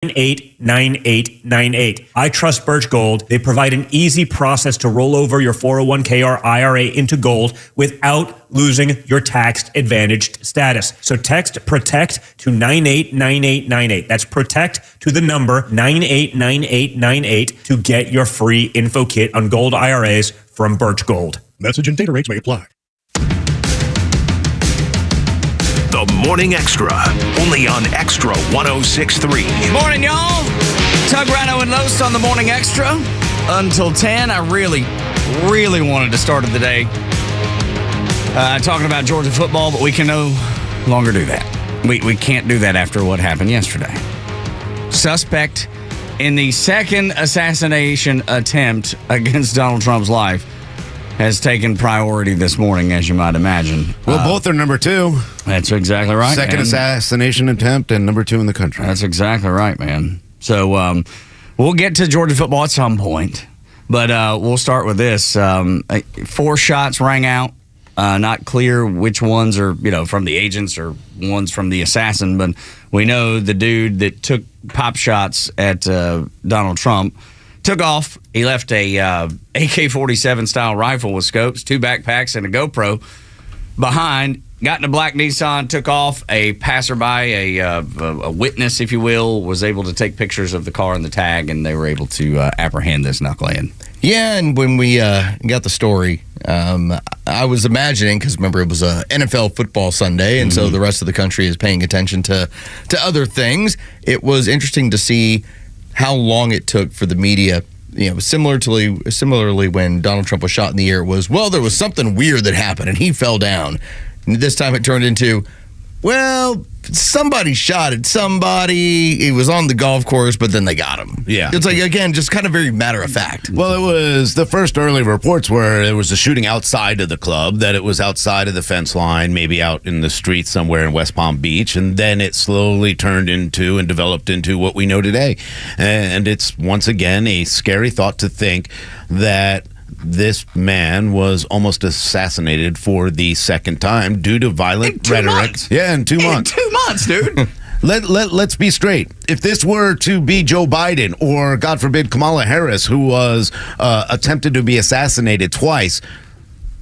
989898. I trust Birch Gold. They provide an easy process to roll over your 401k or IRA into gold without losing your tax advantaged status. So text PROTECT to 989898. That's PROTECT to the number 989898 to get your free info kit on gold IRAs from Birch Gold. Message and data rates may apply. The Morning Extra, only on Extra 106.3. Morning, y'all. Tug, Rhino, and Los on the Morning Extra. Until 10, I really wanted to start the day talking about Georgia football, but we can no longer do that. We can't do that after what happened yesterday. Suspect in the second assassination attempt against Donald Trump's life has taken priority this morning, as you might imagine. Well, both are number two. That's exactly right. Second assassination attempt and number two in the country. That's exactly right, man. So we'll get to Georgia football at some point, but we'll start with this. 4 shots rang out. Not clear which ones are, from the agents or ones from the assassin, but we know the dude that took pop shots at Donald Trump took off. He left a AK-47 style rifle with scopes, 2 backpacks, and a GoPro behind. Got in a black Nissan, took off. A passerby, a witness, if you will, was able to take pictures of the car and the tag, and they were able to apprehend this knucklehead. Yeah, and when we got the story, I was imagining, because remember, it was a NFL football Sunday, and so the rest of the country is paying attention to other things. It was interesting to see how long it took for the media, similarly when Donald Trump was shot in the air, there was something weird that happened and he fell down. And this time it turned into, somebody shot at somebody. He was on the golf course, but then they got him. Yeah. It's again, just kind of very matter of fact. Well, it was the first early reports where there was a shooting outside of the club, that it was outside of the fence line, maybe out in the street somewhere in West Palm Beach, and then it slowly turned into and developed into what we know today. And it's, once again, a scary thought to think that this man was almost assassinated for the second time due to violent rhetoric. Months. Yeah, in 2 months. In 2 months, dude. Let's be straight. If this were to be Joe Biden or, God forbid, Kamala Harris, who was attempted to be assassinated twice,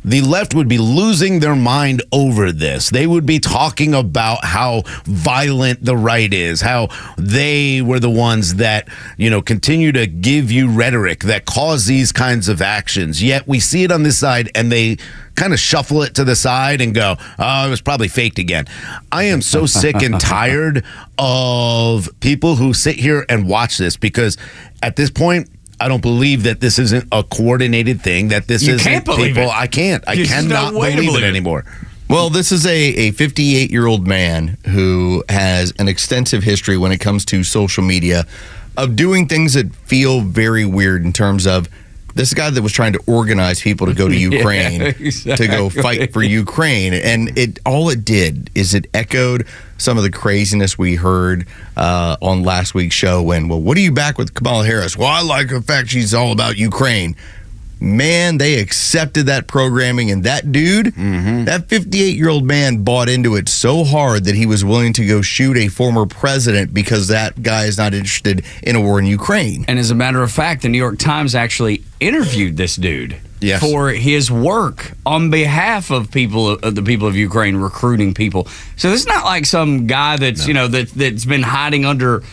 the left would be losing their mind over this. They would be talking about how violent the right is, how they were the ones that, continue to give you rhetoric that cause these kinds of actions. Yet we see it on this side and they kind of shuffle it to the side and go, it was probably faked again. I am so sick and tired of people who sit here and watch this, because at this point, I don't believe that this isn't a coordinated thing, that this isn't people. I can't. I cannot believe it anymore. Well, this is a 58-year-old man who has an extensive history when it comes to social media of doing things that feel very weird, in terms of this guy that was trying to organize people to go to Ukraine, to go fight for Ukraine. And all it did is it echoed some of the craziness we heard on last week's show when, what are you back with Kamala Harris? Well, I like the fact she's all about Ukraine. Man, they accepted that programming, and that dude, that 58-year-old man bought into it so hard that he was willing to go shoot a former president because that guy is not interested in a war in Ukraine. And as a matter of fact, the New York Times actually interviewed this dude for his work on behalf of the people of Ukraine, recruiting people. So this is not like some guy that's that's been hiding under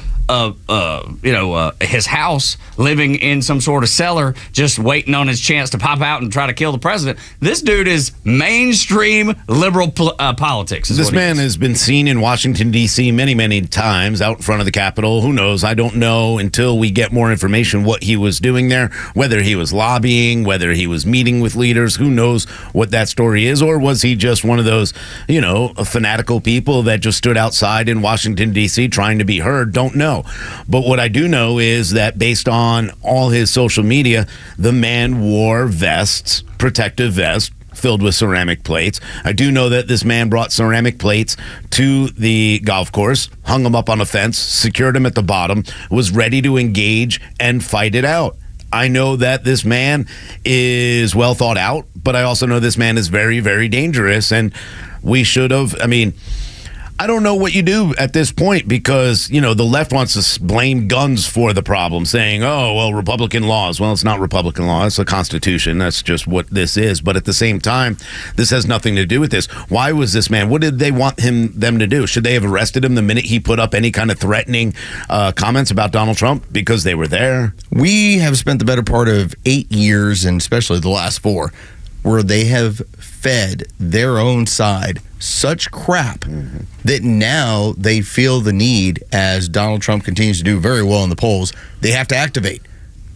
his house, living in some sort of cellar, just waiting on his chance to pop out and try to kill the president. This dude is mainstream liberal politics. This man has been seen in Washington, D.C. many, many times out in front of the Capitol. Who knows? I don't know until we get more information what he was doing there, whether he was lobbying, whether he was meeting with leaders. Who knows what that story is? Or was he just one of those, fanatical people that just stood outside in Washington, D.C. trying to be heard? Don't know. But what I do know is that based on all his social media, the man wore vests, protective vests, filled with ceramic plates. I do know that this man brought ceramic plates to the golf course, hung them up on a fence, secured them at the bottom, was ready to engage and fight it out. I know that this man is well thought out, but I also know this man is very, very dangerous, and we should have, I don't know what you do at this point because, the left wants to blame guns for the problem, saying, oh, well, Republican laws. Well, it's not Republican law. It's the Constitution. That's just what this is. But at the same time, this has nothing to do with this. Why was this man? What did they want them to do? Should they have arrested him the minute he put up any kind of threatening comments about Donald Trump? Because they were there. We have spent the better part of 8 years, and especially the last 4, where they have fed their own side such crap that now they feel the need, as Donald Trump continues to do very well in the polls, they have to activate.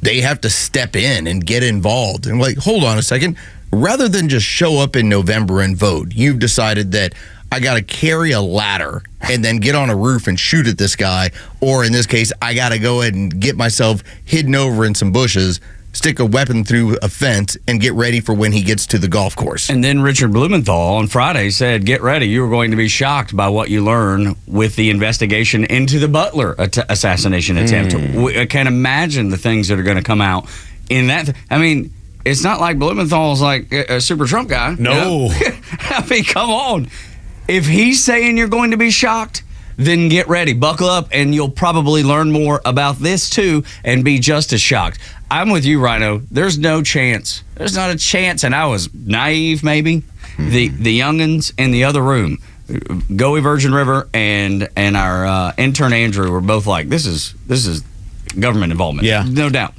They have to step in and get involved. And hold on a second. Rather than just show up in November and vote, you've decided that I got to carry a ladder and then get on a roof and shoot at this guy. Or in this case, I got to go ahead and get myself hidden over in some bushes, stick a weapon through a fence, and get ready for when he gets to the golf course. And then Richard Blumenthal on Friday said, get ready. You are going to be shocked by what you learn with the investigation into the Butler assassination attempt. I can't imagine the things that are going to come out in that. It's not like Blumenthal's like a super Trump guy. No. Come on. If he's saying you're going to be shocked, then get ready. Buckle up, and you'll probably learn more about this, too, and be just as shocked. I'm with you, Rhino. There's no chance. There's not a chance, and I was naive, maybe. The youngins in the other room, Goey Virgin River and our intern Andrew were both like, this is government involvement. Yeah. No doubt.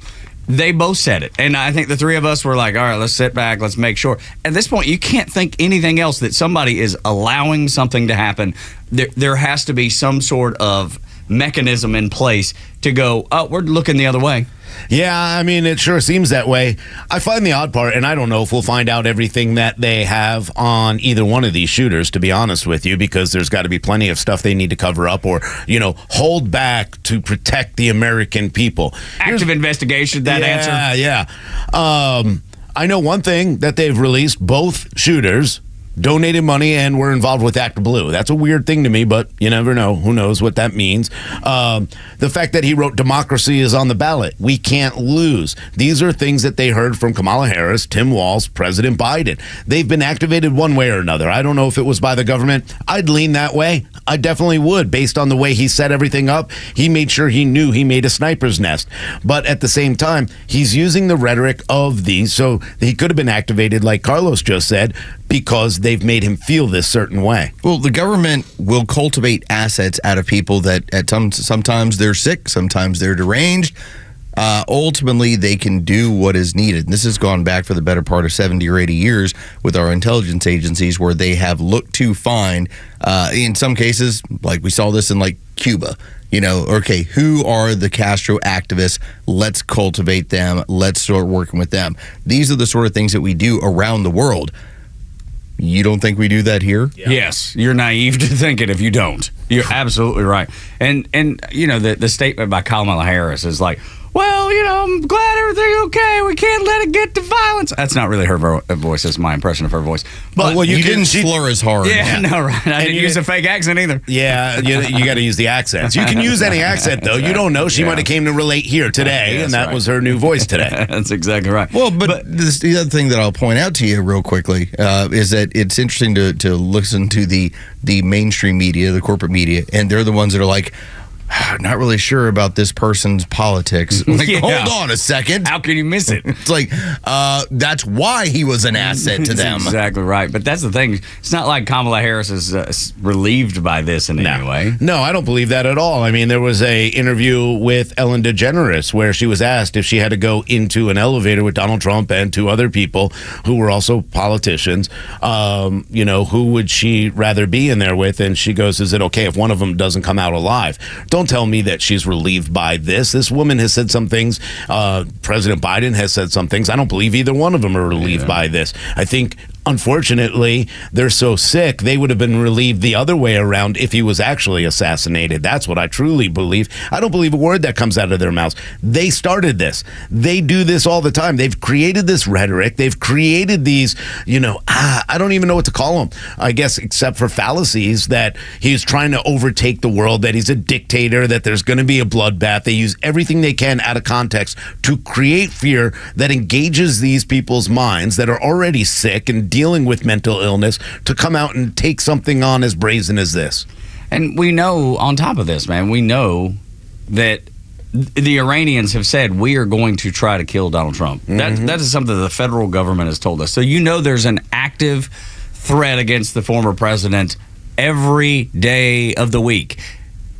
They both said it. And I think the three of us were like, all right, let's sit back. Let's make sure. At this point, you can't think anything else that somebody is allowing something to happen. There has to be some sort of mechanism in place to go, oh, we're looking the other way. Yeah, it sure seems that way. I find the odd part, and I don't know if we'll find out everything that they have on either one of these shooters, to be honest with you, because there's got to be plenty of stuff they need to cover up or, hold back to protect the American people. Active investigation, that answer. Yeah. I know one thing that they've released, both shooters donated money and were involved with Act Blue. That's a weird thing to me, but you never know. Who knows what that means? The fact that he wrote democracy is on the ballot. We can't lose. These are things that they heard from Kamala Harris, Tim Walz, President Biden. They've been activated one way or another. I don't know if it was by the government. I'd lean that way. I definitely would, based on the way he set everything up. He made sure he knew he made a sniper's nest. But at the same time, he's using the rhetoric of these, so he could have been activated, like Carlos just said, because they've made him feel this certain way. Well, the government will cultivate assets out of people that sometimes they're sick, sometimes they're deranged. Ultimately, they can do what is needed. And this has gone back for the better part of 70 or 80 years with our intelligence agencies, where they have looked to find, in some cases, like we saw this in Cuba, okay, who are the Castro activists? Let's cultivate them. Let's start working with them. These are the sort of things that we do around the world. You don't think we do that here? Yeah. Yes, you're naive to think it if you don't. You're absolutely right. And the statement by Kamala Harris is like, well, I'm glad everything's okay. We can't let it get to violence. That's not really her voice. That's my impression of her voice. But you didn't slur as hard. Yeah, no, right. I didn't use a fake accent either. Yeah, you got to use the accents. You can use any accent, though. You don't know. She might have came to relate here today, and that was her new voice today. That's exactly right. Well, but the other thing that I'll point out to you real quickly is that it's interesting to listen to the mainstream media, the corporate media, and they're the ones that are like, not really sure about this person's politics. Hold on a second. How can you miss it? It's like, that's why he was an asset to them. Exactly right. But that's the thing. It's not like Kamala Harris is relieved by this in any way. No, I don't believe that at all. There was a interview with Ellen DeGeneres where she was asked if she had to go into an elevator with Donald Trump and two other people who were also politicians, who would she rather be in there with? And she goes, is it okay if one of them doesn't come out alive? Don't tell me that she's relieved by this. This woman has said some things. President Biden has said some things. I don't believe either one of them are relieved by this. I think, unfortunately, they're so sick, they would have been relieved the other way around if he was actually assassinated. That's what I truly believe. I don't believe a word that comes out of their mouths. They started this. They do this all the time. They've created this rhetoric. They've created these, I don't even know what to call them, I guess, except for fallacies that he's trying to overtake the world, that he's a dictator, that there's going to be a bloodbath. They use everything they can out of context to create fear that engages these people's minds that are already sick and dealing with mental illness to come out and take something on as brazen as this. And we know, on top of this, man, we know that the Iranians have said we are going to try to kill Donald Trump. That is something the federal government has told us. So there's an active threat against the former president every day of the week.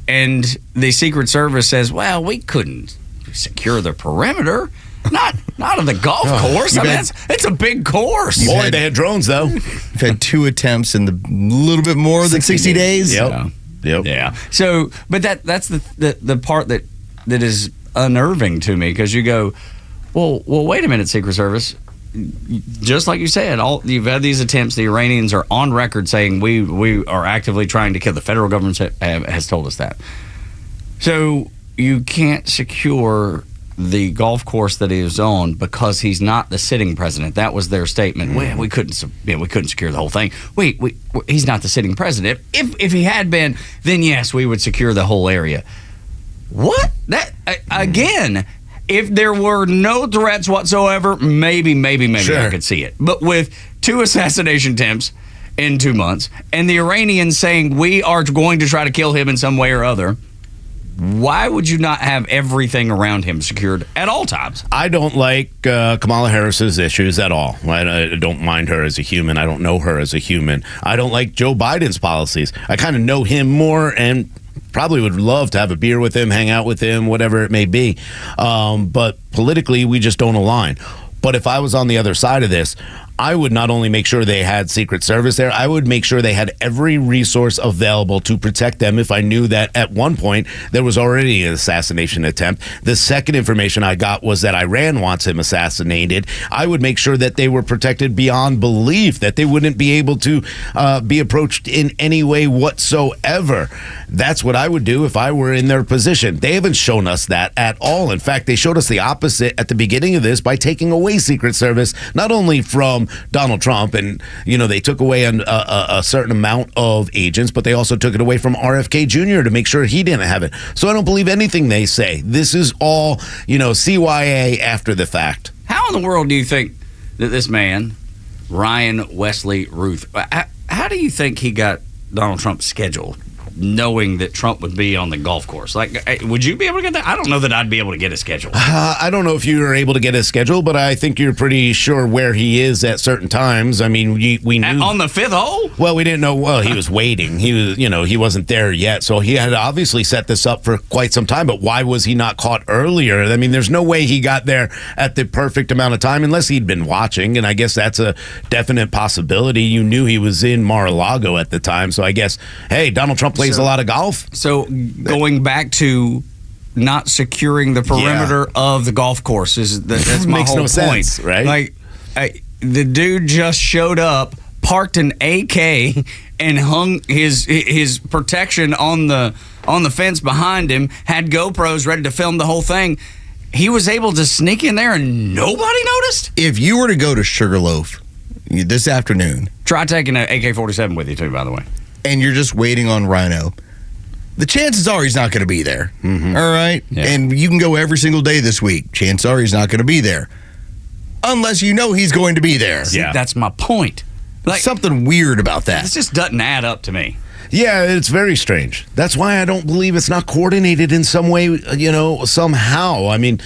And the Secret Service says, well, we couldn't secure the perimeter. Not of the golf course. I mean, it's a big course. Boy, they had drones, though. You've had 2 attempts in the little bit more than 60 days. Yep. Yeah. So, but that's the part that is unnerving to me, because you go, well, wait a minute, Secret Service. Just like you said, you've had these attempts. The Iranians are on record saying we are actively trying to kill. The federal government has told us that. So you can't secure the golf course that he is on because he's not the sitting president. That was their statement. Well, we couldn't secure the whole thing. He's not the sitting president. If he had been, then yes, we would secure the whole area. What? That again? If there were no threats whatsoever, maybe Sure. I could see it. But with 2 assassination attempts in 2 months, and the Iranians saying we are going to try to kill him in some way or other, why would you not have everything around him secured at all times? I don't like Kamala Harris's issues at all. I don't mind her as a human. I don't know her as a human. I don't like Joe Biden's policies. I kind of know him more and probably would love to have a beer with him, hang out with him, whatever it may be. But politically, we just don't align. But if I was on the other side of this, I would not only make sure they had Secret Service there, I would make sure they had every resource available to protect them if I knew that at one point there was already an assassination attempt. The second information I got was that Iran wants him assassinated. I would make sure that they were protected beyond belief, that they wouldn't be able to be approached in any way whatsoever. That's what I would do if I were in their position. They haven't shown us that at all. In fact, they showed us the opposite at the beginning of this by taking away Secret Service, not only from Donald Trump, and they took away a certain amount of agents, but they also took it away from RFK Jr. to make sure he didn't have it. So I don't believe anything they say. This is all CYA after the fact. How in the world do you think that this man, Ryan Wesley Ruth, how do you think he got Donald Trump's schedule, knowing that Trump would be on the golf course? Like, would you be able to get that? I don't know that I'd be able to get a schedule. I don't know if you were able to get his schedule, but I think you're pretty sure where he is at certain times. I mean, we knew on the 5th hole. Well, we didn't know. Well, he was waiting. He was, he wasn't there yet, so he had obviously set this up for quite some time. But why was he not caught earlier? I mean, there's no way he got there at the perfect amount of time unless he'd been watching, and I guess that's a definite possibility. You knew he was in Mar-a-Lago at the time, so I guess, hey, Donald Trump plays a lot of golf. So going back to not securing the perimeter of the golf course that's my Makes whole no point, sense, right? Like, the dude just showed up, parked an AK, and hung his protection on the fence behind him. Had GoPros ready to film the whole thing. He was able to sneak in there and nobody noticed. If you were to go to Sugarloaf this afternoon, try taking an AK-47 with you too, by the way, and you're just waiting on Rhino, the chances are he's not going to be there. Mm-hmm. All right? Yeah. And you can go every single day this week. Chances are he's not going to be there. Unless you know he's going to be there. See, that's my point. Like, something weird about that. This just doesn't add up to me. Yeah, it's very strange. That's why I don't believe it's not coordinated in some way, somehow. I mean,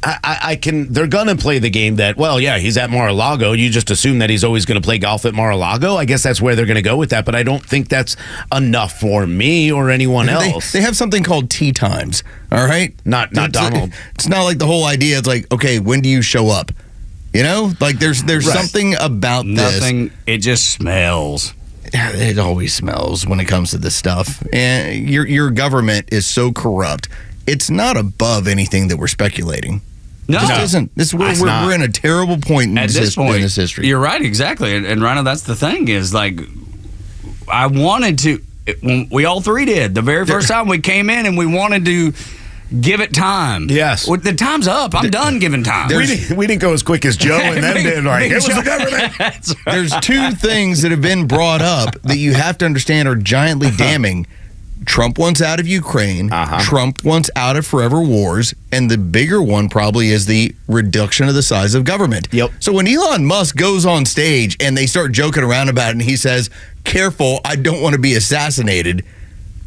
they're going to play the game that, well, yeah, he's at Mar-a-Lago. You just assume that he's always going to play golf at Mar-a-Lago. I guess that's where they're going to go with that, but I don't think that's enough for me or anyone else. They have something called tee times, all right? Not Donald. It's not like the whole idea. It's like, okay, when do you show up? Like there's Right. something about Nothing. It just smells. It always smells when it comes to this stuff. And your government is so corrupt. It's not above anything that we're speculating. No, It just isn't. We're in a terrible point in at this in point. this history. You're right, exactly. And Rhino, that's the thing is, like, I wanted to. We all three did the very first time we came in, and we wanted to give it time. Yes. Well, the time's up. I'm done giving time. We didn't go as quick as Joe and then did. Like, it was the government. That's right. There's 2 things that have been brought up that you have to understand are giantly damning. Trump wants out of Ukraine. Trump wants out of forever wars. And the bigger one probably is the reduction of the size of government. Yep. So when Elon Musk goes on stage and they start joking around about it and he says, careful, I don't want to be assassinated.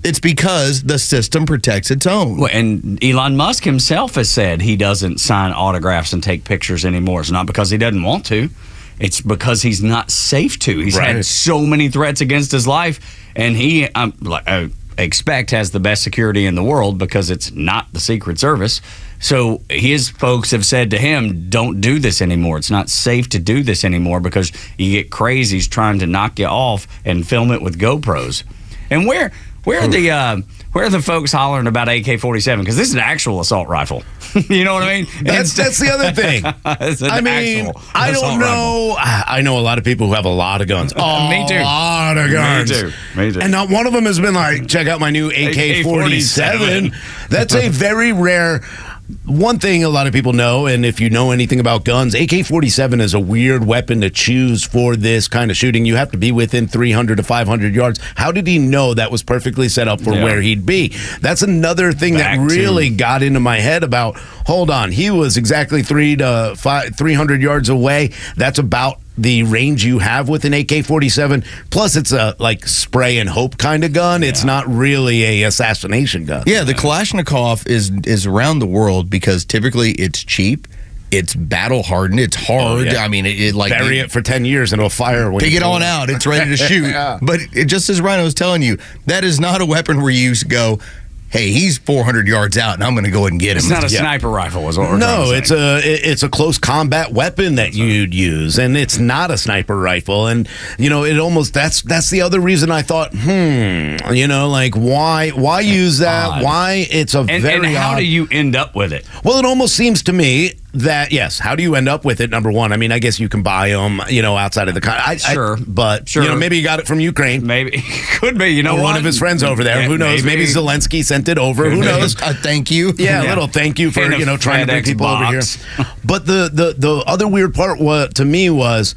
It's because the system protects its own. Well, and Elon Musk himself has said he doesn't sign autographs and take pictures anymore. It's not because he doesn't want to. It's because he's not safe to. He's had so many threats against his life, and he, I expect, has the best security in the world because it's not the Secret Service. So his folks have said to him, don't do this anymore. It's not safe to do this anymore because you get crazies trying to knock you off and film it with GoPros. And where are the folks hollering about AK-47? Because this is an actual assault rifle. You know what I mean? That's the other thing. I mean, I don't know. I know a lot of people who have a lot of guns. Me too. A lot of guns. Me too. And not one of them has been like, check out my new AK-47. That's a very rare. One thing a lot of people know, and if you know anything about guns, AK-47 is a weird weapon to choose for this kind of shooting. You have to be within 300 to 500 yards. How did he know that was perfectly set up for where he'd be? That's another thing that really got into my head about, hold on, he was exactly 300 yards away. That's about the range you have with an AK-47. Plus, it's a like spray and hope kind of gun. It's not really a assassination gun. Yeah, the Kalashnikov is around the world because typically it's cheap. It's battle hardened. It's hard. I mean, it like bury it for 10 years and it'll fire when take it on out. It's ready to shoot. But just as Rhino was telling you, that is not a weapon where you go, hey, he's 400 yards out, and I'm going to go ahead and get him. It's not a sniper rifle, is what we're trying to say. it's a close combat weapon that you'd use, and it's not a sniper rifle. And it almost that's the other reason I thought, like why use that? Odd. Why it's a very and how odd. do you end up with it? Well, it almost seems to me that, yes, how do you end up with it? Number one, I mean, I guess you can buy them, outside of the country. Sure. Maybe you got it from Ukraine. Maybe. Could be, or one of his friends over there. Who knows? Maybe Zelensky sent it over. Who knows? A thank you. Yeah, a little thank you for, trying to bring people over here. But the other weird part to me was,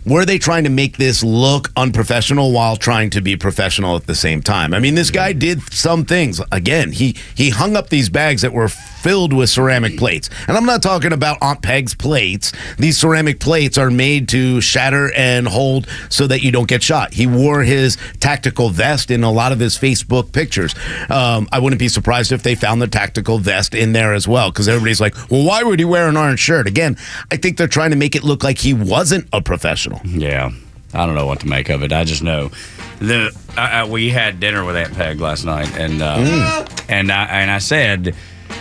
were they trying to make this look unprofessional while trying to be professional at the same time? I mean, this guy did some things. Again, he hung up these bags that were filled with ceramic plates. And I'm not talking about Aunt Peg's plates. These ceramic plates are made to shatter and hold so that you don't get shot. He wore his tactical vest in a lot of his Facebook pictures. I wouldn't be surprised if they found the tactical vest in there as well, because everybody's like, well, why would he wear an orange shirt? Again, I think they're trying to make it look like he wasn't a professional. Yeah, I don't know what to make of it. I just know we had dinner with Aunt Peg last night, and I said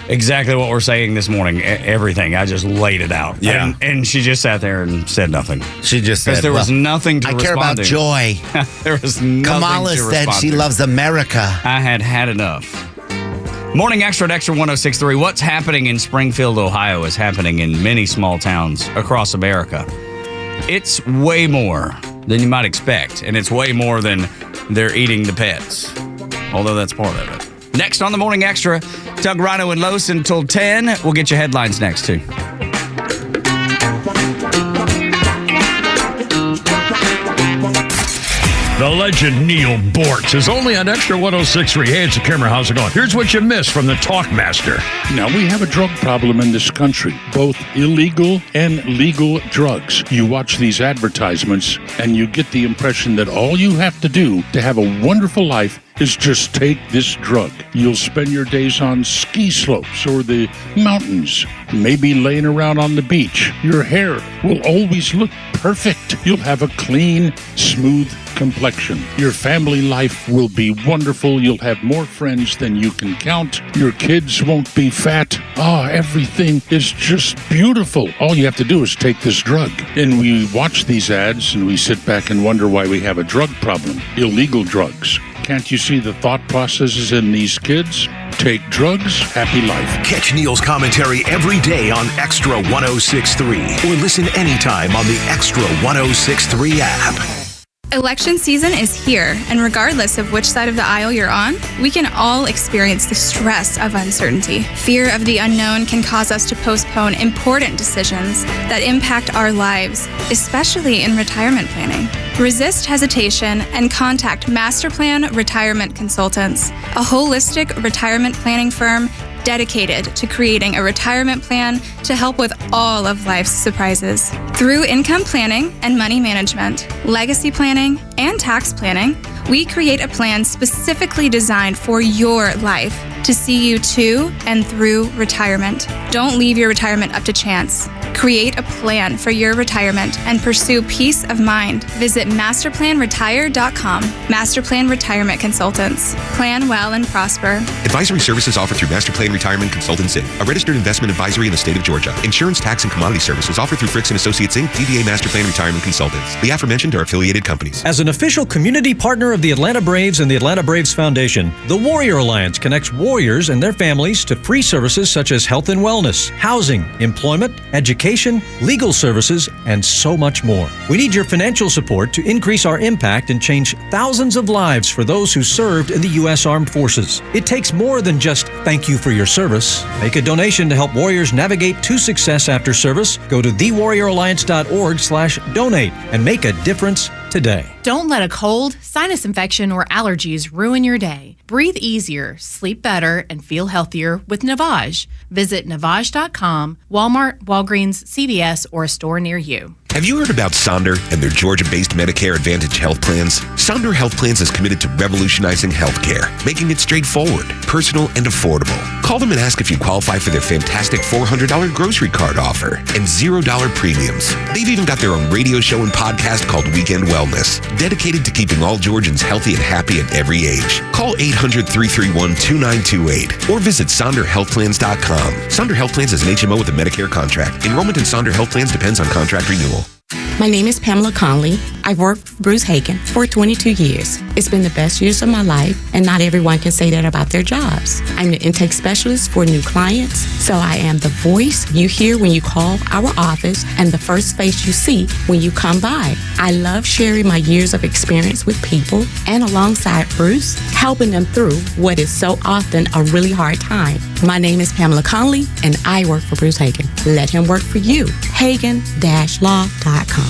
exactly what we're saying this morning. Everything. I just laid it out. Yeah, and she just sat there and said nothing. She just said, because there was nothing to I respond care about to. joy. There was nothing Kamala to said respond she to. loves America. I had enough. Morning Xtra at Xtra 106.3. What's happening in Springfield, Ohio is happening in many small towns across America. It's way more than you might expect, and it's way more than they're eating the pets, although that's part of it. Next on the Morning Xtra, Doug, Rhino, and Los until 10. We'll get you headlines next, too. The legend Neil Bortz is only on Extra 106.3. Hey, it's the Kimmer. How's it going? Here's what you missed from the Talkmaster. Now, we have a drug problem in this country, both illegal and legal drugs. You watch these advertisements and you get the impression that all you have to do to have a wonderful life is just take this drug. You'll spend your days on ski slopes or the mountains, maybe laying around on the beach. Your hair will always look perfect. You'll have a clean, smooth complexion. Your family life will be wonderful. You'll have more friends than you can count. Your kids won't be fat. Everything is just beautiful. All you have to do is take this drug. And we watch these ads and we sit back and wonder why we have a drug problem. Illegal drugs. Can't you see the thought processes in these kids? Take drugs, happy life. Catch Neil's commentary every day on Extra 106.3 or listen anytime on the Extra 106.3 app. Election season is here, and regardless of which side of the aisle you're on, we can all experience the stress of uncertainty. Fear of the unknown can cause us to postpone important decisions that impact our lives, especially in retirement planning. Resist hesitation and contact Masterplan Retirement Consultants, a holistic retirement planning firm dedicated to creating a retirement plan to help with all of life's surprises. Through income planning and money management, legacy planning, and tax planning, We create a plan specifically designed for your life to see you to and through retirement. Don't leave your retirement up to chance. Create a plan for your retirement and pursue peace of mind. Visit masterplanretire.com. Masterplan Retirement Consultants. Plan well and prosper. Advisory services offered through Masterplan Retirement Consultants Inc., a registered investment advisory in the state of Georgia. Insurance, tax, and commodity services offered through Fricks & Associates Inc., DBA Masterplan Retirement Consultants. The aforementioned are affiliated companies. As an official community partner of the Atlanta Braves and the Atlanta Braves Foundation, the Warrior Alliance connects warriors and their families to free services such as health and wellness, housing, employment, education, legal services, and so much more. We need your financial support to increase our impact and change thousands of lives for those who served in the U.S. Armed Forces. It takes more than just thank you for your service. Make a donation to help warriors navigate to success after service. Go to thewarrioralliance.org/donate and make a difference today. Don't let a cold, sinus infection, or allergies ruin your day. Breathe easier, sleep better, and feel healthier with Navage. Visit Navage.com, Walmart, Walgreens, CVS, or a store near you. Have you heard about Sonder and their Georgia-based Medicare Advantage health plans? Sonder Health Plans is committed to revolutionizing healthcare, making it straightforward, personal, and affordable. Call them and ask if you qualify for their fantastic $400 grocery card offer and $0 premiums. They've even got their own radio show and podcast called Weekend Wellness, dedicated to keeping all Georgians healthy and happy at every age. Call 800-331-2928 or visit SonderHealthPlans.com. Sonder Health Plans is an HMO with a Medicare contract. Enrollment in Sonder Health Plans depends on contract renewal. My name is Pamela Conley. I've worked for Bruce Hagen for 22 years. It's been the best years of my life, and not everyone can say that about their jobs. I'm the intake specialist for new clients, so I am the voice you hear when you call our office and the first face you see when you come by. I love sharing my years of experience with people and alongside Bruce, helping them through what is so often a really hard time. My name is Pamela Conley, and I work for Bruce Hagen. Let him work for you. Hagen-law.com.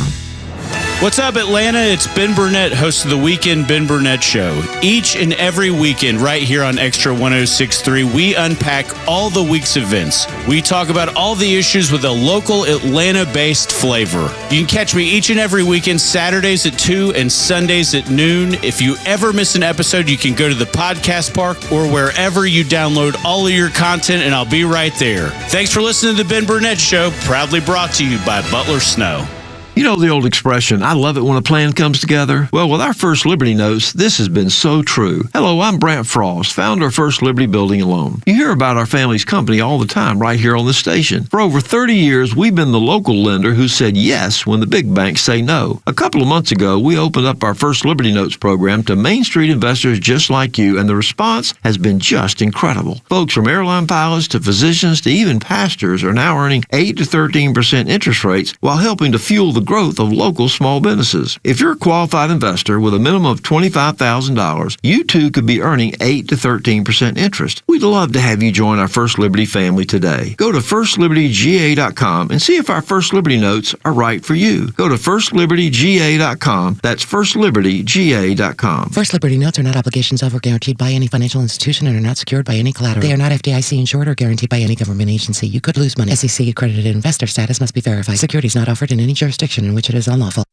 What's up, Atlanta? It's Ben Burnett, host of the Weekend Ben Burnett Show. Each and every weekend, right here on Xtra 106.3, we unpack all the week's events. We talk about all the issues with a local Atlanta-based flavor. You can catch me each and every weekend, Saturdays at 2 and Sundays at noon. If you ever miss an episode, you can go to the podcast park or wherever you download all of your content, and I'll be right there. Thanks for listening to the Ben Burnett Show, proudly brought to you by Butler Snow. You know the old expression, I love it when a plan comes together? Well, with our First Liberty Notes, this has been so true. Hello, I'm Brant Frost, founder of First Liberty Building and Loan. You hear about our family's company all the time right here on the station. For over 30 years, we've been the local lender who said yes when the big banks say no. A couple of months ago, we opened up our First Liberty Notes program to Main Street investors just like you, and the response has been just incredible. Folks from airline pilots to physicians to even pastors are now earning 8 to 13% interest rates while helping to fuel the growth of local small businesses. If you're a qualified investor with a minimum of $25,000, you too could be earning 8 to 13% interest. We'd love to have you join our First Liberty family today. Go to FirstLibertyGA.com and see if our First Liberty Notes are right for you. Go to FirstLibertyGA.com. That's FirstLibertyGA.com. First Liberty Notes are not obligations of or guaranteed by any financial institution and are not secured by any collateral. They are not FDIC insured or guaranteed by any government agency. You could lose money. SEC accredited investor status must be verified. Securities not offered in any jurisdiction in which it is unlawful.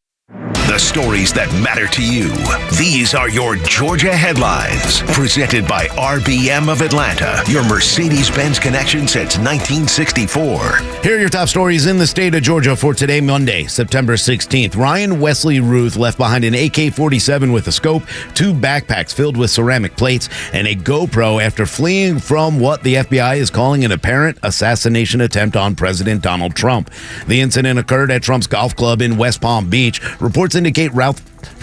The stories that matter to you. These are your Georgia headlines. Presented by RBM of Atlanta, your Mercedes-Benz connection since 1964. Here are your top stories in the state of Georgia for today, Monday, September 16th. Ryan Wesley Ruth left behind an AK-47 with a scope, 2 backpacks filled with ceramic plates, and a GoPro after fleeing from what the FBI is calling an apparent assassination attempt on President Donald Trump. The incident occurred at Trump's golf club in West Palm Beach. Reports indicate Routh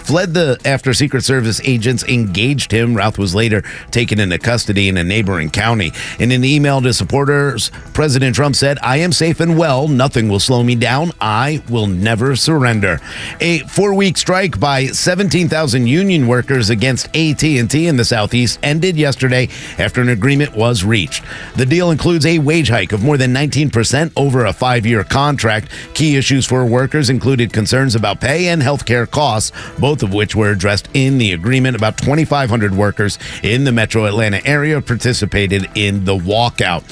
fled after Secret Service agents engaged him. Routh was later taken into custody in a neighboring county. In an email to supporters, President Trump said, "I am safe and well. Nothing will slow me down. I will never surrender." A 4-week strike by 17,000 union workers against AT&T in the Southeast ended yesterday after an agreement was reached. The deal includes a wage hike of more than 19% over a 5-year contract. Key issues for workers included concerns about pay and health care costs. Both both of which were addressed in the agreement. About 2,500 workers in the metro Atlanta area participated in the walkout.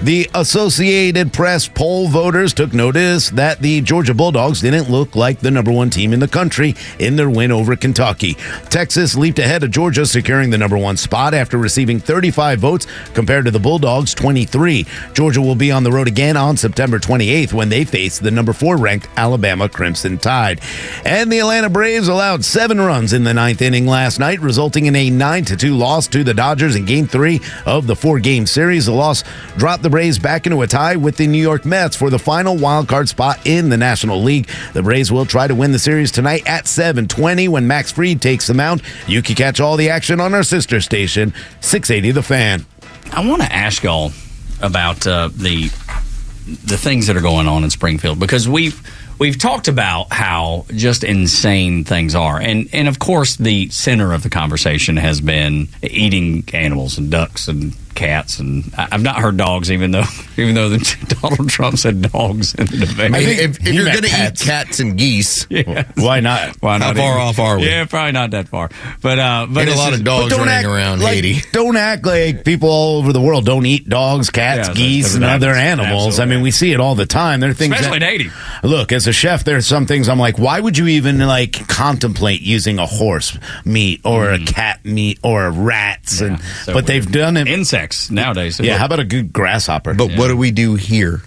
The Associated Press poll voters took notice that the Georgia Bulldogs didn't look like the number one team in the country in their win over Kentucky. Texas leaped ahead of Georgia, securing the number one spot after receiving 35 votes compared to the Bulldogs' 23. Georgia will be on the road again on September 28th when they face the number 4 ranked Alabama Crimson Tide. And the Atlanta Braves allowed 7 runs in the 9th inning last night, resulting in a 9-2 loss to the Dodgers in Game 3 of the 4-game series. The loss dropped the Braves back into a tie with the New York Mets for the final wildcard spot in the National League. The Braves will try to win the series tonight at 7:20 when Max Fried takes the mound. You can catch all the action on our sister station, 680 The Fan. I want to ask y'all about the things that are going on in Springfield, because we've talked about how just insane things are, and of course the center of the conversation has been eating animals and ducks and cats, and I've not heard dogs, even though Donald Trump said dogs in the debate. I think if you're going to eat cats and geese, why not? How far off are we? Yeah, probably not that far. But a lot of dogs running around Haiti. Don't act like people all over the world don't eat dogs, cats, geese, and other animals. Absolutely. I mean, we see it all the time. There are things, especially in Haiti. Look, as a chef, there's some things I'm like, why would you even contemplate using a horse meat or a cat meat or rats? Yeah, but they've done it. Insects nowadays. Yeah, how about a good grasshopper? But what do we do here?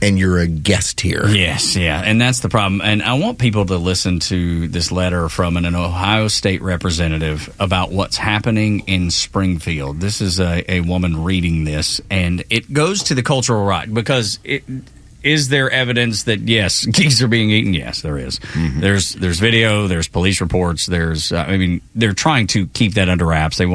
And you're a guest here. Yes, yeah, and that's the problem. And I want people to listen to this letter from an Ohio State representative about what's happening in Springfield. This is a woman reading this, and it goes to the cultural right, because is there evidence that, yes, geese are being eaten? Yes, there is. Mm-hmm. There's video, there's police reports, they're trying to keep that under wraps. You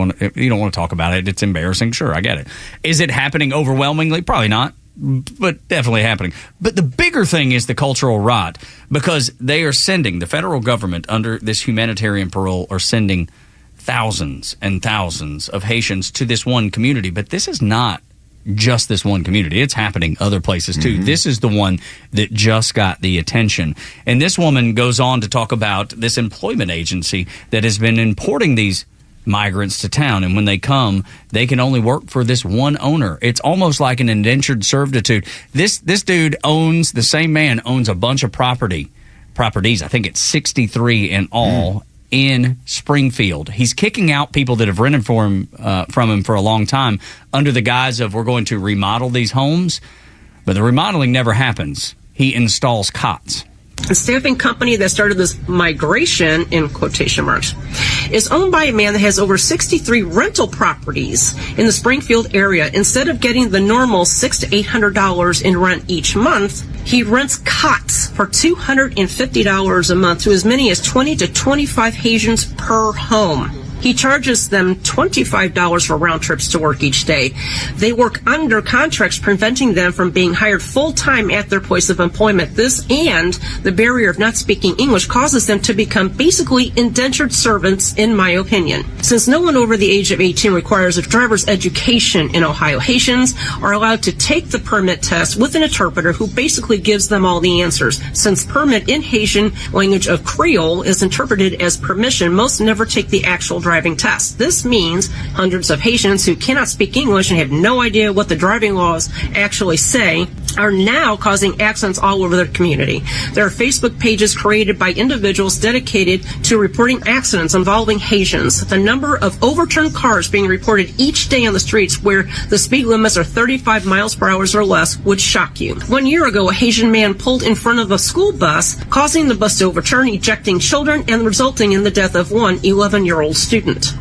don't want to talk about it. It's embarrassing. Sure, I get it. Is it happening overwhelmingly? Probably not, but definitely happening. But the bigger thing is the cultural rot, because they are sending, the federal government under this humanitarian parole are sending thousands and thousands of Haitians to this one community. But this is not just this one community. It's happening other places too. Mm-hmm. This is the one that just got the attention. And this woman goes on to talk about this employment agency that has been importing these migrants to town, and when they come, they can only work for this one owner. It's almost like an indentured servitude. This dude owns, the same man owns a bunch of properties. I think it's 63 in all. In Springfield. He's kicking out people that have rented from him for a long time under the guise of, we're going to remodel these homes, but the remodeling never happens. He installs cots. The staffing company that started this migration, in quotation marks, is owned by a man that has over 63 rental properties in the Springfield area. Instead of getting the normal $600 to $800 in rent each month, he rents cots for $250 a month to as many as 20 to 25 Haitians per home. He charges them $25 for round trips to work each day. They work under contracts preventing them from being hired full-time at their place of employment. This and the barrier of not speaking English causes them to become basically indentured servants, in my opinion. Since no one over the age of 18 requires a driver's education in Ohio, Haitians are allowed to take the permit test with an interpreter who basically gives them all the answers. Since permit in Haitian language of Creole is interpreted as permission, most never take the actual driving test. This means hundreds of Haitians who cannot speak English and have no idea what the driving laws actually say are now causing accidents all over their community. There are Facebook pages created by individuals dedicated to reporting accidents involving Haitians. The number of overturned cars being reported each day on the streets where the speed limits are 35 miles per hour or less would shock you. 1 year ago, a Haitian man pulled in front of a school bus, causing the bus to overturn, ejecting children, and resulting in the death of one 11-year-old student.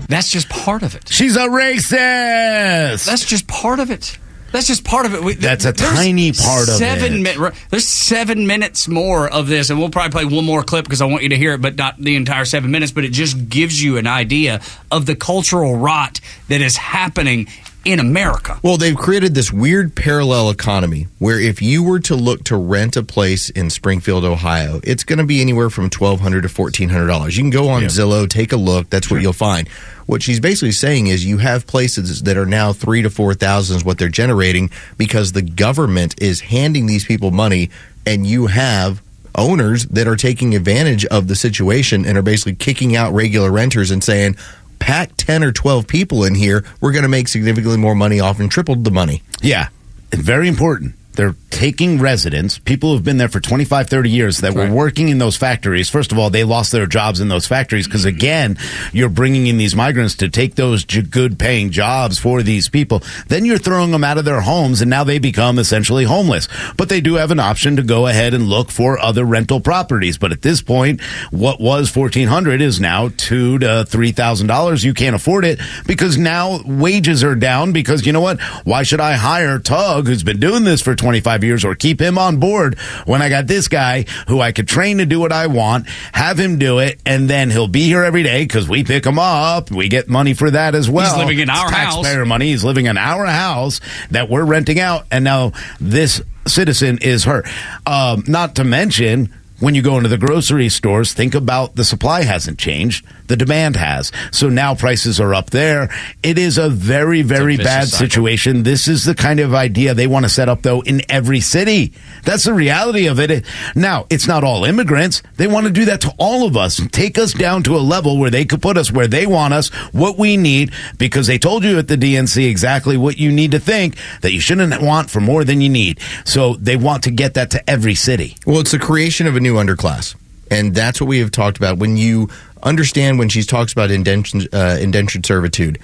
That's just part of it. She's a racist. That's just part of it. That's just part of it. That's a tiny part of it. There's 7 minutes more of this, and we'll probably play one more clip because I want you to hear it, but not the entire 7 minutes. But it just gives you an idea of the cultural rot that is happening in America. Well, they've created this weird parallel economy where if you were to look to rent a place in Springfield, Ohio, it's going to be anywhere from $1,200 to $1,400. You can go on Zillow, take a look. That's what you'll find. What she's basically saying is you have places that are now $3,000 to $4,000 is what they're generating because the government is handing these people money, and you have owners that are taking advantage of the situation and are basically kicking out regular renters and saying, pack 10 or 12 people in here, we're going to make significantly more money off and tripled the money. Yeah, very important. They're taking residents, people who've been there for 25, 30 years that were working in those factories. First of all, they lost their jobs in those factories because, again, you're bringing in these migrants to take those good-paying jobs for these people. Then you're throwing them out of their homes, and now they become essentially homeless. But they do have an option to go ahead and look for other rental properties. But at this point, what was $1,400 is now $2,000 to $3,000. You can't afford it because now wages are down because, you know what? Why should I hire Tug, who's been doing this for 25 years, or keep him on board when I got this guy who I could train to do what I want, have him do it, and then he'll be here every day because we pick him up. We get money for that as well. He's living in our house. Taxpayer money. He's living in our house that we're renting out, and now this citizen is her. Not to mention, when you go into the grocery stores, think about the supply hasn't changed. The demand has. So now prices are up there. It is a very, very bad situation. This is the kind of idea they want to set up, though, in every city. That's the reality of it. Now, it's not all immigrants. They want to do that to all of us and take us down to a level where they could put us where they want us, what we need, because they told you at the DNC exactly what you need to think, that you shouldn't want for more than you need. So they want to get that to every city. Well, it's the creation of a new underclass. And that's what we have talked about. When you understand, when she talks about indentured servitude,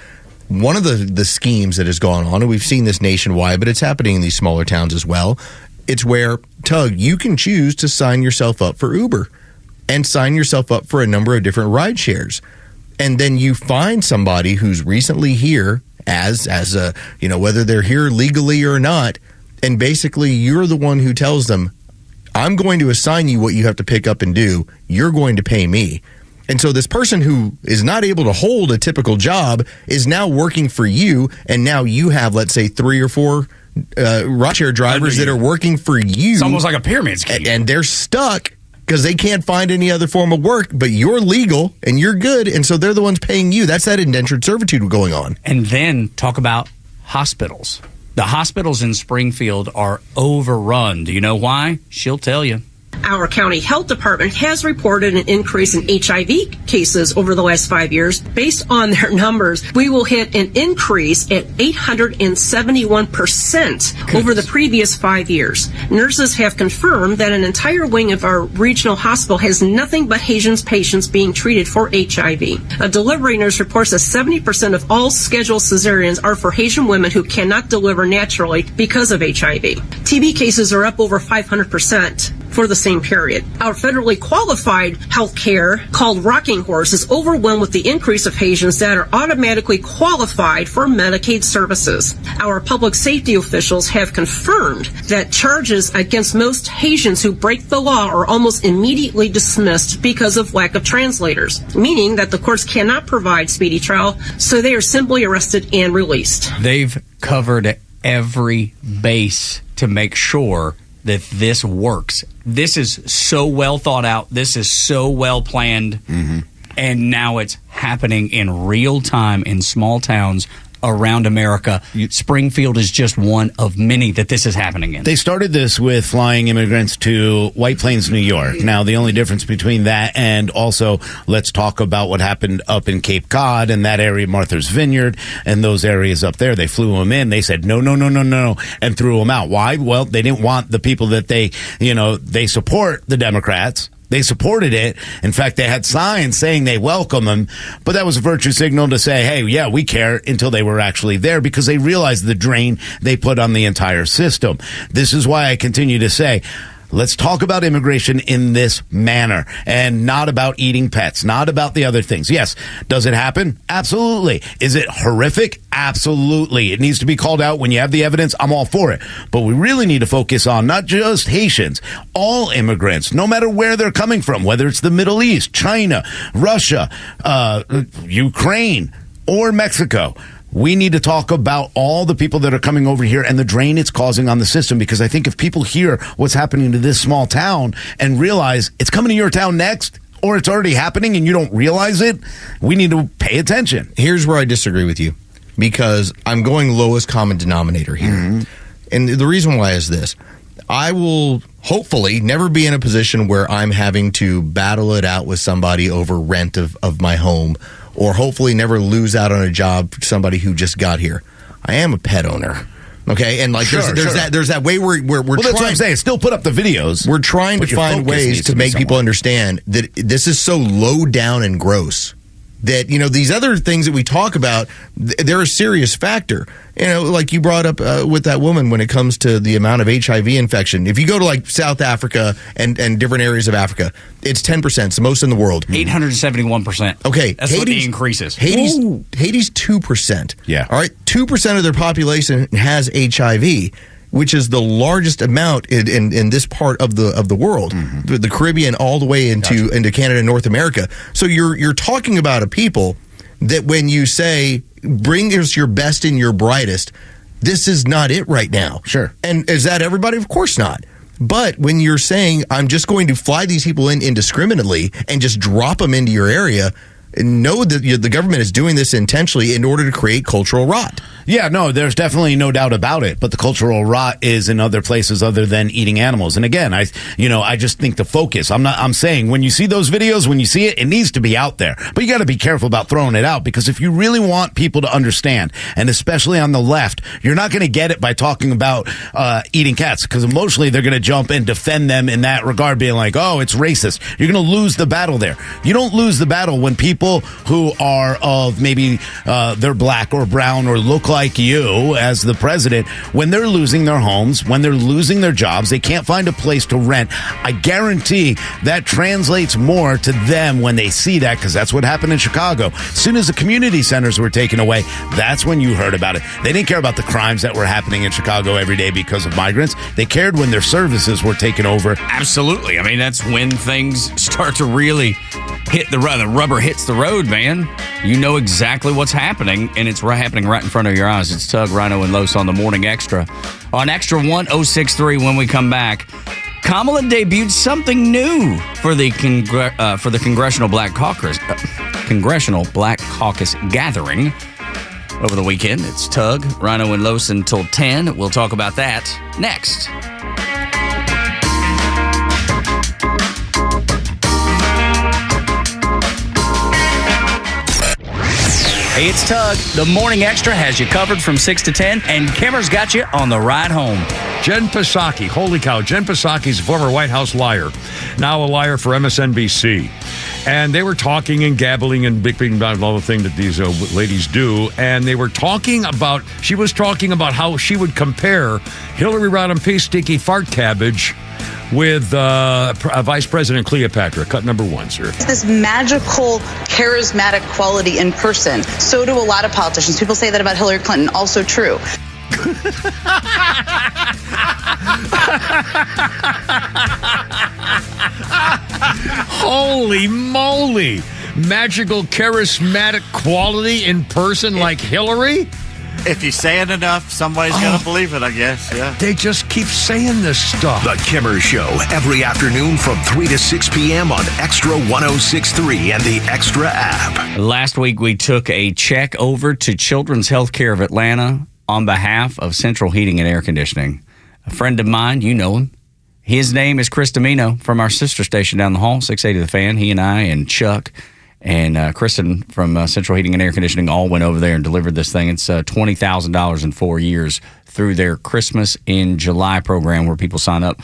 one of the schemes that has gone on, and we've seen this nationwide, but it's happening in these smaller towns as well, it's where, Tug, you can choose to sign yourself up for Uber and sign yourself up for a number of different ride shares. And then you find somebody who's recently here as a, whether they're here legally or not, and basically you're the one who tells them, I'm going to assign you what you have to pick up and do. You're going to pay me. And so this person who is not able to hold a typical job is now working for you, and now you have, let's say, 3 or 4 rideshare drivers that are working for you. It's almost like a pyramid scheme. And they're stuck because they can't find any other form of work, but you're legal and you're good, and so they're the ones paying you. That's that indentured servitude going on. And then talk about hospitals. The hospitals in Springfield are overrun. Do you know why? She'll tell you. Our county health department has reported an increase in HIV cases over the last 5 years. Based on their numbers, we will hit an increase at 871% over the previous 5 years. Nurses have confirmed that an entire wing of our regional hospital has nothing but Haitian patients being treated for HIV. A delivery nurse reports that 70% of all scheduled cesareans are for Haitian women who cannot deliver naturally because of HIV. TB cases are up over 500% for the same period. Our federally qualified health care, called Rocking Horse, is overwhelmed with the increase of Haitians that are automatically qualified for Medicaid services. Our public safety officials have confirmed that charges against most Haitians who break the law are almost immediately dismissed because of lack of translators, meaning that the courts cannot provide speedy trial, so they are simply arrested and released. They've covered every base to make sure that this works. This is so well thought out. This is so well planned. Mm-hmm. And now it's happening in real time in small towns around America. Springfield is just one of many that this is happening in. They started this with flying immigrants to White Plains, New York. Now, the only difference between that and also let's talk about what happened up in Cape Cod and that area, Martha's Vineyard, and those areas up there. They flew them in. They said, no, and threw them out. Why? Well, they didn't want the people that they support the Democrats. They supported it. In fact, they had signs saying they welcome them, but that was a virtue signal to say, hey, yeah, we care, until they were actually there because they realized the drain they put on the entire system. This is why I continue to say, let's talk about immigration in this manner and not about eating pets, not about the other things. Yes. Does it happen? Absolutely. Is it horrific? Absolutely. It needs to be called out when you have the evidence. I'm all for it. But we really need to focus on not just Haitians, all immigrants, no matter where they're coming from, whether it's the Middle East, China, Russia, Ukraine, or Mexico. We need to talk about all the people that are coming over here and the drain it's causing on the system, because I think if people hear what's happening to this small town and realize it's coming to your town next, or it's already happening and you don't realize it, we need to pay attention. Here's where I disagree with you, because I'm going lowest common denominator here. Mm-hmm. And the reason why is this. I will hopefully never be in a position where I'm having to battle it out with somebody over rent of my home, or hopefully never lose out on a job for somebody who just got here. I am a pet owner. Okay, and like there's that way we're well, trying. That's what I'm saying. Still put up the videos. We're trying to find ways to make people understand that this is so low down and gross that, you know, these other things that we talk about, they're a serious factor. You know, like you brought up with that woman when it comes to the amount of HIV infection. If you go to like South Africa and different areas of Africa, it's 10%. It's the most in the world. 871%. Okay. That's what the increase is. Haiti's 2%. Yeah. All right. 2% of their population has HIV, which is the largest amount in this part of the world, the Caribbean all the way into Canada and North America. So you're talking about a people that when you say, bring us your best and your brightest, this is not it right now. Sure. And is that everybody? Of course not. But when you're saying, I'm just going to fly these people in indiscriminately and just drop them into your area, know that the government is doing this intentionally in order to create cultural rot. Yeah, no, there's definitely no doubt about it. But the cultural rot is in other places other than eating animals. And again, I just think the focus. I'm saying when you see those videos, when you see it, it needs to be out there. But you got to be careful about throwing it out, because if you really want people to understand, and especially on the left, you're not going to get it by talking about eating cats, because emotionally they're going to jump and defend them in that regard, being like, oh, it's racist. You're going to lose the battle there. You don't lose the battle when people who are of maybe they're black or brown or look like you as the president, when they're losing their homes, when they're losing their jobs, they can't find a place to rent. I guarantee that translates more to them when they see that, because that's what happened in Chicago. As soon as the community centers were taken away, that's when you heard about it. They didn't care about the crimes that were happening in Chicago every day because of migrants. They cared when their services were taken over. Absolutely. I mean, that's when things start to really hit the rubber hits the road, man. You know exactly what's happening, and it's happening right in front of your eyes. It's Tug, Rhino, and Los on the Morning Extra. On Extra 1063, when we come back, Kamala debuted something new for the Congressional Black Caucus gathering over the weekend. It's Tug, Rhino, and Los until 10. We'll talk about that next. Hey, it's Tug. The Morning Extra has you covered from 6 to 10, and Kimmer's got you on the ride home. Jen Psaki. Holy cow. Jen Psaki's a former White House liar. Now a liar for MSNBC. And they were talking and gabbling and bickering about all the things that these ladies do. And they were talking about, she was talking about how she would compare Hillary Rodham P. Sticky Fart Cabbage with Vice President Cleopatra. Cut number 1, sir. This magical, charismatic quality in person. So do a lot of politicians. People say that about Hillary Clinton. Also true. Holy moly. Magical, charismatic quality in person like Hillary? If you say it enough, somebody's going to believe it, I guess. Yeah. They just keep saying this stuff. The Kimmer Show, every afternoon from 3 to 6 p.m. on Extra 106.3 and the Extra app. Last week, we took a check over to Children's Healthcare of Atlanta on behalf of Central Heating and Air Conditioning. A friend of mine, you know him. His name is Chris Domino from our sister station down the hall, 680 The Fan. He and I and Chuck and Kristen from Central Heating and Air Conditioning all went over there and delivered this thing. It's $20,000 in 4 years through their Christmas in July program, where people sign up,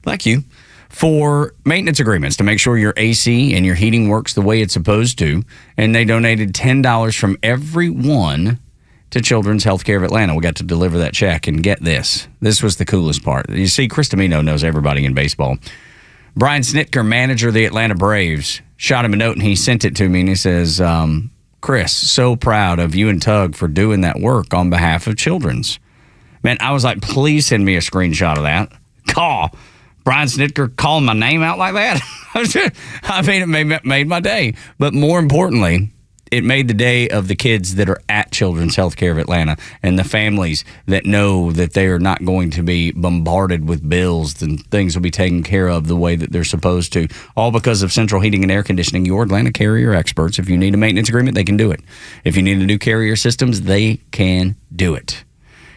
like you, for maintenance agreements to make sure your AC and your heating works the way it's supposed to. And they donated $10 from every one to Children's Healthcare of Atlanta. We got to deliver that check, and get this. This was the coolest part. You see, Chris Domino knows everybody in baseball. Brian Snitker, manager of the Atlanta Braves, shot him a note, and he sent it to me, and he says, Chris, so proud of you and Tug for doing that work on behalf of Children's. Man, I was like, please send me a screenshot of that. Call. Brian Snitker calling my name out like that? I mean, it made my day. But more importantly, it made the day of the kids that are at Children's Healthcare of Atlanta and the families that know that they are not going to be bombarded with bills and things will be taken care of the way that they're supposed to, all because of Central Heating and Air Conditioning, your Atlanta carrier experts. If you need a maintenance agreement, they can do it. If you need to do carrier systems, they can do it.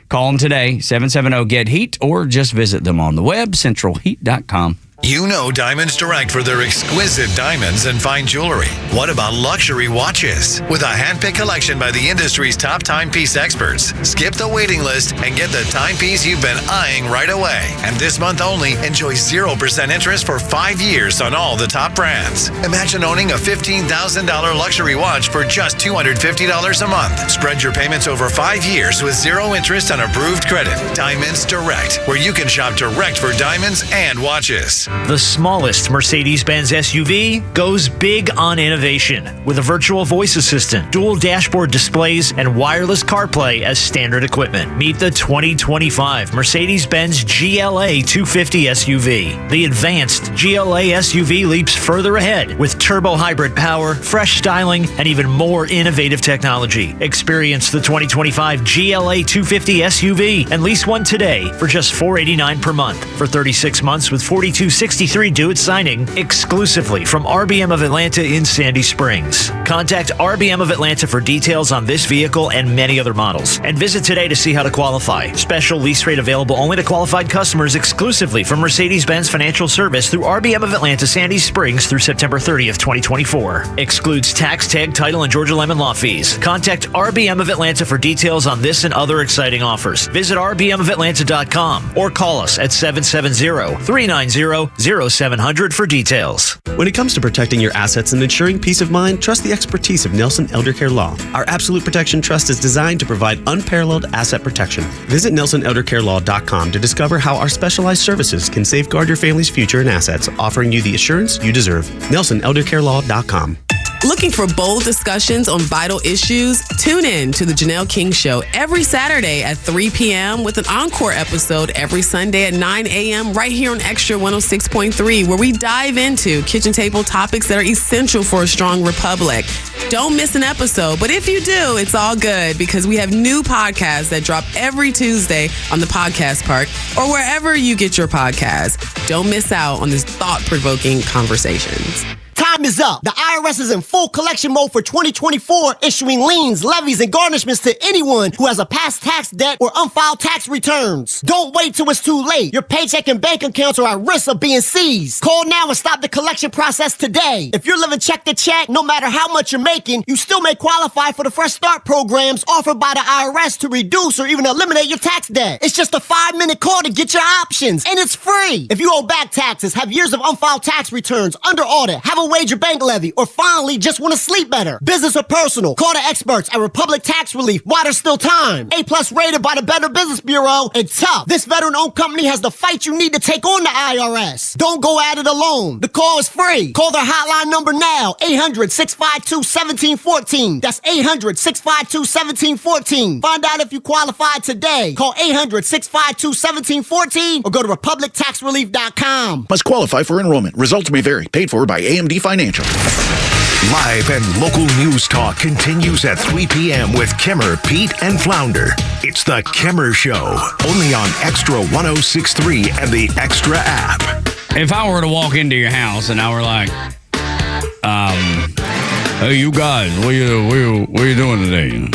Call them today, 770-GET-HEAT, or just visit them on the web, centralheat.com. You know Diamonds Direct for their exquisite diamonds and fine jewelry. What about luxury watches? With a hand-picked collection by the industry's top timepiece experts, skip the waiting list and get the timepiece you've been eyeing right away. And this month only, enjoy 0% interest for 5 years on all the top brands. Imagine owning a $15,000 luxury watch for just $250 a month. Spread your payments over 5 years with 0 interest on approved credit. Diamonds Direct, where you can shop direct for diamonds and watches. The smallest Mercedes-Benz SUV goes big on innovation with a virtual voice assistant, dual dashboard displays, and wireless CarPlay as standard equipment. Meet the 2025 Mercedes-Benz GLA 250 SUV. The advanced GLA SUV leaps further ahead with turbo hybrid power, fresh styling, and even more innovative technology. Experience the 2025 GLA 250 SUV and lease one today for just $489 per month for 36 months with $42.63 due at signing, exclusively from RBM of Atlanta in Sandy Springs. Contact RBM of Atlanta for details on this vehicle and many other models. And visit today to see how to qualify. Special lease rate available only to qualified customers exclusively from Mercedes-Benz Financial Service through RBM of Atlanta Sandy Springs through September 30th, 2024. Excludes tax, tag, title, and Georgia Lemon Law fees. Contact RBM of Atlanta for details on this and other exciting offers. Visit rbmofatlanta.com or call us at 770-390-0700 for details. When it comes to protecting your assets and ensuring peace of mind, trust the expertise of Nelson Eldercare Law. Our Absolute Protection Trust is designed to provide unparalleled asset protection. Visit NelsonEldercareLaw.com to discover how our specialized services can safeguard your family's future and assets, offering you the assurance you deserve. NelsonEldercareLaw.com. Looking for bold discussions on vital issues? Tune in to The Janelle King Show every Saturday at 3 p.m. with an encore episode every Sunday at 9 a.m. right here on Extra 106.3, where we dive into kitchen table topics that are essential for a strong republic. Don't miss an episode, but if you do, it's all good because we have new podcasts that drop every Tuesday on the Podcast Park or wherever you get your podcasts. Don't miss out on these thought-provoking conversations. Time is up. The IRS is in full collection mode for 2024, issuing liens, levies, and garnishments to anyone who has a past tax debt or unfiled tax returns. Don't wait till it's too late. Your paycheck and bank accounts are at risk of being seized. Call now and stop the collection process today. If you're living check to check, no matter how much you're making, you still may qualify for the Fresh Start programs offered by the IRS to reduce or even eliminate your tax debt. It's just a 5-minute call to get your options, and it's free. If you owe back taxes, have years of unfiled tax returns, under audit, have a wage your bank levy, or finally just want to sleep better, business or personal, call the experts at Republic Tax Relief while there's still time. A+ rated by the Better Business Bureau, and tough. This veteran-owned company has the fight you need to take on the IRS. Don't go at it alone. The call is free. Call their hotline number now, 800-652-1714. That's 800-652-1714. Find out if you qualify today. Call 800-652-1714 or go to republictaxrelief.com. Must qualify for enrollment. Results may vary. Paid for by AMD Financial. Live and local news talk continues at 3 p.m. with Kimmer, Pete, and Flounder. It's the Kimmer Show, only on Extra 106.3 and the Extra app. If I were to walk into your house and I were like, hey, you guys, what are you doing today?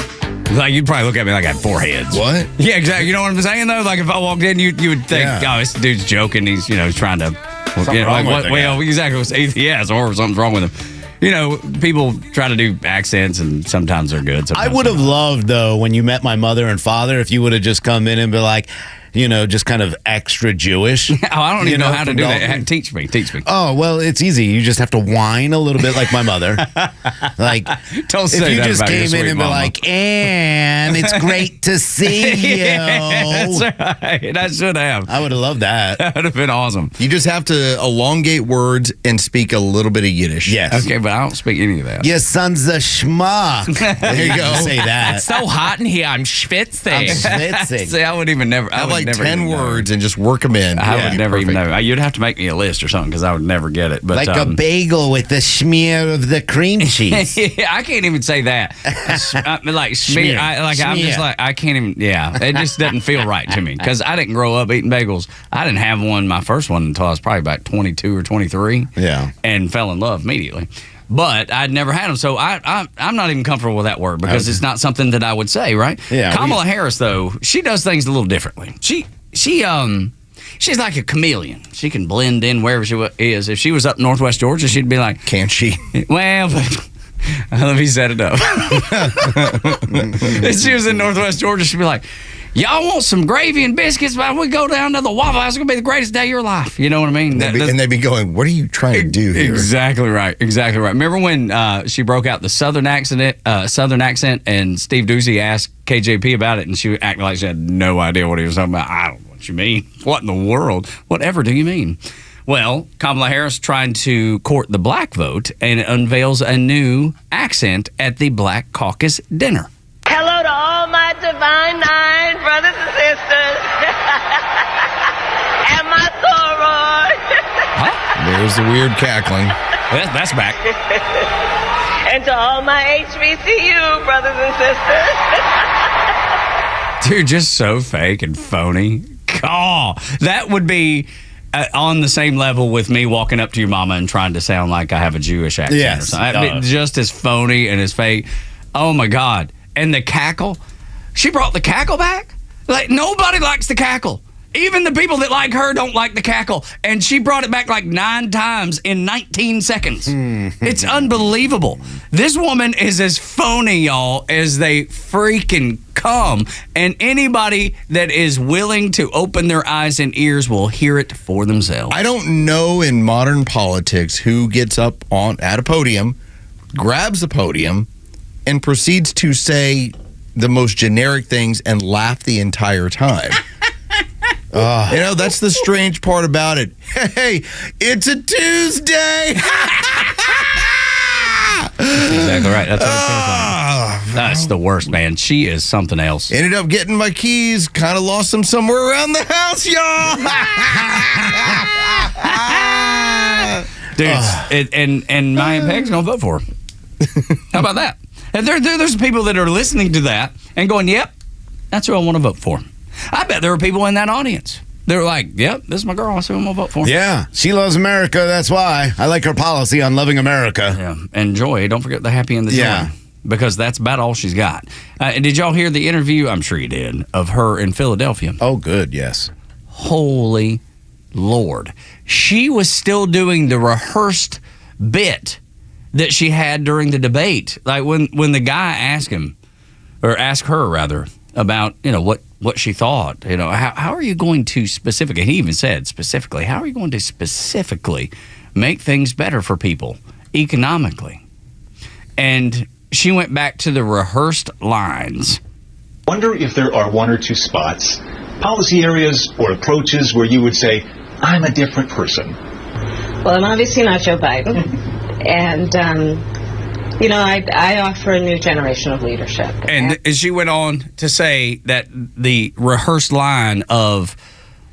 Like, you'd probably look at me like I had 4 heads. What? Yeah, exactly. You know what I'm saying, though? Like, if I walked in, you would think, oh, this dude's joking. He's, trying to... exactly. It's ATS or something's wrong with him. People try to do accents and sometimes they're good. I would have loved, though, when you met my mother and father, if you would have just come in and be like, just kind of extra Jewish. I don't even know how to do that. Teach me. Oh, well, it's easy. You just have to whine a little bit like my mother. Like, don't say if you that just about your came in sweet and mama. be like, and it's great to see you. Yeah, that's right. I should have. I would have loved that. That would have been awesome. You just have to elongate words and speak a little bit of Yiddish. Yes. Okay, but I don't speak any of that. Your son's a schmuck. There you go. Say that. It's so hot in here. I'm schwitzing. See, I would even never. I have like never 10 words and just work them in. I would never even know. You'd have to make me a list or something because I would never get it. But like a bagel with the smear of the cream cheese. Yeah, I can't even say that. Like smear. I'm just like, I can't even. Yeah, it just doesn't feel right to me because I didn't grow up eating bagels. I didn't have my first one until I was probably about 22 or 23. Yeah, and fell in love immediately. But I'd never had them, so I'm not even comfortable with that word because it's not something that I would say, right? Yeah, Kamala Harris, though, she does things a little differently. She's like a chameleon. She can blend in wherever she is. If she was up Northwest Georgia, she'd be like, "Can't she?" Well, let me set it up. If she was in Northwest Georgia, she'd be like, y'all want some gravy and biscuits? But we go down to the Waffle House. It's going to be the greatest day of your life. You know what I mean? And they'd be going, what are you trying to do here? Exactly right. Exactly right. Remember when she broke out the Southern accent, and Steve Doocy asked KJP about it, and she acted like she had no idea what he was talking about. I don't know what you mean. What in the world? Whatever do you mean? Well, Kamala Harris trying to court the black vote and unveils a new accent at the Black Caucus dinner. Hello to all my divine nine brothers and sisters. And my soror. There's the weird cackling. That's back. And to all my HBCU brothers and sisters. Dude, just so fake and phony. God, that would be on the same level with me walking up to your mama and trying to sound like I have a Jewish accent. Yes. Or something. Just as phony and as fake. Oh, my God. And the cackle. She brought the cackle back? Like, nobody likes the cackle. Even the people that like her don't like the cackle. And she brought it back like 9 times in 19 seconds. It's unbelievable. This woman is as phony, y'all, as they freaking come. And anybody that is willing to open their eyes and ears will hear it for themselves. I don't know in modern politics who gets up at a podium, grabs the podium, and proceeds to say the most generic things and laugh the entire time. That's the strange part about it. Hey, it's a Tuesday. That's exactly right. That's what it feels like. That's the worst, man. She is something else. Ended up getting my keys. Kind of lost them somewhere around the house, y'all. Dude, and Maya Peg's going to vote for her. How about that? And there's people that are listening to that and going, yep, that's who I want to vote for. I bet there are people in that audience. They're like, yep, this is my girl. That's who I'm going to vote for. Yeah, she loves America. That's why. I like her policy on loving America. Yeah, and joy. Don't forget the happy and the joy. Yeah. Because that's about all she's got. Did y'all hear the interview? I'm sure you did. Of her in Philadelphia. Oh, good, yes. Holy Lord. She was still doing the rehearsed bit that she had during the debate. Like when the guy asked her about, what she thought. How are you going to specifically, he even said specifically, how are you going to specifically make things better for people economically? And she went back to the rehearsrsed lines. Wonder if there are 1 or 2 spots, policy areas or approaches where you would say, I'm a different person. Well, I'm obviously not Joe Biden. And, I offer a new generation of leadership. And she went on to say that the rehearsed line of,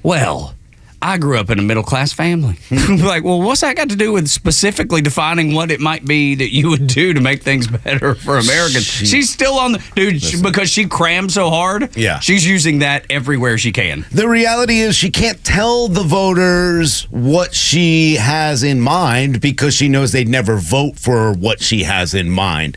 well, I grew up in a middle-class family. Like, well, what's that got to do with specifically defining what it might be that you would do to make things better for Americans? She's still on the... Dude, because she crammed so hard, she's using that everywhere she can. The reality is she can't tell the voters what she has in mind because she knows they'd never vote for what she has in mind.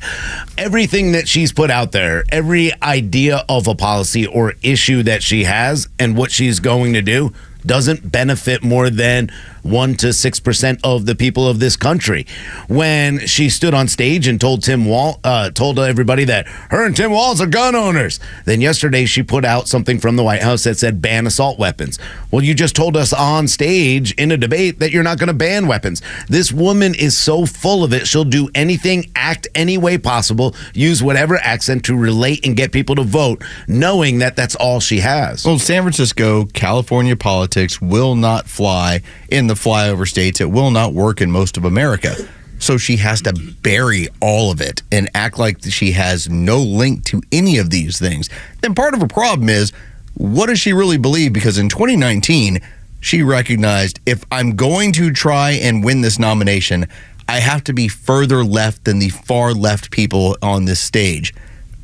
Everything that she's put out there, every idea of a policy or issue that she has and what she's going to do doesn't benefit more than 1 to 6% of the people of this country. When she stood on stage and told told everybody that her and Tim Walz are gun owners, then yesterday she put out something from the White House that said ban assault weapons. Well, you just told us on stage in a debate that you're not going to ban weapons. This woman is so full of it, she'll do anything, act any way possible, use whatever accent to relate and get people to vote, knowing that that's all she has. Well, San Francisco, California politics will not fly in the flyover states. It will not work in most of America. So she has to bury all of it and act like she has no link to any of these things. Then part of her problem is, what does she really believe? Because in 2019, she recognized, if I'm going to try and win this nomination, I have to be further left than the far left people on this stage.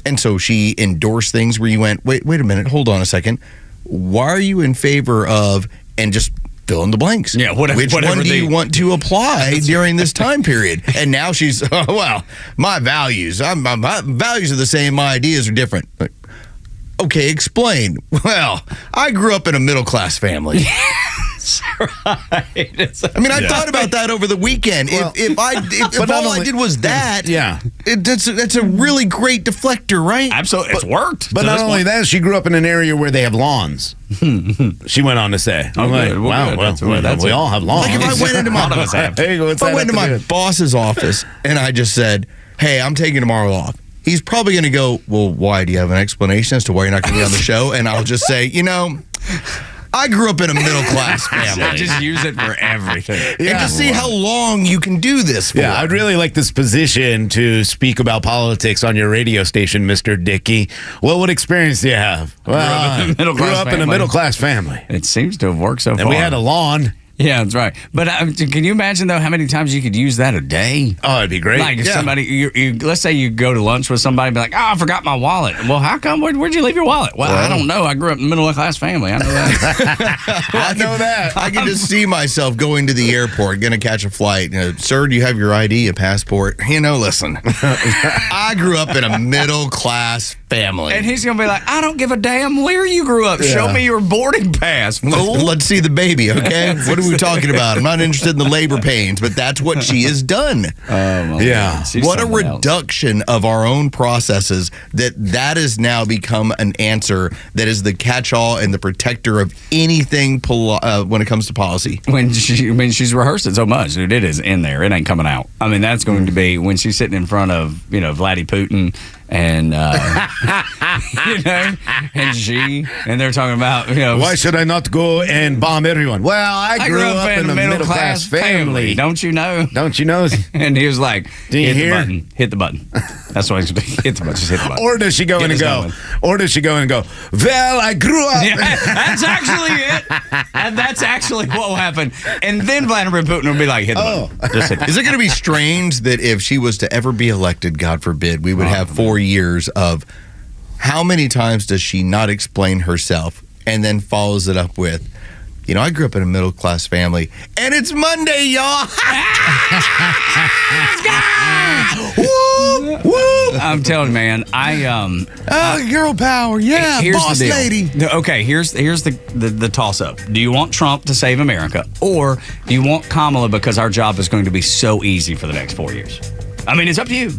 And so she endorsed things where you went, wait a minute, hold on a second. Why are you in favor of, and just fill in the blanks. Yeah, Which one do you want to apply during this time period? And now she's, my values. My values are the same. My ideas are different. Like, okay, explain. Well, I grew up in a middle-class family. That's right. I mean, I thought about that over the weekend. Well, if all I did was that, that's a really great deflector, right? Absolutely, it's worked. But not only that, she grew up in an area where they have lawns. She went on to say, "I'm like, wow, we all have lawns." Like if I went into my boss's office and I just said, "Hey, I'm taking tomorrow off," he's probably going to go, "Well, why? Do you have an explanation as to why you're not going to be on the show?" And I'll just say, I grew up in a middle-class family. Just use it for everything. And to see how long you can do this for. Yeah, I'd really like this position to speak about politics on your radio station, Mr. Dickey. Well, what experience do you have? Well, grew up in a middle-class family. It seems to have worked so far. And we had a lawn. Yeah, that's right. But can you imagine, though, how many times you could use that a day? Oh, it'd be great. Like if somebody, you let's say you go to lunch with somebody and be like, I forgot my wallet. Well, how come? Where'd you leave your wallet? Well, I don't know. I grew up in a middle-class family. I know that. I know that. I can just see myself going to the airport, going to catch a flight. Sir, do you have your ID, a passport? Listen, I grew up in a middle-class family. And he's going to be like, I don't give a damn where you grew up. Yeah. Show me your boarding pass, fool. Let's see the baby, okay? What are we talking about? I'm not interested in the labor pains, but that's what she has done. What a reduction of our own processes that has now become an answer that is the catch-all and the protector of anything when it comes to policy. She's rehearsed it so much, dude, it is in there. It ain't coming out. I mean, that's going to be when she's sitting in front of, Vladdy Putin and and they're talking about why should I not go and bomb everyone? Well, I grew up in a middle class family. Don't you know? And he was like, hit the button. That's what he's going to do. Hit the button. Just hit the button. Or does she go in and go? Well, I grew up. Yeah, that's actually it. And that's actually what will happen. And then Vladimir Putin will be like, hit the button. Just hit the button. Is it going to be strange that if she was to ever be elected, God forbid, we would have 4 years of how many times does she not explain herself and then follows it up with, I grew up in a middle-class family, and it's Monday, y'all. Woo, woo. I'm telling you, man, girl power, yeah, boss lady. Okay, here's the toss-up. Do you want Trump to save America, or do you want Kamala because our job is going to be so easy for the next 4 years? I mean, it's up to you.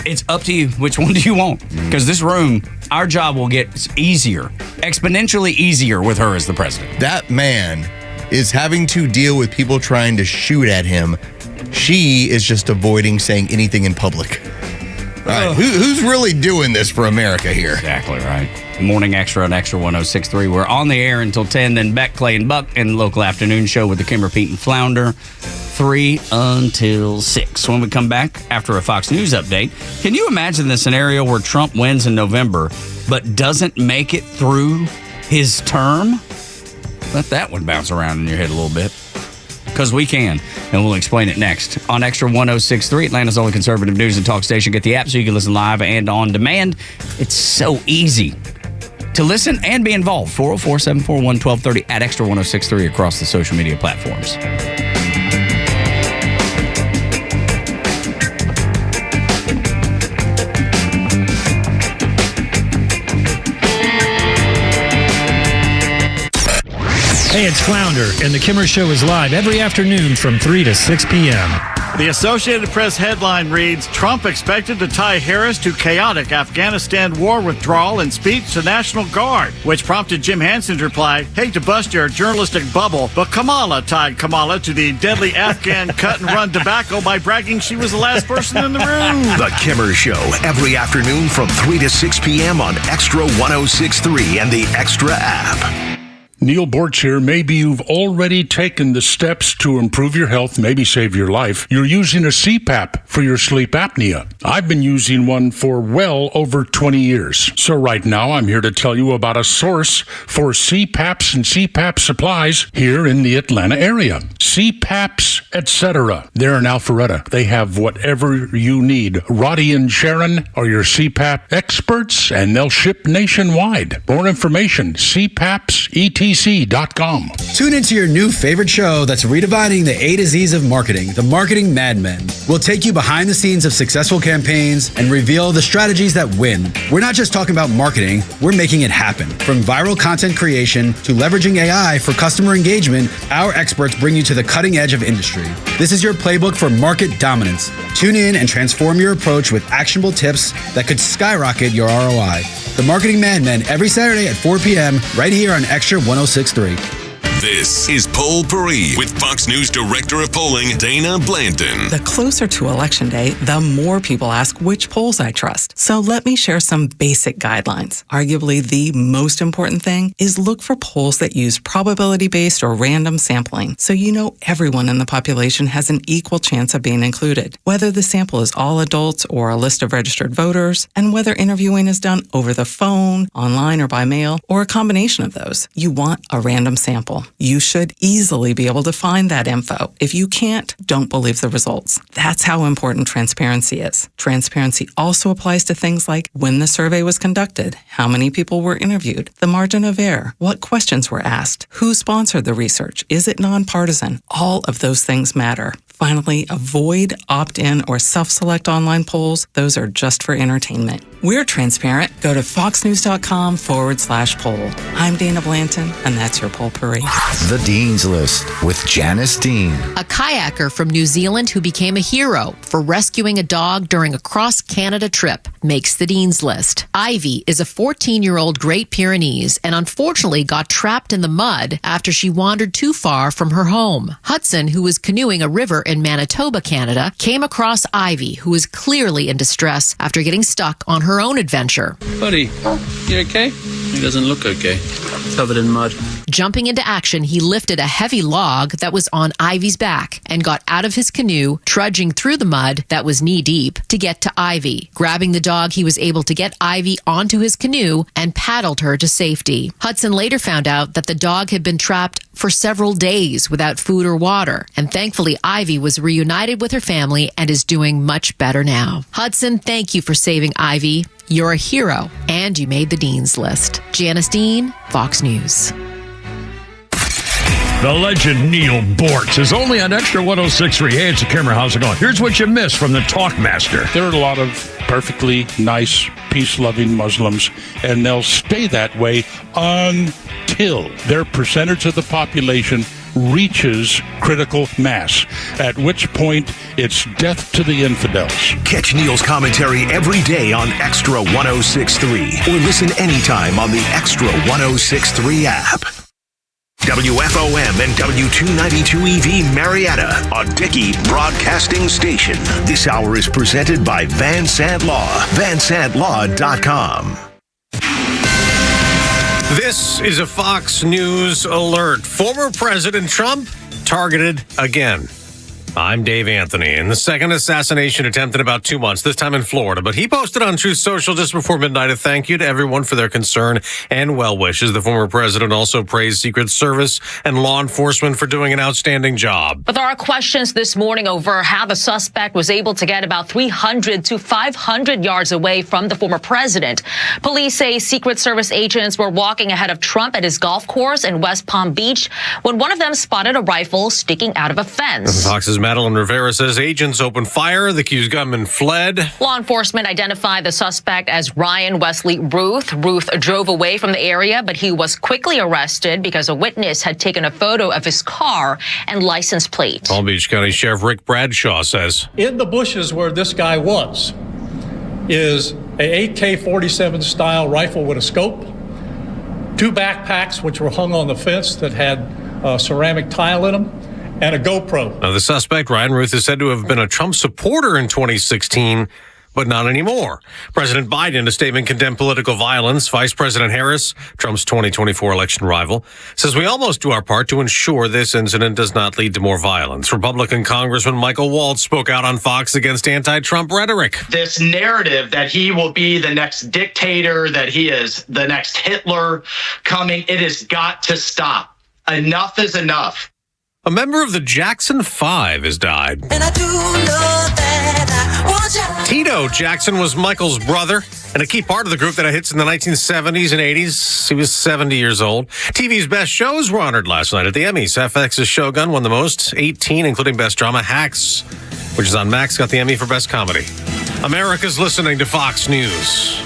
It's up to you. Which one do you want? Because this room, our job will get easier, exponentially easier with her as the president. That man is having to deal with people trying to shoot at him. She is just avoiding saying anything in public. All right, who's really doing this for America here? Exactly right. Morning Extra on Extra 106.3. We're on the air until 10, then Beck, Clay, and Buck in the local afternoon show with the Kimmer, Pete, and Flounder. 3 until 6. When we come back after a Fox News update, can you imagine the scenario where Trump wins in November but doesn't make it through his term? Let that one bounce around in your head a little bit. Because we can, and we'll explain it next. On Extra 106.3, Atlanta's only conservative news and talk station. Get the app so you can listen live and on demand. It's so easy to listen and be involved. 404-741-1230 at Extra 106.3 across the social media platforms. Hey, it's Flounder, and the Kimmer Show is live every afternoon from 3 to 6 p.m. The Associated Press headline reads, Trump expected to tie Harris to chaotic Afghanistan war withdrawal in speech to National Guard, which prompted Jim Hansen's reply, hate to bust your journalistic bubble, but Kamala tied Kamala to the deadly Afghan cut-and-run debacle by bragging she was the last person in the room. The Kimmer Show, every afternoon from 3 to 6 p.m. on Extra 106.3 and the Extra app. Neil Borch here. Maybe you've already taken the steps to improve your health, maybe save your life. You're using a CPAP for your sleep apnea. I've been using one for well over 20 years. So right now, I'm here to tell you about a source for CPAPs and CPAP supplies here in the Atlanta area. CPAPs, etc. They're in Alpharetta. They have whatever you need. Roddy and Sharon are your CPAP experts, and they'll ship nationwide. More information, cpapsetc.com. Tune into your new favorite show that's redefining the A to Z's of marketing, The Marketing Mad Men. We'll take you behind the scenes of successful campaigns and reveal the strategies that win. We're not just talking about marketing, we're making it happen. From viral content creation to leveraging AI for customer engagement, our experts bring you to the cutting edge of industry. This is your playbook for market dominance. Tune in and transform your approach with actionable tips that could skyrocket your ROI. The Marketing Mad Men every Saturday at 4 p.m. right here on Extra 106.3. This is Poll Paris with Fox News Director of Polling, Dana Blanton. The closer to Election Day, the more people ask which polls I trust. So let me share some basic guidelines. Arguably, the most important thing is look for polls that use probability-based or random sampling, so you know everyone in the population has an equal chance of being included, whether the sample is all adults or a list of registered voters, and whether interviewing is done over the phone, online, or by mail, or a combination of those. You want a random sample. You should easily be able to find that info. If you can't, don't believe the results. That's how important transparency is. Transparency also applies to things like when the survey was conducted, how many people were interviewed, the margin of error, what questions were asked, who sponsored the research, is it nonpartisan? All of those things matter. Finally, avoid opt-in or self-select online polls. Those are just for entertainment. We're transparent. Go to foxnews.com/poll. I'm Dana Blanton, and that's your Poll Parade. The Dean's List with Janice Dean. A kayaker from New Zealand who became a hero for rescuing a dog during a cross-Canada trip makes the Dean's List. Ivy is a 14-year-old Great Pyrenees and unfortunately got trapped in the mud after she wandered too far from her home. Hudson, who was canoeing a river in Manitoba, Canada, came across Ivy, who was clearly in distress after getting stuck on her own adventure. Buddy, you okay? He doesn't look okay. Covered in mud. Jumping into action, he lifted a heavy log that was on Ivy's back and got out of his canoe, trudging through the mud that was knee-deep to get to Ivy. Grabbing the dog, he was able to get Ivy onto his canoe and paddled her to safety. Hudson later found out that the dog had been trapped for several days without food or water, and thankfully Ivy was reunited with her family and is doing much better now. Hudson, thank you for saving Ivy. You're a hero, and you made the Dean's List. Janice Dean, Fox News. The legend Neil Bortz is only on Extra 106.3. Hey, it's a Kimmer. How's it going? Here's what you missed from the Talkmaster. There are a lot of perfectly nice, peace-loving Muslims, and they'll stay that way until their percentage of the population reaches critical mass, at which point it's death to the infidels. Catch Neil's commentary every day on Extra 106.3 or listen anytime on the Extra 106.3 app. WFOM and W292 EV Marietta, a Dickey Broadcasting Station. This hour is presented by Van Sant Law, vansantlaw.com. This is a Fox News alert. Former President Trump targeted again. I'm Dave Anthony. In the second assassination attempt in about 2 months, this time in Florida. But he posted on Truth Social just before midnight a thank you to everyone for their concern and well wishes. The former president also praised Secret Service and law enforcement for doing an outstanding job. But there are questions this morning over how the suspect was able to get about 300 to 500 yards away from the former president. Police say Secret Service agents were walking ahead of Trump at his golf course in West Palm Beach when one of them spotted a rifle sticking out of a fence. Fox's Madeline Rivera says agents opened fire. The accused gunman fled. Law enforcement identified the suspect as Ryan Wesley Ruth. Ruth drove away from the area, but he was quickly arrested because a witness had taken a photo of his car and license plate. Palm Beach County Sheriff Rick Bradshaw says, in the bushes where this guy was is a AK-47 style rifle with a scope, 2 backpacks which were hung on the fence that had ceramic tile in them, and a GoPro. Now, the suspect, Ryan Ruth, is said to have been a Trump supporter in 2016, but not anymore. President Biden, in a statement, condemned political violence. Vice President Harris, Trump's 2024 election rival, says we almost do our part to ensure this incident does not lead to more violence. Republican Congressman Michael Waltz spoke out on Fox against anti-Trump rhetoric. This narrative that he will be the next dictator, that he is the next Hitler coming, it has got to stop. Enough is enough. A member of the Jackson 5 has died. And I do know that I want you. Tito Jackson was Michael's brother and a key part of the group that had hits in the 1970s and 80s. He was 70 years old. TV's best shows were honored last night at the Emmys. FX's Shogun won the most, 18, including Best Drama. Hacks, which is on Max, got the Emmy for Best Comedy. America's listening to Fox News.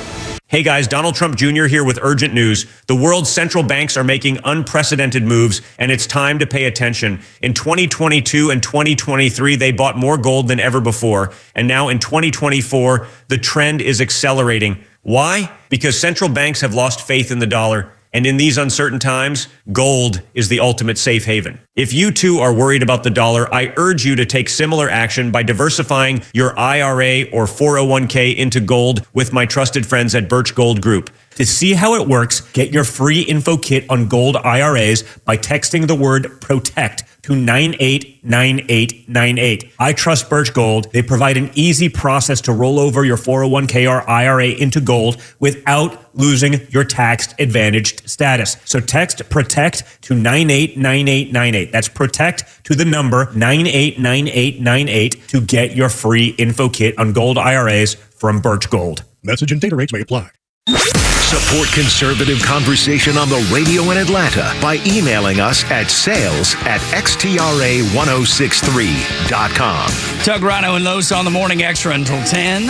Hey guys, Donald Trump Jr. here with urgent news. The world's central banks are making unprecedented moves, and it's time to pay attention. In 2022 and 2023, they bought more gold than ever before. And now in 2024, the trend is accelerating. Why? Because central banks have lost faith in the dollar. And in these uncertain times, gold is the ultimate safe haven. If you too are worried about the dollar, I urge you to take similar action by diversifying your IRA or 401k into gold with my trusted friends at Birch Gold Group. To see how it works, get your free info kit on gold IRAs by texting the word PROTECT to 989898. I trust Birch Gold. They provide an easy process to roll over your 401k or IRA into gold without losing your tax-advantaged status. So text PROTECT to 989898. That's PROTECT to the number 989898 to get your free info kit on gold IRAs from Birch Gold. Message and data rates may apply. Support conservative conversation on the radio in Atlanta by emailing us at sales@xtra1063.com. Tug, Rhino, and Los on the Morning Xtra until 10.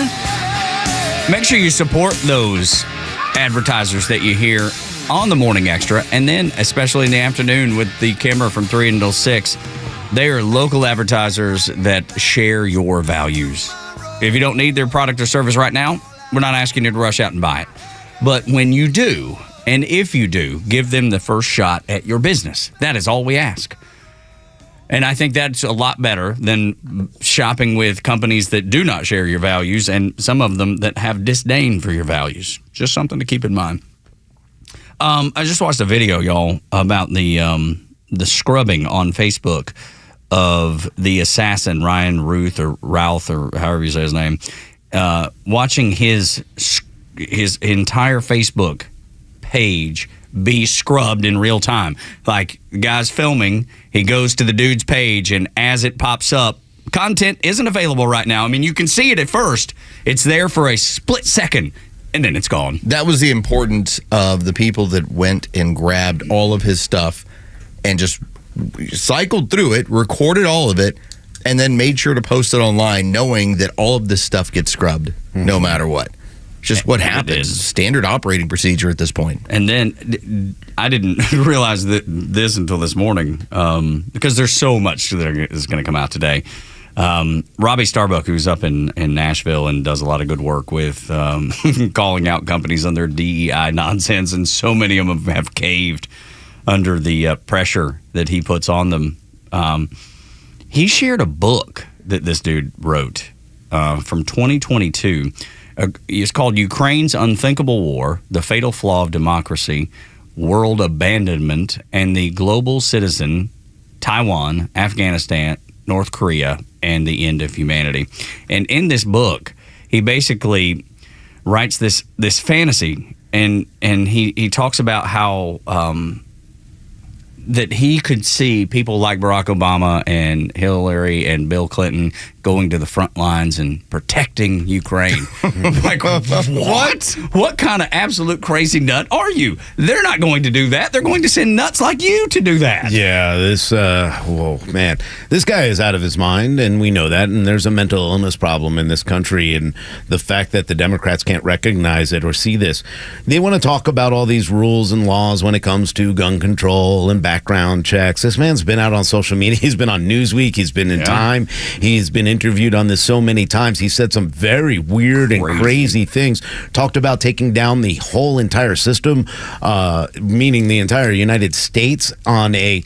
Make sure you support those advertisers that you hear on the Morning Xtra, and then especially in the afternoon with the Kimmer from 3 until 6. They are local advertisers that share your values. If you don't need their product or service right now, we're not asking you to rush out and buy it. But when you do, and if you do, give them the first shot at your business. That is all we ask. And I think that's a lot better than shopping with companies that do not share your values and some of them that have disdain for your values. Just something to keep in mind. I just watched a video, y'all, about the scrubbing on Facebook of the assassin, Ryan Ruth or Routh or however you say his name, watching his entire Facebook page be scrubbed in real time. Like, the guy's filming, he goes to the dude's page, and as it pops up, content isn't available right now. I mean, you can see it at first. It's there for a split second, and then it's gone. That was the importance of the people that went and grabbed all of his stuff and just cycled through it, recorded all of it, and then made sure to post it online, knowing that all of this stuff gets scrubbed no matter what. Just what happens. Standard operating procedure at this point. And then I didn't realize this until this morning because there's so much that is going to come out today. Robbie Starbuck, who's up in Nashville and does a lot of good work with calling out companies on their DEI nonsense, and so many of them have caved under the pressure that he puts on them. He shared a book that this dude wrote from 2022. It's called Ukraine's Unthinkable War, The Fatal Flaw of Democracy, World Abandonment, and the Global Citizen, Taiwan, Afghanistan, North Korea, and the End of Humanity. And in this book, he basically writes this fantasy, and he talks about how that he could see people like Barack Obama and Hillary and Bill Clinton going to the front lines and protecting Ukraine. Like, what? What kind of absolute crazy nut are you? They're not going to do that. They're going to send nuts like you to do that. Yeah, whoa, man. This guy is out of his mind, and we know that, and there's a mental illness problem in this country, and the fact that the Democrats can't recognize it or see this. They want to talk about all these rules and laws when it comes to gun control and background checks. This man's been out on social media. He's been on Newsweek. He's been in Time. He's been interviewed on this so many times. He said some very weird and crazy things. Talked about taking down the whole entire system, meaning the entire United States, on a,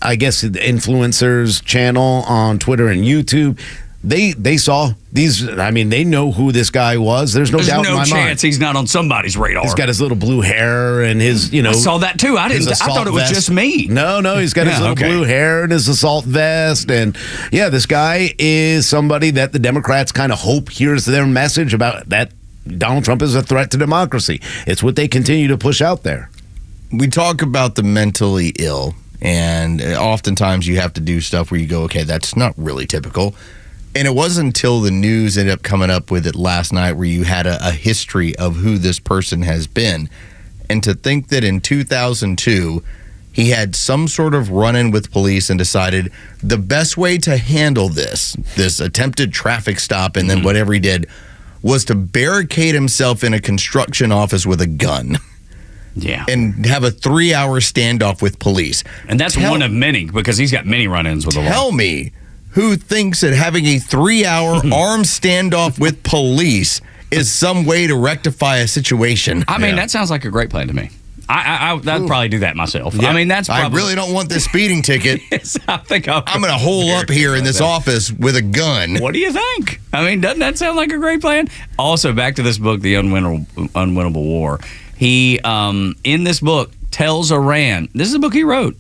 I guess, influencers channel on Twitter and YouTube. They saw these. I mean, they know who this guy was. There's no doubt in my mind. There's no chance he's not on somebody's radar. He's got his little blue hair and his, I saw that too. I thought it was just me. No, he's got his little blue hair and his assault vest. And yeah, this guy is somebody that the Democrats kind of hope hears their message about that Donald Trump is a threat to democracy. It's what they continue to push out there. We talk about the mentally ill, And oftentimes you have to do stuff where you go, okay, that's not really typical. And it wasn't until the news ended up coming up with it last night where you had a history of who this person has been. And to think that in 2002, he had some sort of run-in with police and decided the best way to handle this attempted traffic stop and then whatever he did was to barricade himself in a construction office with a gun. Yeah. And have a 3-hour standoff with police. And that's one of many, because he's got many run-ins with the law. Tell me who thinks that having a 3-hour armed standoff with police is some way to rectify a situation. I mean, that sounds like a great plan to me. I'd probably do that myself. Yeah. I mean, that's probably... I really don't want this speeding ticket. I think I'm going to hole up here in this office with a gun. What do you think? I mean, doesn't that sound like a great plan? Also, back to this book, The Unwinnable War. He, in this book, tells Iran... This is a book he wrote.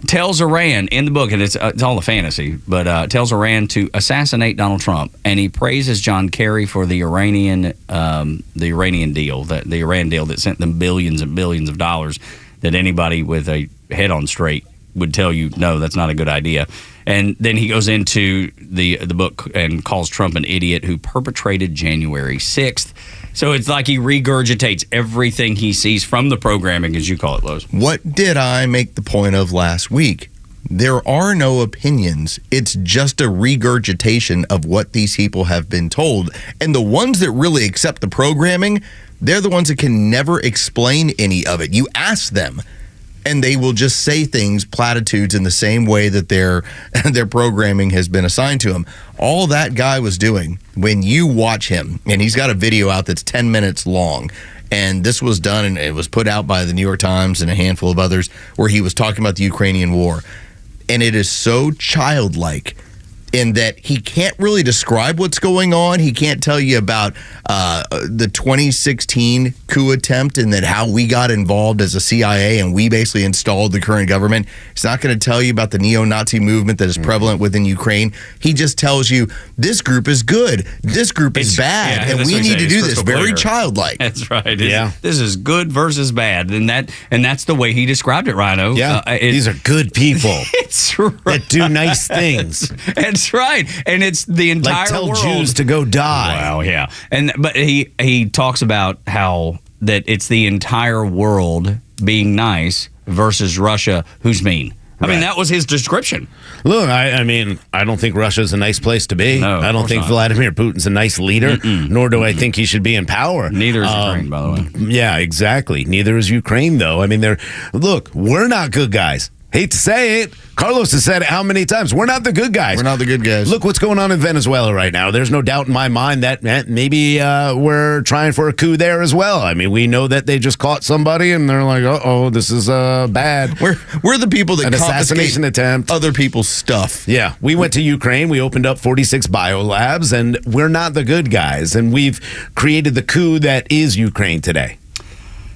Tells Iran in the book, and it's all a fantasy, but tells Iran to assassinate Donald Trump, and he praises John Kerry for the Iranian deal, the Iran deal that sent them billions and billions of dollars. That anybody with a head on straight would tell you, no, that's not a good idea. And then he goes into the book and calls Trump an idiot who perpetrated January 6th. So it's like he regurgitates everything he sees from the programming, as you call it, Lowe's. What did I make the point of last week? There are no opinions. It's just a regurgitation of what these people have been told. And the ones that really accept the programming, they're the ones that can never explain any of it. You ask them, and they will just say things, platitudes, in the same way that their programming has been assigned to them. All that guy was doing, when you watch him, and he's got a video out that's 10 minutes long, and this was done, and it was put out by the New York Times and a handful of others, where he was talking about the Ukrainian war. And it is so childlike in that he can't really describe what's going on. He can't tell you about the 2016 coup attempt and that how we got involved as a CIA and we basically installed the current government. He's not going to tell you about the neo-Nazi movement that is prevalent within Ukraine. He just tells you this group is good, this group is bad, and we need to do this. Very childlike. That's right. This is good versus bad, and that's the way he described it, Rhino. Yeah, these are good people. It's right. That do nice things. That's right, and it's the entire like tell world. Jews to go die. Well, yeah, but he talks about how that it's the entire world being nice versus Russia, who's mean. I mean, that was his description. Look, I mean, I don't think Russia's a nice place to be. No, I don't think Vladimir Putin's a nice leader, nor do I think he should be in power. Neither is Ukraine, by the way. Yeah, exactly. Neither is Ukraine, though. I mean, we're not good guys. Hate to say it. Carlos has said it how many times? We're not the good guys. We're not the good guys. Look what's going on in Venezuela right now. There's no doubt in my mind that maybe we're trying for a coup there as well. I mean, we know that they just caught somebody and they're like, uh-oh, this is bad. We're the people that assassination attempt. Other people's stuff. Yeah. We went to Ukraine. We opened up 46 biolabs, and we're not the good guys. And we've created the coup that is Ukraine today.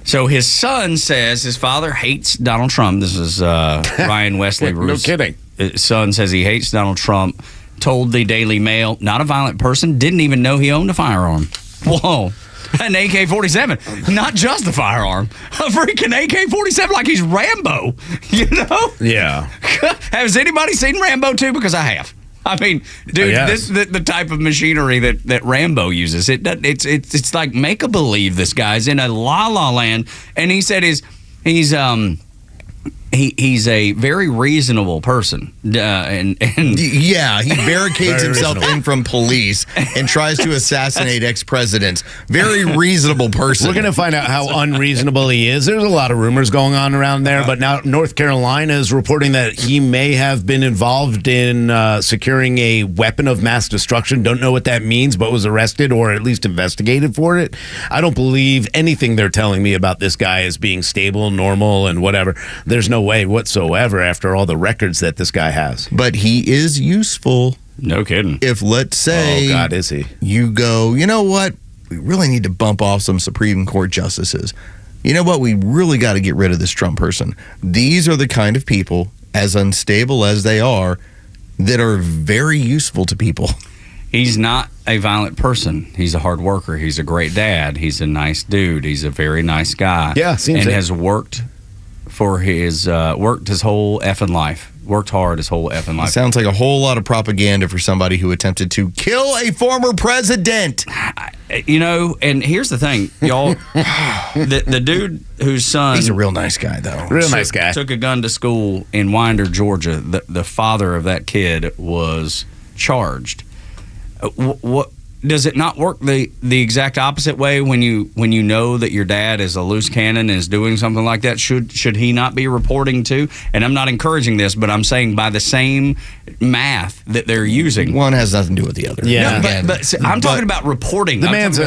So his son says his father hates Donald Trump. This is Ryan Wesley. No kidding. His son says he hates Donald Trump. Told the Daily Mail, not a violent person, didn't even know he owned a firearm. Whoa. An AK-47. Not just a firearm. A freaking AK-47 like he's Rambo. You know? Yeah. Has anybody seen Rambo 2? Because I have. I mean, dude, this the type of machinery that Rambo uses. It's like make a believe. This guy's in a la la land, and he said he's a very reasonable person, and yeah, he barricades himself in from police and tries to assassinate ex-presidents. Very reasonable person. We're going to find out how unreasonable he is. There's a lot of rumors going on around there, but now North Carolina is reporting that he may have been involved in securing a weapon of mass destruction. Don't know what that means, but was arrested or at least investigated for it. I don't believe anything they're telling me about this guy as being stable, normal, and whatever. There's no way whatsoever after all the records that this guy has. But he is useful. No kidding. If, let's say, oh God, is he? You go, you know what? We really need to bump off some Supreme Court justices. You know what? We really got to get rid of this Trump person. These are the kind of people, as unstable as they are, that are very useful to people. He's not a violent person. He's a hard worker. He's a great dad. He's a nice dude. He's a very nice guy. Yeah, seems and it. has worked for his worked his whole effing life. Worked hard his whole effing life. Sounds like a whole lot of propaganda for somebody who attempted to kill a former president. You know, and here's the thing, y'all. the dude whose son... He's a real nice guy, though. Real nice guy. Took a gun to school in Winder, Georgia. The father of that kid was charged. What does it not work the exact opposite way when you know that your dad is a loose cannon and is doing something like that? Should he not be reporting too? And I'm not encouraging this, but I'm saying by the same math that they're using, one has nothing to do with the other. Yeah, no, but I'm talking about reporting. The man's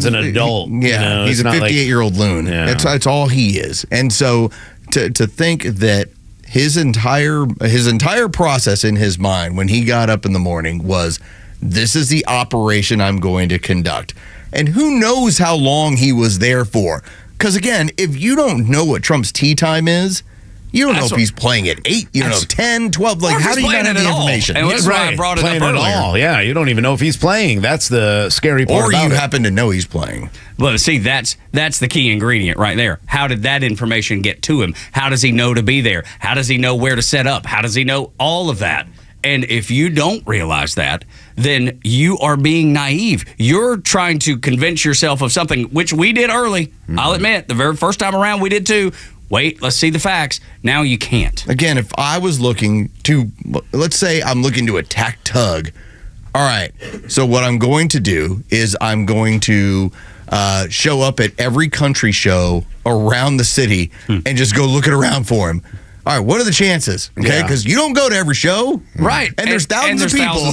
an adult. Yeah, he's a 58-year-old loon. Yeah. That's all he is. And so to think that his entire process in his mind when he got up in the morning was, this is the operation I'm going to conduct. And who knows how long he was there for. Because, again, if you don't know what Trump's tea time is, you don't know if he's playing at 8, you don't know, 10, 12. Like, how do you not have the information? And that's why I brought it up earlier. Yeah, you don't even know if he's playing. That's the scary part or about you it. happen to know he's playing. But see, that's the key ingredient right there. How did that information get to him? How does he know to be there? How does he know where to set up? How does he know all of that? And if you don't realize that, then you are being naive. You're trying to convince yourself of something, which we did early. Mm-hmm. I'll admit, the very first time around, we did too. Wait, let's see the facts. Now you can't. Again, if I was looking to, let's say I'm looking to attack Tug. All right, so what I'm going to do is I'm going to show up at every country show around the city and just go looking around for him. All right, what are the chances? Okay, because you don't go to every show. Right. And there's thousands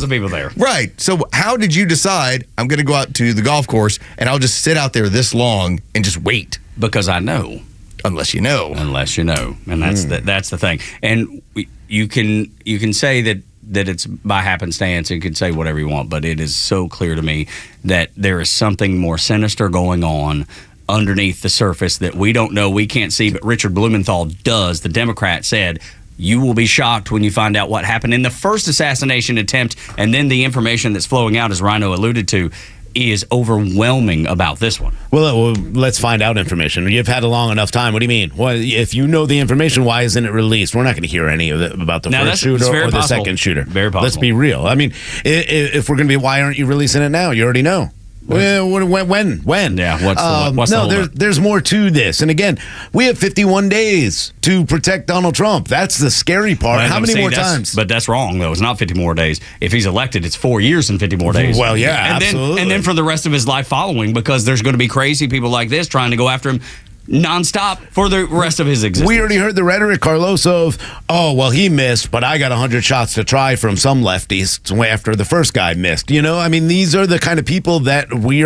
of people there. Right. So how did you decide I'm going to go out to the golf course and I'll just sit out there this long and just wait? Because I know. Unless you know. Unless you know. And that's the thing. And you can say that it's by happenstance, and you can say whatever you want, but it is so clear to me that there is something more sinister going on underneath the surface that we don't know, we can't see, but Richard Blumenthal does. The Democrat said, you will be shocked when you find out what happened in the first assassination attempt, and then the information that's flowing out, as Rhino alluded to, is overwhelming about this one. Well, let's find out information. You've had a long enough time. What do you mean? Well, if you know the information, why isn't it released? We're not going to hear any of it about the first shooter or the second shooter. Very possible. Let's be real. I mean, if we're going to be, why aren't you releasing it now? You already know. When? Yeah, what's the holdup? There's more to this. And again, we have 51 days to protect Donald Trump. That's the scary part. Well, how many more times? But that's wrong, though. It's not 50 more days. If he's elected, it's 4 years and 50 more days. Well, yeah, absolutely. And then for the rest of his life following, because there's going to be crazy people like this trying to go after him nonstop for the rest of his existence. We already heard the rhetoric, Carlos, of, oh, well, he missed, but I got 100 shots to try from some lefties after the first guy missed. You know, I mean, these are the kind of people that we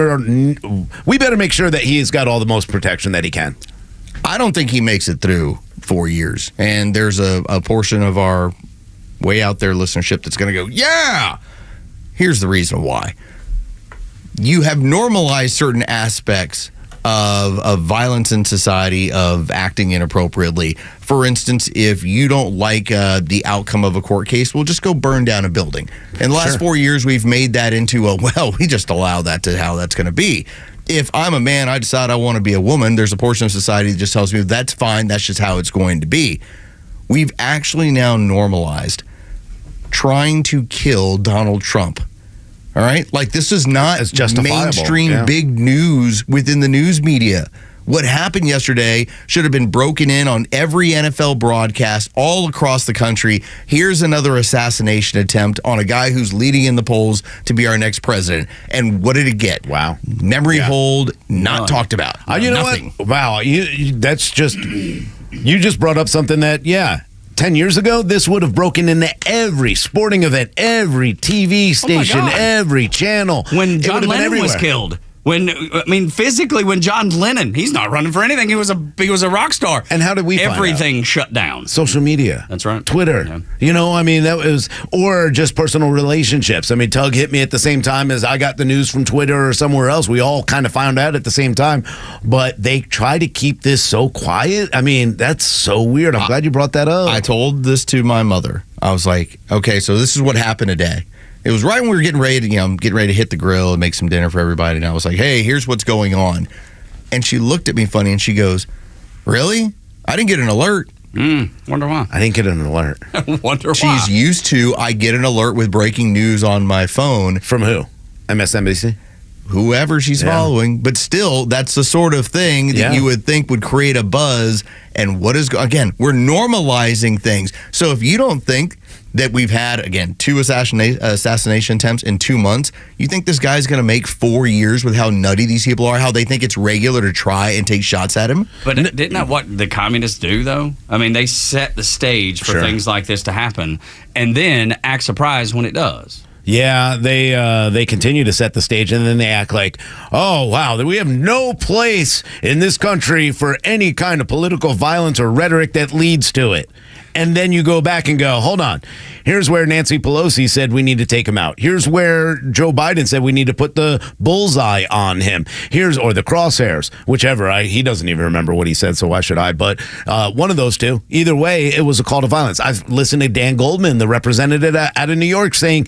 better make sure that he's got all the most protection that he can. I don't think he makes it through 4 years. And there's a portion of our way out there listenership that's going to go, yeah! Here's the reason why. You have normalized certain aspects of violence in society, of acting inappropriately. For instance, if you don't like the outcome of a court case, we'll just go burn down a building. In the last 4 years, we've made that into we just allow that to how that's going to be. If I'm a man, I decide I want to be a woman, there's a portion of society that just tells me that's fine, that's just how it's going to be. We've actually now normalized trying to kill Donald Trump. All right? Like, this is not mainstream big news within the news media. What happened yesterday should have been broken in on every NFL broadcast all across the country. Here's another assassination attempt on a guy who's leading in the polls to be our next president. And what did it get? Wow. Memory hold, not talked about. You know Nothing. what? Wow. That's just, you just brought up something that, 10 years ago, this would have broken into every sporting event, every TV station, every channel. When John Lennon was killed. Physically, when John Lennon, he's not running for anything. He was a rock star. And how did we find everything out? shut down? Social media. That's right. Twitter. Yeah. You know, I mean, that was, or just personal relationships. I mean, Tug hit me at the same time as I got the news from Twitter or somewhere else. We all kind of found out at the same time, but they try to keep this so quiet. I mean, that's so weird. I'm glad you brought that up. I told this to my mother. I was like, okay, so this is what happened today. It was right when we were getting ready to hit the grill and make some dinner for everybody. And I was like, hey, here's what's going on. And she looked at me funny and she goes, really? I didn't get an alert. Wonder why. I didn't get an alert. Wonder why. She's used to, I get an alert with breaking news on my phone. From who? MSNBC? Whoever she's following. But still, that's the sort of thing that you would think would create a buzz. And what is, again, we're normalizing things. So if you don't think that we've had, again, 2 assassination attempts in 2 months, you think this guy's going to make 4 years with how nutty these people are, how they think it's regular to try and take shots at him? But didn't that what the communists do, though? I mean, they set the stage for things like this to happen and then act surprised when it does. Yeah, they continue to set the stage, and then they act like, oh, wow, we have no place in this country for any kind of political violence or rhetoric that leads to it. And then you go back and go, hold on. Here's where Nancy Pelosi said we need to take him out. Here's where Joe Biden said we need to put the bullseye on him. Or the crosshairs, whichever. He doesn't even remember what he said, so why should I? But one of those two. Either way, it was a call to violence. I've listened to Dan Goldman, the representative out of New York, saying,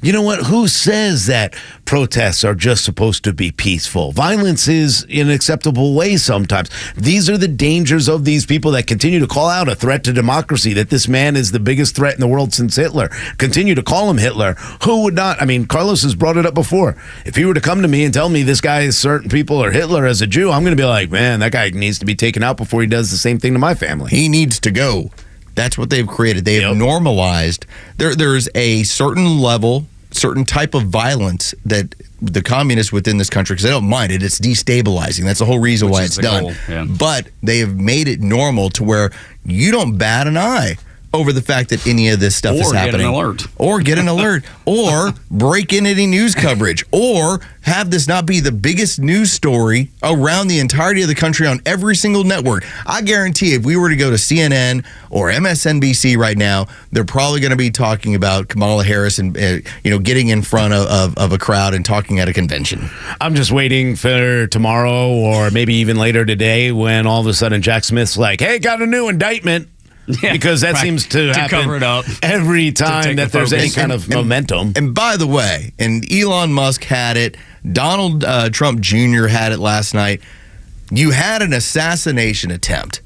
you know what? Who says that protests are just supposed to be peaceful? Violence is an acceptable way sometimes. These are the dangers of these people that continue to call out a threat to democracy, that this man is the biggest threat in the world since Hitler. Continue to call him Hitler. Who would not? I mean, Carlos has brought it up before. If he were to come to me and tell me this guy is certain people are Hitler as a Jew, I'm going to be like, man, that guy needs to be taken out before he does the same thing to my family. He needs to go. That's what they've created. They have normalized. There's a certain level, certain type of violence that the communists within this country, because they don't mind it, it's destabilizing. That's the whole reason why it's done. Yeah. But they have made it normal to where you don't bat an eye over the fact that any of this stuff is happening. Or get an alert. Or break in any news coverage. Or have this not be the biggest news story around the entirety of the country on every single network. I guarantee if we were to go to CNN or MSNBC right now, they're probably going to be talking about Kamala Harris and getting in front of a crowd and talking at a convention. I'm just waiting for tomorrow or maybe even later today when all of a sudden Jack Smith's like, hey, got a new indictment. Yeah, because that seems to happen cover it up. Every time that there's any kind of momentum. And by the way, and Elon Musk had it, Donald Trump Jr. had it last night. You had an assassination attempt,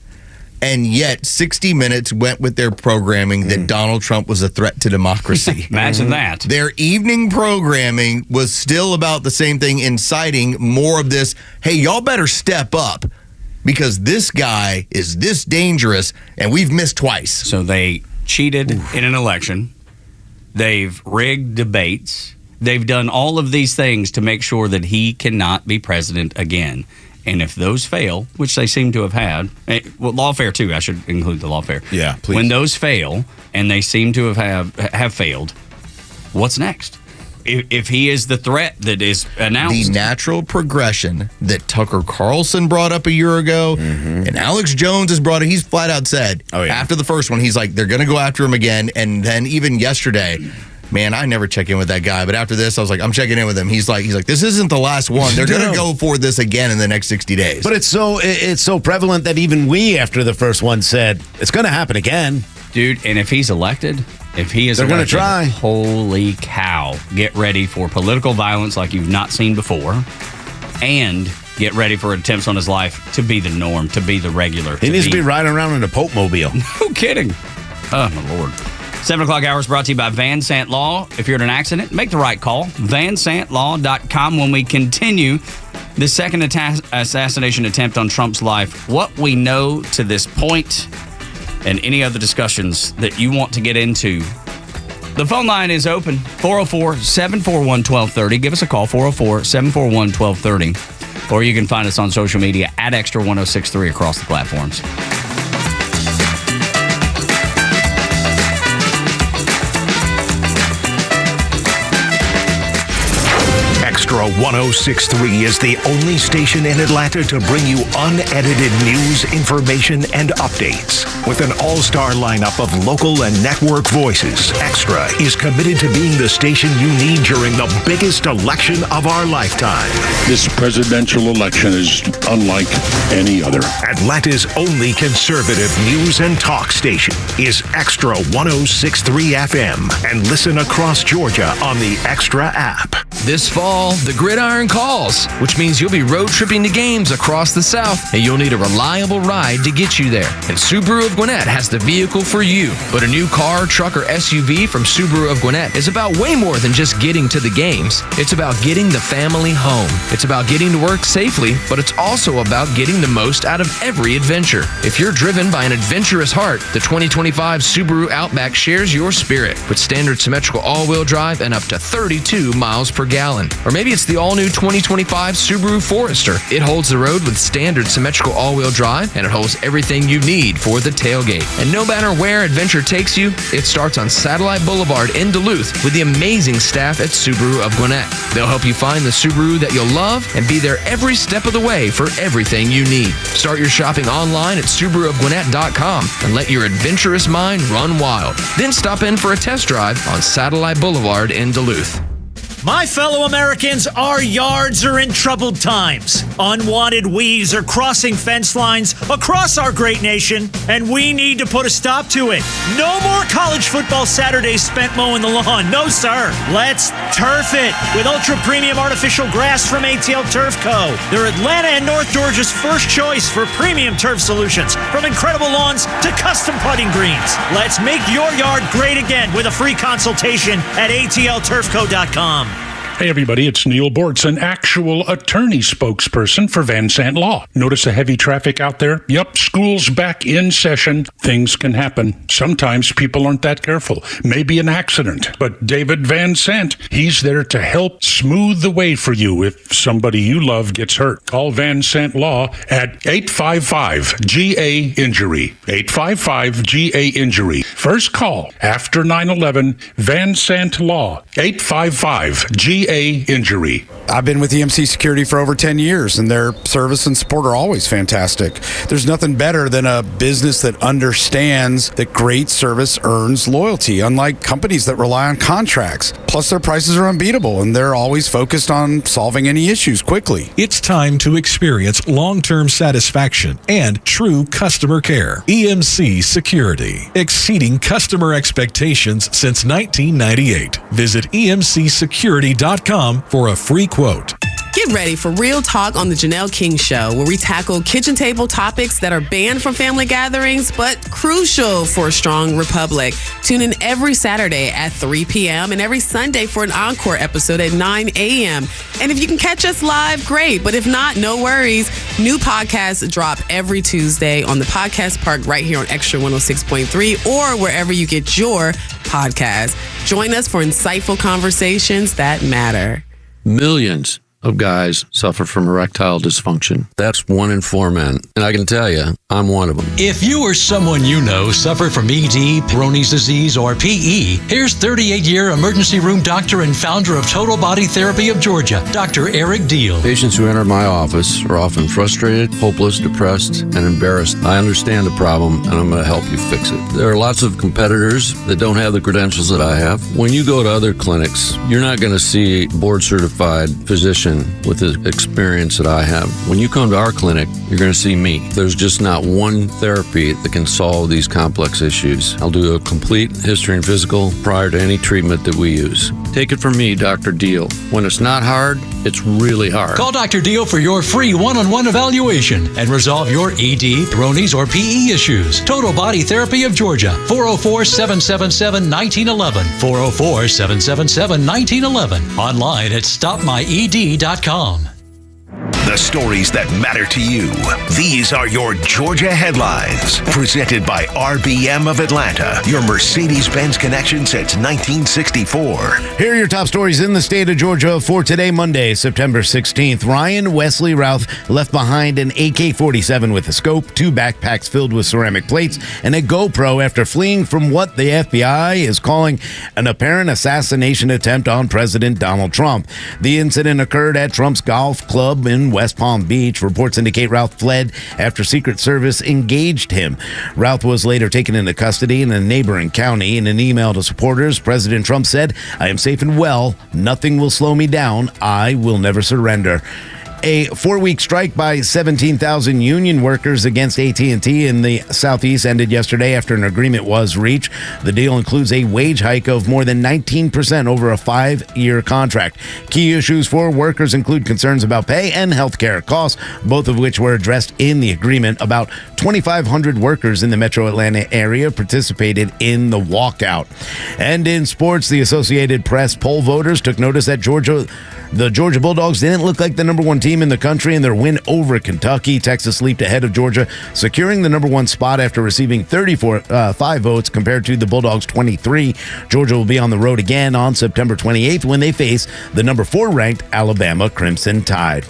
and yet 60 Minutes went with their programming that Donald Trump was a threat to democracy. Imagine that. Their evening programming was still about the same thing, inciting more of this, hey, y'all better step up. Because this guy is this dangerous, and we've missed twice. So they cheated in an election. They've rigged debates. They've done all of these things to make sure that he cannot be president again. And if those fail, which they seem to have had, lawfare too, I should include the lawfare. Yeah, please. When those fail, and they seem to have failed, what's next? If he is the threat that is announced. The natural progression that Tucker Carlson brought up a year ago, and Alex Jones has brought it. He's flat out said, after the first one, he's like, they're going to go after him again. And then even yesterday, man, I never check in with that guy. But after this, I was like, I'm checking in with him. He's like, this isn't the last one. They're going to go for this again in the next 60 days. But it's so prevalent that even we, after the first one, said, it's going to happen again. Dude, and if he's elected, they're going to try. Holy cow. Get ready for political violence like you've not seen before. And get ready for attempts on his life to be the norm, to be the regular. He needs to be riding around in a Pope mobile. No kidding. Oh, my Lord. 7 o'clock hour is brought to you by Van Sant Law. If you're in an accident, make the right call. VanSantLaw.com. When we continue the second assassination attempt on Trump's life, what we know to this point, and any other discussions that you want to get into. The phone line is open, 404-741-1230. Give us a call, 404-741-1230. Or you can find us on social media at Xtra1063 across the platforms. Xtra 1063 is the only station in Atlanta to bring you unedited news, information, and updates. With an all-star lineup of local and network voices, Xtra is committed to being the station you need during the biggest election of our lifetime. This presidential election is unlike any other. Atlanta's only conservative news and talk station is Xtra 1063 FM, and listen across Georgia on the Xtra app. This fall, the gridiron calls, which means you'll be road tripping to games across the South, and you'll need a reliable ride to get you there. And Subaru of Gwinnett has the vehicle for you. But a new car, truck, or SUV from Subaru of Gwinnett is about way more than just getting to the games. It's about getting the family home. It's about getting to work safely, but it's also about getting the most out of every adventure. If you're driven by an adventurous heart, the 2025 Subaru Outback shares your spirit with standard symmetrical all-wheel drive and up to 32 miles per gallon. Or maybe it's the all-new 2025 Subaru Forester. It holds the road with standard symmetrical all-wheel drive, and it holds everything you need for the tailgate. And no matter where adventure takes you, it starts on Satellite Boulevard in Duluth with the amazing staff at Subaru of Gwinnett. They'll help you find the Subaru that you'll love and be there every step of the way for everything you need. Start your shopping online at SubaruofGwinnett.com and let your adventurous mind run wild. Then stop in for a test drive on Satellite Boulevard in Duluth. My fellow Americans, our yards are in troubled times. Unwanted weeds are crossing fence lines across our great nation, and we need to put a stop to it. No more college football Saturdays spent mowing the lawn. No, sir. Let's turf it with ultra-premium artificial grass from ATL Turf Co. They're Atlanta and North Georgia's first choice for premium turf solutions, from incredible lawns to custom putting greens. Let's make your yard great again with a free consultation at atlturfco.com. Hey, everybody, it's Neil Bortz, an actual attorney spokesperson for Van Sant Law. Notice the heavy traffic out there? Yep, school's back in session. Things can happen. Sometimes people aren't that careful. Maybe an accident. But David Van Sant, he's there to help smooth the way for you if somebody you love gets hurt. Call Van Sant Law at 855-GA-INJURY. 855-GA-INJURY. First call after 9/11, Van Sant Law. 855-GA-INJURY. I've been with EMC Security for over 10 years, and their service and support are always fantastic. There's nothing better than a business that understands that great service earns loyalty, unlike companies that rely on contracts. Plus, their prices are unbeatable, and they're always focused on solving any issues quickly. It's time to experience long-term satisfaction and true customer care. EMC Security, exceeding customer expectations since 1998. Visit emcsecurity.com for a free quote. Get ready for Real Talk on the Janelle King Show, where we tackle kitchen table topics that are banned from family gatherings, but crucial for a strong republic. Tune in every Saturday at 3 p.m. and every Sunday for an encore episode at 9 a.m. And if you can catch us live, great. But if not, no worries. New podcasts drop every Tuesday on the Podcast Park right here on Extra 106.3 or wherever you get your podcast. Join us for insightful conversations that matter. Millions of guys suffer from erectile dysfunction. That's 1 in 4 men. And I can tell you, I'm one of them. If you or someone you know suffer from ED, Peyronie's disease, or PE, here's 38-year emergency room doctor and founder of Total Body Therapy of Georgia, Dr. Eric Deal. Patients who enter my office are often frustrated, hopeless, depressed, and embarrassed. I understand the problem, and I'm going to help you fix it. There are lots of competitors that don't have the credentials that I have. When you go to other clinics, you're not going to see a board-certified physician with the experience that I have. When you come to our clinic, you're going to see me. There's just not one therapy that can solve these complex issues. I'll do a complete history and physical prior to any treatment that we use. Take it from me, Dr. Deal. When it's not hard, it's really hard. Call Dr. Deal for your free one-on-one evaluation and resolve your ED, Peyronie's, or PE issues. Total Body Therapy of Georgia, 404-777-1911, 404-777-1911, online at stopmyed.com. The stories that matter to you. These are your Georgia headlines. Presented by RBM of Atlanta, your Mercedes-Benz connection since 1964. Here are your top stories in the state of Georgia for today, Monday, September 16th. Ryan Wesley Routh left behind an AK-47 with a scope, 2 backpacks filled with ceramic plates, and a GoPro after fleeing from what the FBI is calling an apparent assassination attempt on President Donald Trump. The incident occurred at Trump's golf club in West Palm Beach. Reports indicate Routh fled after Secret Service engaged him. Routh was later taken into custody in a neighboring county. In an email to supporters, President Trump said, "I am safe and well. Nothing will slow me down. I will never surrender." A 4-week strike by 17,000 union workers against AT&T in the Southeast ended yesterday after an agreement was reached. The deal includes a wage hike of more than 19% over a 5-year contract. Key issues for workers include concerns about pay and health care costs, both of which were addressed in the agreement. About 2,500 workers in the metro Atlanta area participated in the walkout. And in sports, the Associated Press poll voters took notice that the Georgia Bulldogs didn't look like the number one team in the country in their win over Kentucky. Texas leaped ahead of Georgia, securing the number one spot after receiving 5 votes compared to the Bulldogs' 23. Georgia will be on the road again on September 28th when they face the number 4 ranked Alabama Crimson Tide.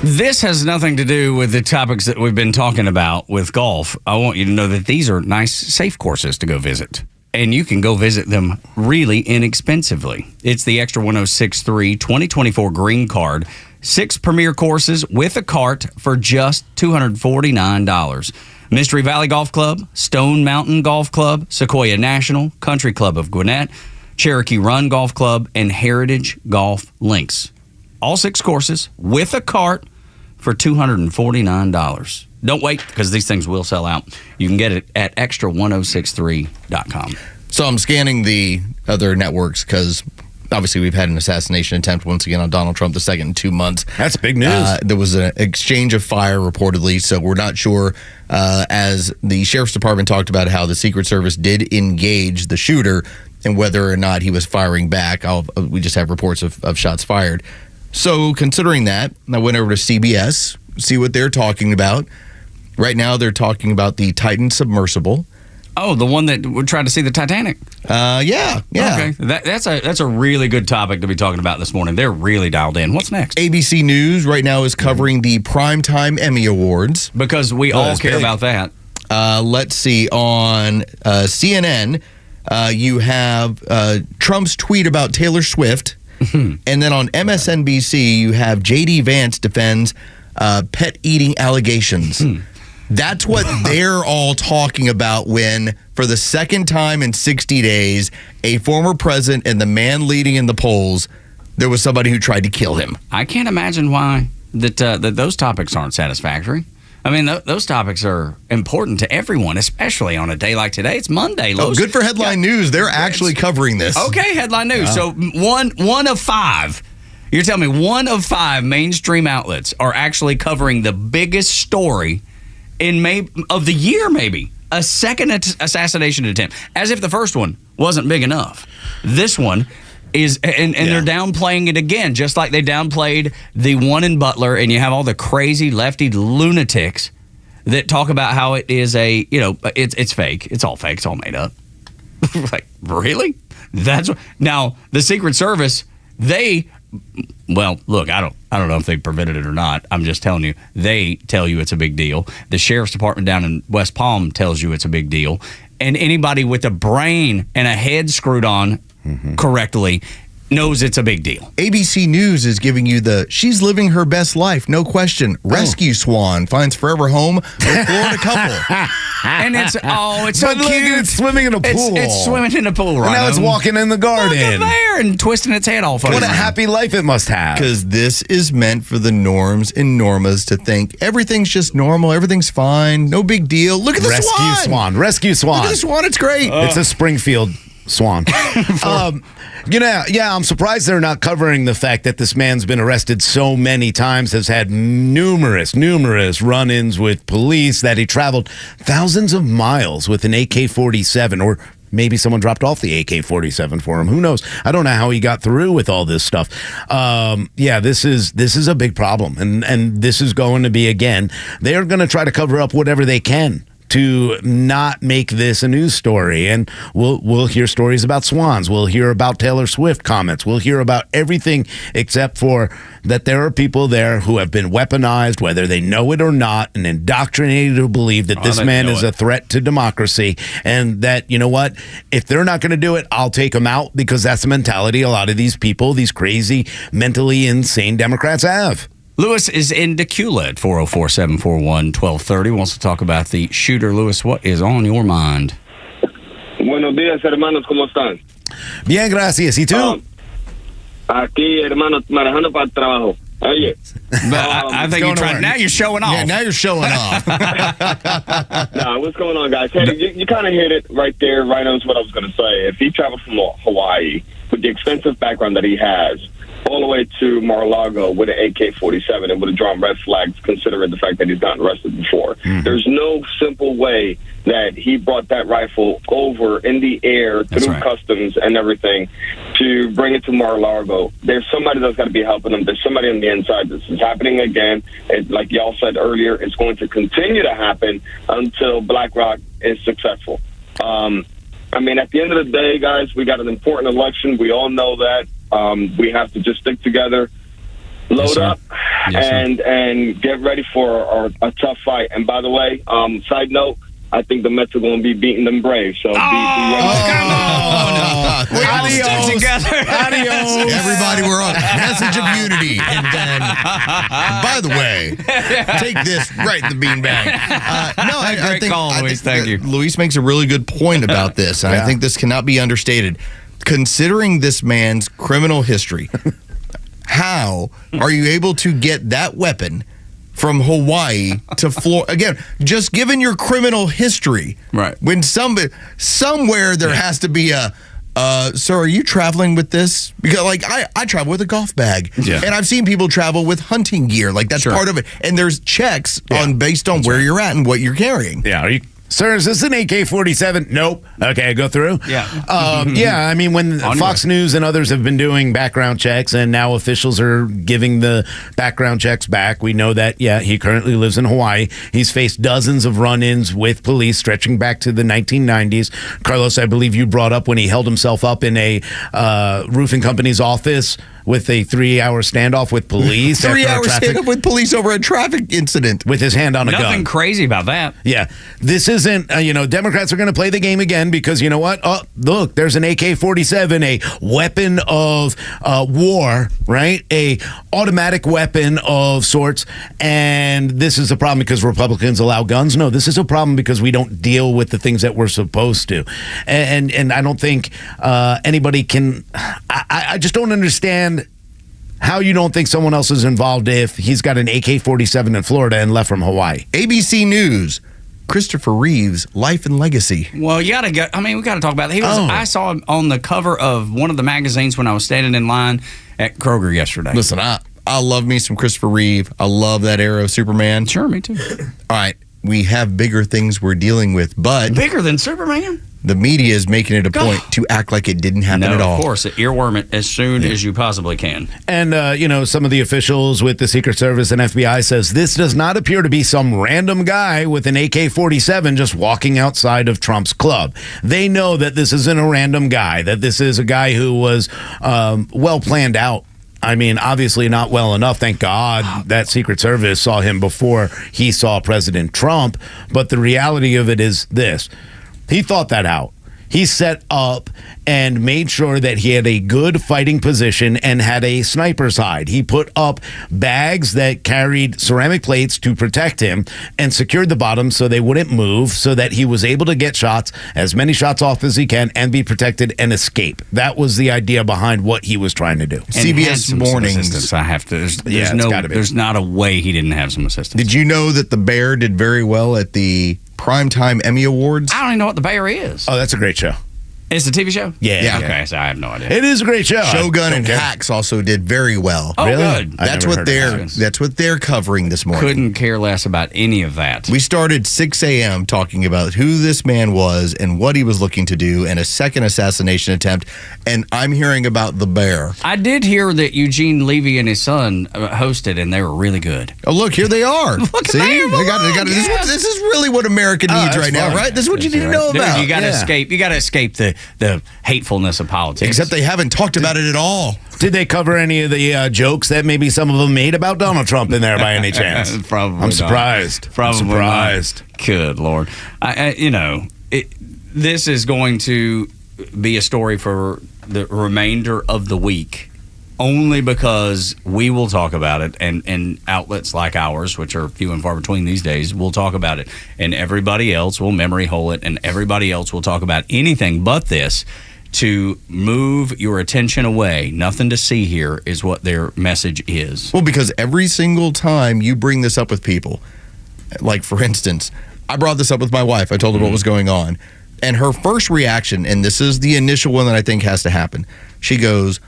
This has nothing to do with the topics that we've been talking about with golf. I want you to know that these are nice, safe courses to go visit. And you can go visit them really inexpensively. It's the Extra 106.3 2024 Green Card. 6 premier courses with a cart for just $249. Mystery Valley Golf Club, Stone Mountain Golf Club, Sequoia National, Country Club of Gwinnett, Cherokee Run Golf Club, and Heritage Golf Links. All 6 courses with a cart for $249. Don't wait, because these things will sell out. You can get it at extra1063.com. So I'm scanning the other networks because obviously we've had an assassination attempt once again on Donald Trump, the second in 2 months. That's big news. There was an exchange of fire reportedly, so we're not sure, as the Sheriff's Department talked about how the Secret Service did engage the shooter and whether or not he was firing back. We just have reports of shots fired. So considering that, I went over to CBS, see what they're talking about. Right now, they're talking about the Titan submersible. Oh, the one that would try to see the Titanic. Yeah. Okay, that's a really good topic to be talking about this morning. They're really dialed in. What's next? ABC News right now is covering the Primetime Emmy Awards because we all care about that. Let's see, on CNN, you have Trump's tweet about Taylor Swift, and then on MSNBC you have J.D. Vance defends pet eating allegations. That's what they're all talking about when, for the second time in 60 days, a former president and the man leading in the polls, there was somebody who tried to kill him. I can't imagine why that those topics aren't satisfactory. I mean, those topics are important to everyone, especially on a day like today. It's Monday. Oh, good for Headline News. They're actually covering this. Okay, Headline News. So one of 5. You're telling me 1 of 5 mainstream outlets are actually covering the biggest story of the year, maybe. A second assassination attempt. As if the first one wasn't big enough. This one is, and they're downplaying it again, just like they downplayed the one in Butler, and you have all the crazy lefty lunatics that talk about how it is it's fake. It's all fake. It's all made up. Like, really? Now, the Secret Service, look, I don't know if they prevented it or not. I'm just telling you, they tell you it's a big deal. The Sheriff's Department down in West Palm tells you it's a big deal. And anybody with a brain and a head screwed on correctly knows it's a big deal. ABC News is giving you she's living her best life, no question. Rescue swan finds forever home with Florida couple. And it's so cute. It's swimming in a pool. It's swimming in a pool, right? And now it's walking in the garden. Look there and twisting its head off. What a happy life it must have. Because this is meant for the norms and normas to think everything's just normal, everything's fine, no big deal. Look at the swan. Rescue swan. Look at the swan, it's great. It's a Springfield swan. I'm surprised they're not covering the fact that this man's been arrested so many times, has had numerous run-ins with police, that he traveled thousands of miles with an AK-47, or maybe someone dropped off the AK-47 for him. Who knows? I don't know how he got through with all this stuff. This is a big problem, and this is going to be, again, they're going to try to cover up whatever they can to not make this a news story. And we'll hear stories about swans. We'll hear about Taylor Swift comments. We'll hear about everything except for that there are people there who have been weaponized, whether they know it or not, and indoctrinated to believe that this man is a threat to democracy. And that, you know what, if they're not going to do it, I'll take them out, because that's the mentality a lot of these people, these crazy, mentally insane Democrats have. Lewis is in Decula at 404-741-1230. Wants to talk about the shooter. Lewis, what is on your mind? Buenos días, hermanos. ¿Cómo están? Bien, gracias. ¿Y tú? Aquí, hermanos, manejando para el trabajo. Yeah. But I think you're trying. Now you're showing off. Yeah, now you're showing off. Nah, what's going on, guys? Hey, you kind of hit it right there. Rhino is what I was going to say. If he traveled from Hawaii with the extensive background that he has, all the way to Mar-a-Lago with an AK-47, it would have drawn red flags considering the fact that he's gotten arrested before. There's no simple way that he brought that rifle over in the air through customs and everything to bring it to Mar-a-Lago. There's somebody that's got to be helping him. There's somebody on the inside. This is happening again. Like y'all said earlier, it's going to continue to happen until BlackRock is successful. I mean, at the end of the day, guys, we got an important election. We all know that. We have to just stick together, load up, and get ready for a tough fight. And by the way, side note, I think the Mets are going to be beating them Braves. So be ready. We all stick together. Adios. Everybody, we're on message of unity. And then, by the way, take this right in the beanbag. I think Thank you. Luis makes a really good point about this. And I think this cannot be understated. Considering this man's criminal history, how are you able to get that weapon from Hawaii to Florida? Again, just given your criminal history, right? When somewhere there has to be a, so are you traveling with this? Because like I travel with a golf bag, and I've seen people travel with hunting gear. Like that's part of it. And there's checks based on where you're at and what you're carrying. Yeah. Are you? Sir, is this an AK-47? Nope. Okay, go through. Yeah. I mean, when Fox News and others have been doing background checks and now officials are giving the background checks back, we know that, he currently lives in Hawaii. He's faced dozens of run-ins with police stretching back to the 1990s. Carlos, I believe you brought up when he held himself up in a roofing company's office with a 3-hour standoff with police. 3-hour standoff with police over a traffic incident. With his hand on a gun. Nothing crazy about that. Yeah. This isn't, Democrats are going to play the game again because you know what? Oh, look, there's an AK-47, a weapon of war, right? A automatic weapon of sorts. And this is a problem because Republicans allow guns. No, this is a problem because we don't deal with the things that we're supposed to. And I don't think anybody can, I just don't understand how you don't think someone else is involved if he's got an AK-47 in Florida and left from Hawaii. ABC News, Christopher Reeve's life and legacy. Well, we got to talk about that. I saw him on the cover of one of the magazines when I was standing in line at Kroger yesterday. Listen, I love me some Christopher Reeve. I love that era of Superman. Sure, me too. All right, we have bigger things we're dealing with, but... Bigger than Superman? The media is making it a point to act like it didn't happen at all. Of course. Earworm it as soon as you possibly can. And, some of the officials with the Secret Service and FBI says this does not appear to be some random guy with an AK-47 just walking outside of Trump's club. They know that this isn't a random guy, that this is a guy who was well planned out. I mean, obviously not well enough. Thank God that Secret Service saw him before he saw President Trump. But the reality of it is this. He thought that out. He set up and made sure that he had a good fighting position and had a sniper's hide. He put up bags that carried ceramic plates to protect him and secured the bottom so they wouldn't move so that he was able to get shots, as many shots off as he can, and be protected and escape. That was the idea behind what he was trying to do. CBS Mornings. I have to. There's not a way he didn't have some assistance. Did you know that The Bear did very well at the Primetime Emmy Awards? I don't even know what The Bear is. Oh, that's a great show. It's a TV show? Yeah. Okay, so I have no idea. It is a great show. Shogun and Hacks also did very well. Oh, really? Good. That's what they're covering this morning. Couldn't care less about any of that. We started 6 a.m. talking about who this man was and what he was looking to do and a second assassination attempt, and I'm hearing about The Bear. I did hear that Eugene Levy and his son hosted, and they were really good. Oh, look, here they are. See? They got it. This is really what America needs right now, right? This is what you need to know about. You got to escape. You got to escape the hatefulness of politics. Except they haven't talked about it at all. Did they cover any of the jokes that maybe some of them made about Donald Trump in there by any chance? Probably I'm surprised. Probably I'm surprised. Not. Good Lord. This is going to be a story for the remainder of the week, only because we will talk about it, and outlets like ours, which are few and far between these days, will talk about it, and everybody else will memory hole it, and everybody else will talk about anything but this to move your attention away. Nothing to see here is what their message is. Well, because every single time you bring this up with people, like for instance, I brought this up with my wife. I told her what was going on. And her first reaction, and this is the initial one that I think has to happen, she goes,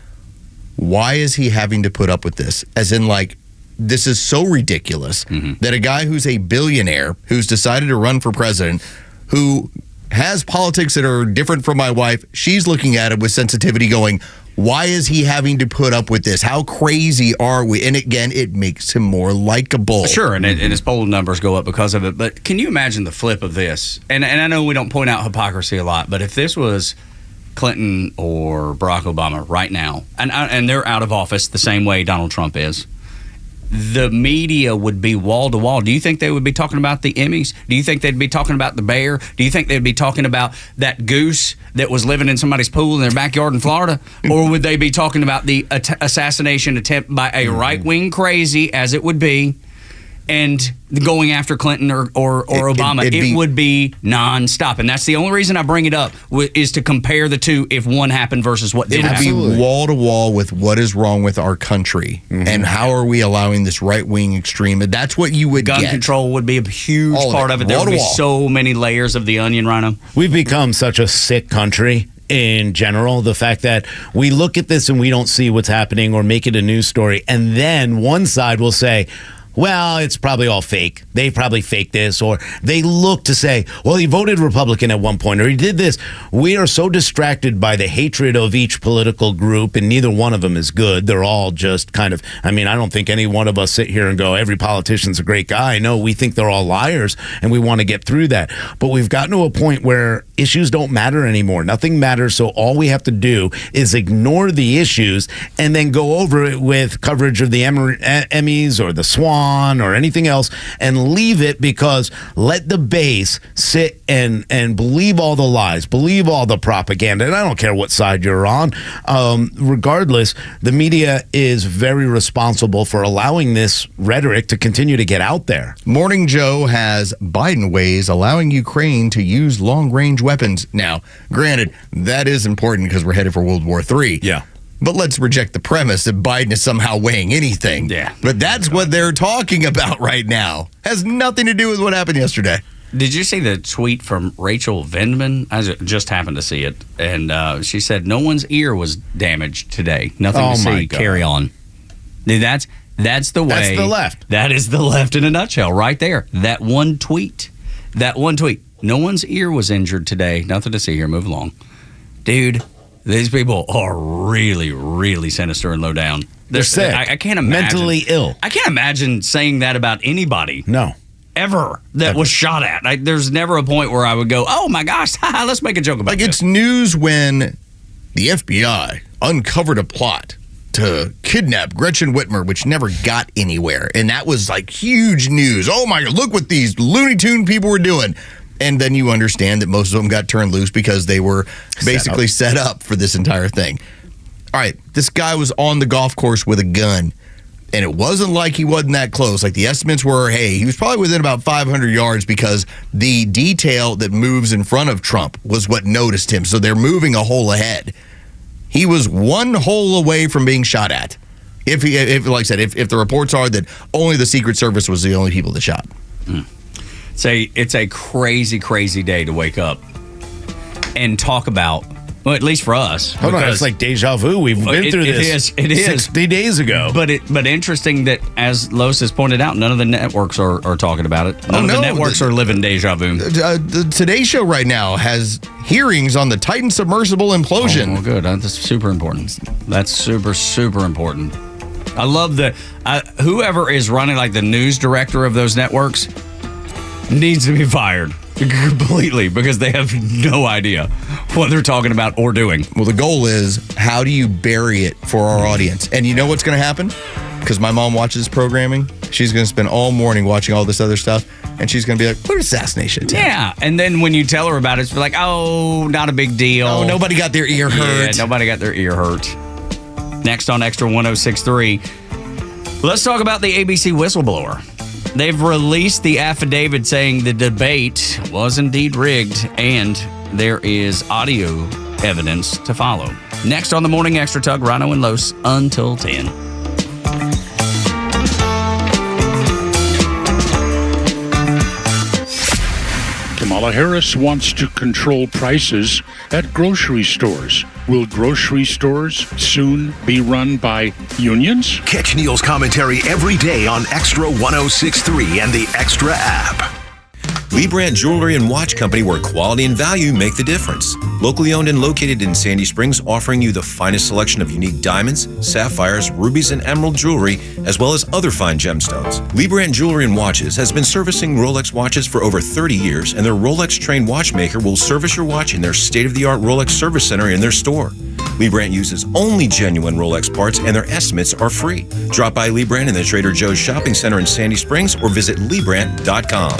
why is he having to put up with this? As in, like, this is so ridiculous that a guy who's a billionaire, who's decided to run for president, who has politics that are different from my wife, she's looking at it with sensitivity going, why is he having to put up with this? How crazy are we? And again, it makes him more likable. Sure, and his poll numbers go up because of it. But can you imagine the flip of this? And I know we don't point out hypocrisy a lot, but if this was Clinton or Barack Obama right now, and they're out of office the same way Donald Trump is, the media would be wall to wall. Do you think they would be talking about the Emmys? Do you think they'd be talking about the bear? Do you think they'd be talking about that goose that was living in somebody's pool in their backyard in Florida? Or would they be talking about the assassination attempt by a right-wing crazy, as it would be, and going after Clinton or Obama? It would be nonstop. And that's the only reason I bring it up, is to compare the two if one happened versus what didn't happen. It would be wall to wall with what is wrong with our country and how are we allowing this right-wing extreme. That's what you would Gun get. control would be a huge part of it. There would be so many layers of the onion, Rhino. We've become such a sick country in general. The fact that we look at this and we don't see what's happening or make it a news story, and then one side will say, well, it's probably all fake. They probably faked this, or they look to say, well, he voted Republican at one point, or he did this. We are so distracted by the hatred of each political group, and neither one of them is good. They're all just kind of, I mean, I don't think any one of us sit here and go, every politician's a great guy. No, we think they're all liars, and we want to get through that. But we've gotten to a point where issues don't matter anymore. Nothing matters, so all we have to do is ignore the issues and then go over it with coverage of the Emmys or the Swan or anything else, and leave it, because let the base sit and believe all the lies, believe all the propaganda. And I don't care what side you're on. Regardless, the media is very responsible for allowing this rhetoric to continue to get out there. Morning Joe has Biden ways allowing Ukraine to use long-range weapons. Now, granted, that is important because we're headed for World War III. Yeah. But let's reject the premise that Biden is somehow weighing anything. Yeah. But that's what they're talking about right now. Has nothing to do with what happened yesterday. Did you see the tweet from Rachel Vindman? I just happened to see it. And she said, no one's ear was damaged today. Nothing to see. Carry on. Dude, that's the way. That's the left. That is the left in a nutshell right there. That one tweet. No one's ear was injured today. Nothing to see here. Move along. Dude, these people are really, really sinister and low down. They're sick. I can't imagine. Mentally ill. I can't imagine saying that about anybody. No. Ever that was shot at. There's never a point where I would go, oh my gosh, let's make a joke about it. Like, it's news when the FBI uncovered a plot to kidnap Gretchen Whitmer, which never got anywhere. And that was like huge news. Oh my God, look what these Looney Tune people were doing. And then you understand that most of them got turned loose because they were basically set up for this entire thing. All right, this guy was on the golf course with a gun, and it wasn't like he wasn't that close. Like, the estimates were, hey, he was probably within about 500 yards because the detail that moves in front of Trump was what noticed him. So they're moving a hole ahead. He was one hole away from being shot at. If like I said, if the reports are that only the Secret Service was the only people that shot. It's a crazy, crazy day to wake up and talk about. Well, at least for us. Hold on, it's like deja vu. We've been through this. It is 60 days ago. But interesting that, as Los has pointed out, none of the networks are talking about it. None of the networks are living deja vu. The Today Show right now has hearings on the Titan submersible implosion. Oh, well, good. That's super important. That's super, super important. I love whoever is running, like the news director of those networks, needs to be fired completely, because they have no idea what they're talking about or doing. Well, the goal is, how do you bury it for our audience? And you know what's going to happen? Because my mom watches programming. She's going to spend all morning watching all this other stuff, and she's going to be like, what an assassination attempt. Yeah, and then when you tell her about it, it's like, oh, not a big deal. Oh, nobody got their ear hurt. Yeah, nobody got their ear hurt. Next on Extra 1063, let's talk about the ABC whistleblower. They've released the affidavit saying the debate was indeed rigged, and there is audio evidence to follow. Next on the Morning Extra, Tug, Rhino and Los until 10. Kamala Harris wants to control prices at grocery stores. Will grocery stores soon be run by unions? Catch Neil's commentary every day on Extra 106.3 and the Extra app. Lee Brandt Jewelry and Watch Company, where quality and value make the difference. Locally owned and located in Sandy Springs, offering you the finest selection of unique diamonds, sapphires, rubies, and emerald jewelry, as well as other fine gemstones. Lee Brandt Jewelry and Watches has been servicing Rolex watches for over 30 years, and their Rolex-trained watchmaker will service your watch in their state-of-the-art Rolex service center in their store. Lee Brandt uses only genuine Rolex parts, and their estimates are free. Drop by Lee Brandt in the Trader Joe's Shopping Center in Sandy Springs or visit LeeBrandt.com.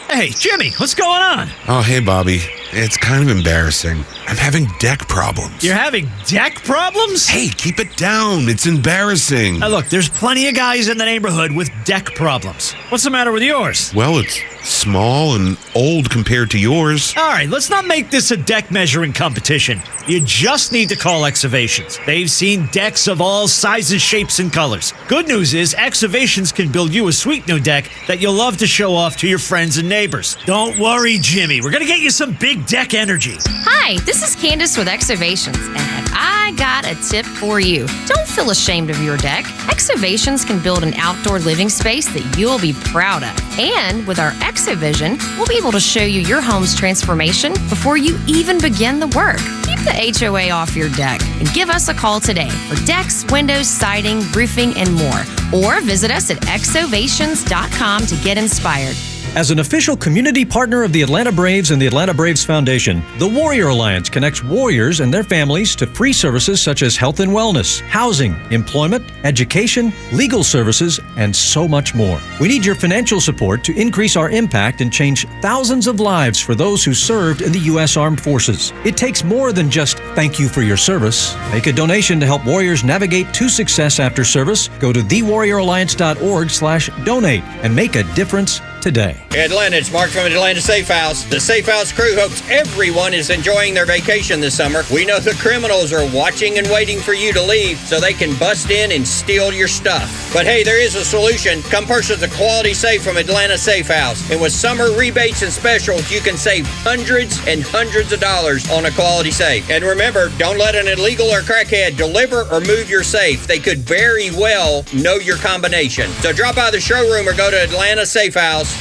Hey, Jimmy, what's going on? Oh, hey, Bobby. It's kind of embarrassing. I'm having deck problems. You're having deck problems? Hey, keep it down. It's embarrassing. Now, look, there's plenty of guys in the neighborhood with deck problems. What's the matter with yours? Well, it's small and old compared to yours. All right, let's not make this a deck measuring competition. You just need to call Excavations. They've seen decks of all sizes, shapes, and colors. Good news is Excavations can build you a sweet new deck that you'll love to show off to your friends and neighbors. Don't worry, Jimmy. We're going to get you some big deck energy. Hi, this is Candace with Excavations, and have I got a tip for you. Don't feel ashamed of your deck. Excavations can build an outdoor living space that you'll be proud of. And with our Exavision, we'll be able to show you your home's transformation before you even begin the work. Keep the HOA off your deck and give us a call today for decks, windows, siding, roofing, and more. Or visit us at exovations.com to get inspired. As an official community partner of the Atlanta Braves and the Atlanta Braves Foundation, the Warrior Alliance connects warriors and their families to free services such as health and wellness, housing, employment, education, legal services, and so much more. We need your financial support to increase our impact and change thousands of lives for those who served in the U.S. Armed Forces. It takes more than just thank you for your service. Make a donation to help warriors navigate to success after service. Go to thewarrioralliance.org/donate and make a difference today. Atlanta, it's Mark from Atlanta Safe House. The Safe House crew hopes everyone is enjoying their vacation this summer. We know the criminals are watching and waiting for you to leave so they can bust in and steal your stuff. But hey, there is a solution. Come purchase a quality safe from Atlanta Safe House. And with summer rebates and specials, you can save hundreds and hundreds of dollars on a quality safe. And remember, don't let an illegal or crackhead deliver or move your safe. They could very well know your combination. So drop by the showroom or go to AtlantaSafeHouse.com.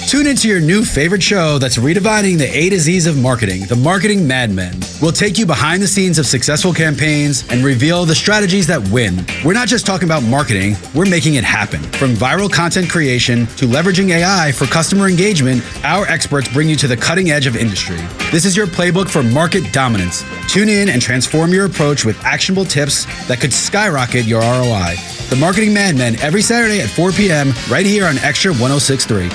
Tune into your new favorite show that's redefining the A to Z's of marketing, The Marketing Mad Men. We'll take you behind the scenes of successful campaigns and reveal the strategies that win. We're not just talking about marketing, we're making it happen. From viral content creation to leveraging AI for customer engagement, our experts bring you to the cutting edge of industry. This is your playbook for market dominance. Tune in and transform your approach with actionable tips that could skyrocket your ROI. The Marketing Mad Men every Saturday at 4 p.m. right here on Extra 106.3.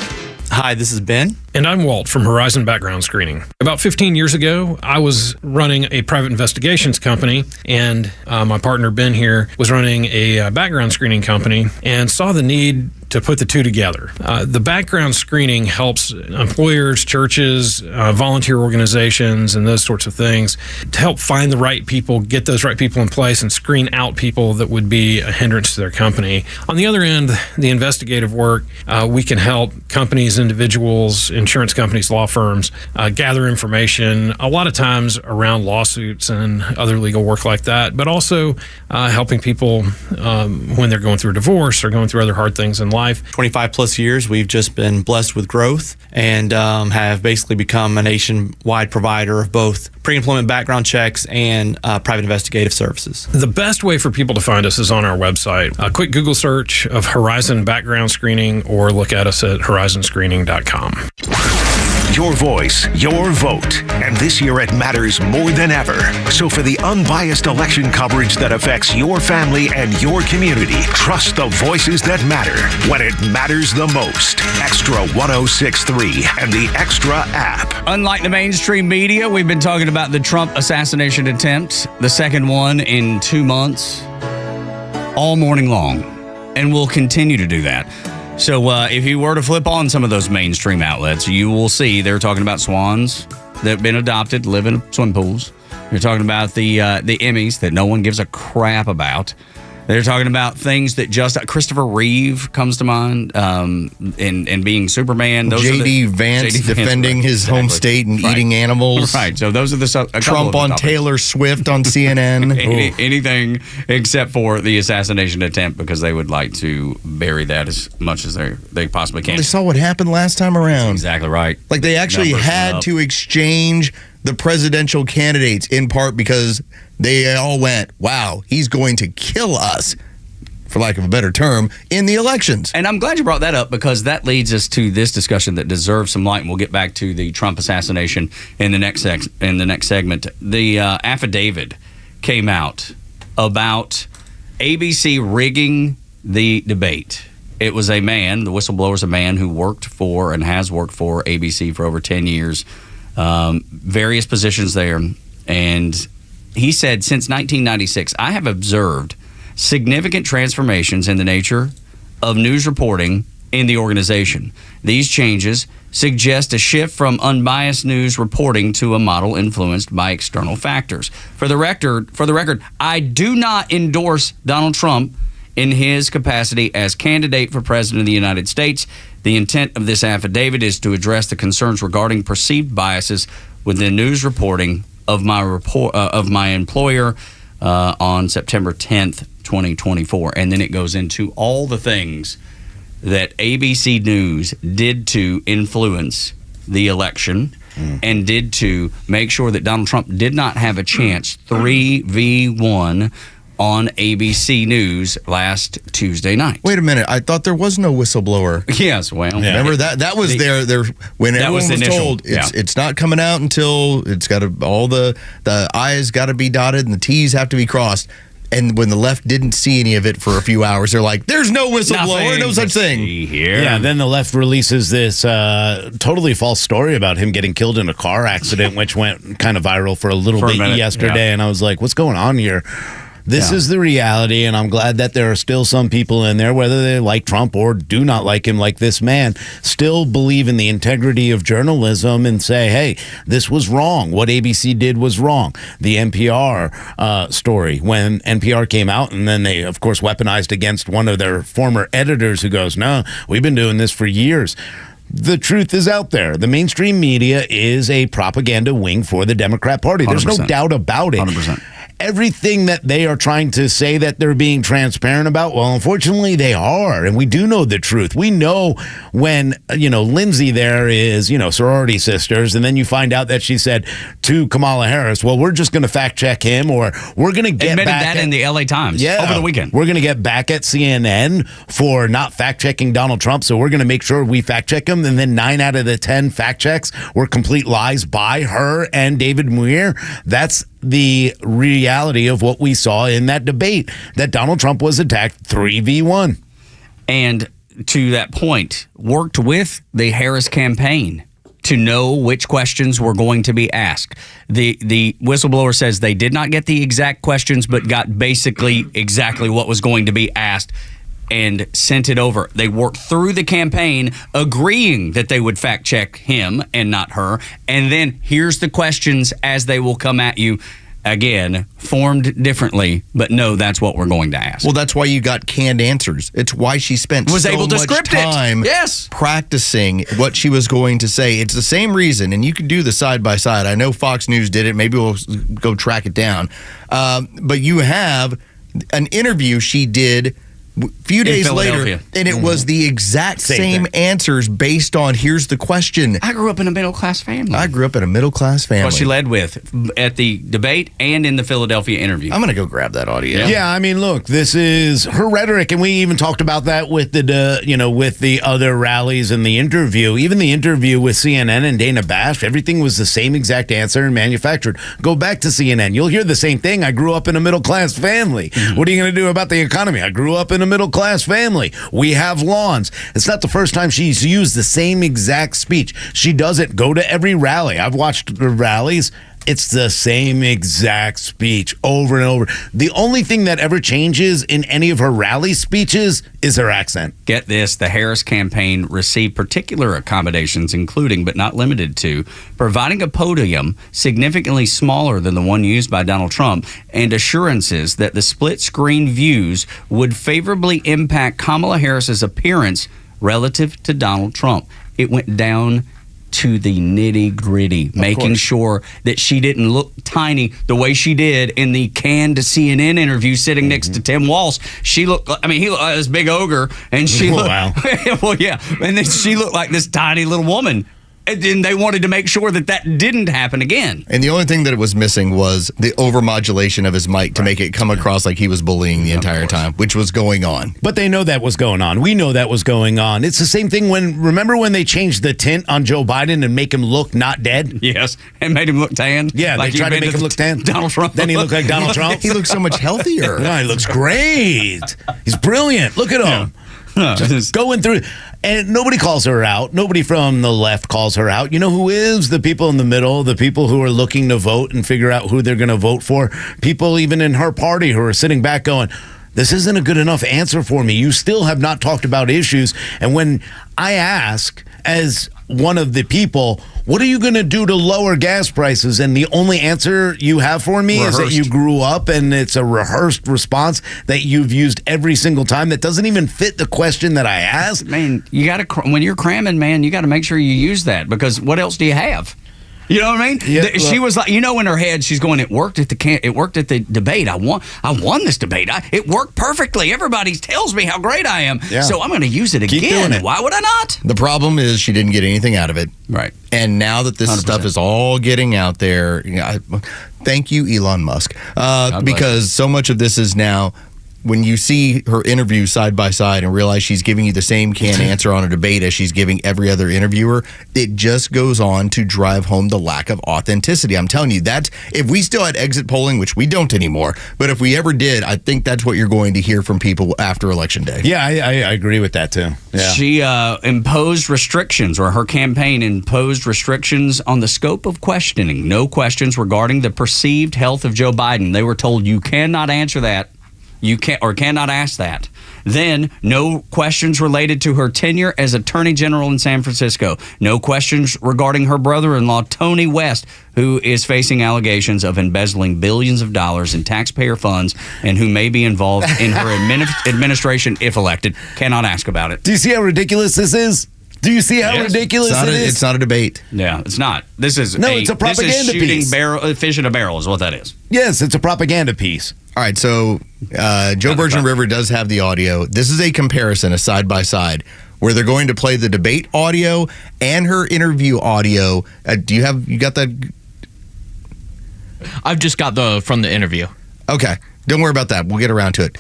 Hi, this is Ben. And I'm Walt from Horizon Background Screening. About 15 years ago, I was running a private investigations company, and my partner Ben here was running a background screening company and saw the need to put the two together. The background screening helps employers, churches, volunteer organizations, and those sorts of things to help find the right people, get those right people in place, and screen out people that would be a hindrance to their company. On the other end, the investigative work, we can help companies, individuals, insurance companies, law firms gather information, a lot of times around lawsuits and other legal work like that, but also helping people when they're going through a divorce or going through other hard things in life. 25 plus years, we've just been blessed with growth and have basically become a nationwide provider of both pre-employment background checks and private investigative services. The best way for people to find us is on our website. A quick Google search of Horizon Background Screening or look at us at horizonscreening.com. Your voice, your vote. And this year it matters more than ever. So for the unbiased election coverage that affects your family and your community, trust the voices that matter when it matters the most. Extra 106.3 and the Extra app. Unlike the mainstream media, we've been talking about the Trump assassination attempt, the second one in 2 months, all morning long. And we'll continue to do that. So if you were to flip on some of those mainstream outlets, you will see they're talking about swans that have been adopted, live in swim pools. They're talking about the Emmys that no one gives a crap about. They're talking about things that just Christopher Reeve comes to mind, and being Superman. J.D. Vance defending his home state and eating animals. Right. So those are the Trump on Taylor Swift on CNN. Anything except for the assassination attempt, because they would like to bury that as much as they possibly can. They saw what happened last time around. That's exactly right. Like they actually had to exchange the presidential candidates in part because they all went, wow, he's going to kill us, for lack of a better term, in the elections. And I'm glad you brought that up, because that leads us to this discussion that deserves some light, and we'll get back to the Trump assassination in the next segment. The affidavit came out about ABC rigging the debate. It was a man, the whistleblower's a man who worked for and has worked for ABC for over 10 years, various positions there. And he said, since 1996, I have observed significant transformations in the nature of news reporting in the organization. These changes suggest a shift from unbiased news reporting to a model influenced by external factors. For the record, I do not endorse Donald Trump in his capacity as candidate for president of the United States. The intent of this affidavit is to address the concerns regarding perceived biases within news reporting of my employer on September 10th, 2024. And then it goes into all the things that ABC News did to influence the election and did to make sure that Donald Trump did not have a chance 3v1 on ABC News last Tuesday night. Wait a minute. I thought there was no whistleblower. Yes, well. Remember that was there when everyone was told it's not coming out until it's got to, all the I's got to be dotted and the T's have to be crossed. And when the left didn't see any of it for a few hours, they're like, there's no whistleblower, no such thing. Yeah, then the left releases this totally false story about him getting killed in a car accident, which went kind of viral for a bit yesterday. Yeah. And I was like, what's going on here? This is the reality, and I'm glad that there are still some people in there, whether they like Trump or do not like him, like this man, still believe in the integrity of journalism and say, hey, this was wrong. What ABC did was wrong. The NPR story, when NPR came out, and then they, of course, weaponized against one of their former editors who goes, no, we've been doing this for years. The truth is out there. The mainstream media is a propaganda wing for the Democrat Party. There's 100%. No doubt about it. 100%. Everything that they are trying to say that they're being transparent about, well, unfortunately, they are. And we do know the truth. We know when, Lindsay there is, sorority sisters, and then you find out that she said to Kamala Harris, well, we're just going to fact check him, or we're going to get back in the LA Times over the weekend. We're going to get back at CNN for not fact checking Donald Trump, so we're going to make sure we fact check him. And then 9 out of the 10 fact checks were complete lies by her and David Muir. That's the reality of what we saw in that debate, that Donald Trump was attacked 3v1. And to that point, worked with the Harris campaign to know which questions were going to be asked. The whistleblower says they did not get the exact questions, but got basically exactly what was going to be asked and sent it over. They worked through the campaign agreeing that they would fact check him and not her. And then here's the questions as they will come at you. Again, formed differently, but no, that's what we're going to ask. Well, that's why you got canned answers. It's why she spent able to much script time practicing what she was going to say. It's the same reason, and you can do the side by side. I know Fox News did it. Maybe we'll go track it down. But you have an interview she did a few days later, and it was the exact same answers based on, here's the question. I grew up in a middle-class family. Well, she led with at the debate and in the Philadelphia interview. I'm going to go grab that audio. Yeah, I mean, look, this is her rhetoric, and we even talked about that with with the other rallies and the interview. Even the interview with CNN and Dana Bash, everything was the same exact answer and manufactured. Go back to CNN. You'll hear the same thing. I grew up in a middle-class family. Mm-hmm. What are you going to do about the economy? I grew up in a middle-class family. We have lawns. It's not the first time she's used the same exact speech. She doesn't go to every rally. I've watched the rallies. It's the same exact speech over and over. The only thing that ever changes in any of her rally speeches is her accent. Get this, the Harris campaign received particular accommodations, including but not limited to providing a podium significantly smaller than the one used by Donald Trump and assurances that the split-screen views would favorably impact Kamala Harris's appearance relative to Donald Trump. It went down to the nitty-gritty, making sure that she didn't look tiny the way she did in the canned CNN interview sitting next to Tim Walz. She looked, he looked like this big ogre, and she looked, well, yeah, and then she looked like this tiny little woman. And then they wanted to make sure that didn't happen again. And the only thing that it was missing was the overmodulation of his mic to make it come across like he was bullying the entire time, which was going on. But they know that was going on. We know that was going on. It's the same thing remember when they changed the tint on Joe Biden and make him look not dead? Yes, and made him look tan. Yeah, like they tried to make him look tan. Donald Trump. Then he looked like Donald Trump. He looks so much healthier. Yeah, he looks great. He's brilliant. Look at him. Just going through. And nobody calls her out. Nobody from the left calls her out. You know who is? The people in the middle, the people who are looking to vote and figure out who they're going to vote for. People even in her party who are sitting back going, this isn't a good enough answer for me. You still have not talked about issues. And when I ask, as one of the people, what are you going to do to lower gas prices? And the only answer you have for me is that you grew up and it's a rehearsed response that you've used every single time that doesn't even fit the question that I asked. Man, you got to, when you're cramming, man, you got to make sure you use that, because what else do you have? You know what I mean? Yeah, she was like, in her head, she's going, it worked at the debate. I won this debate. It worked perfectly. Everybody tells me how great I am. Yeah. So I'm going to use it Keep again. doing it. Why would I not? The problem is she didn't get anything out of it. Right. And now that this 100%. stuff is all getting out there, thank you, Elon Musk, because so much of this is now, when you see her interview side by side and realize she's giving you the same canned answer on a debate as she's giving every other interviewer, it just goes on to drive home the lack of authenticity. I'm telling you, that's, if we still had exit polling, which we don't anymore, but if we ever did, I think that's what you're going to hear from people after Election Day. Yeah, I agree with that too. Yeah. She imposed restrictions, or her campaign imposed restrictions on the scope of questioning. No questions regarding the perceived health of Joe Biden. They were told you cannot answer that. You can't or cannot ask that. Then, no questions related to her tenure as Attorney General in San Francisco. No questions regarding her brother-in-law, Tony West, who is facing allegations of embezzling billions of dollars in taxpayer funds and who may be involved in her administration if elected. Cannot ask about it. Do you see how ridiculous this is? Do you see how ridiculous it is? It's not a debate. Yeah, it's not. This is it's a propaganda piece. Fish in a barrel is what that is. Yes, it's a propaganda piece. All right, so Joe Virgin River does have the audio. This is a comparison, a side-by-side, where they're going to play the debate audio and her interview audio. You got that? I've just got from the interview. Okay. Don't worry about that. We'll get around to it.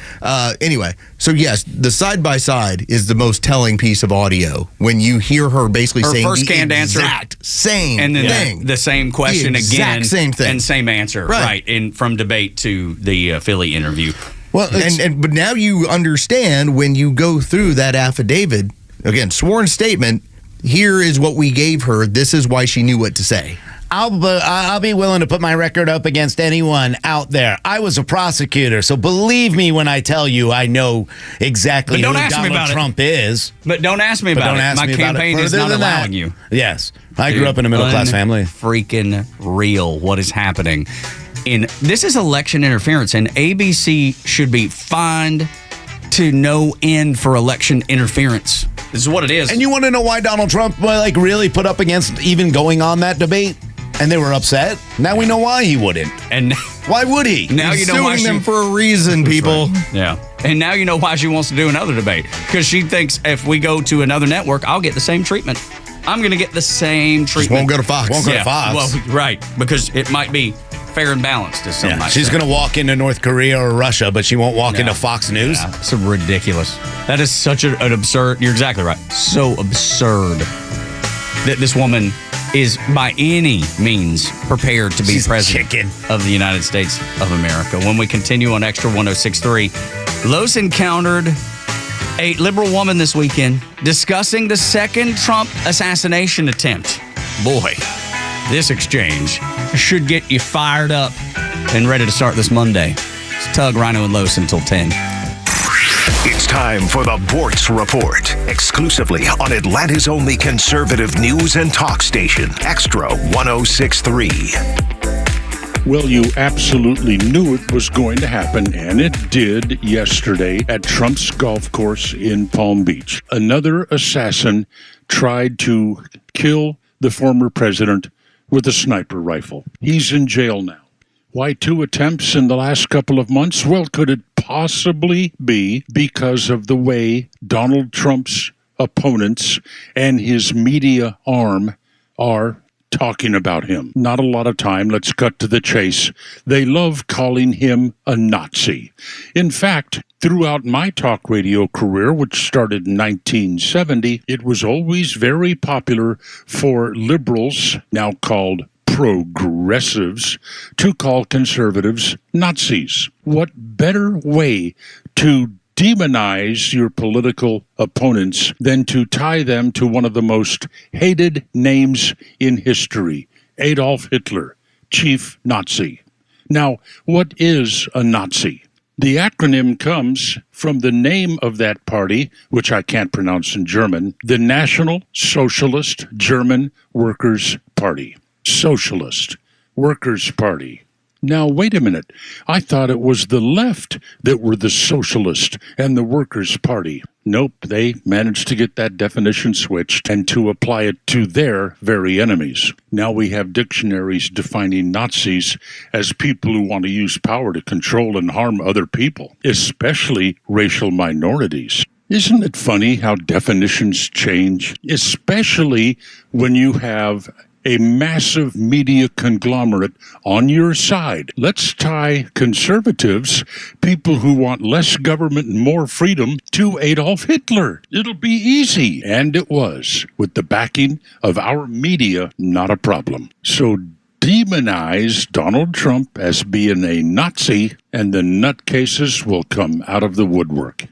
Anyway, so yes, the side-by-side is the most telling piece of audio when you hear her basically saying first the canned exact answer, same and then thing. The same question again. Same thing. And same answer. Right. From debate to the Philly interview. Well, but now you understand when you go through that affidavit, again, sworn statement, here is what we gave her. This is why she knew what to say. I'll be willing to put my record up against anyone out there. I was a prosecutor, so believe me when I tell you I know exactly who Donald Trump is. But don't ask me about it. My campaign is not allowing you. Yes. I grew up in a middle-class family. Freaking real what is happening. This is election interference, and ABC should be fined to no end for election interference. This is what it is. And you want to know why Donald Trump really put up against even going on that debate? And they were upset. Now we know why he wouldn't. And why would he? Now you know why them for a reason, people. Yeah. And now you know why she wants to do another debate. Because she thinks if we go to another network, I'll get the same treatment. I'm going to get the same treatment. Just won't go to Fox. Won't go to Fox. Well, right. Because it might be fair and balanced, as some might She's going to walk into North Korea or Russia, but she won't walk into Fox News. Yeah, it's ridiculous. That is such an absurd. You're exactly right. So absurd that this woman is by any means prepared to be president of the United States of America. When we continue on Xtra 106.3, Los encountered a liberal woman this weekend discussing the second Trump assassination attempt. Boy, this exchange should get you fired up and ready to start this Monday. It's Tug, Rhino, and Los until 10. It's time for the Bortz Report, exclusively on Atlanta's only conservative news and talk station, Xtra 106.3. Well, you absolutely knew it was going to happen, and it did yesterday at Trump's golf course in Palm Beach. Another assassin tried to kill the former president with a sniper rifle. He's in jail now. Why 2 attempts in the last couple of months? Well, could it possibly be because of the way Donald Trump's opponents and his media arm are talking about him? Not a lot of time. Let's cut to the chase. They love calling him a Nazi. In fact, throughout my talk radio career, which started in 1970, it was always very popular for liberals, now called progressives, to call conservatives Nazis. What better way to demonize your political opponents than to tie them to one of the most hated names in history, Adolf Hitler, chief Nazi. Now, what is a Nazi? The acronym comes from the name of that party, which I can't pronounce in German, the National Socialist German Workers' Party. Socialist Workers' Party. Now, wait a minute. I thought it was the left that were the Socialist and the Workers' Party. Nope, they managed to get that definition switched and to apply it to their very enemies. Now we have dictionaries defining Nazis as people who want to use power to control and harm other people, especially racial minorities. Isn't it funny how definitions change? Especially when you have a massive media conglomerate on your side. Let's tie conservatives, people who want less government and more freedom, to Adolf Hitler. It'll be easy. And it was. With the backing of our media, not a problem. So demonize Donald Trump as being a Nazi, and the nutcases will come out of the woodwork.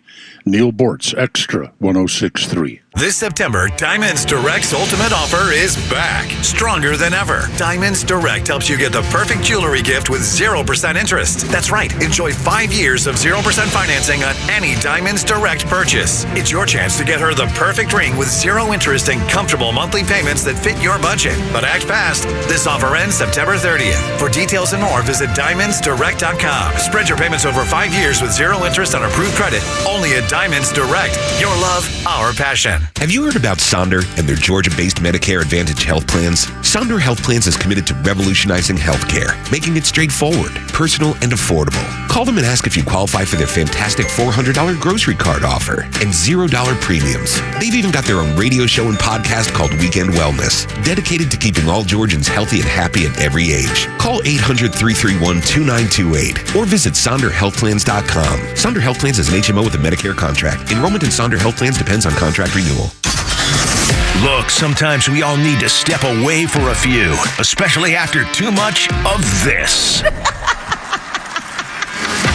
Neil Bortz, Xtra 106.3. This September, Diamonds Direct's ultimate offer is back, stronger than ever. Diamonds Direct helps you get the perfect jewelry gift with 0% interest. That's right, enjoy 5 years of 0% financing on any Diamonds Direct purchase. It's your chance to get her the perfect ring with 0 interest and comfortable monthly payments that fit your budget. But act fast. This offer ends September 30th. For details and more, visit diamondsdirect.com. Spread your payments over 5 years with 0 interest on approved credit. Only at Diamonds Direct. Your love, our passion. Have you heard about Sonder and their Georgia-based Medicare Advantage health plans? Sonder Health Plans is committed to revolutionizing healthcare, making it straightforward, personal, and affordable. Call them and ask if you qualify for their fantastic $400 grocery card offer and $0 premiums. They've even got their own radio show and podcast called Weekend Wellness, dedicated to keeping all Georgians healthy and happy at every age. Call 800-331-2928 or visit SonderHealthPlans.com. Sonder Health Plans is an HMO with a Medicare contract. Enrollment in Sonder Health Plans depends on contract renewal. Look, sometimes we all need to step away for a few, especially after too much of this.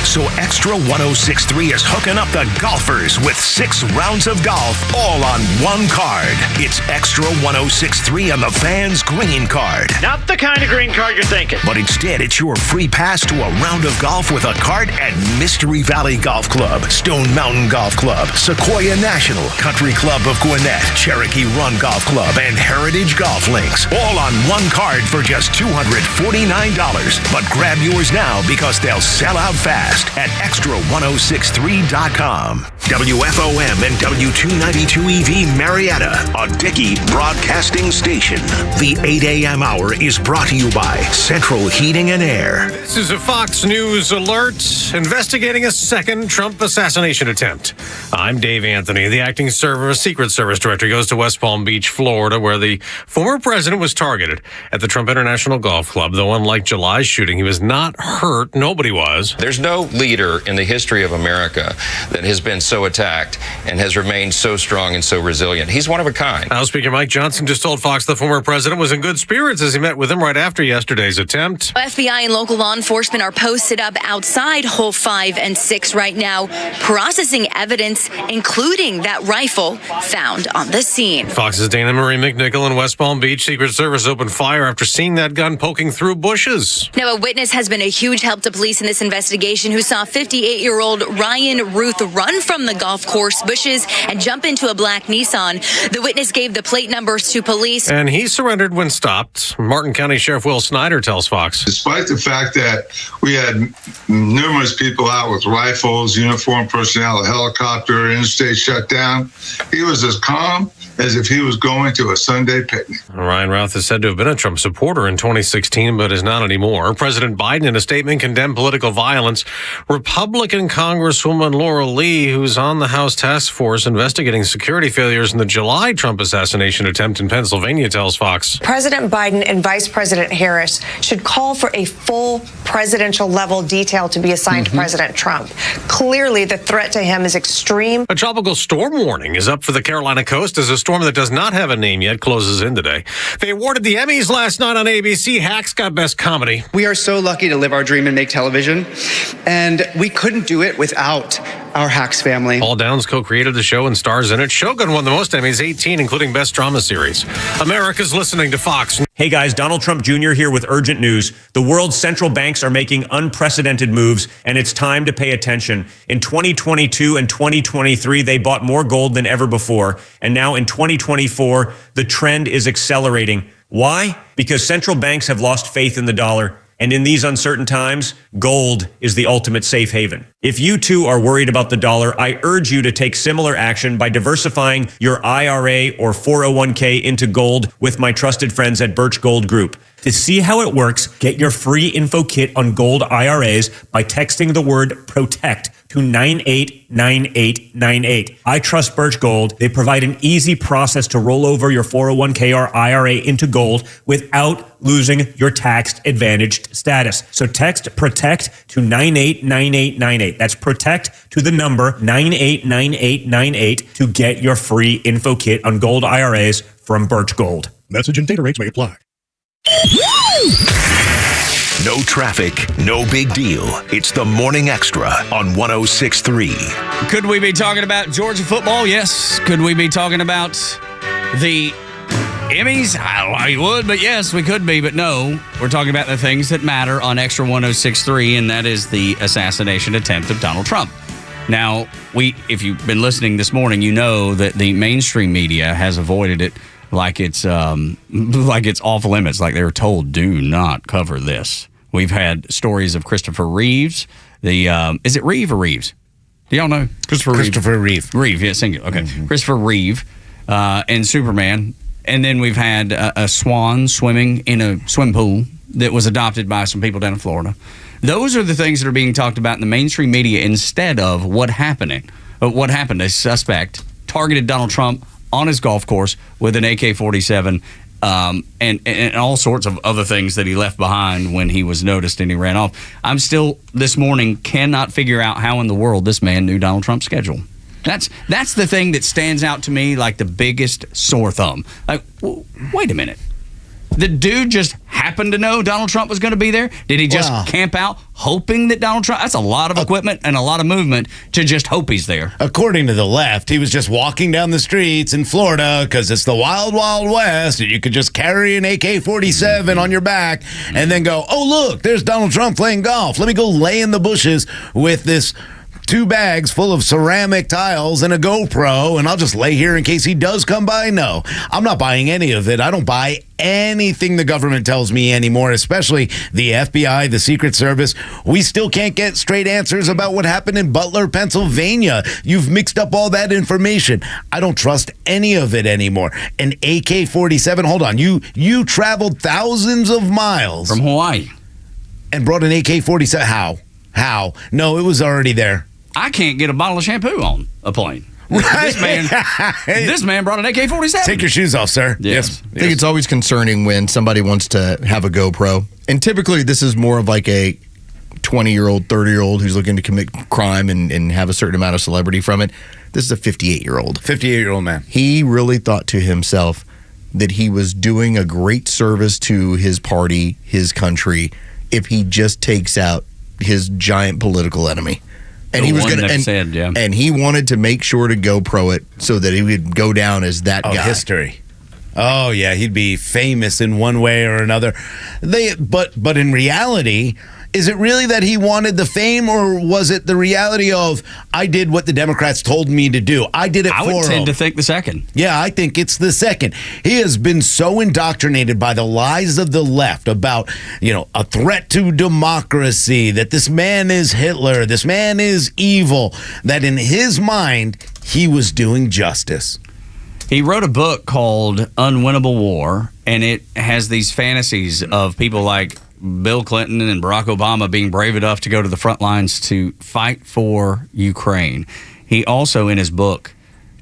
So Xtra 106.3 is hooking up the golfers with 6 rounds of golf, all on one card. It's Xtra 106.3 on the Fans Green Card. Not the kind of green card you're thinking. But instead, it's your free pass to a round of golf with a card at Mystery Valley Golf Club, Stone Mountain Golf Club, Sequoia National, Country Club of Gwinnett, Cherokee Run Golf Club, and Heritage Golf Links. All on one card for just $249. But grab yours now because they'll sell out fast at Xtra1063.com. WFOM and W292EV Marietta, a Dickey broadcasting station. The 8 a.m. hour is brought to you by Central Heating and Air. This is a Fox News alert investigating a second Trump assassination attempt. I'm Dave Anthony. The acting Secret Service director goes to West Palm Beach, Florida, where the former president was targeted at the Trump International Golf Club. Though unlike July's shooting, he was not hurt. Nobody was. There's no leader in the history of America that has been so so attacked and has remained so strong and so resilient. He's one of a kind. House Speaker Mike Johnson just told Fox the former president was in good spirits as he met with him right after yesterday's attempt. FBI and local law enforcement are posted up outside Hole 5 and 6 right now, processing evidence, including that rifle found on the scene. Fox's Dana Marie McNichol in West Palm Beach. Secret Service opened fire after seeing that gun poking through bushes. Now, a witness has been a huge help to police in this investigation who saw 58-year-old Ryan Ruth run from the golf course bushes and jump into a black Nissan. The witness gave the plate numbers to police. And he surrendered when stopped. Martin County Sheriff Will Snyder tells Fox. Despite the fact that we had numerous people out with rifles, uniformed personnel, a helicopter, interstate shutdown, he was as calm as if he was going to a Sunday picnic. Ryan Routh is said to have been a Trump supporter in 2016, but is not anymore. President Biden, in a statement, condemned political violence. Republican Congresswoman Laura Lee, who's on the House task force investigating security failures in the July Trump assassination attempt in Pennsylvania, tells Fox. President Biden and Vice President Harris should call for a full presidential level detail to be assigned to President Trump. Clearly, the threat to him is extreme. A tropical storm warning is up for the Carolina coast as a storm that does not have a name yet closes in today. They awarded the Emmys last night on ABC. Hacks got Best Comedy. We are so lucky to live our dream and make television, and we couldn't do it without our Hacks family. Paul Downs co-created the show and stars in it. Shogun won the most Emmys, 18, including Best Drama Series. America's listening to Fox. Hey guys, Donald Trump Jr. here with urgent news. The world's central banks are making unprecedented moves, and it's time to pay attention. In 2022 and 2023, they bought more gold than ever before. And now in 2024, the trend is accelerating. Why? Because central banks have lost faith in the dollar. And in these uncertain times, gold is the ultimate safe haven. If you too are worried about the dollar, I urge you to take similar action by diversifying your IRA or 401k into gold with my trusted friends at Birch Gold Group. To see how it works, get your free info kit on gold IRAs by texting the word PROTECT to 989898. I trust Birch Gold. They provide an easy process to roll over your 401k or IRA into gold without losing your tax advantaged status. So text PROTECT to 989898. That's PROTECT to the number 989898 to get your free info kit on gold IRAs from Birch Gold. Message and data rates may apply. No traffic, no big deal. It's the Morning Extra on 106.3. Could we be talking about Georgia football? Yes. Could we be talking about the Emmys? I don't know how you would, but yes, we could be. But no, we're talking about the things that matter on Extra 106.3, and that is the assassination attempt of Donald Trump. Now, if you've been listening this morning, you know that the mainstream media has avoided it like it's off limits, like they were told, do not cover this. We've had stories of Christopher Reeves. Is it Reeve or Reeves? Do y'all know? Christopher Reeve. Reeve, yeah, singular. Okay. Christopher Reeve and Superman. And then we've had a swan swimming in a swim pool that was adopted by some people down in Florida. Those are the things that are being talked about in the mainstream media instead of what happened. A suspect targeted Donald Trump on his golf course with an AK-47 and all sorts of other things that he left behind when he was noticed and he ran off. I'm still, this morning, cannot figure out how in the world this man knew Donald Trump's schedule. That's the thing that stands out to me like the biggest sore thumb. Like, wait a minute. The dude just happened to know Donald Trump was going to be there? Did he just camp out hoping that Donald Trump... That's a lot of equipment and a lot of movement to just hope he's there. According to the left, he was just walking down the streets in Florida because it's the wild, wild west, and you could just carry an AK-47 on your back and then go, oh, look, there's Donald Trump playing golf. Let me go lay in the bushes with this 2 bags full of ceramic tiles and a GoPro, and I'll just lay here in case he does come by. No, I'm not buying any of it. I don't buy anything the government tells me anymore, especially the FBI, the Secret Service. We still can't get straight answers about what happened in Butler, Pennsylvania. You've mixed up all that information. I don't trust any of it anymore. An AK-47, hold on. You traveled thousands of miles from Hawaii and brought an AK-47. How? No, it was already there. I can't get a bottle of shampoo on a plane. Right. This man brought an AK-47. Take your shoes off, sir. Yes. I think it's always concerning when somebody wants to have a GoPro. And typically this is more of like a 20-year-old, 30-year-old who's looking to commit crime and have a certain amount of celebrity from it. This is a 58-year-old. 58-year-old man. He really thought to himself that he was doing a great service to his party, his country, if he just takes out his giant political enemy. And he was going to, and he wanted to make sure to GoPro it so that he would go down as that guy. History. Oh yeah, he'd be famous in one way or another. But in reality, is it really that he wanted the fame, or was it the reality of I did what the Democrats told me to do? I did it for them. I would tend to think the second. Yeah, I think it's the second. He has been so indoctrinated by the lies of the left about, a threat to democracy, that this man is Hitler, this man is evil, that in his mind, he was doing justice. He wrote a book called Unwinnable War, and it has these fantasies of people like Bill Clinton and Barack Obama being brave enough to go to the front lines to fight for Ukraine. He also, in his book,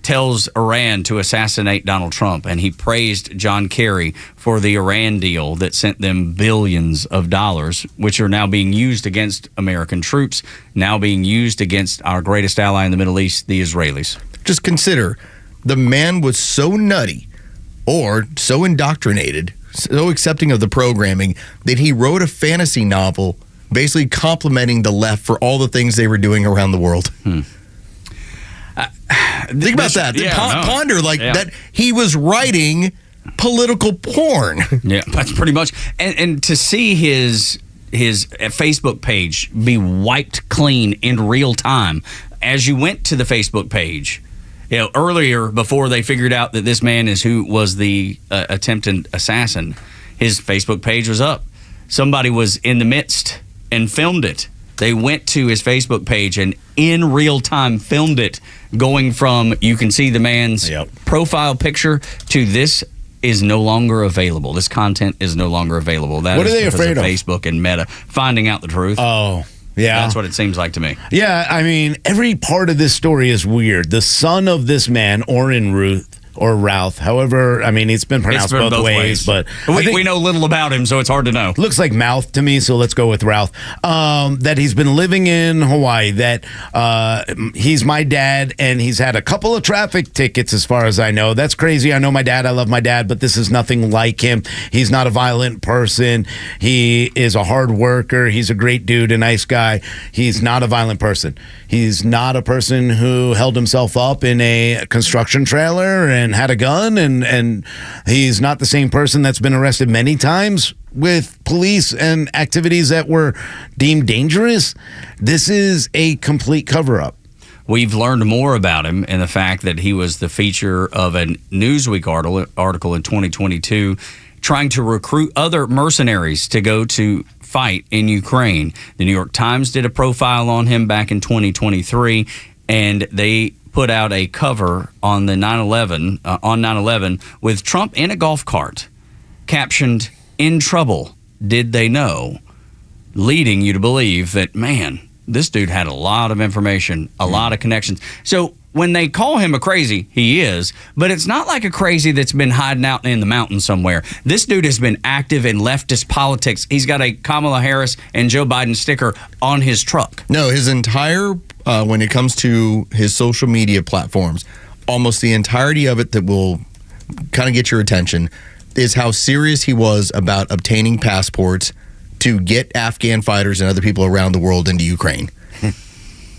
tells Iran to assassinate Donald Trump, and he praised John Kerry for the Iran deal that sent them billions of dollars, which are now being used against American troops, now being used against our greatest ally in the Middle East, the Israelis. Just consider, the man was so nutty or so indoctrinated, so accepting of the programming, that he wrote a fantasy novel basically complimenting the left for all the things they were doing around the world. Think about that. Ponder that he was writing political porn. Yeah, that's pretty much. And to see his Facebook page be wiped clean in real time as you went to the Facebook page. Earlier, before they figured out that this man is who was the attempted assassin, his Facebook page was up. Somebody was in the midst and filmed it. They went to his Facebook page and in real time filmed it, going from, you can see the man's profile picture, to this is no longer available. This content is no longer available. That what is are they because afraid of of? Facebook and Meta finding out the truth. Oh, yeah. That's what it seems like to me. Yeah, I mean, every part of this story is weird. The son of this man, Orrin Ruth, or Routh, however, I mean, it's been pronounced both ways. But we know little about him, so it's hard to know. Looks like mouth to me, so let's go with Routh. That he's been living in Hawaii, that he's my dad, and he's had a couple of traffic tickets as far as I know. That's crazy. I know my dad. I love my dad, but this is nothing like him. He's not a violent person. He is a hard worker. He's a great dude, a nice guy. He's not a violent person. He's not a person who held himself up in a construction trailer and had a gun, and he's not the same person that's been arrested many times with police and activities that were deemed dangerous. This is a complete cover-up. We've learned more about him in the fact that he was the feature of a Newsweek article in 2022 trying to recruit other mercenaries to go to fight in Ukraine. The New York Times did a profile on him back in 2023, and they put out a cover on the 9/11 with Trump in a golf cart, captioned "In trouble, did they know?" leading you to believe that, man, this dude had a lot of information, a lot of connections. So when they call him a crazy, he is, but it's not like a crazy that's been hiding out in the mountains somewhere. This dude has been active in leftist politics. He's got a Kamala Harris and Joe Biden sticker on his truck. No, his entire, when it comes to his social media platforms, almost the entirety of it that will kind of get your attention is how serious he was about obtaining passports to get Afghan fighters and other people around the world into Ukraine.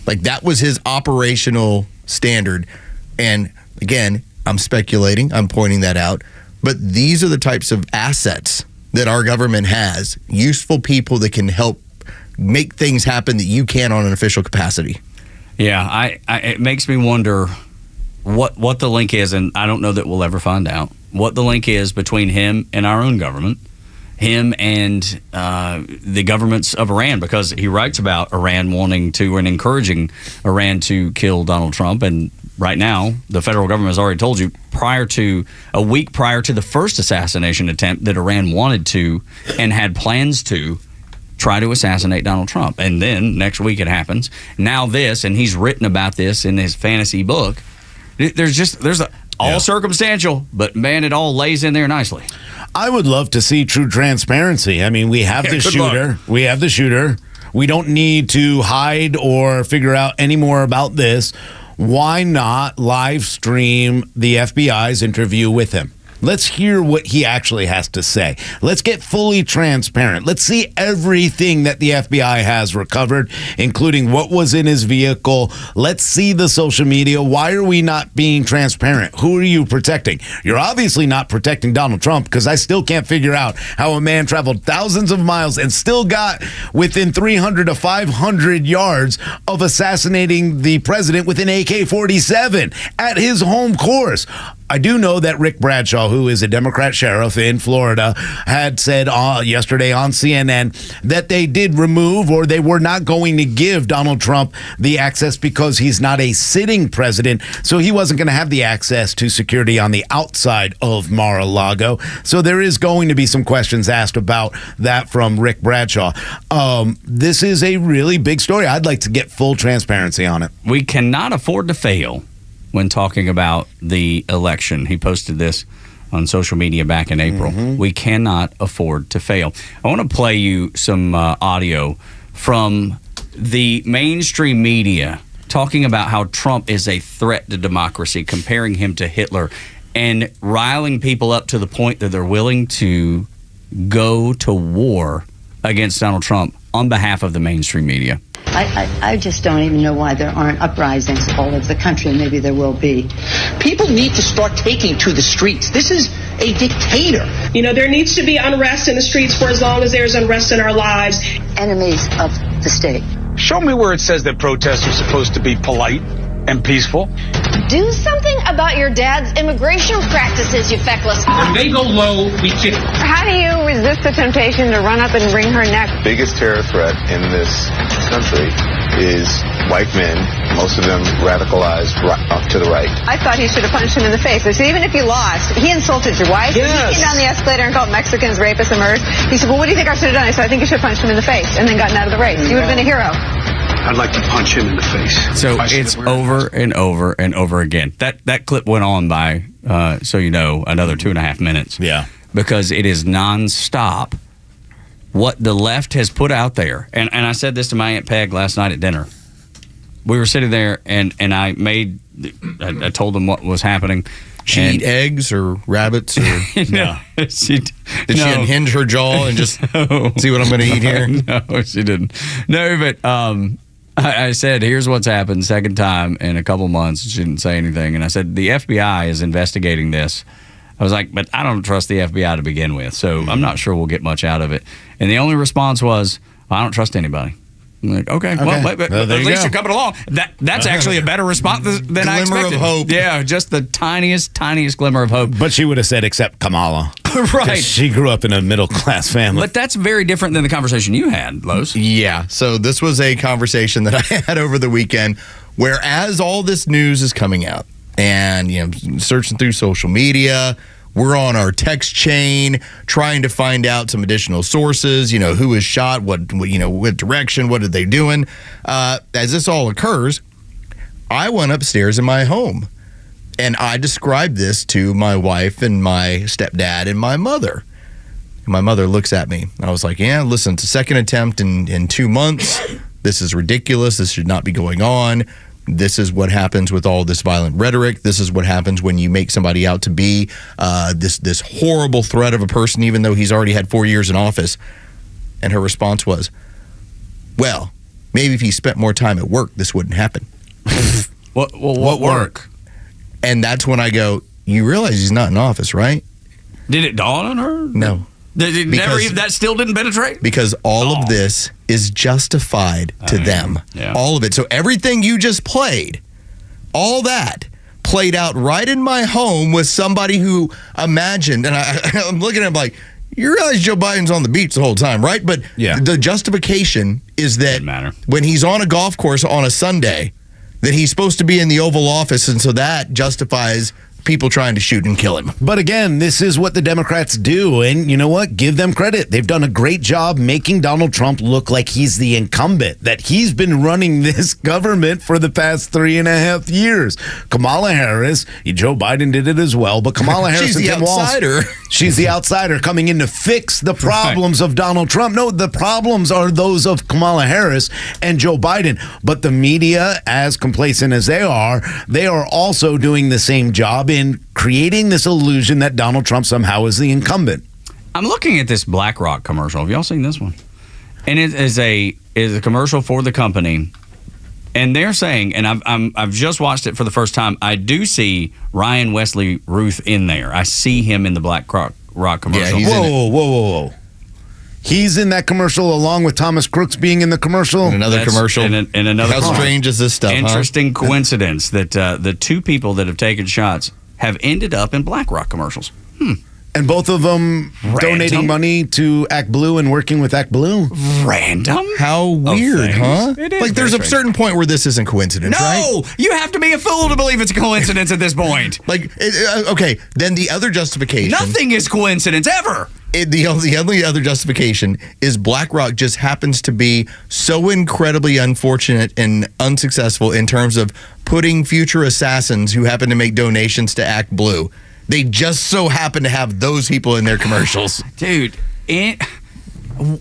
Like, that was his operational standard. And again, I'm speculating, I'm pointing that out, but these are the types of assets that our government has, useful people that can help make things happen that you can't on an official capacity. Yeah, it makes me wonder what the link is, and I don't know that we'll ever find out what the link is between him and our own government, him and the governments of Iran, because he writes about Iran wanting to and encouraging Iran to kill Donald Trump. And right now, the federal government has already told you a week prior to the first assassination attempt that Iran wanted to and had plans to try to assassinate Donald Trump. And then next week it happens. Now this, and he's written about this in his fantasy book. There's all circumstantial, but man, it all lays in there nicely. I would love to see true transparency. I mean, we have the shooter. We have the shooter. we don't need to hide or figure out any more about this. Why not live stream the FBI's interview with him? Let's hear what he actually has to say. Let's get fully transparent. Let's see everything that the FBI has recovered, including what was in his vehicle. Let's see the social media. Why are we not being transparent? Who are you protecting? You're obviously not protecting Donald Trump, because I still can't figure out how a man traveled thousands of miles and still got within 300 to 500 yards of assassinating the president with an AK-47 at his home course. I do know that Rick Bradshaw, who is a Democrat sheriff in Florida, had said yesterday on CNN that they did remove, or they were not going to give Donald Trump the access because he's not a sitting president. So he wasn't going to have the access to security on the outside of Mar-a-Lago. So there is going to be some questions asked about that from Rick Bradshaw. This is a really big story. I'd like to get full transparency on it. We cannot afford to fail when talking about the election. He posted this on social media back in April. We cannot afford to fail. I want to play you some audio from the mainstream media talking about how Trump is a threat to democracy, comparing him to Hitler, and riling people up to the point that they're willing to go to war against Donald Trump on behalf of the mainstream media. I just don't even know why there aren't uprisings all over the country, and maybe there will be. People need to start taking to the streets. This is a dictator. You know, there needs to be unrest in the streets for as long as there's unrest in our lives. Enemies of the state. Show me where it says that protests are supposed to be polite and peaceful. Do something about your dad's immigration practices, you feckless. When they go low, we kick. How do you resist the temptation to run up and wring her neck? Biggest terror threat in this country is white men, most of them radicalized to the right. I thought he should have punched him in the face. So even if you lost, he insulted your wife. Yes. He came down the escalator and called Mexicans rapists and murderers. He said, well, what do you think I should have done? I said, I think you should have punched him in the face and then gotten out of the race. You would have been a hero. I'd like to punch him in the face. So it's over and over and over again. That clip went on by, so you know, another 2.5 minutes. Yeah. Because it is nonstop what the left has put out there. And I said this to my Aunt Peg last night at dinner. We were sitting there, and I told them what was happening. She eat eggs or rabbits? Or no. Did she unhinge her jaw and just see what I'm going to eat here? No, she didn't. No, but I said, here's what's happened, second time in a couple months. She didn't say anything. And I said, the FBI is investigating this. I was like, but I don't trust the FBI to begin with, so I'm not sure we'll get much out of it. And the only response was, I don't trust anybody. I'm like, okay. Well, at least you're coming along. That's actually a better response than I expected. Glimmer of hope. Yeah, just the tiniest glimmer of hope. But she would have said, except Kamala. Right. She grew up in a middle-class family. But that's very different than the conversation you had, Los. Yeah. So this was a conversation that I had over the weekend where, as all this news is coming out and, you know, searching through social media, we're on our text chain trying to find out some additional sources, you know, who was shot, what direction, what are they doing? As this all occurs, I went upstairs in my home and I described this to my wife and my stepdad and my mother. And my mother looks at me. I was like, yeah, listen, it's a second attempt in 2 months. This is ridiculous. This should not be going on. This is what happens with all this violent rhetoric. This is what happens when you make somebody out to be this horrible threat of a person, even though he's already had 4 years in office. And her response was, well, maybe if he spent more time at work, this wouldn't happen. What work? And that's when I go, you realize he's not in office, right? Did it dawn on her? No. That still didn't penetrate? Because all of this is justified to them. Yeah. All of it. So everything you just played, all that played out right in my home with somebody who imagined, and I'm looking at him like, you realize Joe Biden's on the beach the whole time, right? But the justification is that when he's on a golf course on a Sunday, that he's supposed to be in the Oval Office, and so that justifies people trying to shoot and kill him. But again, this is what the Democrats do. And you know what? Give them credit. They've done a great job making Donald Trump look like he's the incumbent, that he's been running this government for the past 3.5 years. Kamala Harris, Joe Biden did it as well, but Kamala Harris She's and the Tim outsider. Walz, she's the outsider coming in to fix the problems of Donald Trump. No, the problems are those of Kamala Harris and Joe Biden. But the media, as complacent as they are also doing the same job in creating this illusion that Donald Trump somehow is the incumbent. I'm looking at this BlackRock commercial. Have y'all seen this one? And it is a commercial for the company, and they're saying, and I've just watched it for the first time. I do see Ryan Wesley Ruth in there. I see him in the BlackRock commercial. Yeah, whoa. He's in that commercial along with Thomas Crooks being in the commercial. And another commercial. And another. How strange is this stuff? Interesting coincidence that the two people that have taken shots have ended up in BlackRock commercials. And both of them donating money to Act Blue and working with Act Blue. Random? How weird, huh? It is like there's a strange. certain point where this isn't coincidence, right? No, you have to be a fool to believe it's a coincidence at this point. Okay, then the other justification. Nothing is coincidence ever. The only other justification is BlackRock just happens to be so incredibly unfortunate and unsuccessful in terms of putting future assassins who happen to make donations to Act Blue. They just so happen to have those people in their commercials. Dude,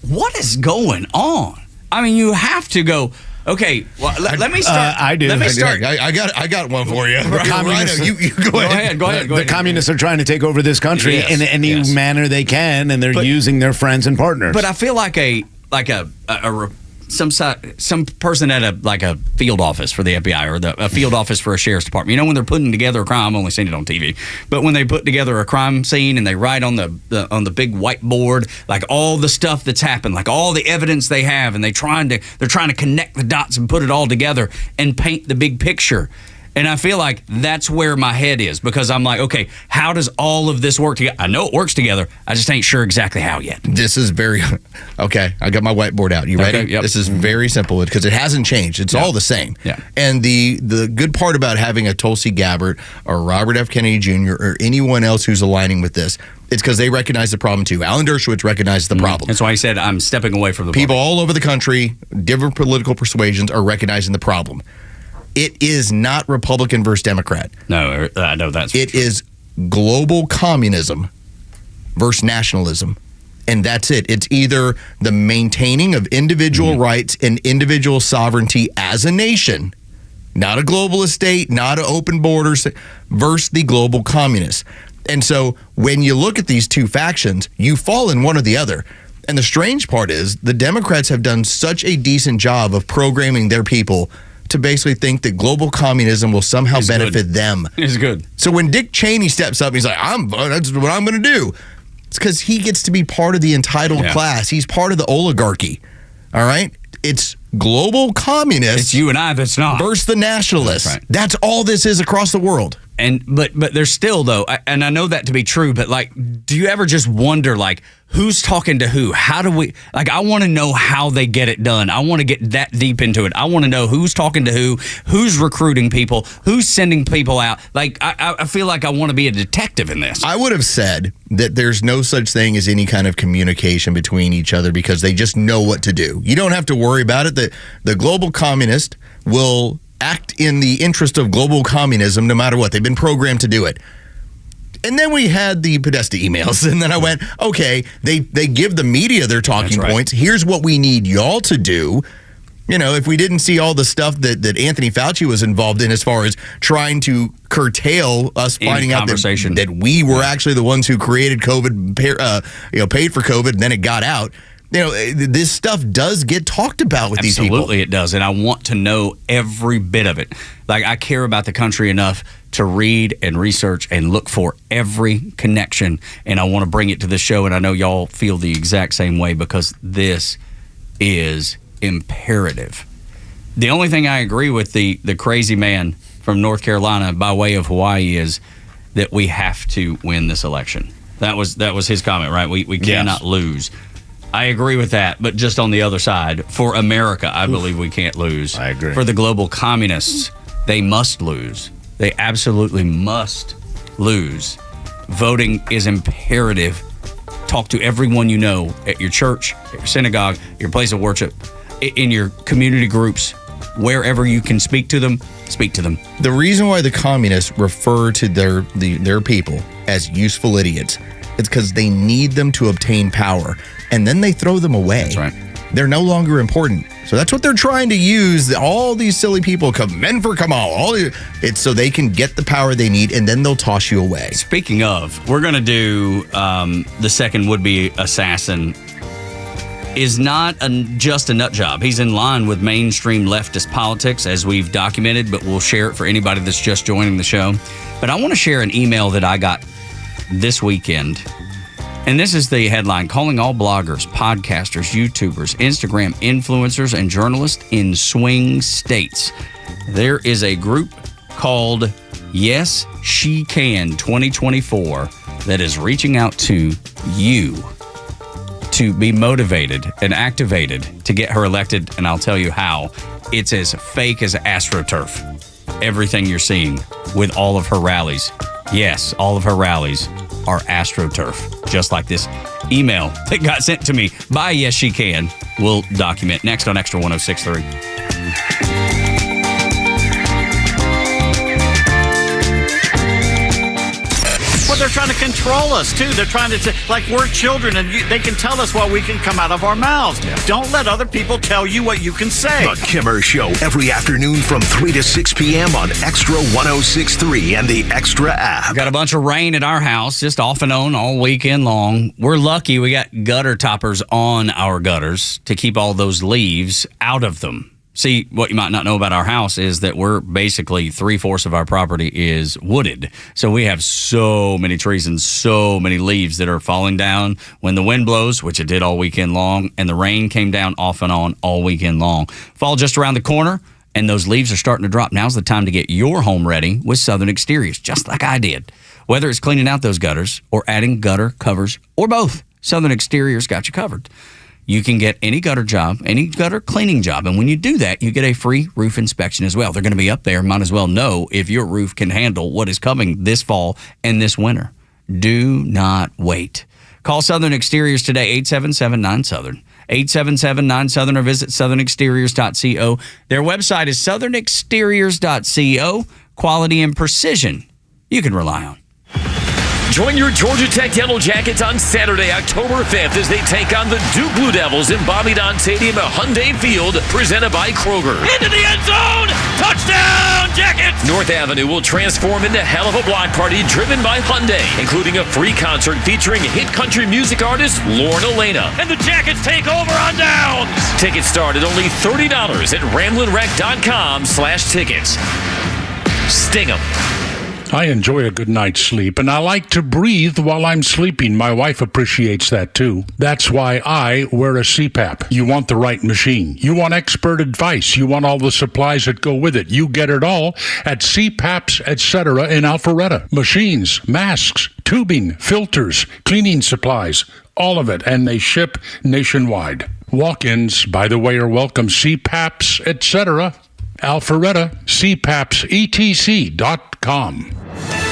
what is going on? I mean, you have to go, okay, well, let me start. I do. Let me start. I got one for you. Communists, Rhino, you go ahead. Go ahead. The communists are trying to take over this country in any manner they can, and they're using their friends and partners. But I feel like some person at a field office for the FBI or a field office for a sheriff's department. You know, when they're putting together a crime, I've only seen it on TV, but when they put together a crime scene and they write on the big whiteboard like all the stuff that's happened, like all the evidence they have, and they're trying to connect the dots and put it all together and paint the big picture. And I feel like that's where my head is, because I'm like, okay, how does all of this work together? I know it works together. I just ain't sure exactly how yet. This is very... Okay, I got my whiteboard out. You ready? Okay, yep. This is very simple because it hasn't changed. It's all the same. Yeah. And the good part about having a Tulsi Gabbard or Robert F. Kennedy Jr. or anyone else who's aligning with this, it's because they recognize the problem too. Alan Dershowitz recognized the problem. That's why he said, I'm stepping away from the People party. all over the country, different political persuasions, are recognizing the problem. It is not Republican versus Democrat. No, I know that's... It is global communism versus nationalism. And that's it. It's either the maintaining of individual rights and individual sovereignty as a nation, not a globalist state, not an open borders, versus the global communists. And so when you look at these two factions, you fall in one or the other. And the strange part is the Democrats have done such a decent job of programming their people to basically think that global communism will somehow benefit them. It's good. So when Dick Cheney steps up, he's like, that's what I'm going to do. It's because he gets to be part of the entitled class. He's part of the oligarchy. All right? It's global communists. It's you and I that's not. Versus the nationalists. That's right. That's all this is across the world. And but there's still, though, and I know that to be true, but like, do you ever just wonder, like, who's talking to who? How do we, like, I want to know how they get it done. I want to get that deep into it. I want to know who's talking to who's recruiting people, who's sending people out. Like, I feel like I want to be a detective in this. I would have said that there's no such thing as any kind of communication between each other because they just know what to do. You don't have to worry about it. The global communist will act in the interest of global communism no matter what. They've been programmed to do it. And then we had the Podesta emails, and then I went, okay, they give the media their talking points. Here's what we need y'all to do. You know, if we didn't see all the stuff that Anthony Fauci was involved in as far as trying to curtail us finding out that we were actually the ones who created COVID, paid for COVID, and then it got out. You know, this stuff does get talked about with these people. Absolutely, it does. And I want to know every bit of it. Like, I care about the country enough to read and research and look for every connection. And I want to bring it to the show. And I know y'all feel the exact same way because this is imperative. The only thing I agree with the crazy man from North Carolina by way of Hawaii is that we have to win this election. That was his comment, right? We cannot lose. I agree with that, but just on the other side, for America, I believe we can't lose. I agree. For the global communists, they must lose. They absolutely must lose. Voting is imperative. Talk to everyone you know at your church, at your synagogue, your place of worship, in your community groups, wherever you can speak to them, speak to them. The reason why the communists refer to their people as useful idiots is because they need them to obtain power, and then they throw them away. That's right. They're no longer important. So that's what they're trying to use. All these silly people, men for Kamal, it's so they can get the power they need, and then they'll toss you away. Speaking of, we're going to do the second would-be assassin is not just a nut job. He's in line with mainstream leftist politics, as we've documented, but we'll share it for anybody that's just joining the show. But I want to share an email that I got this weekend. And this is the headline: calling all bloggers, podcasters, YouTubers, Instagram influencers, and journalists in swing states. There is a group called Yes, She Can 2024 that is reaching out to you to be motivated and activated to get her elected. And I'll tell you how. It's as fake as AstroTurf. Everything you're seeing with all of her rallies. Yes, all of her rallies are AstroTurf, just like this email that got sent to me by Yes She Can. We'll document next on Extra 106.3. Well, they're trying to control us, too. They're trying to say, like, we're children, and they can tell us what we can come out of our mouths. Don't let other people tell you what you can say. The Kimmer Show, every afternoon from 3 to 6 p.m. on Extra 106.3 and the Extra app. Got a bunch of rain at our house, just off and on all weekend long. We're lucky we got gutter toppers on our gutters to keep all those leaves out of them. See, what you might not know about our house is that we're basically 3/4 of our property is wooded. So we have so many trees and so many leaves that are falling down when the wind blows, which it did all weekend long, and the rain came down off and on all weekend long. Fall just around the corner, and those leaves are starting to drop. Now's the time to get your home ready with Southern Exteriors, just like I did. Whether it's cleaning out those gutters or adding gutter covers or both, Southern Exteriors got you covered. You can get any gutter job, any gutter cleaning job. And when you do that, you get a free roof inspection as well. They're going to be up there. Might as well know if your roof can handle what is coming this fall and this winter. Do not wait. Call Southern Exteriors today, 877-9-SOUTHERN. 877-9-SOUTHERN, or visit southernexteriors.co. Their website is southernexteriors.co. Quality and precision you can rely on. Join your Georgia Tech Yellow Jackets on Saturday, October 5th, as they take on the Duke Blue Devils in Bobby Don Stadium at Hyundai Field, presented by Kroger. Into the end zone! Touchdown, Jackets! North Avenue will transform into hell of a block party driven by Hyundai, including a free concert featuring hit country music artist Lauren Elena. And the Jackets take over on downs! Tickets start at only $30 at RamblinWreck.com/tickets. Sting 'em. I enjoy a good night's sleep, and I like to breathe while I'm sleeping. My wife appreciates that, too. That's why I wear a CPAP. You want the right machine. You want expert advice. You want all the supplies that go with it. You get it all at CPAPs, etc. in Alpharetta. Machines, masks, tubing, filters, cleaning supplies, all of it, and they ship nationwide. Walk-ins, by the way, are welcome. CPAPs, etc. Alpharetta, CPAPSETC.com.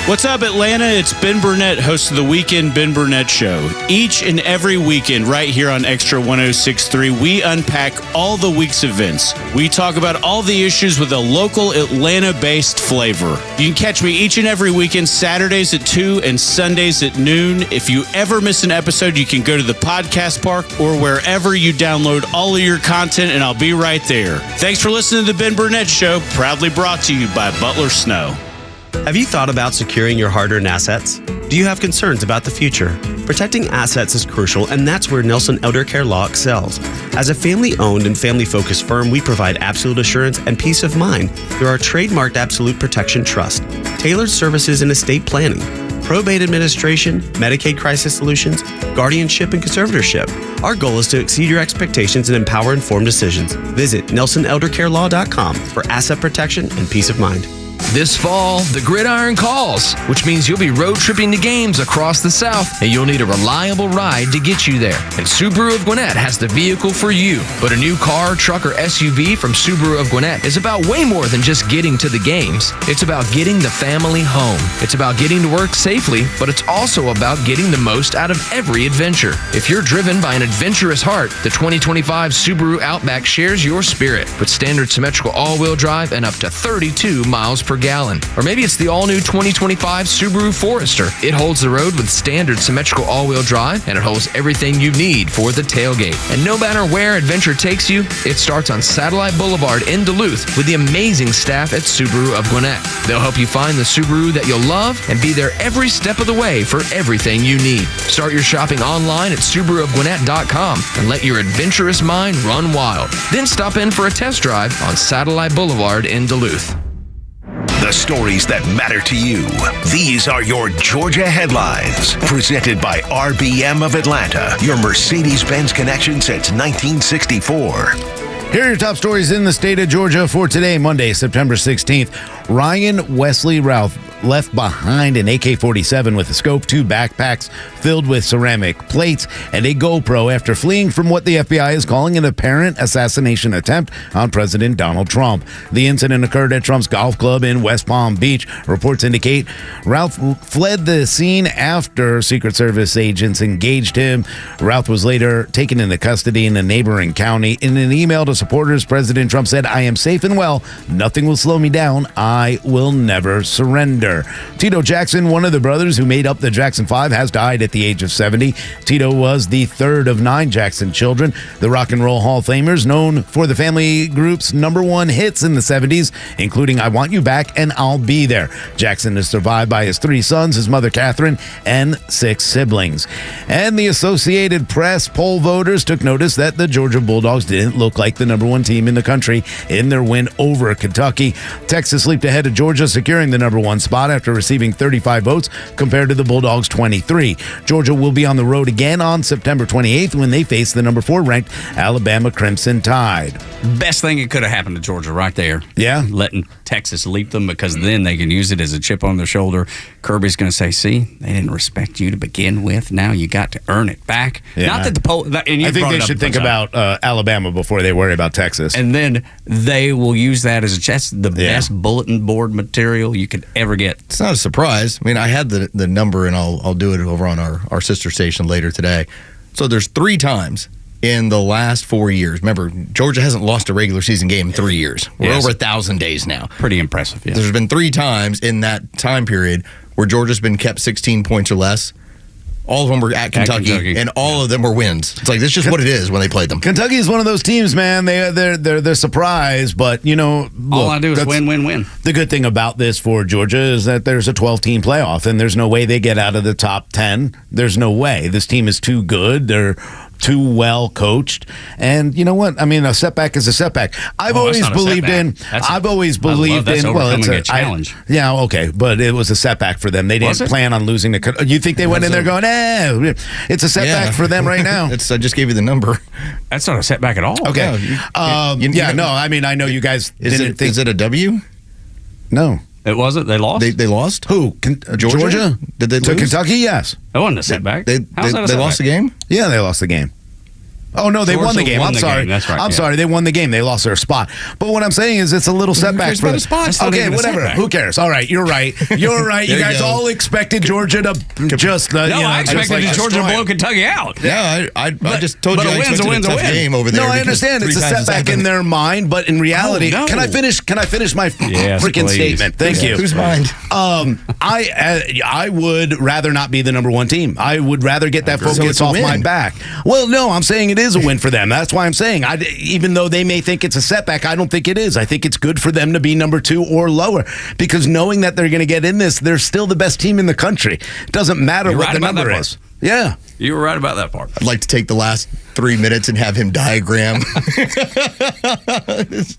What's up, Atlanta? It's Ben Burnett, host of the Weekend Ben Burnett Show. Each and every weekend, right here on Extra 106.3, we unpack all the week's events. We talk about all the issues with a local Atlanta-based flavor. You can catch me each and every weekend, Saturdays at 2 and Sundays at noon. If you ever miss an episode, you can go to the podcast park or wherever you download all of your content, and I'll be right there. Thanks for listening to the Ben Burnett Show, proudly brought to you by Butler Snow. Have you thought about securing your hard-earned assets? Do you have concerns about the future? Protecting assets is crucial, and that's where Nelson Elder Care Law excels. As a family-owned and family-focused firm, we provide absolute assurance and peace of mind through our trademarked Absolute Protection Trust, tailored services in estate planning, probate administration, Medicaid crisis solutions, guardianship, and conservatorship. Our goal is to exceed your expectations and empower informed decisions. Visit NelsonElderCareLaw.com for asset protection and peace of mind. This fall, the gridiron calls, which means you'll be road tripping to games across the South, and you'll need a reliable ride to get you there. And Subaru of Gwinnett has the vehicle for you. But a new car, truck, or SUV from Subaru of Gwinnett is about way more than just getting to the games. It's about getting the family home. It's about getting to work safely, but it's also about getting the most out of every adventure. If you're driven by an adventurous heart, the 2025 Subaru Outback shares your spirit with standard symmetrical all-wheel drive and up to 32 miles per gallon. Or maybe it's the all-new 2025 Subaru Forester. It holds the road with standard symmetrical all-wheel drive, and it holds everything you need for the tailgate. And no matter where adventure takes you, it starts on Satellite Boulevard in Duluth with the amazing staff at Subaru of Gwinnett. They'll help you find the Subaru that you'll love and be there every step of the way for everything you need. Start your shopping online at SubaruofGwinnett.com and let your adventurous mind run wild. Then stop in for a test drive on Satellite Boulevard in Duluth. The stories that matter to you. These are your Georgia headlines. Presented by RBM of Atlanta, your Mercedes-Benz connection since 1964. Here are your top stories in the state of Georgia for today, Monday, September 16th. Ryan Wesley Ralph left behind an AK-47 with a scope, 2 backpacks filled with ceramic plates, and a GoPro after fleeing from what the FBI is calling an apparent assassination attempt on President Donald Trump. The incident occurred at Trump's golf club in West Palm Beach. Reports indicate Ralph fled the scene after Secret Service agents engaged him. Ralph was later taken into custody in a neighboring county. In an email to supporters, President Trump said, "I am safe and well. Nothing will slow me down. I will never surrender." Tito Jackson, one of the brothers who made up the Jackson 5, has died at the age of 70. Tito was the third of 9 Jackson children. The Rock and Roll Hall of Famers, known for the family group's #1 hits in the 70s, including I Want You Back and I'll Be There. Jackson is survived by his 3 sons, his mother Catherine, and 6 siblings. And the Associated Press poll voters took notice that the Georgia Bulldogs didn't look like the #1 team in the country in their win over Kentucky. Texas leaped ahead of Georgia, securing the #1 spot after receiving 35 votes compared to the Bulldogs' 23. Georgia will be on the road again on September 28th when they face the #4 ranked Alabama Crimson Tide. Best thing that could have happened to Georgia right there. Yeah. Letting Texas leap them, because then they can use it as a chip on their shoulder. Kirby's going to say, see, they didn't respect you to begin with. Now you got to earn it back. Yeah. Not that the poll. And I think they should think about Alabama before they worry about Texas. And then they will use that as the best bulletin board material you could ever get. It's not a surprise. I mean, I had the number, and I'll do it over on our sister station later today. So there's 3 times in the last 4 years. Remember, Georgia hasn't lost a regular season game in 3 years. We're over 1,000 days now. Pretty impressive, yeah. There's been 3 times in that time period where Georgia's been kept 16 points or less. All of them were at Kentucky, and all of them were wins. It's like, that's just what it is when they played them. Kentucky is one of those teams, man. They're surprised, but all I do is win, win, win. The good thing about this for Georgia is that there's a 12-team playoff, and there's no way they get out of the top 10. There's no way. This team is too good. They're too well coached, and you know what? I mean, a setback is a setback. I've always believed in. Well, it's a challenge. Yeah, okay, but it was a setback for them. They didn't plan on losing the. You think they went in there going, it's a setback for them right now? I just gave you the number. That's not a setback at all. Okay. No. I mean, I know you guys didn't think. Is it a W? No. It wasn't. They lost. They lost. Who? Georgia? Did they lose? To Kentucky? Yes. That wasn't a setback. They lost the game. Yeah, they lost the game. Oh, no, they won the game. I'm sorry. That's right. I'm sorry. They won the game. They lost their spot. But what I'm saying is it's a little setback for the spot. Okay, whatever. Who cares? All right. You're right. You're right. You guys all expected Georgia to just... I expected Georgia to blow Kentucky out. Yeah, I just told you I expected a tough game over there. No, I understand. It's a setback in their mind, but in reality... Can I finish my freaking statement? Thank you. Whose mind? I would rather not be the #1 team. I would rather get that focus off my back. Well, no, I'm saying it is a win for them. That's why I'm saying, even though they may think it's a setback, I don't think it is. I think it's good for them to be #2 or lower, because knowing that they're going to get in this, they're still the best team in the country. It doesn't matter what the number is. Yeah. You were right about that part. I'd like to take the last 3 minutes and have him diagram. It's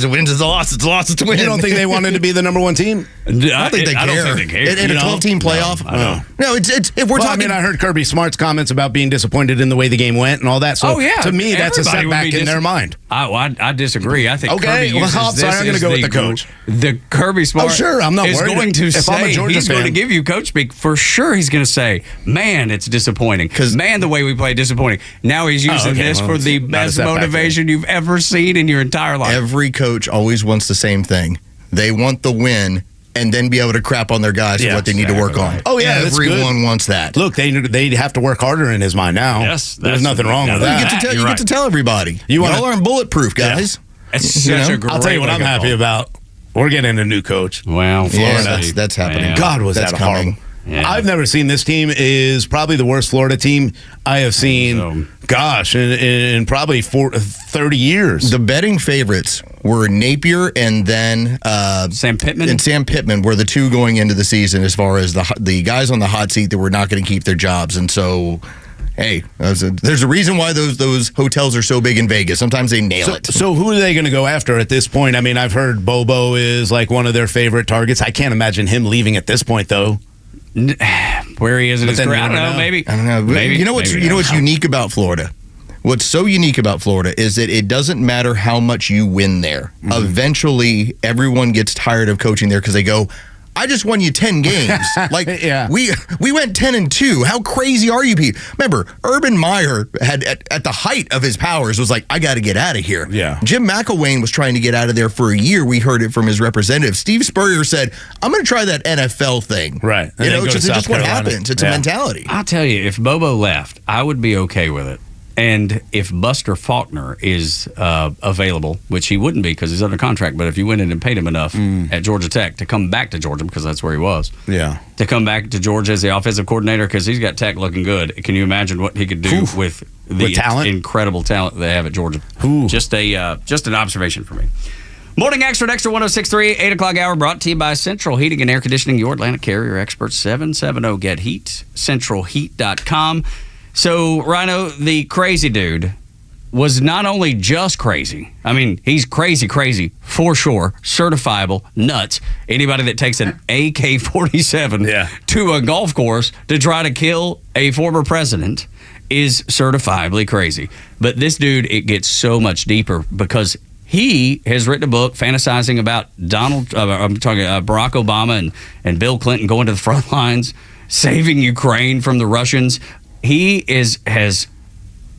a win, it's a loss, it's a loss, it's a win. You don't think they wanted to be the number one team? I don't think they care. In a 12-team playoff? No, it's if we're talking. I heard Kirby Smart's comments about being disappointed in the way the game went and all that. So to me, that's a setback in their mind. I disagree. I think Kirby uses I'm sorry, I'm going to go with the coach. The Kirby Smart I'm not is worried. going to If I'm a say, Georgia he's fan, going to give you coach speak. For sure, he's going to say, man, it's disappointing. Man, the way we play disappointing. Now he's using this for the best motivation you've ever seen in your entire life. Every coach always wants the same thing. They want the win and then be able to crap on their guys for what they need to work on. Oh, yeah, everyone wants that. Look, they have to work harder in his mind now. Yes, there's nothing wrong with that. You get to tell everybody. Y'all aren't bulletproof, guys. It's such a great I'll tell you what I'm happy about. We're getting a new coach. Well, Florida. That's happening. Yeah. God, was that's that coming. horrible. Yeah. I've never seen this team is probably the worst Florida team I have seen, in probably 30 years. The betting favorites were Napier and then Sam Pittman. And Sam Pittman were the two going into the season as far as the guys on the hot seat that were not going to keep their jobs. And so, hey, there's a reason why those hotels are so big in Vegas. Sometimes they nail it. So who are they going to go after at this point? I mean, I've heard Bobo is like one of their favorite targets. I can't imagine him leaving at this point, though. Where he is in his career, I don't know. Maybe. I don't know. Maybe. You know what's unique about Florida? What's so unique about Florida is that it doesn't matter how much you win there. Mm-hmm. Eventually, everyone gets tired of coaching there because they go, I just won you 10 games. Like, we went 10-2. How crazy are you people? Remember, Urban Meyer had, at the height of his powers, was like, I got to get out of here. Yeah. Jim McElwain was trying to get out of there for a year. We heard it from his representative. Steve Spurrier said, I'm going to try that NFL thing. Right. You know, it's just what happens. It's a mentality. I'll tell you, if Bobo left, I would be okay with it. And if Buster Faulkner is available, which he wouldn't be because he's under contract, but if you went in and paid him enough at Georgia Tech to come back to Georgia, because that's where he was, to come back to Georgia as the offensive coordinator, because he's got Tech looking good. Can you imagine what he could do with the talent? Incredible talent they have at Georgia? Just an observation for me. Morning Extra, Extra 106.3, 8 o'clock hour, brought to you by Central Heating and Air Conditioning, your Atlanta carrier experts, 770-GET-HEAT, centralheat.com. So, Rhino, the crazy dude, was not only just crazy. I mean, he's crazy for sure, certifiable, nuts. Anybody that takes an AK-47 to a golf course to try to kill a former president is certifiably crazy. But this dude, it gets so much deeper because he has written a book fantasizing about Barack Obama and Bill Clinton going to the front lines, saving Ukraine from the Russians. He has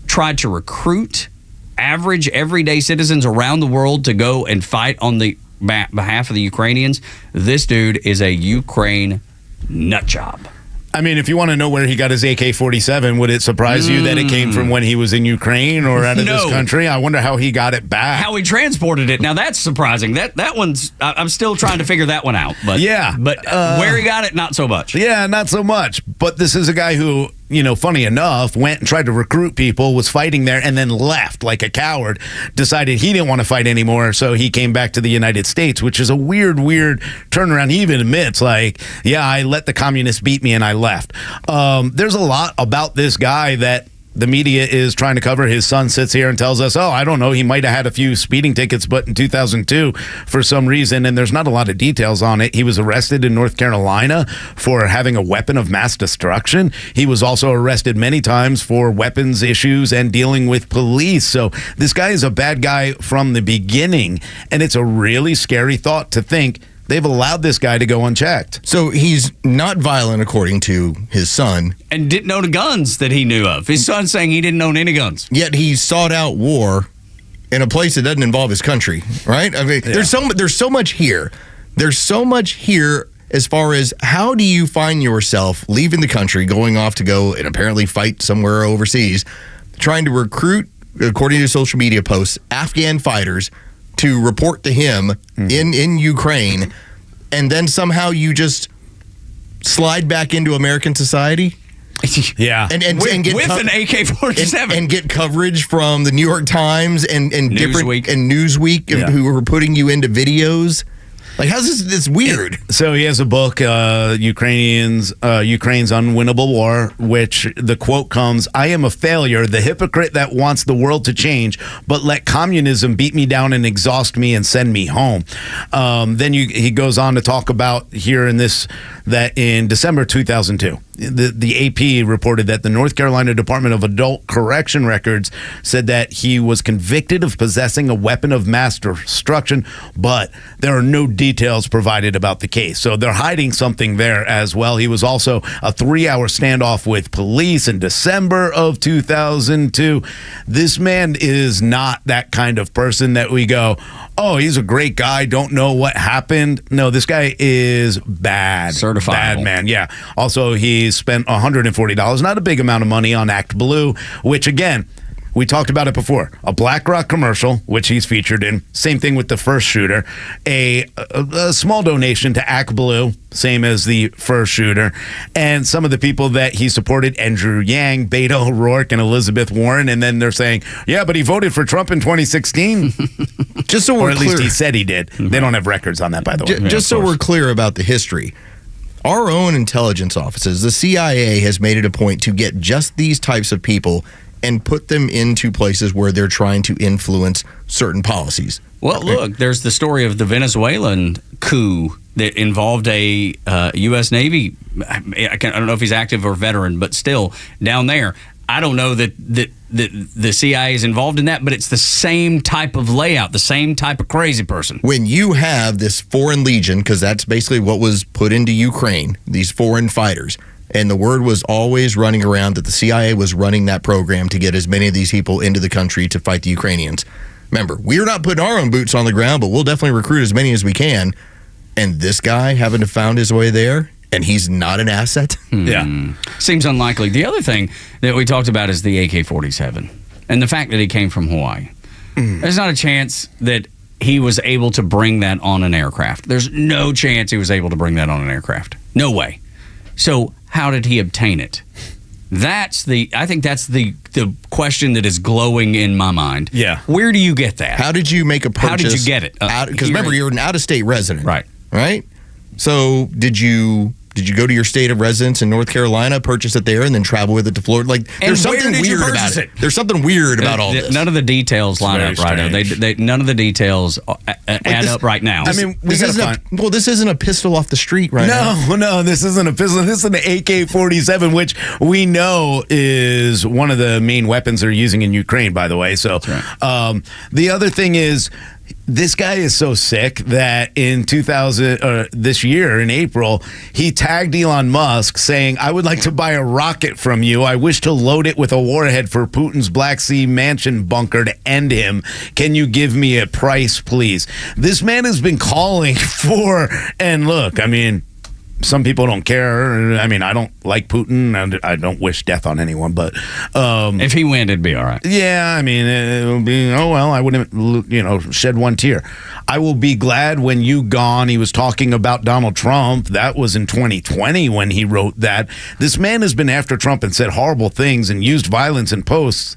tried to recruit average, everyday citizens around the world to go and fight on the behalf of the Ukrainians. This dude is a Ukraine nut job. I mean, if you want to know where he got his AK-47, would it surprise you that it came from when he was in Ukraine or out of this country? I wonder how he got it back. How he transported it. Now, that's surprising. That one's, I'm still trying to figure that one out. But where he got it, not so much. Yeah, not so much. But this is a guy who, you know, funny enough, went and tried to recruit people, was fighting there, and then left like a coward, decided he didn't want to fight anymore, so he came back to the United States, which is a weird turnaround. He even admits, like, yeah, I let the communists beat me and I left. There's a lot about this guy that the media is trying to cover. His son sits here and tells us, oh, I don't know, he might have had a few speeding tickets, but in 2002, for some reason, and there's not a lot of details on it, he was arrested in North Carolina for having a weapon of mass destruction. He was also arrested many times for weapons issues and dealing with police. So this guy is a bad guy from the beginning, and it's a really scary thought to think they've allowed this guy to go unchecked. So he's not violent, according to his son. And didn't own guns that he knew of. His son's saying he didn't own any guns. Yet he sought out war in a place that doesn't involve his country, right? I mean, there's so much here. There's so much here as far as how do you find yourself leaving the country, going off to go and apparently fight somewhere overseas, trying to recruit, according to social media posts, Afghan fighters to report to him in Ukraine, and then somehow you just slide back into American society? Yeah. And with get an AK-47. And get coverage from the New York Times and Newsweek. Newsweek who are putting you into videos. Like, how's this weird? So he has a book, Ukraine's Unwinnable War, which the quote comes, "I am a failure, the hypocrite that wants the world to change, but let communism beat me down and exhaust me and send me home." Then he goes on to talk about here in this, that in December 2002, the AP reported that the North Carolina Department of Adult Correction Records said that he was convicted of possessing a weapon of mass destruction, but there are no details provided about the case. So they're hiding something there as well. He was also a 3-hour standoff with police in December of 2002. This man is not that kind of person that we go, oh, he's a great guy, don't know what happened. No, this guy is bad. Certifiable. Bad man, yeah. Also, he spent $140, not a big amount of money, on Act Blue, which, again, we talked about it before. A BlackRock commercial, which he's featured in. Same thing with the first shooter. A small donation to Act Blue, same as the first shooter. And some of the people that he supported, Andrew Yang, Beto O'Rourke, and Elizabeth Warren. And then they're saying, yeah, but he voted for Trump in 2016. Just so we're clear. Or at least clear. he said he did. They don't have records on that, by the way. Just so we're clear about the history. Our own intelligence offices, the CIA, has made it a point to get just these types of people and put them into places where they're trying to influence certain policies. Well, look, there's the story of the Venezuelan coup that involved a U.S. Navy. I don't know if he's active or veteran, but still down there. I don't know that the CIA is involved in that, but it's the same type of layout, the same type of crazy person. When you have this foreign legion, because that's basically what was put into Ukraine, these foreign fighters, and the word was always running around that the CIA was running that program to get as many of these people into the country to fight the Ukrainians. Remember, we're not putting our own boots on the ground, but we'll definitely recruit as many as we can. And this guy having to found his way there, and he's not an asset? Yeah. Seems unlikely. The other thing that we talked about is the AK-47 and the fact that he came from Hawaii. There's not a chance that he was able to bring that on an aircraft. There's no chance he was able to bring that on an aircraft. No way. So how did he obtain it? I think that's the question that is glowing in my mind. Yeah. Where do you get that? How did you make a purchase? How did you get it? Because remember, you're an out-of-state resident. Right. So did you go to your state of residence in North Carolina, purchase it there, and then travel with it to Florida? Like, there's something weird about it. There's something weird about all this. None of the details line up, Rhino. None of the details add up right now. I mean, this isn't a pistol off the street right now. No, this isn't a pistol. This is an AK-47, which we know is one of the main weapons they're using in Ukraine, by the way. So the other thing is, this guy is so sick that in this year, in April, he tagged Elon Musk saying, "I would like to buy a rocket from you. I wish to load it with a warhead for Putin's Black Sea mansion bunker to end him. Can you give me a price, please?" This man has been calling for, and look, I mean, some people don't care. I mean, I don't like Putin, and I don't wish death on anyone, but if he wins, it'd be all right. Yeah, I mean, it would be, oh, well, I wouldn't, shed one tear. I will be glad when you gone. He was talking about Donald Trump. That was in 2020 when he wrote that. This man has been after Trump and said horrible things and used violence in posts.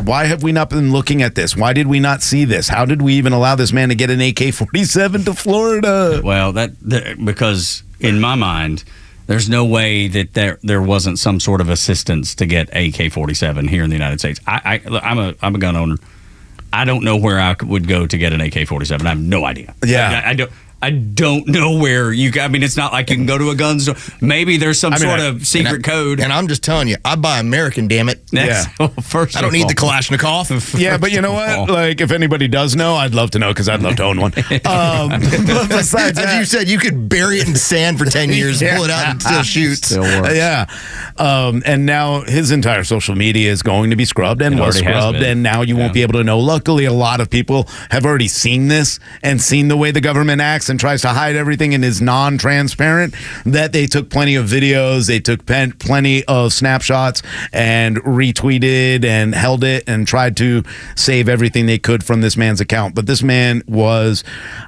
Why have we not been looking at this? Why did we not see this? How did we even allow this man to get an AK-47 to Florida? Well, because in my mind, there's no way that there wasn't some sort of assistance to get AK-47 here in the United States. I'm a gun owner. I don't know where I would go to get an AK-47. I have no idea. Yeah, I don't know where it's not like you can go to a gun store. Maybe there's some sort of secret code. And I'm just telling you, I buy American, damn it. Yeah. I don't need the Kalashnikov. Yeah, but you know what? Like, if anybody does know, I'd love to know, because I'd love to own one. But besides as you said, you could bury it in sand for 10 years, pull it out, and still shoot. Still works. Yeah. And now his entire social media is going to be scrubbed and was scrubbed, and now you won't be able to know. Luckily, a lot of people have already seen this and seen the way the government acts and tries to hide everything and is non-transparent, that they took plenty of videos, they took plenty of snapshots and retweeted and held it and tried to save everything they could from this man's account. But this man was,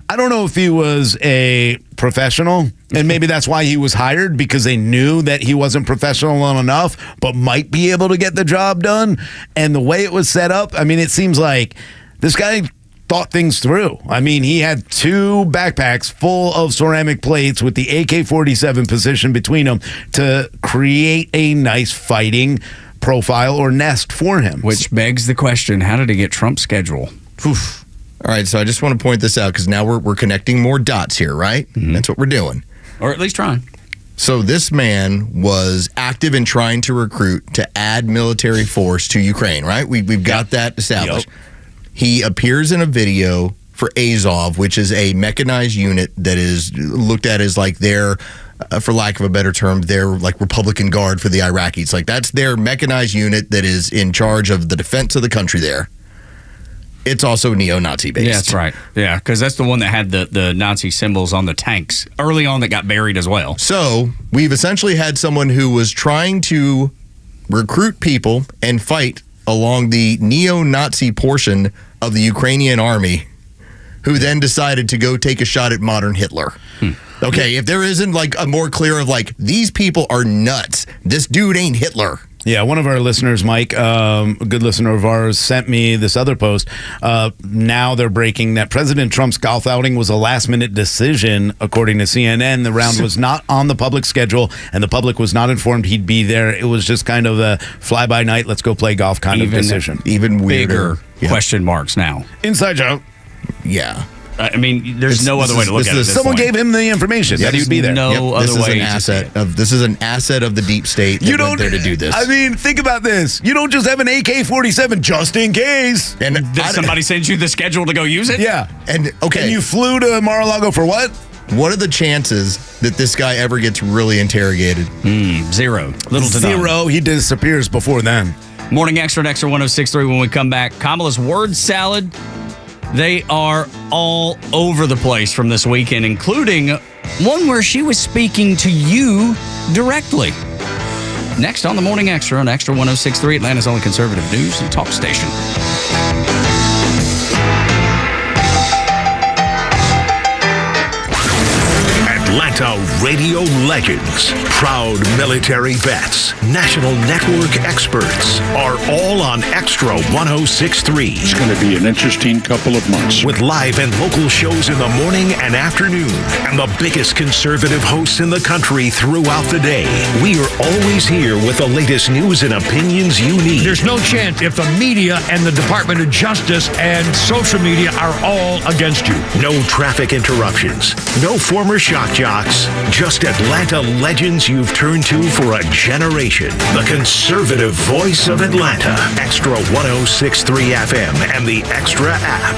I don't know if he was a professional, and maybe that's why he was hired, because they knew that he wasn't professional enough but might be able to get the job done. And the way it was set up, I mean, it seems like this guy thought things through. I mean, he had 2 backpacks full of ceramic plates with the AK-47 positioned between them to create a nice fighting profile or nest for him. Which begs the question, how did he get Trump's schedule? Oof. All right, so I just want to point this out because now we're connecting more dots here, right? Mm-hmm. That's what we're doing. Or at least trying. So this man was active in trying to recruit to add military force to Ukraine, right? We've got that established. Yep. He appears in a video for Azov, which is a mechanized unit that is looked at as like their, for lack of a better term, their like Republican Guard for the Iraqis. Like that's their mechanized unit that is in charge of the defense of the country there. It's also neo-Nazi based. Yeah, that's right. Yeah, because that's the one that had the Nazi symbols on the tanks early on that got buried as well. So we've essentially had someone who was trying to recruit people and fight along the neo-Nazi portion of the Ukrainian army, who then decided to go take a shot at modern Hitler. Okay, if there isn't like a more clear of like, these people are nuts. This dude ain't Hitler. Yeah, one of our listeners, Mike, a good listener of ours, sent me this other post. Now they're breaking that President Trump's golf outing was a last-minute decision, according to CNN. The round was not on the public schedule, and the public was not informed he'd be there. It was just kind of a fly-by-night, let's go play golf kind of decision. Even weirder. Question marks now. Inside joke. Yeah. I mean, there's no other way to look at it. Someone gave him the information that he'd be there. No other way. This is an asset of the deep state. You don't there to do this. I mean, think about this. You don't just have an AK-47 just in case. And did somebody send you the schedule to go use it? Yeah. And And you flew to Mar-a-Lago for what? What are the chances that this guy ever gets really interrogated? 0. Little to none. 0. He disappears before then. Morning Extra, Extra 106.3 when we come back. Kamala's word salad. They are all over the place from this weekend, including one where she was speaking to you directly. Next on the Morning Extra on Extra 106.3, Atlanta's only conservative news and talk station. Atlanta radio legends, proud military vets, national network experts are all on Extra 106.3. It's going to be an interesting couple of months. With live and local shows in the morning and afternoon, and the biggest conservative hosts in the country throughout the day. We are always here with the latest news and opinions you need. There's no chance if the media and the Department of Justice and social media are all against you. No traffic interruptions, no former shock jocks, just Atlanta legends you've turned to for a generation. The conservative voice of Atlanta. Extra 106.3 FM and the Extra app.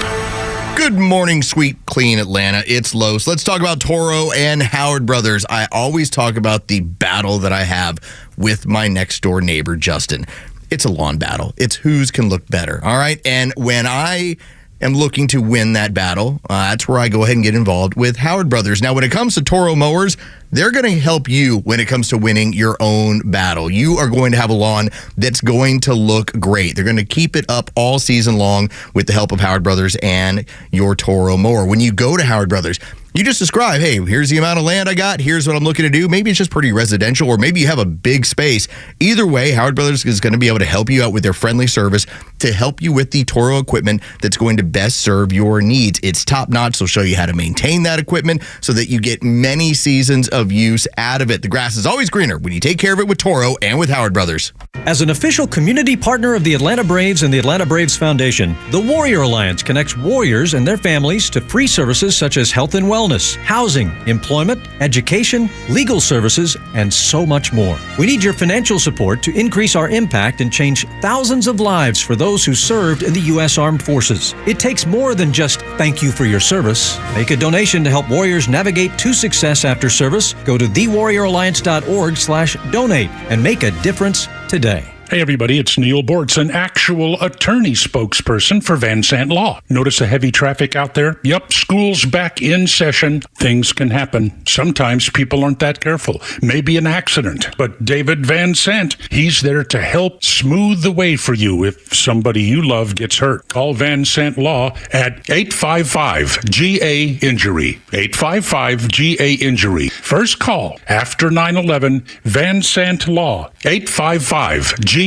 Good morning, sweet, clean Atlanta. It's Los. Let's talk about Toro and Howard Brothers. I always talk about the battle that I have with my next door neighbor, Justin. It's a lawn battle. It's whose can look better, all right? And when I am looking to win that battle, that's where I go ahead and get involved with Howard Brothers. Now, when it comes to Toro mowers, they're going to help you when it comes to winning your own battle. You are going to have a lawn that's going to look great. They're going to keep it up all season long with the help of Howard Brothers and your Toro mower. When you go to Howard Brothers, you just describe, hey, here's the amount of land I got. Here's what I'm looking to do. Maybe it's just pretty residential, or maybe you have a big space. Either way, Howard Brothers is going to be able to help you out with their friendly service to help you with the Toro equipment that's going to best serve your needs. It's top notch. They'll show you how to maintain that equipment so that you get many seasons of use out of it. The grass is always greener when you take care of it with Toro and with Howard Brothers. As an official community partner of the Atlanta Braves and the Atlanta Braves Foundation, the Warrior Alliance connects warriors and their families to free services such as health and wellness, housing, employment, education, legal services, and so much more. We need your financial support to increase our impact and change thousands of lives for those who served in the U.S. Armed Forces. It takes more than just thank you for your service. Make a donation to help warriors navigate to success after service. Go to thewarrioralliance.org/donate and make a difference today. Hey everybody, it's Neil Bortz, an actual attorney spokesperson for Van Sant Law. Notice the heavy traffic out there? Yep, school's back in session. Things can happen. Sometimes people aren't that careful. Maybe an accident. But David Van Sant, he's there to help smooth the way for you if somebody you love gets hurt. Call Van Sant Law at 855-GA-INJURY. 855-GA-INJURY. First call after 9/11, Van Sant Law. 855-GA-INJURY.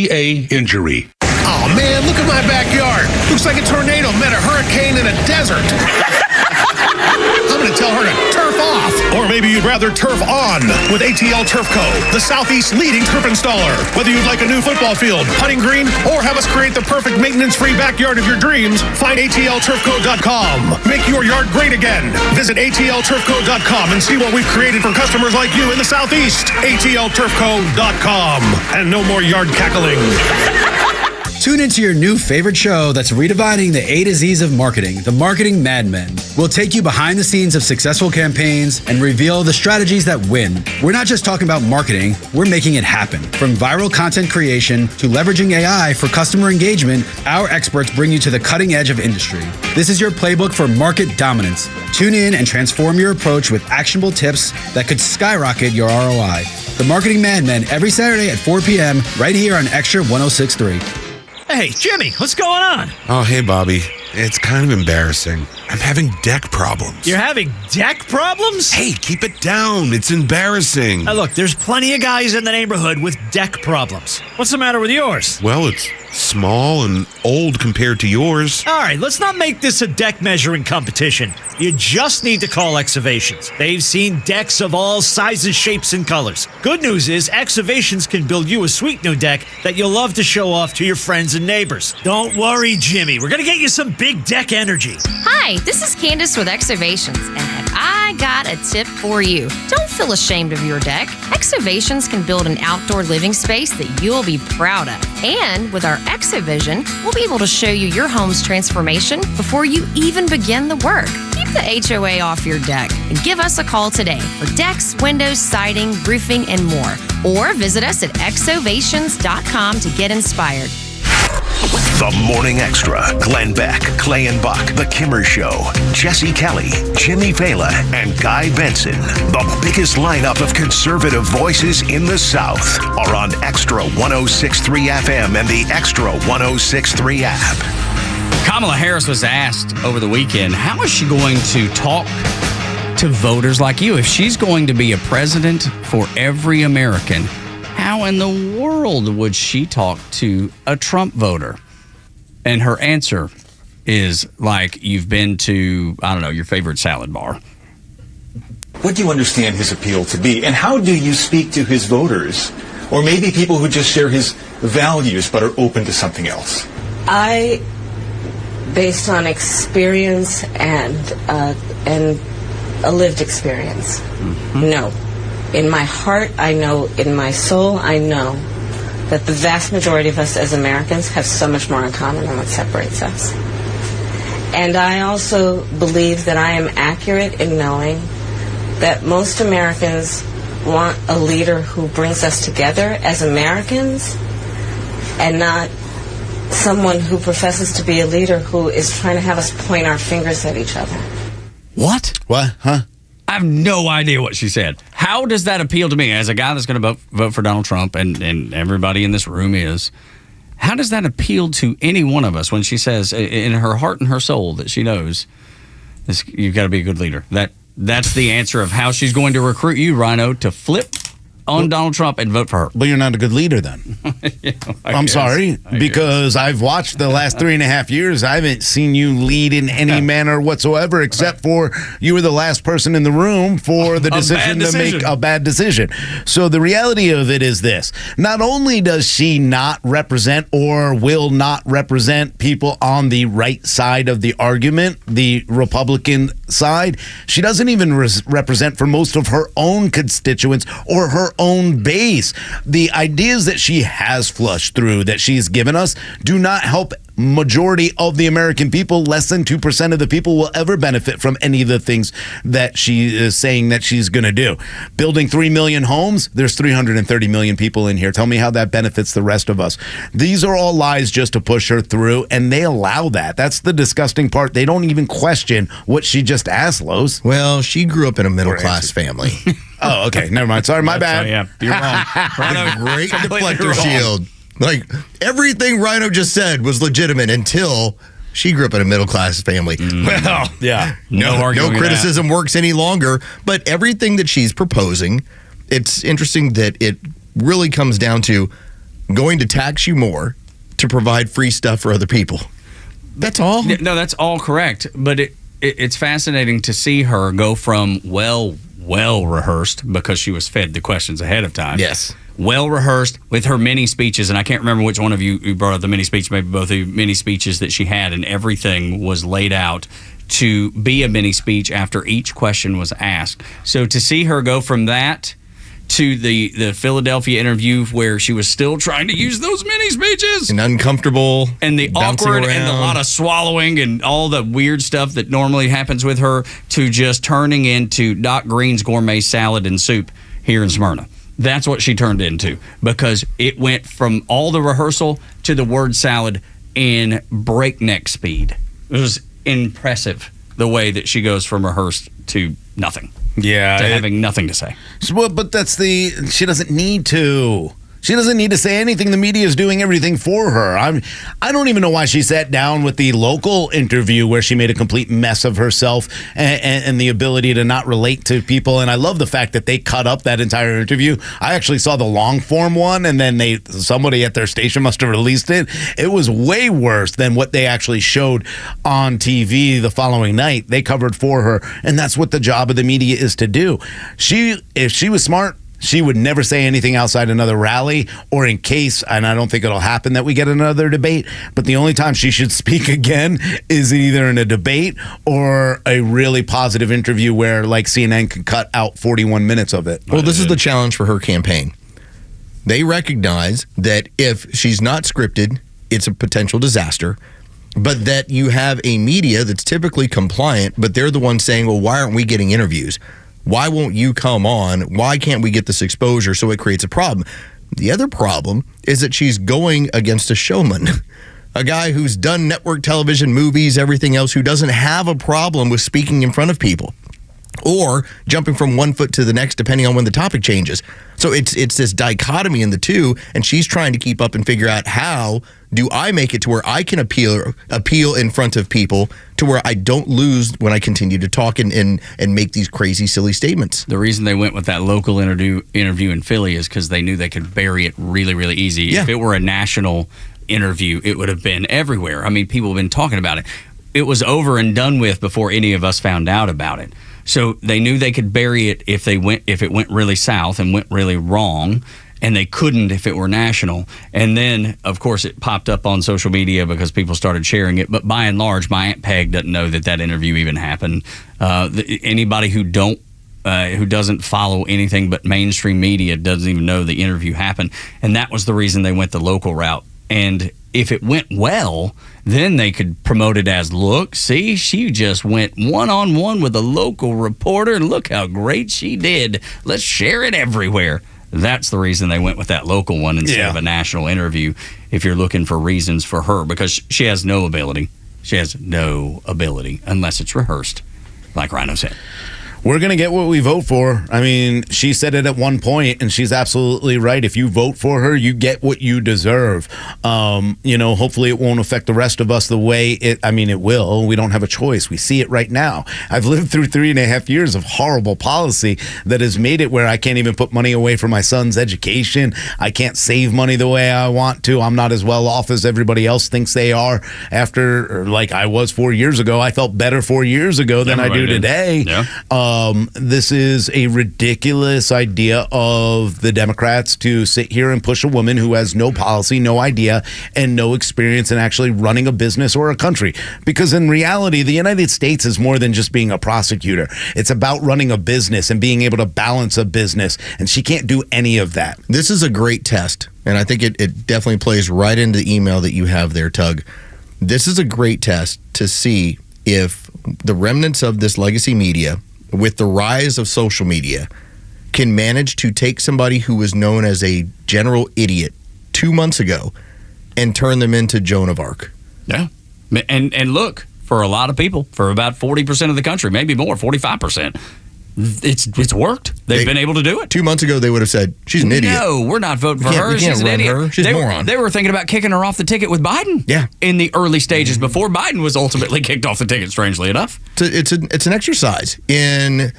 Oh man, look at my backyard. Looks like a tornado met a hurricane in a desert. I'm going to tell her to turf off. Or maybe you'd rather turf on with ATL Turf Co., the Southeast's leading turf installer. Whether you'd like a new football field, putting green, or have us create the perfect maintenance-free backyard of your dreams, find ATLTurfCo.com. Make your yard great again. Visit ATLTurfCo.com and see what we've created for customers like you in the Southeast. ATLTurfCo.com. And no more yard cackling. Tune into your new favorite show that's redefining the A to Z's of marketing, The Marketing Mad Men. We'll take you behind the scenes of successful campaigns and reveal the strategies that win. We're not just talking about marketing, we're making it happen. From viral content creation to leveraging AI for customer engagement, our experts bring you to the cutting edge of industry. This is your playbook for market dominance. Tune in and transform your approach with actionable tips that could skyrocket your ROI. The Marketing Mad Men every Saturday at 4 p.m. right here on Xtra 106.3. Hey, Jimmy, what's going on? Oh, hey, Bobby. It's kind of embarrassing. I'm having deck problems. You're having deck problems? Hey, keep it down. It's embarrassing. Look, there's plenty of guys in the neighborhood with deck problems. What's the matter with yours? Well, it's small and old compared to yours. All right, let's not make this a deck measuring competition. You just need to call Excavations. They've seen decks of all sizes, shapes, and colors. Good news is Excavations can build you a sweet new deck that you'll love to show off to your friends and neighbors. Don't worry, Jimmy. We're going to get you some big deck energy. Hi, this is Candace with Excavations, and have I got a tip for you. Don't feel ashamed of your deck. Excavations can build an outdoor living space that you'll be proud of. And with our Exavision, we'll be able to show you your home's transformation before you even begin the work. Keep the HOA off your deck and give us a call today for decks, windows, siding, roofing, and more. Or visit us at exovations.com to get inspired. The Morning Extra. Glenn Beck, Clay and Buck, The Kimmer Show, Jesse Kelly, Jimmy Fela, and Guy Benson. The biggest lineup of conservative voices in the South are on Extra 106.3 FM and the Extra 106.3 app. Kamala Harris was asked over the weekend, how is she going to talk to voters like you? If she's going to be a president for every American, how in the world would she talk to a Trump voter? And her answer is like you've been to, I don't know, your favorite salad bar. What do you understand his appeal to be? And how do you speak to his voters? Or maybe people who just share his values but are open to something else? Based on experience and a lived experience, no. In my heart, I know. In my soul, I know that the vast majority of us as Americans have so much more in common than what separates us. And I also believe that I am accurate in knowing that most Americans want a leader who brings us together as Americans and not someone who professes to be a leader who is trying to have us point our fingers at each other. What? What? Huh? I have no idea what she said. How does that appeal to me as a guy that's going to vote for Donald Trump, and everybody in this room is? How does that appeal to any one of us when she says in her heart and her soul that she knows this, you've got to be a good leader? That's the answer of how she's going to recruit you, Rhino, to flip on Donald Trump and vote for her. But you're not a good leader then. I'm sorry, because I've watched the last 3.5 years. I haven't seen you lead in any manner whatsoever, except for you were the last person in the room for the decision to make a bad decision. So the reality of it is this. Not only does she not represent or will not represent people on the right side of the argument, the Republican side, she doesn't even represent for most of her own constituents or her own base. The ideas that she has flushed through, that she's given us, do not help majority of the American people. Less than 2% of the people will ever benefit from any of the things that she is saying that she's going to do. Building 3 million homes, there's 330 million people in here. Tell me how that benefits the rest of us. These are all lies just to push her through, and they allow that. That's the disgusting part. They don't even question what she just asked, Lowe's. Well, she grew up in a middle-class family. Oh, okay. Never mind. Sorry, my bad. Yeah, you're wrong. The great deflector shield. Like, everything Rhino just said was legitimate until she grew up in a middle-class family. Well, yeah. No criticism works any longer. But everything that she's proposing, it's interesting that it really comes down to going to tax you more to to provide free stuff for other people. That's all. No, that's all correct. But it's fascinating to see her go from well rehearsed, because she was fed the questions ahead of time. Yes. Well rehearsed with her mini speeches, and I can't remember which one of you brought up the mini speech, maybe both of you, mini speeches that she had, and everything was laid out to be a mini speech after each question was asked. So to see her go from that to the Philadelphia interview where she was still trying to use those mini speeches and uncomfortable and the awkward around. And a lot of swallowing and all the weird stuff that normally happens with her, to just turning into Doc Green's gourmet salad and soup here in Smyrna. That's what she turned into, because it went from all the rehearsal to the word salad in breakneck speed. It was impressive the way that she goes from rehearsed to nothing. Yeah. To having nothing to say. Well, but she doesn't need to. She doesn't need to say anything. The media is doing everything for her. I don't even know why she sat down with the local interview where she made a complete mess of herself and the ability to not relate to people. And I love the fact that they cut up that entire interview. I actually saw the long form one, and then somebody at their station must have released it. It was way worse than what they actually showed on TV the following night. They covered for her, and that's what the job of the media is to do. If she was smart, she would never say anything outside another rally, or in case, and I don't think it'll happen that we get another debate, but the only time she should speak again is either in a debate or a really positive interview where, like, CNN can cut out 41 minutes of it. Well, this is the challenge for her campaign. They recognize that if she's not scripted, it's a potential disaster, but that you have a media that's typically compliant, but they're the ones saying, well, why aren't we getting interviews? Why won't you come on? Why can't we get this exposure? So it creates a problem. The other problem is that she's going against a showman, a guy who's done network television, movies, everything else, who doesn't have a problem with speaking in front of people or jumping from one foot to the next depending on when the topic changes. So it's this dichotomy in the two, and she's trying to keep up and figure out, how do I make it to where I can appeal in front of people to where I don't lose when I continue to talk and make these crazy, silly statements. The reason they went with that local interview in Philly is because they knew they could bury it really, really easy. Yeah. If it were a national interview, it would have been everywhere. I mean, people have been talking about it. It was over and done with before any of us found out about it. So they knew they could bury it if it went really south and went really wrong, and they couldn't if it were national. And then, of course, it popped up on social media because people started sharing it. But by and large, my Aunt Peg doesn't know that interview even happened. Anybody who doesn't follow anything but mainstream media doesn't even know the interview happened. And that was the reason they went the local route. And if it went well, then they could promote it as, look, see, she just went one-on-one with a local reporter. Look how great she did. Let's share it everywhere. That's the reason they went with that local one instead of a national interview, if you're looking for reasons for her, because she has no ability. She has no ability unless it's rehearsed, like Rhino said. We're going to get what we vote for. I mean, she said it at one point, and she's absolutely right. If you vote for her, you get what you deserve. Hopefully it won't affect the rest of us the way it will. We don't have a choice. We see it right now. I've lived through 3.5 years of horrible policy that has made it where I can't even put money away for my son's education. I can't save money the way I want to. I'm not as well off as everybody else thinks they are like I was 4 years ago. I felt better 4 years ago than I do today. Yeah. This is a ridiculous idea of the Democrats to sit here and push a woman who has no policy, no idea, and no experience in actually running a business or a country. Because in reality, the United States is more than just being a prosecutor. It's about running a business and being able to balance a business. And she can't do any of that. This is a great test. And I think it definitely plays right into the email that you have there, Tug. This is a great test to see if the remnants of this legacy media, with the rise of social media, can manage to take somebody who was known as a general idiot 2 months ago and turn them into Joan of Arc. Yeah. And look, for a lot of people, for about 40% of the country, maybe more, 45%, it's worked. They've been able to do it. 2 months ago, they would have said, she's an idiot. No, we're not voting for her. She's an idiot. She's a moron. They were thinking about kicking her off the ticket with Biden. Yeah. In the early stages before Biden was ultimately kicked off the ticket, strangely enough. It's an exercise in...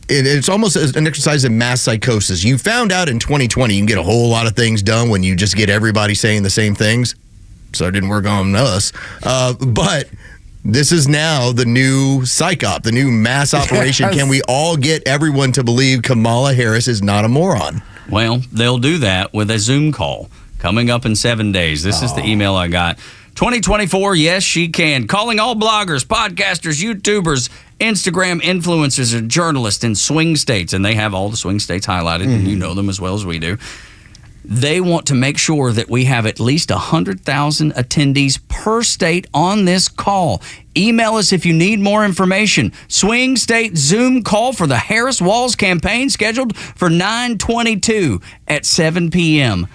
It's almost an exercise in mass psychosis. You found out in 2020 you can get a whole lot of things done when you just get everybody saying the same things. so it didn't work on us. But this is now the new psych op, the new mass operation. Yes. Can we all get everyone to believe Kamala Harris is not a moron? Well, they'll do that with a Zoom call coming up in 7 days. This is the email I got. 2024, yes, she can. Calling all bloggers, podcasters, YouTubers, Instagram influencers, and journalists in swing states. And they have all the swing states highlighted, and you know them as well as we do. They want to make sure that we have at least 100,000 attendees per state on this call. Email us if you need more information. Swing state Zoom call for the Harris Walls campaign scheduled for 9/22 at 7 p.m.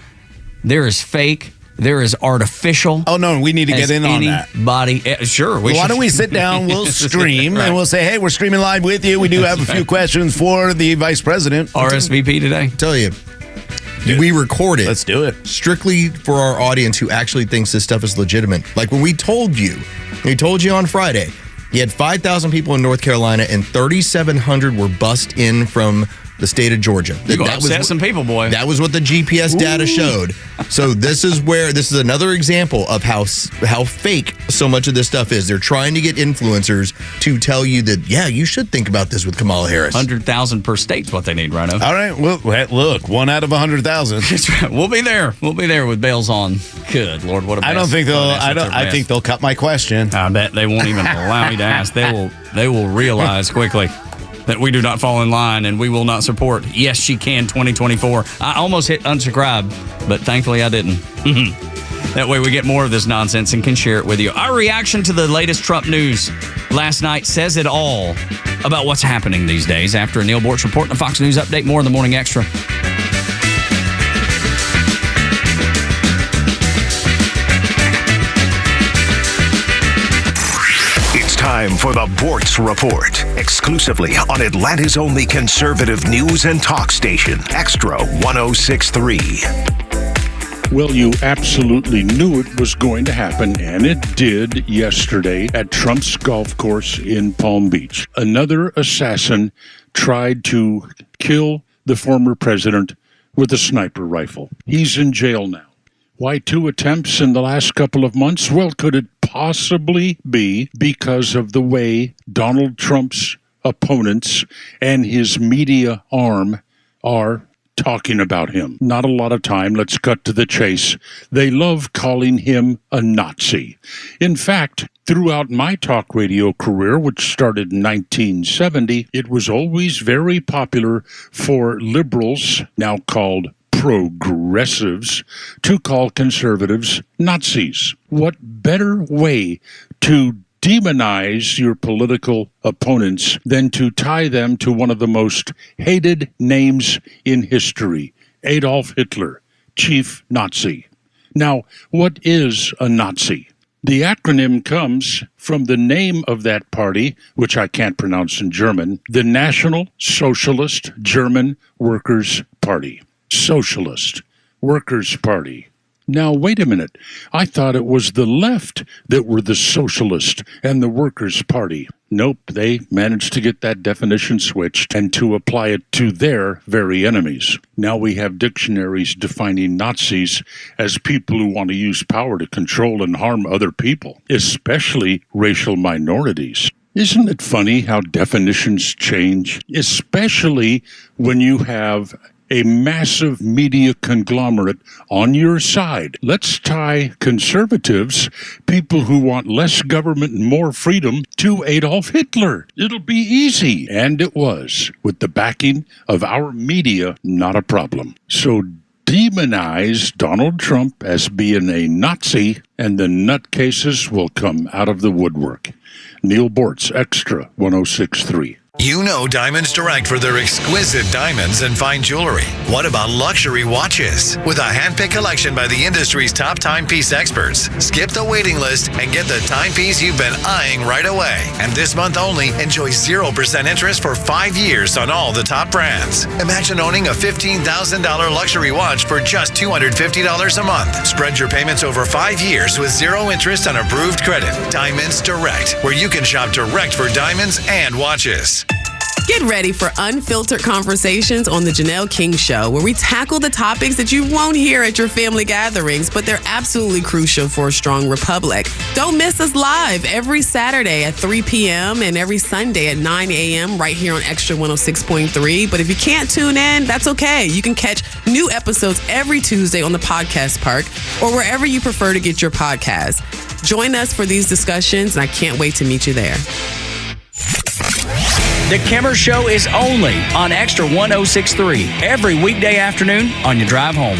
There is fake. There is artificial. Oh, no, we need to get in on that. Sure. Why don't we sit down, we'll stream, Right. and we'll say, hey, we're streaming live with you. We do have a few questions for the vice president. RSVP today. Tell you. We record it. Let's do it. Strictly for our audience who actually thinks this stuff is legitimate. Like when we told you on Friday, you had 5,000 people in North Carolina and 3,700 were bussed in from the state of Georgia. You're going to upset some people, boy. That was what the GPS data showed. So this is another example of how fake so much of this stuff is. They're trying to get influencers to tell you that, yeah, you should think about this with Kamala Harris. 100,000 per state's what they need, Rhino. All right. Well, look, 1 out of 100,000. That's right. We'll be there. We'll be there with bells on. Good Lord, what a mess. I don't think I think they'll cut my question. I bet they won't even allow me to ask. They will realize quickly that we do not fall in line and we will not support Yes She Can 2024. I almost hit unsubscribe, but thankfully I didn't. That way we get more of this nonsense and can share it with you. Our reaction to the latest Trump news last night says it all about what's happening these days. After a Neil Bortz report and a Fox News update, more in the Morning Extra. Time for the Bortz Report, exclusively on Atlanta's only conservative news and talk station, Extra 106.3. Well, you absolutely knew it was going to happen, and it did yesterday at Trump's golf course in Palm Beach. Another assassin tried to kill the former president with a sniper rifle. He's in jail now. Why 2 attempts in the last couple of months? Well, could it possibly be because of the way Donald Trump's opponents and his media arm are talking about him? Not a lot of time. Let's cut to the chase. They love calling him a Nazi. In fact, throughout my talk radio career, which started in 1970, it was always very popular for liberals, now called progressives, to call conservatives Nazis. What better way to demonize your political opponents than to tie them to one of the most hated names in history, Adolf Hitler, chief Nazi. Now, what is a Nazi? The acronym comes from the name of that party, which I can't pronounce in German, the National Socialist German Workers' Party. Socialist Workers' Party. Now, wait a minute. I thought it was the left that were the Socialist and the Workers' Party. Nope, they managed to get that definition switched and to apply it to their very enemies. Now we have dictionaries defining Nazis as people who want to use power to control and harm other people, especially racial minorities. Isn't it funny how definitions change? Especially when you have a massive media conglomerate on your side. Let's tie conservatives, people who want less government and more freedom, to Adolf Hitler. It'll be easy. And it was. With the backing of our media, not a problem. So demonize Donald Trump as being a Nazi, and the nutcases will come out of the woodwork. Neil Bortz, Extra 106.3. You know Diamonds Direct for their exquisite diamonds and fine jewelry. What about luxury watches? With a handpicked collection by the industry's top timepiece experts, skip the waiting list and get the timepiece you've been eyeing right away. And this month only, enjoy 0% interest for 5 years on all the top brands. Imagine owning a $15,000 luxury watch for just $250 a month. Spread your payments over 5 years with 0 interest on approved credit. Diamonds Direct, where you can shop direct for diamonds and watches. Get ready for unfiltered conversations on The Janelle King Show, where we tackle the topics that you won't hear at your family gatherings, but they're absolutely crucial for a strong republic. Don't miss us live every Saturday at 3 p.m. and every Sunday at 9 a.m. right here on Extra 106.3. But if you can't tune in, that's okay. You can catch new episodes every Tuesday on the Podcast Park or wherever you prefer to get your podcasts. Join us for these discussions, and I can't wait to meet you there. The Kimmer Show is only on Extra 106.3 every weekday afternoon on your drive home.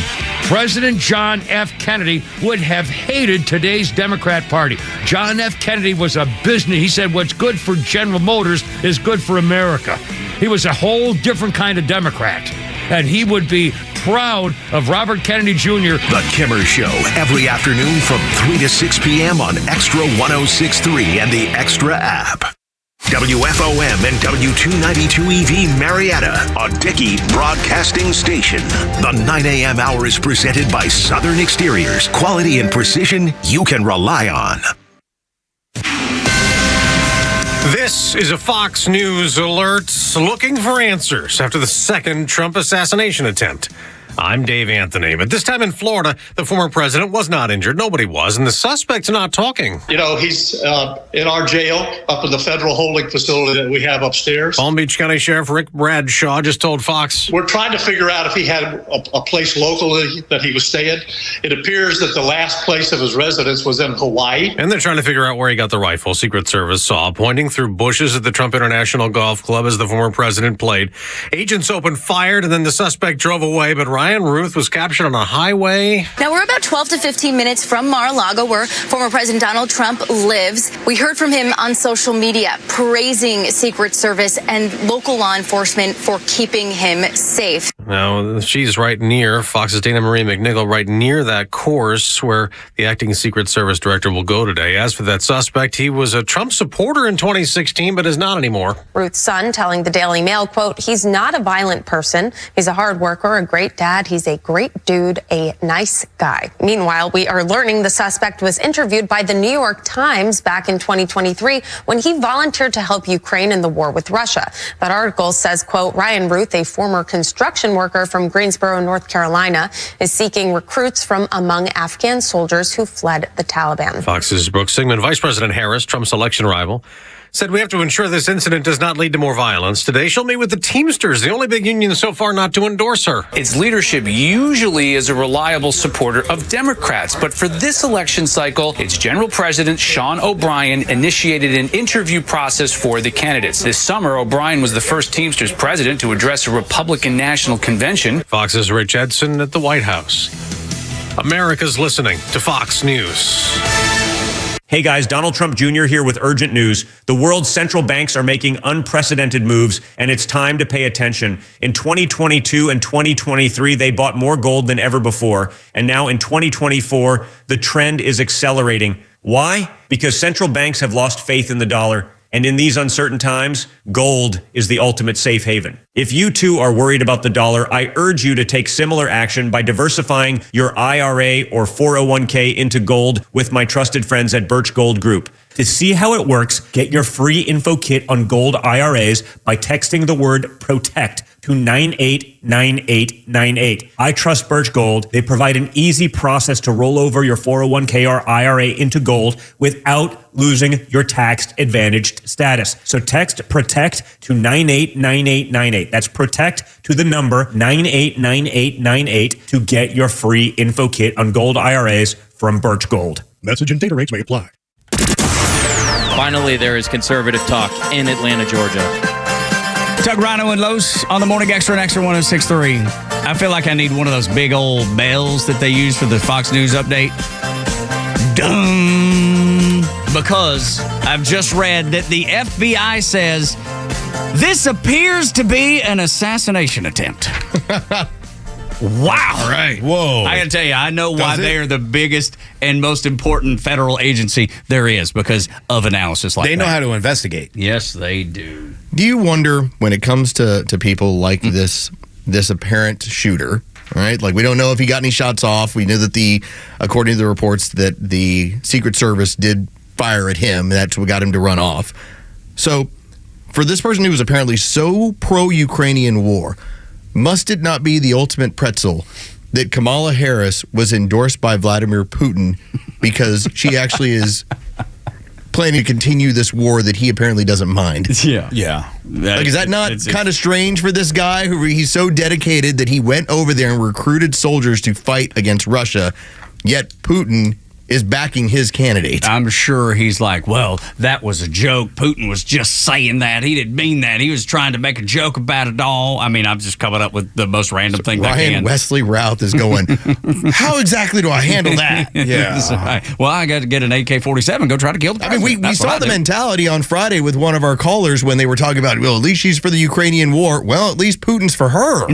President John F. Kennedy would have hated today's Democrat Party. John F. Kennedy was a business. He said what's good for General Motors is good for America. He was a whole different kind of Democrat. And he would be proud of Robert Kennedy Jr. The Kimmer Show, every afternoon from 3 to 6 p.m. on Extra 106.3 and the Extra app. WFOM and W292 EV Marietta, a Dickey Broadcasting Station. The 9 a.m. hour is presented by Southern Exteriors. Quality and precision you can rely on. This is a Fox News alert looking for answers after the second Trump assassination attempt. I'm Dave Anthony. But this time in Florida, the former president was not injured. Nobody was. And the suspect's not talking. You know, he's in our jail up in the federal holding facility that we have upstairs. Palm Beach County Sheriff Rick Bradshaw just told Fox. We're trying to figure out if he had a place locally that he was staying. It appears that the last place of his residence was in Hawaii. And they're trying to figure out where he got the rifle. Secret Service saw pointing through bushes at the Trump International Golf Club as the former president played. Agents opened fire, and then the suspect drove away. But Ryan Ruth was captured on a highway. Now, we're about 12 to 15 minutes from Mar-a-Lago, where former President Donald Trump lives. We heard from him on social media praising Secret Service and local law enforcement for keeping him safe. Now, she's right near, Fox's Dana Marie McNichol, right near that course where the acting Secret Service director will go today. As for that suspect, he was a Trump supporter in 2016, but is not anymore. Ruth's son telling the Daily Mail, quote, "He's not a violent person. He's a hard worker, a great dad. He's a great dude, a nice guy." Meanwhile, we are learning the suspect was interviewed by the New York Times back in 2023 when he volunteered to help Ukraine in the war with Russia. That article says, quote, Ryan Ruth, a former construction worker from Greensboro, North Carolina, is seeking recruits from among Afghan soldiers who fled the Taliban. Fox's Brooke Sigmund, Vice President Harris, Trump's election rival, said we have to ensure this incident does not lead to more violence. Today, she'll meet with the Teamsters, the only big union so far not to endorse her. Its leadership usually is a reliable supporter of Democrats, but for this election cycle, its General President, Sean O'Brien, initiated an interview process for the candidates. This summer, O'Brien was the first Teamsters president to address a Republican National Convention. Fox's Rich Edson at the White House. America's listening to Fox News. Hey guys, Donald Trump Jr. here with urgent news. The world's central banks are making unprecedented moves, and it's time to pay attention. In 2022 and 2023, they bought more gold than ever before. And now in 2024, the trend is accelerating. Why? Because central banks have lost faith in the dollar. And in these uncertain times, gold is the ultimate safe haven. If you too are worried about the dollar, I urge you to take similar action by diversifying your IRA or 401k into gold with my trusted friends at Birch Gold Group. To see how it works, get your free info kit on gold IRAs by texting the word PROTECT to 989898. I trust Birch Gold. They provide an easy process to roll over your 401k or IRA into gold without losing your tax advantaged status. So text PROTECT to 989898. That's PROTECT to the number 989898 to get your free info kit on gold IRAs from Birch Gold. Message and data rates may apply. Finally, there is conservative talk in Atlanta, Georgia. Tug, Rhino, and Los on the Morning Xtra and Extra 106.3. I feel like I need one of those big old bells that they use for the Fox News update. Dun! Because I've just read that the FBI says this appears to be an assassination attempt. Wow. All right. Whoa. I got to tell you, I know why they are the biggest and most important federal agency there is because of analysis like that. They know how to investigate. Yes, they do. Do you wonder when it comes to people like this apparent shooter, right? Like we don't know if he got any shots off. We know that according to the reports that the Secret Service did fire at him. That's what got him to run off. So for this person who was apparently so pro-Ukrainian war, must it not be the ultimate pretzel that Kamala Harris was endorsed by Vladimir Putin because she actually is planning to continue this war that he apparently doesn't mind? Yeah. Like, is that not kind of strange for this guy who he's so dedicated that he went over there and recruited soldiers to fight against Russia, yet Putin is backing his candidate? I'm sure he's like, well, that was a joke. Putin was just saying that. He didn't mean that. He was trying to make a joke about it all. I mean, I'm just coming up with the most random thing I can. Ryan Wesley Routh is going, how exactly do I handle that? Yeah. Well, I got to get an AK-47, go try to kill the president. I mean, we saw the mentality on Friday with one of our callers when they were talking about, well, at least she's for the Ukrainian war. Well, at least Putin's for her.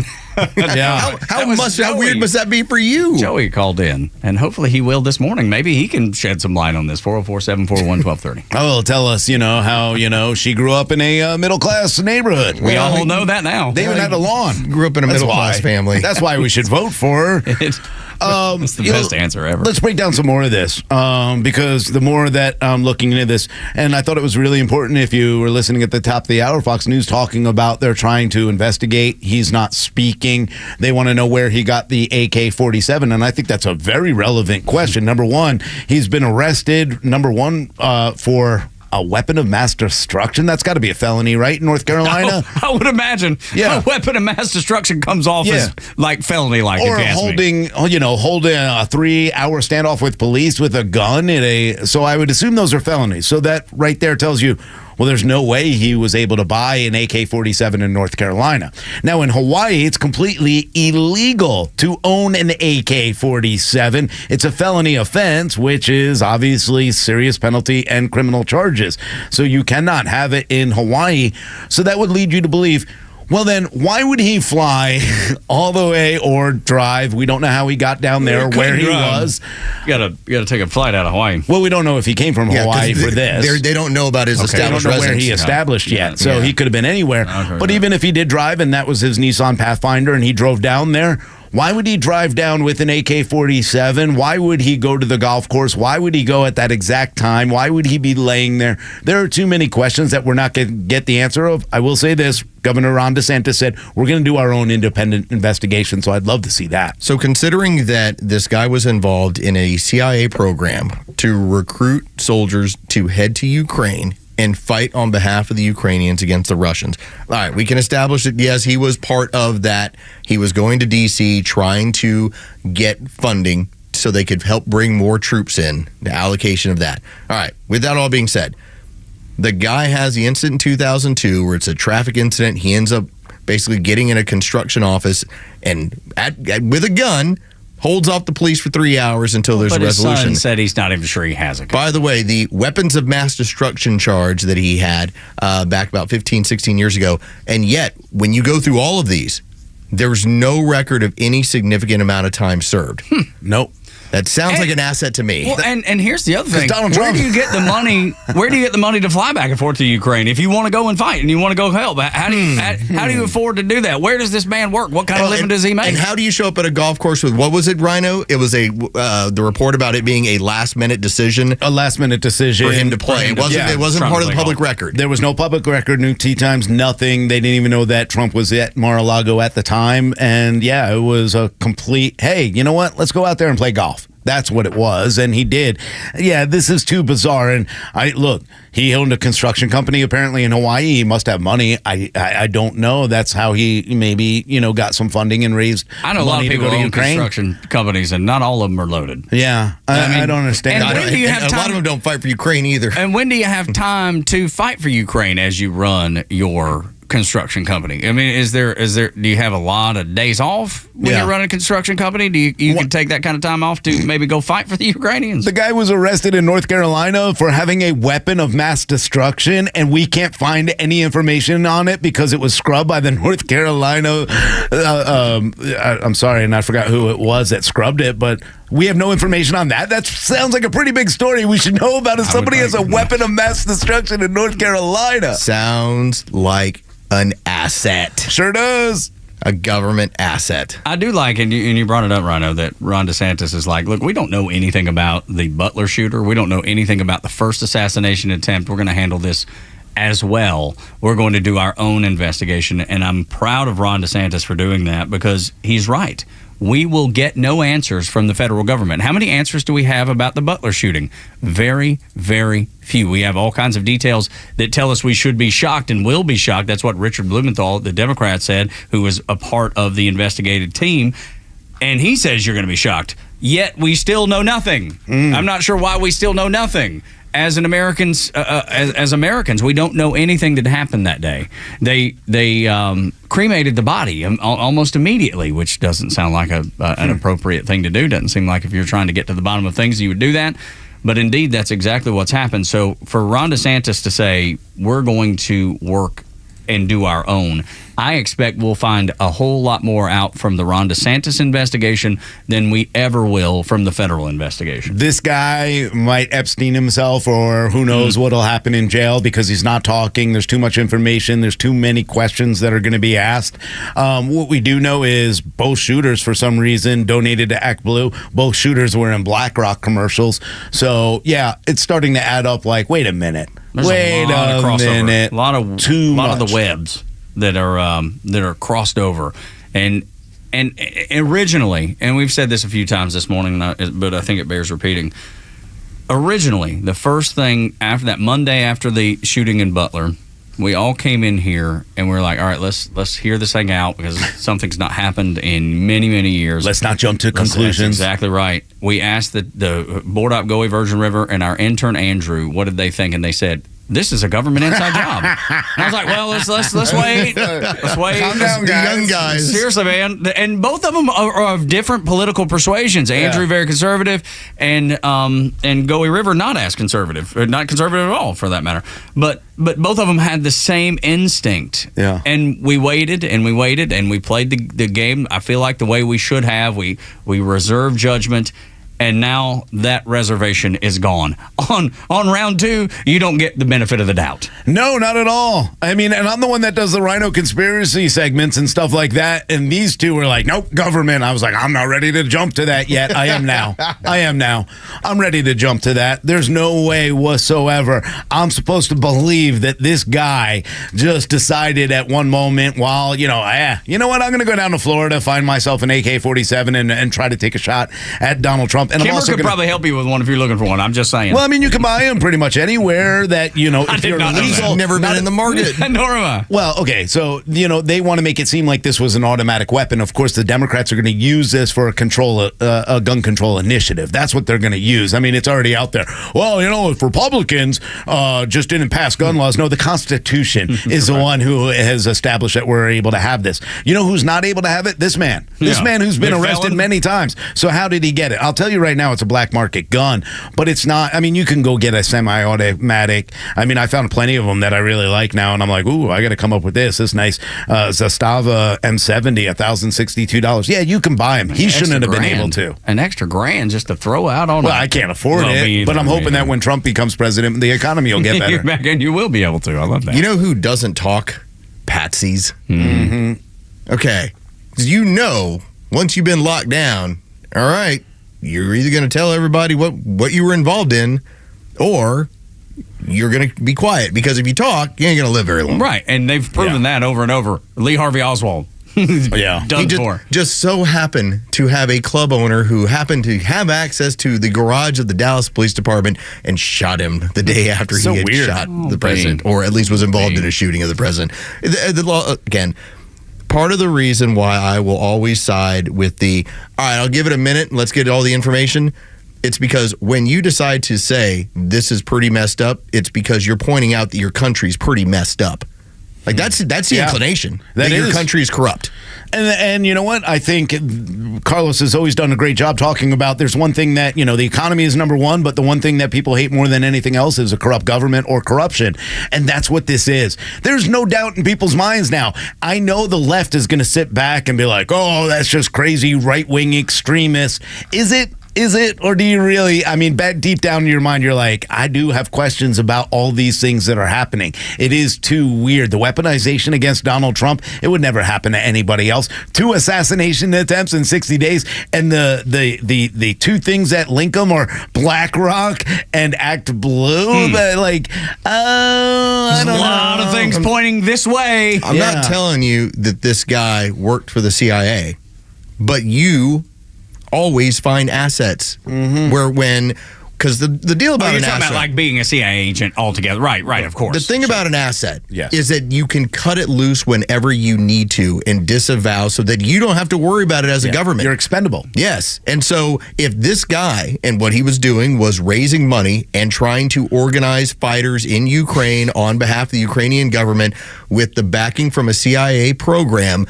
Yeah. How weird must that be for you? Joey called in, and hopefully he will this morning. Maybe he can shed some light on this. 404-741-1230. Oh, tell us, how, she grew up in a middle-class neighborhood. We all know that now. They even had a lawn. Grew up in a middle-class family. That's why we should vote for her. It's the best answer ever. Let's break down some more of this because the more that I'm looking into this, and I thought it was really important if you were listening at the top of the hour, Fox News talking about they're trying to investigate. He's not speaking. They want to know where he got the AK-47, and I think that's a very relevant question. Number one, he's been arrested, for a weapon of mass destruction. That's got to be a felony, right, in North Carolina? I would imagine. Yeah. A weapon of mass destruction comes off as like felony-like. Or holding a 3-hour standoff with police with a gun so I would assume those are felonies. So that right there tells you, well, there's no way he was able to buy an AK-47 in North Carolina. Now, in Hawaii, it's completely illegal to own an AK-47. It's a felony offense, which is obviously serious penalty and criminal charges. So you cannot have it in Hawaii. So that would lead you to believe, well, then why would he fly all the way or drive? We don't know how he got down there, where he was. You gotta take a flight out of Hawaii. Well, we don't know if he came from Hawaii for this. They don't know about his established They don't know where residence. he established yet. So he could have been anywhere. But even if he did drive and that was his Nissan Pathfinder and he drove down there, why would he drive down with an AK-47? Why would he go to the golf course? Why would he go at that exact time? Why would he be laying there? There are too many questions that we're not going to get the answer of. I will say this. Governor Ron DeSantis said, we're going to do our own independent investigation, so I'd love to see that. So considering that this guy was involved in a CIA program to recruit soldiers to head to Ukraine and fight on behalf of the Ukrainians against the Russians. All right, we can establish that, yes, he was part of that. He was going to D.C. trying to get funding so they could help bring more troops in, the allocation of that. All right, with that all being said, the guy has the incident in 2002 where it's a traffic incident. He ends up basically getting in a construction office and with a gun, holds off the police for 3 hours until there's a resolution. His son said he's not even sure he has a gun. By the way, the weapons of mass destruction charge that he had back about 15, 16 years ago, and yet, when you go through all of these, there's no record of any significant amount of time served. Nope. That sounds like an asset to me. Well, and here's the other thing. Donald Where Trump. do you get the money? Where do you get the money to fly back and forth to Ukraine if you want to go and fight and you want to go help? How do you afford to do that? Where does this man work? What kind of living does he make? And how do you show up at a golf course with, what was it, Rhino? It was the report about it being a last-minute decision. A last-minute decision for him to play. It wasn't part of the public record. There was no public record, no tee times, nothing. They didn't even know that Trump was at Mar-a-Lago at the time. And yeah, it was a complete, hey, you know what? Let's go out there and play golf. That's what it was, and he did. Yeah, this is too bizarre. And he owned a construction company apparently in Hawaii. He must have money. I don't know. That's how he maybe got some funding and raised. I know a lot of people own construction companies, and not all of them are loaded. Yeah, I don't understand. And when do you have time? A lot of them don't fight for Ukraine either. And when do you have time to fight for Ukraine as you run your construction company? I mean, is there do you have a lot of days off when you're running a construction company? Do you can take that kind of time off to maybe go fight for the Ukrainians? The guy was arrested in North Carolina for having a weapon of mass destruction, and we can't find any information on it because it was scrubbed by the North Carolina I'm sorry, and I forgot who it was that scrubbed it, but we have no information on that. That sounds like a pretty big story. We should know about if somebody has a weapon of mass destruction in North Carolina. Sounds like an asset. Sure does. A government asset. I do like, and you brought it up, Rhino, that Ron DeSantis is like, look, we don't know anything about the Butler shooter. We don't know anything about the first assassination attempt. We're going to handle this as well. We're going to do our own investigation, and I'm proud of Ron DeSantis for doing that because he's right. We will get no answers from the federal government. How many answers do we have about the Butler shooting? Very, very few. We have all kinds of details that tell us we should be shocked and will be shocked. That's what Richard Blumenthal, the Democrat, said, who was a part of the investigated team. And he says you're going to be shocked. Yet we still know nothing. I'm not sure why we still know nothing. As Americans, we don't know anything that happened that day. They cremated the body almost immediately, which doesn't sound like an appropriate thing to do. Doesn't seem like if you're trying to get to the bottom of things, you would do that. But indeed, that's exactly what's happened. So for Ron DeSantis to say, we're going to work and do our own, I expect we'll find a whole lot more out from the Ron DeSantis investigation than we ever will from the federal investigation. This guy might Epstein himself, or who knows what'll happen in jail because he's not talking. There's too much information. There's too many questions that are going to be asked. What we do know is both shooters, for some reason, donated to ActBlue. Both shooters were in BlackRock commercials. So, yeah, it's starting to add up like, wait a minute. There's wait a lot of crossover. minute. A lot of the webs that are crossed over, and originally, and we've said this a few times this morning, but I think it bears repeating. Originally, the first thing after that Monday after the shooting in Butler, we all came in here and we were like, all right, let's hear this thing out because something's not happened in many, many years. Let's not jump to conclusions. That's exactly right. We asked the board op Goey Virgin River and our intern Andrew, what did they think? And they said, this is a government inside job. And I was like, well, let's wait. Let's wait. Calm down, guys. Young guys. Seriously, man. And both of them are of different political persuasions. Andrew, very conservative, and Goey River, not as conservative. Or not conservative at all, for that matter. But both of them had the same instinct. Yeah. And we waited, and we played the game, I feel like, the way we should have. We reserved judgment. And now that reservation is gone. On round 2, you don't get the benefit of the doubt. No, not at all. I mean, and I'm the one that does the Rhino conspiracy segments and stuff like that. And these two were like, nope, government. I was like, I'm not ready to jump to that yet. I am now. I'm ready to jump to that. There's no way whatsoever I'm supposed to believe that this guy just decided at one moment while, you know what? I'm going to go down to Florida, find myself an AK-47 and try to take a shot at Donald Trump. And Kimmer could probably help you with one if you're looking for one. I'm just saying. Well, I mean, you can buy them pretty much anywhere that, if you're legal. I've never been in the market. Nor am I. Well, okay, so, they want to make it seem like this was an automatic weapon. Of course, the Democrats are going to use this for a gun control initiative. That's what they're going to use. I mean, it's already out there. Well, if Republicans just didn't pass gun laws. No, the Constitution is the one who has established that we're able to have this. You know who's not able to have it? This man. This man who's been arrested many times. So how did he get it? I'll tell you right now, it's a black market gun, but it's not. I mean, you can go get a semi-automatic. I mean, I found plenty of them that I really like now, and I'm like, ooh, I got to come up with this nice Zastava M70, $1,062. Yeah, you can buy them. He shouldn't have been able to. An extra grand just to throw out on. Well, I can't afford it, but I'm hoping that when Trump becomes president, the economy will get better. And you will be able to. I love that. You know who doesn't talk? Patsies. Mm-hmm. Okay, once you've been locked down, all right, you're either going to tell everybody what you were involved in, or you're going to be quiet, because if you talk, you ain't going to live very long. Right, and they've proven that over and over. Lee Harvey Oswald. Yeah. He just so happened to have a club owner who happened to have access to the garage of the Dallas Police Department and shot him the day after he had shot the president, or at least was involved in a shooting of the president. The law, again, part of the reason why I will always side with all right, I'll give it a minute and let's get all the information. It's because when you decide to say this is pretty messed up, it's because you're pointing out that your country's pretty messed up. Like that's the inclination that your country is corrupt. And you know what? I think Carlos has always done a great job talking about there's one thing that, the economy is number one, but the one thing that people hate more than anything else is a corrupt government or corruption. And that's what this is. There's no doubt in people's minds now. I know the left is going to sit back and be like, oh, that's just crazy right-wing extremists. Is it? Is it, or do you really, deep down in your mind, you're like, I do have questions about all these things that are happening. It is too weird. The weaponization against Donald Trump, it would never happen to anybody else. 2 assassination attempts in 60 days, and the 2 things that link them are BlackRock and Act Blue. But I don't know. A lot of things pointing this way. I'm not telling you that this guy worked for the CIA, but you always find assets because the deal about you're an talking asset, about like being a CIA agent altogether. Right, of course. the thing about an asset is that you can cut it loose whenever you need to and disavow so that you don't have to worry about it as a government. You're expendable. Yes. And so if this guy and what he was doing was raising money and trying to organize fighters in Ukraine on behalf of the Ukrainian government with the backing from a CIA program,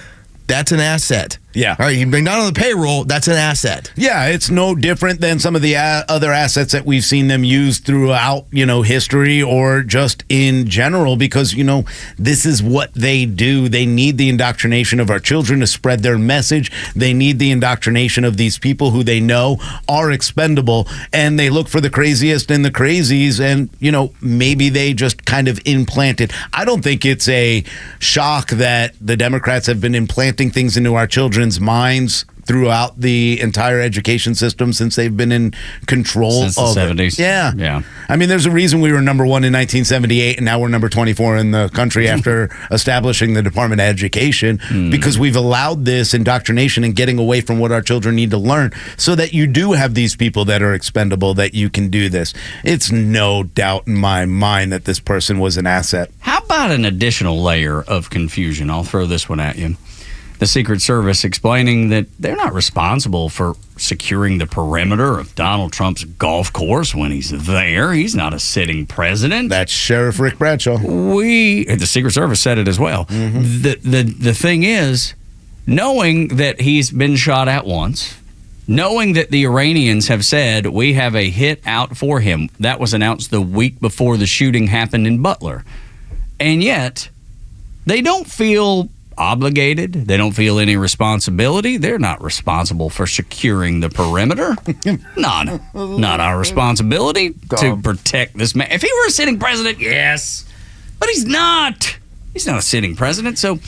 that's an asset. Yeah. All right, not on the payroll, that's an asset. Yeah, it's no different than some of the other assets that we've seen them use throughout, history or just in general, because, this is what they do. They need the indoctrination of our children to spread their message. They need the indoctrination of these people who they know are expendable, and they look for the craziest and the crazies, and, maybe they just kind of implanted. I don't think it's a shock that the Democrats have been implanting things into our children's minds throughout the entire education system since they've been in control since the of 70s. It. Yeah. There's a reason we were number 1 in 1978 and now we're number 24 in the country after establishing the Department of Education, because we've allowed this indoctrination and getting away from what our children need to learn, so that you do have these people that are expendable, that you can do this. It's no doubt in my mind that this person was an asset. How about an additional layer of confusion? I'll throw this one at you. The Secret Service explaining that they're not responsible for securing the perimeter of Donald Trump's golf course when he's there. He's not a sitting president. That's Sheriff Rick Bradshaw. The Secret Service said it as well. The thing is, knowing that he's been shot at once, knowing that the Iranians have said we have a hit out for him, that was announced the week before the shooting happened in Butler, and yet they don't feel obligated. They don't feel any responsibility. They're not responsible for securing the perimeter. Not our responsibility to protect this man. If he were a sitting president, yes, but he's not. He's not a sitting president. So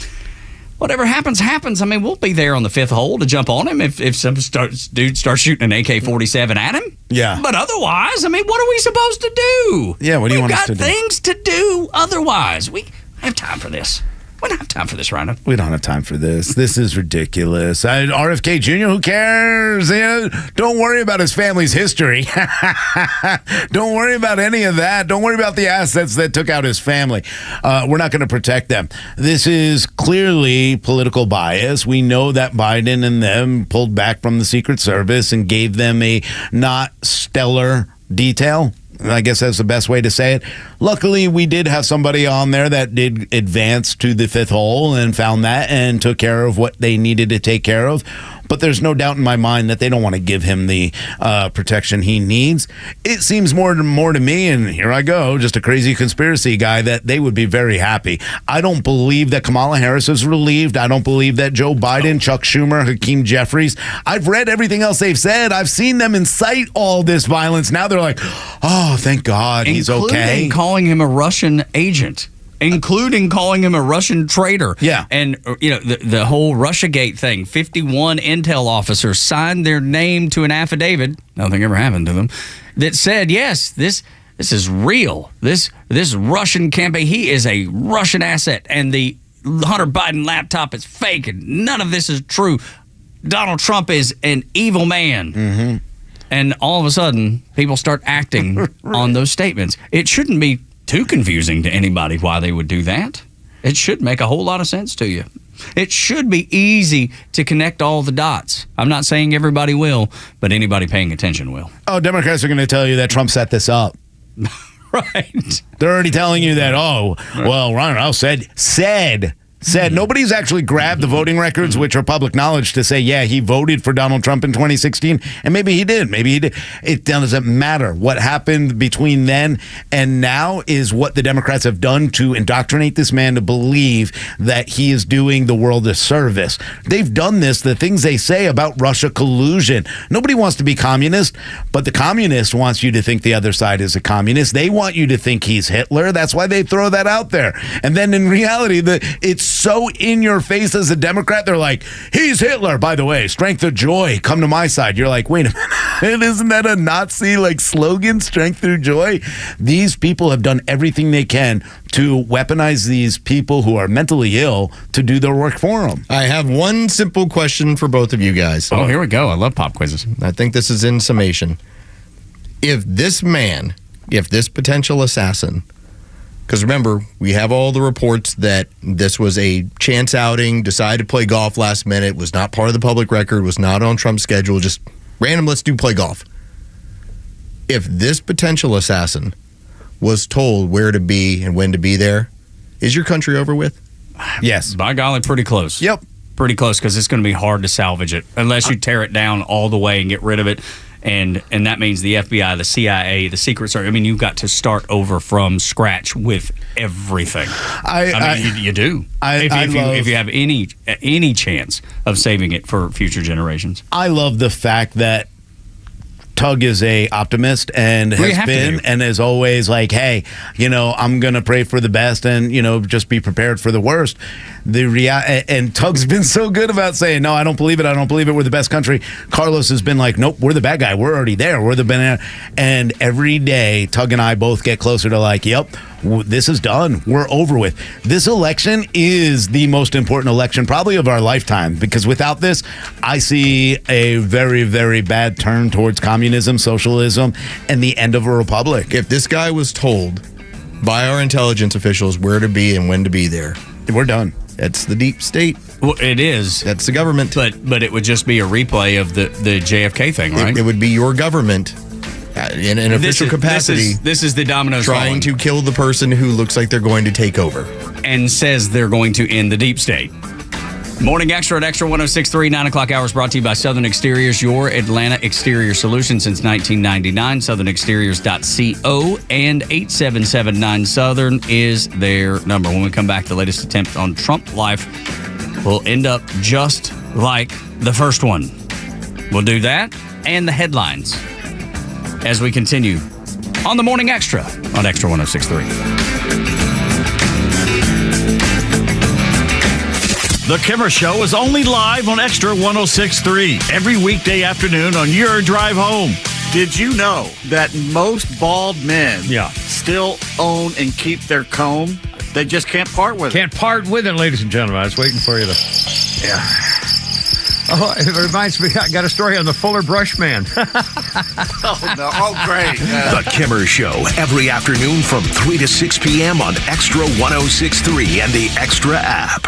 whatever happens. We'll be there on the 5th hole to jump on him if some dude starts shooting an AK-47 at him. Yeah. But otherwise, what are we supposed to do? Yeah, what do you want us to do? We've got things to do otherwise. We have time for this. We don't have time for this, Rhino. We don't have time for this. This is ridiculous. RFK Jr., who cares? Don't worry about his family's history. Don't worry about any of that. Don't worry about the assets that took out his family. We're not going to protect them. This is clearly political bias. We know that Biden and them pulled back from the Secret Service and gave them a not stellar detail. I guess that's the best way to say it. Luckily, we did have somebody on there that did advance to the 5th hole and found that and took care of what they needed to take care of. But there's no doubt in my mind that they don't want to give him the protection he needs. It seems more to me, and here I go, just a crazy conspiracy guy, that they would be very happy. I don't believe that Kamala Harris is relieved. I don't believe that Joe Biden, Chuck Schumer, Hakeem Jeffries. I've read everything else they've said. I've seen them incite all this violence. Now they're like, oh, thank God he's okay. Including calling him a Russian agent. Including calling him a Russian traitor. Yeah. And, the whole Russiagate thing. 51 intel officers signed their name to an affidavit, nothing ever happened to them, that said, yes, this is real. This Russian campaign, he is a Russian asset, and the Hunter Biden laptop is fake, and none of this is true. Donald Trump is an evil man. Mm-hmm. And all of a sudden, people start acting on those statements. It shouldn't be too confusing to anybody why they would do that. It should make a whole lot of sense to you. It should be easy to connect all the dots. I'm not saying everybody will, but anybody paying attention will. Oh, Democrats are going to tell you that Trump set this up. Right. They're already telling you that, Rhino said said nobody's actually grabbed the voting records, which are public knowledge, to say, yeah, he voted for Donald Trump in 2016, and maybe he did. Maybe he did. It doesn't matter. What happened between then and now is what the Democrats have done to indoctrinate this man to believe that he is doing the world a service. They've done this, the things they say about Russia collusion. Nobody wants to be communist, but the communist wants you to think the other side is a communist. They want you to think he's Hitler. That's why they throw that out there. And then in reality, it's so in your face as a Democrat. They're like, he's Hitler. By the way, strength of joy, come to my side. You're like, wait a minute. Isn't that a Nazi slogan, strength through joy? These people have done everything they can to weaponize these people who are mentally ill to do their work for them. I have one simple question for both of you guys. Oh, here we go. I love pop quizzes. I think this is in summation. If this potential assassin, because remember, we have all the reports that this was a chance outing, decided to play golf last minute, was not part of the public record, was not on Trump's schedule, just random, let's play golf. If this potential assassin was told where to be and when to be there, is your country over with? Yes. By golly, pretty close. Yep. Pretty close, because it's going to be hard to salvage it unless you tear it down all the way and get rid of it. And that means the FBI, the CIA, the Secret Service. I mean, you've got to start over from scratch with everything. You do. If you have any chance of saving it for future generations. I love the fact that Tug is a optimist and has been and is always like, hey, I'm going to pray for the best and, just be prepared for the worst. And Tug's been so good about saying, no, I don't believe it. I don't believe it. We're the best country. Carlos has been like, nope, we're the bad guy. We're already there. We're the banana. And every day, Tug and I both get closer to like, yep, this is done. We're over with. This election is the most important election probably of our lifetime, because without this, I see a very, very bad turn towards communism, socialism, and the end of a republic. If this guy was told by our intelligence officials where to be and when to be there, we're done. That's the deep state. Well, it is. That's the government. But it would just be a replay of the JFK thing, right? It would be your government in an official capacity. This is the dominoes trying to kill the person who looks like they're going to take over. And says they're going to end the deep state. Morning Extra at Extra 106.3, 9 o'clock hours brought to you by Southern Exteriors, your Atlanta exterior solution since 1999. SouthernExteriors.co and 8779 Southern is their number. When we come back, the latest attempt on Trump life will end up just like the first one. We'll do that and the headlines as we continue on the Morning Extra on Extra 106.3. The Kimmer Show is only live on Extra 106.3 every weekday afternoon on your drive home. Did you know that most bald men still own and keep their comb? They just can't part with it. Can't part with it, ladies and gentlemen. I was waiting for you to... Yeah. Oh, it reminds me, I got a story on the Fuller Brush Man. Oh, no. Oh, great. The Kimmer Show, every afternoon from 3 to 6 p.m. on Extra 106.3 and the Extra app.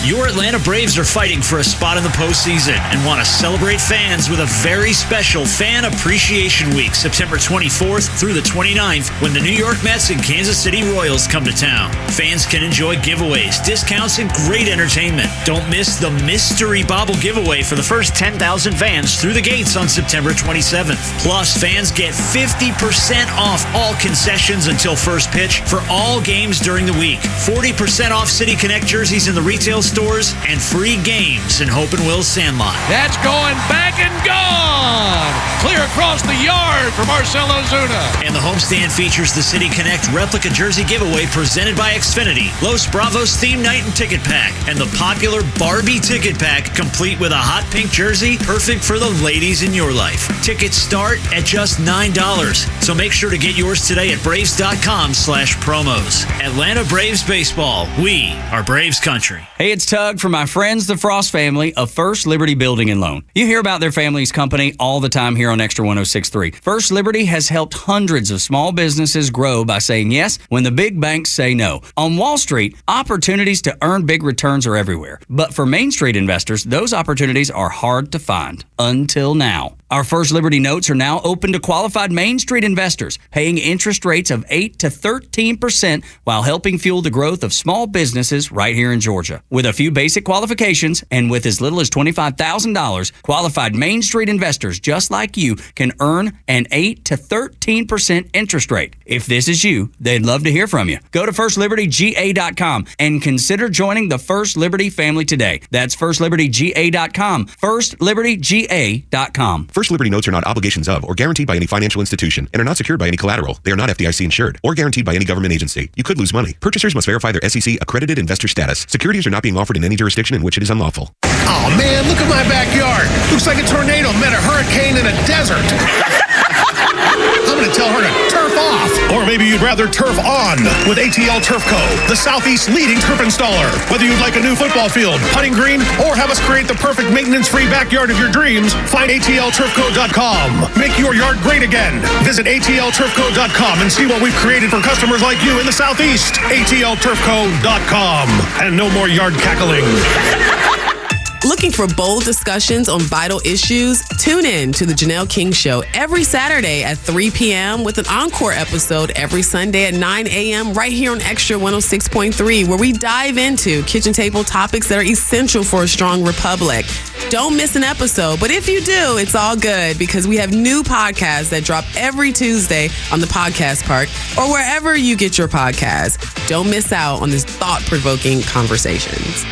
Your Atlanta Braves are fighting for a spot in the postseason and want to celebrate fans with a very special Fan Appreciation Week, September 24th through the 29th, when the New York Mets and Kansas City Royals come to town. Fans can enjoy giveaways, discounts, and great entertainment. Don't miss the Mystery Bobble giveaway for the first 10,000 fans through the gates on September 27th. Plus, fans get 50% off all concessions until first pitch for all games during the week. 40% off City Connect jerseys in the retail stores, and free games in Hope and Will's Sandlot. That's going back and gone! Clear across the yard for Marcell Ozuna. And the homestand features the City Connect replica jersey giveaway presented by Xfinity, Los Bravos theme night and ticket pack, and the popular Barbie ticket pack, complete with a hot pink jersey, perfect for the ladies in your life. Tickets start at just $9, so make sure to get yours today at Braves.com/promos. Atlanta Braves Baseball. We are Braves Country. Hey, it's Tug from my friends, the Frost family of First Liberty Building and Loan. You hear about their family's company all the time here on Extra 106.3. First Liberty has helped hundreds of small businesses grow by saying yes when the big banks say no. On Wall Street, opportunities to earn big returns are everywhere. But for Main Street investors, those opportunities are hard to find. Until now. Our First Liberty notes are now open to qualified Main Street investors, paying interest rates of 8 to 13% while helping fuel the growth of small businesses right here in Georgia. With a few basic qualifications and with as little as $25,000, qualified Main Street investors just like you can earn an 8 to 13% interest rate. If this is you, they'd love to hear from you. Go to FirstLibertyGA.com and consider joining the First Liberty family today. That's FirstLibertyGA.com. FirstLibertyGA.com. First Liberty notes are not obligations of or guaranteed by any financial institution and are not secured by any collateral. They are not FDIC insured or guaranteed by any government agency. You could lose money. Purchasers must verify their SEC accredited investor status. Securities are not being offered in any jurisdiction in which it is unlawful. Oh man, look at my backyard. Looks like a tornado met a hurricane in a desert. I'm going to tell her to turf off. Or maybe you'd rather turf on with ATL Turf Co., the Southeast's leading turf installer. Whether you'd like a new football field, putting green, or have us create the perfect maintenance-free backyard of your dreams, find ATLTurfCo.com. Make your yard great again. Visit ATLTurfCo.com and see what we've created for customers like you in the Southeast. ATLTurfCo.com. And no more yard cackling. Looking for bold discussions on vital issues? Tune in to the Janelle King Show every Saturday at 3 p.m. with an encore episode every Sunday at 9 a.m. right here on Extra 106.3, where we dive into kitchen table topics that are essential for a strong republic. Don't miss an episode, but if you do, it's all good because we have new podcasts that drop every Tuesday on the Podcast Park or wherever you get your podcasts. Don't miss out on these thought-provoking conversations.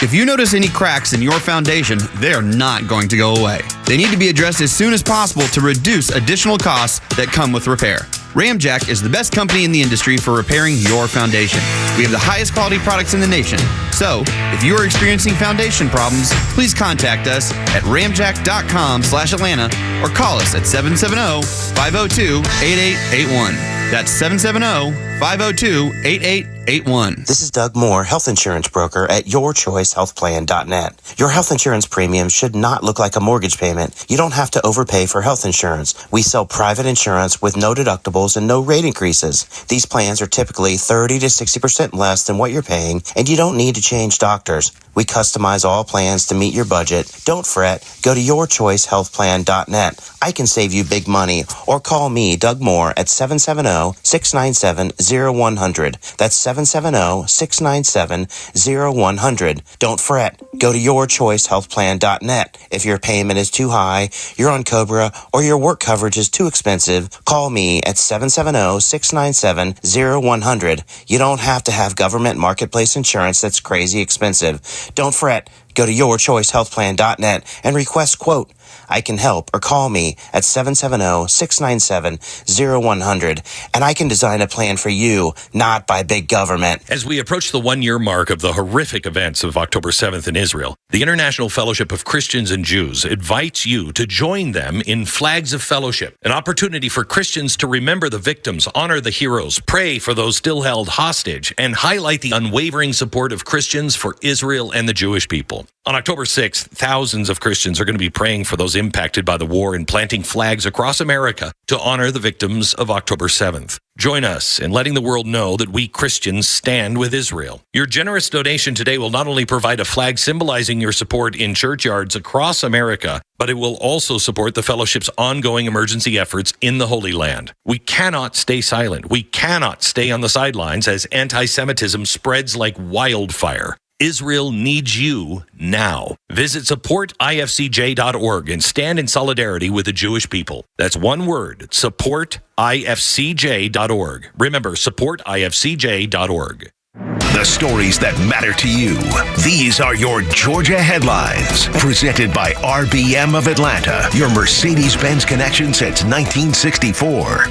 If you notice any cracks in your foundation, they are not going to go away. They need to be addressed as soon as possible to reduce additional costs that come with repair. Ramjack is the best company in the industry for repairing your foundation. We have the highest quality products in the nation. So, if you are experiencing foundation problems, please contact us at ramjack.com/Atlanta or call us at 770-502-8881. That's 770-502-8881. This is Doug Moore, health insurance broker at YourChoiceHealthPlan.net. Your health insurance premium should not look like a mortgage payment. You don't have to overpay for health insurance. We sell private insurance with no deductibles and no rate increases. These plans are typically 30 to 60% less than what you're paying, and you don't need to change doctors. We customize all plans to meet your budget. Don't fret. Go to YourChoiceHealthPlan.net. I can save you big money. Or call me, Doug Moore, at 770-697-0100. That's 770-697-0100. Don't fret. Go to YourChoiceHealthPlan.net. If your payment is too high, you're on COBRA, or your work coverage is too expensive, call me at 770-697-0100. You don't have to have government marketplace insurance that's crazy expensive. Don't fret. Go to YourChoiceHealthPlan.net and request quote. I can help, or call me at 770-697-0100, and I can design a plan for you, not by big government. As we approach the one-year mark of the horrific events of October 7th in Israel, the International Fellowship of Christians and Jews invites you to join them in Flags of Fellowship, an opportunity for Christians to remember the victims, honor the heroes, pray for those still held hostage, and highlight the unwavering support of Christians for Israel and the Jewish people. On October 6th, thousands of Christians are going to be praying for those impacted by the war and planting flags across America to honor the victims of October 7th. Join us in letting the world know that we Christians stand with Israel. Your generous donation today will not only provide a flag symbolizing your support in churchyards across America, but it will also support the fellowship's ongoing emergency efforts in the Holy Land. We cannot stay silent. We cannot stay on the sidelines as anti-Semitism spreads like wildfire. Israel needs you now. Visit supportifcj.org and stand in solidarity with the Jewish people. That's one word, supportifcj.org. Remember, supportifcj.org. The stories that matter to you. These are your Georgia headlines. Presented by RBM of Atlanta, your Mercedes-Benz connection since 1964.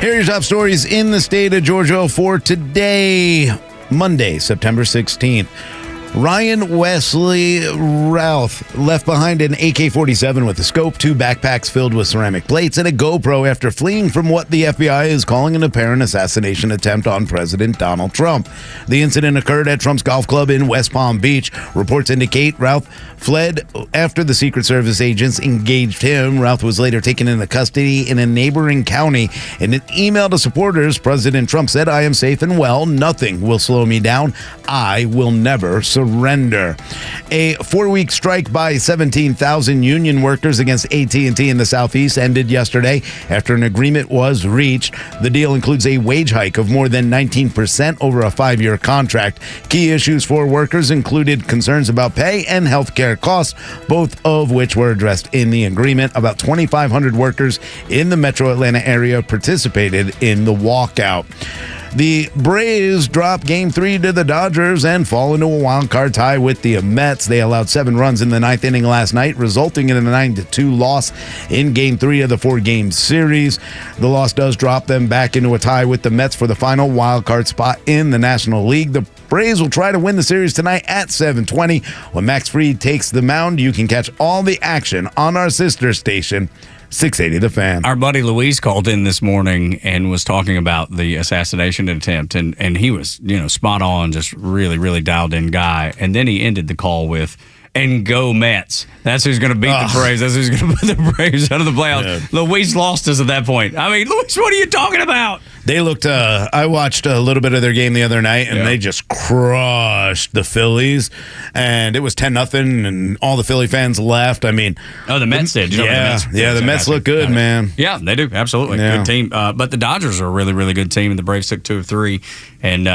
Here are your top stories in the state of Georgia for today, Monday, September 16th. Ryan Wesley Routh left behind an AK-47 with a scope, 2 backpacks filled with ceramic plates, and a GoPro after fleeing from what the FBI is calling an apparent assassination attempt on President Donald Trump. The incident occurred at Trump's golf club in West Palm Beach. Reports indicate Routh fled after the Secret Service agents engaged him. Routh was later taken into custody in a neighboring county. In an email to supporters, President Trump said, "I am safe and well. Nothing will slow me down. I will never surrender." surrender. A 4-week strike by 17,000 union workers against AT&T in the Southeast ended yesterday after an agreement was reached. The deal includes a wage hike of more than 19% over a 5-year contract. Key issues for workers included concerns about pay and health care costs, both of which were addressed in the agreement. About 2,500 workers in the metro Atlanta area participated in the walkout. The Braves drop Game 3 to the Dodgers and fall into a wild card tie with the Mets. They allowed 7 runs in the 9th inning last night, resulting in a 9-2 loss in Game 3 of the 4-game series. The loss does drop them back into a tie with the Mets for the final wild card spot in the National League. The Braves will try to win the series tonight at 7:20 when Max Fried takes the mound. You can catch all the action on our sister station, 680 The Fan. Our buddy Luis called in this morning and was talking about the assassination attempt, and he was, spot on, just really, really dialed in guy. And then he ended the call with, "And go Mets." That's who's going to beat the Braves. That's who's going to put the Braves out of the playoffs. Yeah. Luis lost us at that point. I mean, Luis, what are you talking about? They looked, I watched a little bit of their game the other night, and they just crushed the Phillies. And it was 10-0, and all the Philly fans left. I mean, the Mets did. The Mets look good, man. Yeah, they do. Absolutely. Yeah. Good team. But the Dodgers are a really, really good team, and the Braves took 2 of 3. And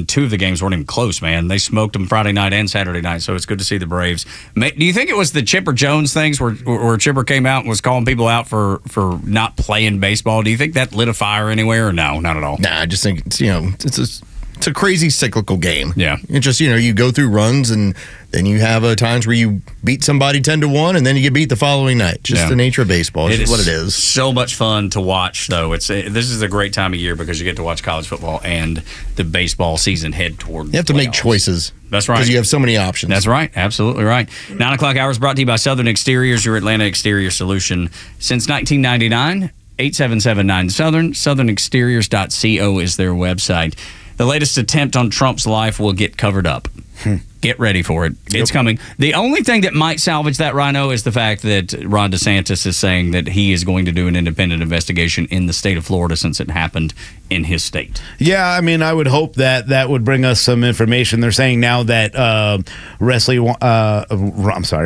2 of the games weren't even close, man. They smoked them Friday night and Saturday night, so it's good to see the Braves. Do you think it was the Chipper Jones things where Chipper came out and was calling people out for not playing baseball? Do you think that lit a fire anywhere, or no? Not at all. Nah, I just think it's a crazy cyclical game. Yeah. It just, you go through runs and then you have times where you beat somebody 10-1 and then you get beat the following night. Just the nature of baseball. It's just what it is. So much fun to watch, though. This is a great time of year because you get to watch college football and the baseball season head toward You have to make choices. That's right. Because you have so many options. That's right. Absolutely right. 9 o'clock hour is brought to you by Southern Exteriors, your Atlanta exterior solution. Since 1999, 8779 Southern, southernexteriors.co is their website. The latest attempt on Trump's life will get covered up. Get ready for it. It's coming. The only thing that might salvage that, Rhino, is the fact that Ron DeSantis is saying that he is going to do an independent investigation in the state of Florida since it happened in his state. Yeah, I mean, I would hope that would bring us some information. They're saying now that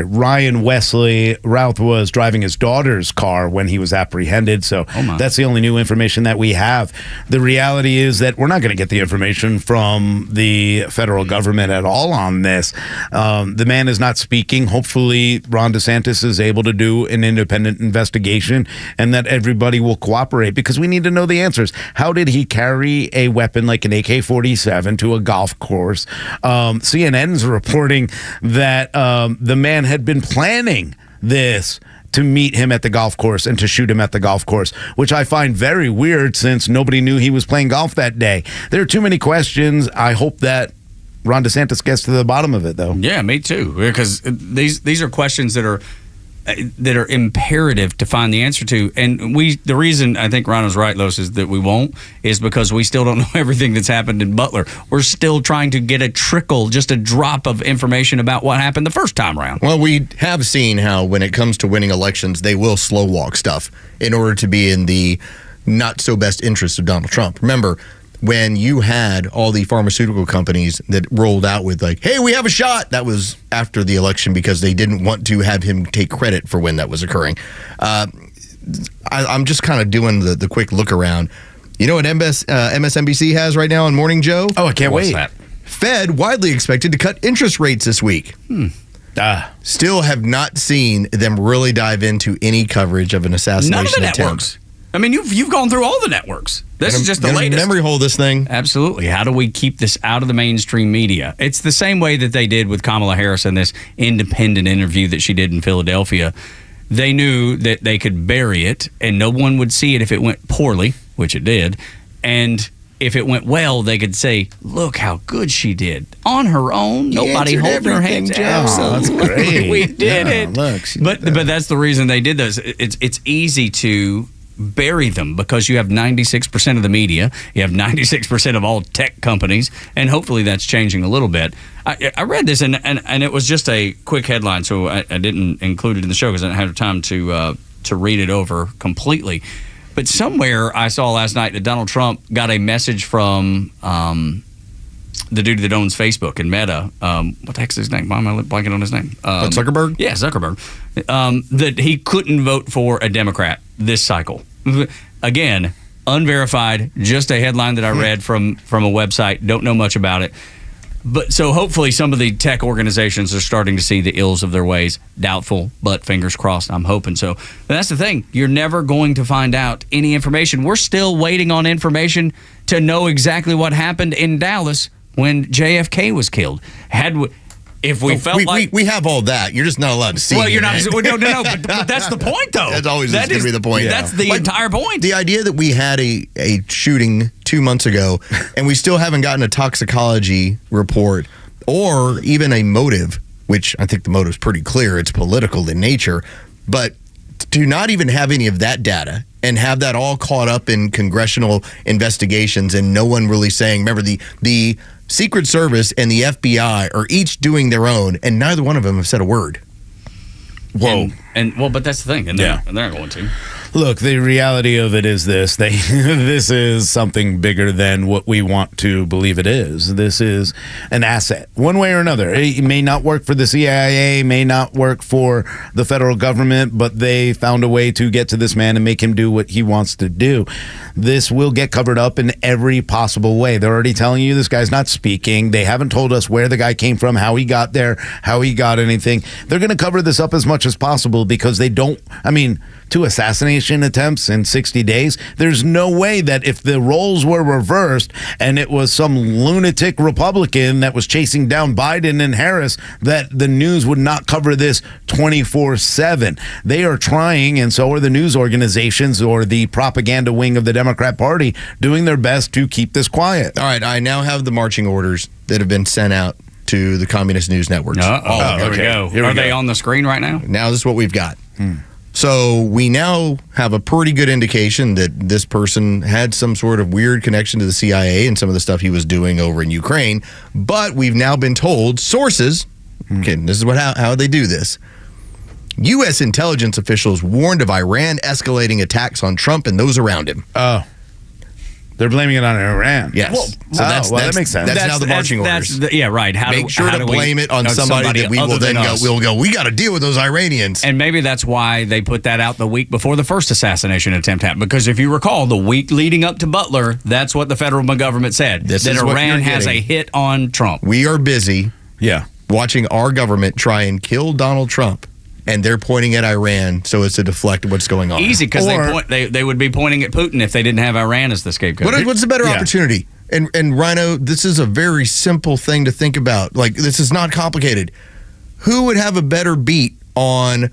Ryan Wesley Routh was driving his daughter's car when he was apprehended. So that's the only new information that we have. The reality is that we're not going to get the information from the federal government at all on this. The man is not speaking. Hopefully, Ron DeSantis is able to do an independent investigation and that everybody will cooperate because we need to know the answers. How did he carry a weapon like an AK-47 to a golf course? CNN's reporting that the man had been planning this to meet him at the golf course and to shoot him at the golf course, which I find very weird since nobody knew he was playing golf that day. There are too many questions. I hope that Ron DeSantis gets to the bottom of it, though. Yeah, me too. Because these are questions that are imperative to find the answer to. And the reason I think Rhino's right, Los, is that we won't, is because we still don't know everything that's happened in Butler. We're still trying to get a trickle, just a drop of information about what happened the first time around. Well, we have seen how when it comes to winning elections, they will slow walk stuff in order to be in the not so best interest of Donald Trump. Remember, when you had all the pharmaceutical companies that rolled out with like, hey, we have a shot, that was after the election because they didn't want to have him take credit for when that was occurring. I'm just kind of doing the quick look around. You know what MSNBC has right now on Morning Joe? Oh, I can't wait. That? Fed widely expected to cut interest rates this week. Still have not seen them really dive into any coverage of an assassination None of the attempt. networks. I mean, you've gone through all the networks. This is just the latest. Memory hole this thing. Absolutely. How do we keep this out of the mainstream media? It's the same way that they did with Kamala Harris in this independent interview that she did in Philadelphia. They knew that they could bury it and no one would see it if it went poorly, which it did. And if it went well, they could say, look how good she did. On her own, nobody holding her hands. That's great. We did it. Look, but that's the reason they did this. It's easy to bury them because you have 96% of the media, you have 96% of all tech companies, and hopefully that's changing a little bit. I read this and it was just a quick headline, so I didn't include it in the show because I didn't have time to read it over completely. But somewhere I saw last night that Donald Trump got a message from the dude that owns Facebook and Meta, what the heck's his name? Why am I blanking on his name? Zuckerberg? Yeah, Zuckerberg. That he couldn't vote for a Democrat this cycle. Again, unverified, just a headline that I read from a website. Don't know much about it. But so hopefully some of the tech organizations are starting to see the ills of their ways. Doubtful, but fingers crossed. I'm hoping so. But that's the thing. You're never going to find out any information. We're still waiting on information to know exactly what happened in Dallas when JFK was killed. If we felt like we have all that, you're just not allowed to see. Well, you're not. No. But that's the point, though. That's always going to be the point. That's the entire point. The idea that we had a shooting 2 months ago, and we still haven't gotten a toxicology report or even a motive, which I think the motive's pretty clear. It's political in nature, but to not even have any of that data and have that all caught up in congressional investigations and no one really saying, remember the Secret Service and the FBI are each doing their own, and neither one of them have said a word. Whoa. But that's the thing, and they're not going to. Look, the reality of it is this. This is something bigger than what we want to believe it is. This is an asset, one way or another. It may not work for the CIA, may not work for the federal government, but they found a way to get to this man and make him do what he wants to do. This will get covered up in every possible way. They're already telling you this guy's not speaking. They haven't told us where the guy came from, how he got there, how he got anything. They're going to cover this up as much as possible because they don't, 2 assassination attempts in 60 days. There's no way that if the roles were reversed and it was some lunatic Republican that was chasing down Biden and Harris, that the news would not cover this 24/7. They are trying, and so are the news organizations or the propaganda wing of the Democrat Party, doing their best to keep this quiet. All right, I now have the marching orders that have been sent out to the communist news networks. Here we go. Are they on the screen right now? Now this is what we've got. So we now have a pretty good indication that this person had some sort of weird connection to the CIA and some of the stuff he was doing over in Ukraine. But we've now been told sources, okay, this is how they do this. U.S. intelligence officials warned of Iran escalating attacks on Trump and those around him. Oh. They're blaming it on Iran. Yes. That makes sense. That's now the marching orders. Right. Make sure to blame it on somebody that we will then go, we got to deal with those Iranians. And maybe that's why they put that out the week before the first assassination attempt happened. Because if you recall, the week leading up to Butler, that's what the federal government said. That Iran has a hit on Trump. We are busy watching our government try and kill Donald Trump. And they're pointing at Iran so as to deflect what's going on. Easy, because they would be pointing at Putin if they didn't have Iran as the scapegoat. What's the better opportunity? And Rhino, this is a very simple thing to think about. Like, this is not complicated. Who would have a better beat on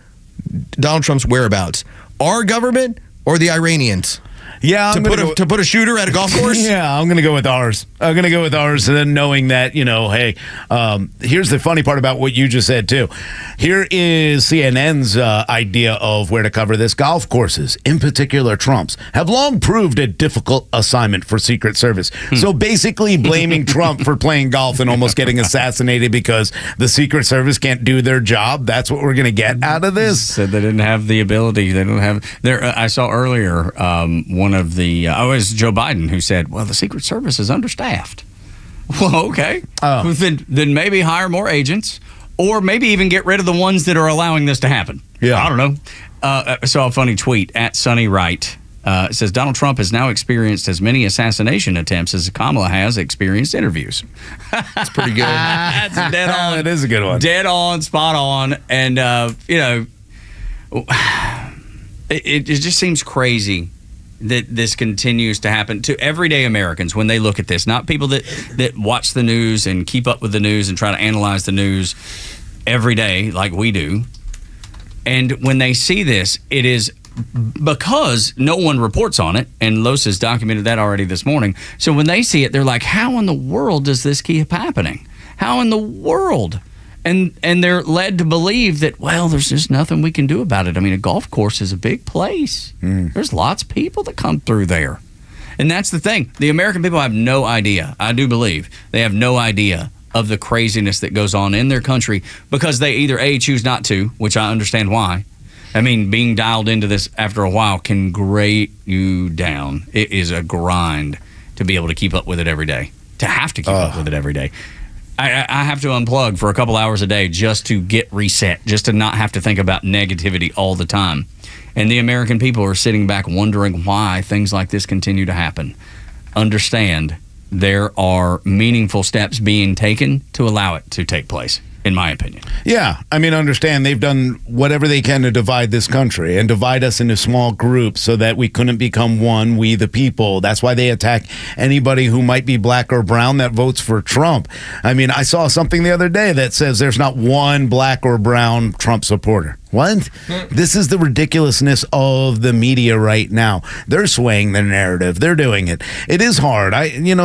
Donald Trump's whereabouts? Our government or the Iranians? Yeah, to put a shooter at a golf course? Yeah, I'm going to go with ours. I'm going to go with ours, and then knowing that, hey, here's the funny part about what you just said, too. Here is CNN's idea of where to cover this. Golf courses, in particular Trump's, have long proved a difficult assignment for Secret Service. So basically blaming Trump for playing golf and almost getting assassinated because the Secret Service can't do their job, that's what we're going to get out of this. Said they didn't have the ability. They don't have... I saw earlier one of the... it was Joe Biden who said, well, the Secret Service is understaffed. Well, okay. Then maybe hire more agents, or maybe even get rid of the ones that are allowing this to happen. Yeah. I don't know. I saw a funny tweet at Sonny Wright. It says, Donald Trump has now experienced as many assassination attempts as Kamala has experienced interviews. That's pretty good. That's dead on. It is a good one. Dead on, spot on. And, it just seems crazy that this continues to happen to everyday Americans when they look at this, not people that watch the news and keep up with the news and try to analyze the news every day like we do. And when they see this, it is because no one reports on it, and Los has documented that already this morning. So when they see it, they're like, how in the world does this keep happening? How in the world? And they're led to believe that, well, there's just nothing we can do about it. I mean, a golf course is a big place. There's lots of people that come through there. And that's the thing. The American people have no idea. I do believe they have no idea of the craziness that goes on in their country because they either A, choose not to, which I understand why. I mean, being dialed into this after a while can grate you down. It is a grind to be able to keep up with it every day. to have to keep up with it every day. I have to unplug for a couple hours a day just to get reset, just to not have to think about negativity all the time. And the American people are sitting back wondering why things like this continue to happen. Understand there are meaningful steps being taken to allow it to take place, in my opinion. Yeah, I mean, understand they've done whatever they can to divide this country and divide us into small groups so that we couldn't become one, we the people. That's why they attack anybody who might be black or brown that votes for Trump. I mean, I saw something the other day that says there's not one black or brown Trump supporter. What? This is the ridiculousness of the media right now. They're swaying the narrative. They're doing it. It is hard.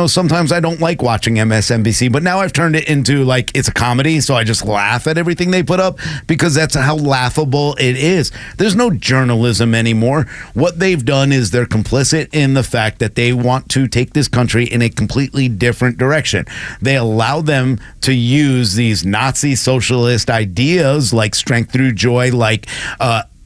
Sometimes I don't like watching MSNBC, but now I've turned it into like it's a comedy, so I just laugh at everything they put up because that's how laughable it is. There's no journalism anymore. What they've done is they're complicit in the fact that they want to take this country in a completely different direction. They allow them to use these Nazi socialist ideas like strength through joy, like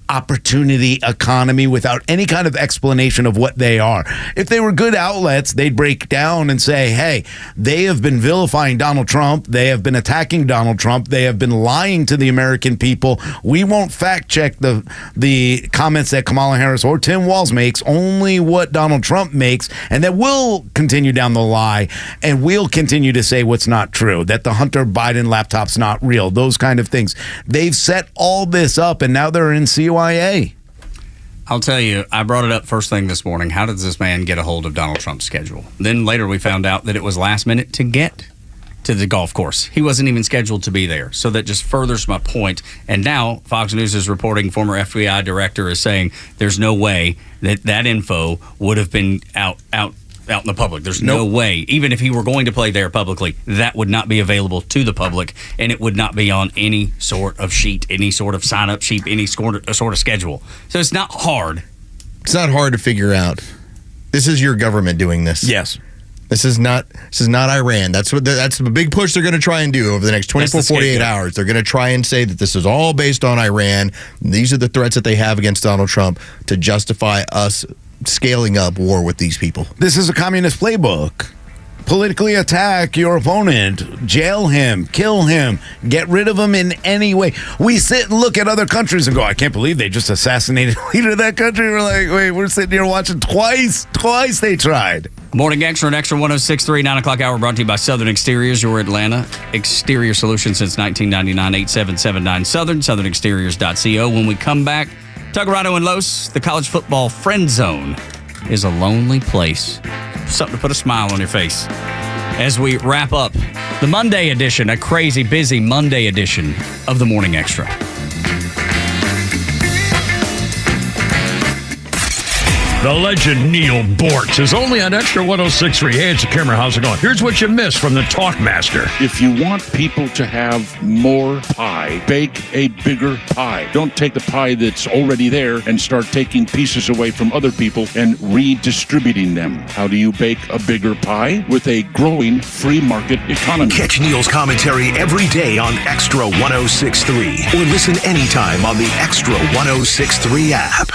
opportunity economy without any kind of explanation of what they are. If they were good outlets, they'd break down and say, hey, they have been vilifying Donald Trump. They have been attacking Donald Trump. They have been lying to the American people. We won't fact check the comments that Kamala Harris or Tim Walz makes, only what Donald Trump makes, and that we'll continue down the lie and we'll continue to say what's not true, that the Hunter Biden laptop's not real, those kind of things. They've set all this up and now they're in CYA. I'll tell you, I brought it up first thing this morning. How does this man get a hold of Donald Trump's schedule? Then later we found out that it was last minute to get to the golf course. He wasn't even scheduled to be there. So that just furthers my point. And now Fox News is reporting former FBI director is saying there's no way that info would have been out in the public. There's no way, even if he were going to play there publicly, that would not be available to the public, and it would not be on any sort of sheet, any sort of sign-up sheet, any sort of schedule. So it's not hard. It's not hard to figure out. This is your government doing this. Yes. This is not Iran. That's the big push they're going to try and do over the next 24, 48 hours. They're going to try and say that this is all based on Iran. These are the threats that they have against Donald Trump to justify us scaling up war with these people. This is a communist playbook. Politically attack your opponent, jail him, kill him, get rid of him in any way. We sit and look at other countries and go, I can't believe they just assassinated the leader of that country. We're like, wait, we're sitting here watching twice they tried. Morning Xtra and Xtra 106.3, 9 o'clock hour brought to you by Southern Exteriors, your Atlanta exterior solution since 1999, 8779 Southern, southernexteriors.co. When we come back, Tucker, Rhino, and Los, the college football friend zone is a lonely place. Something to put a smile on your face. As we wrap up the Monday edition, a crazy busy Monday edition of the Morning Xtra. The legend Neil Bortz is only on Extra 106.3. Hey, it's Kimmer. How's it going? Here's what you missed from the Talkmaster. If you want people to have more pie, bake a bigger pie. Don't take the pie that's already there and start taking pieces away from other people and redistributing them. How do you bake a bigger pie? With a growing free market economy. Catch Neil's commentary every day on Extra 106.3 or listen anytime on the Extra 106.3 app.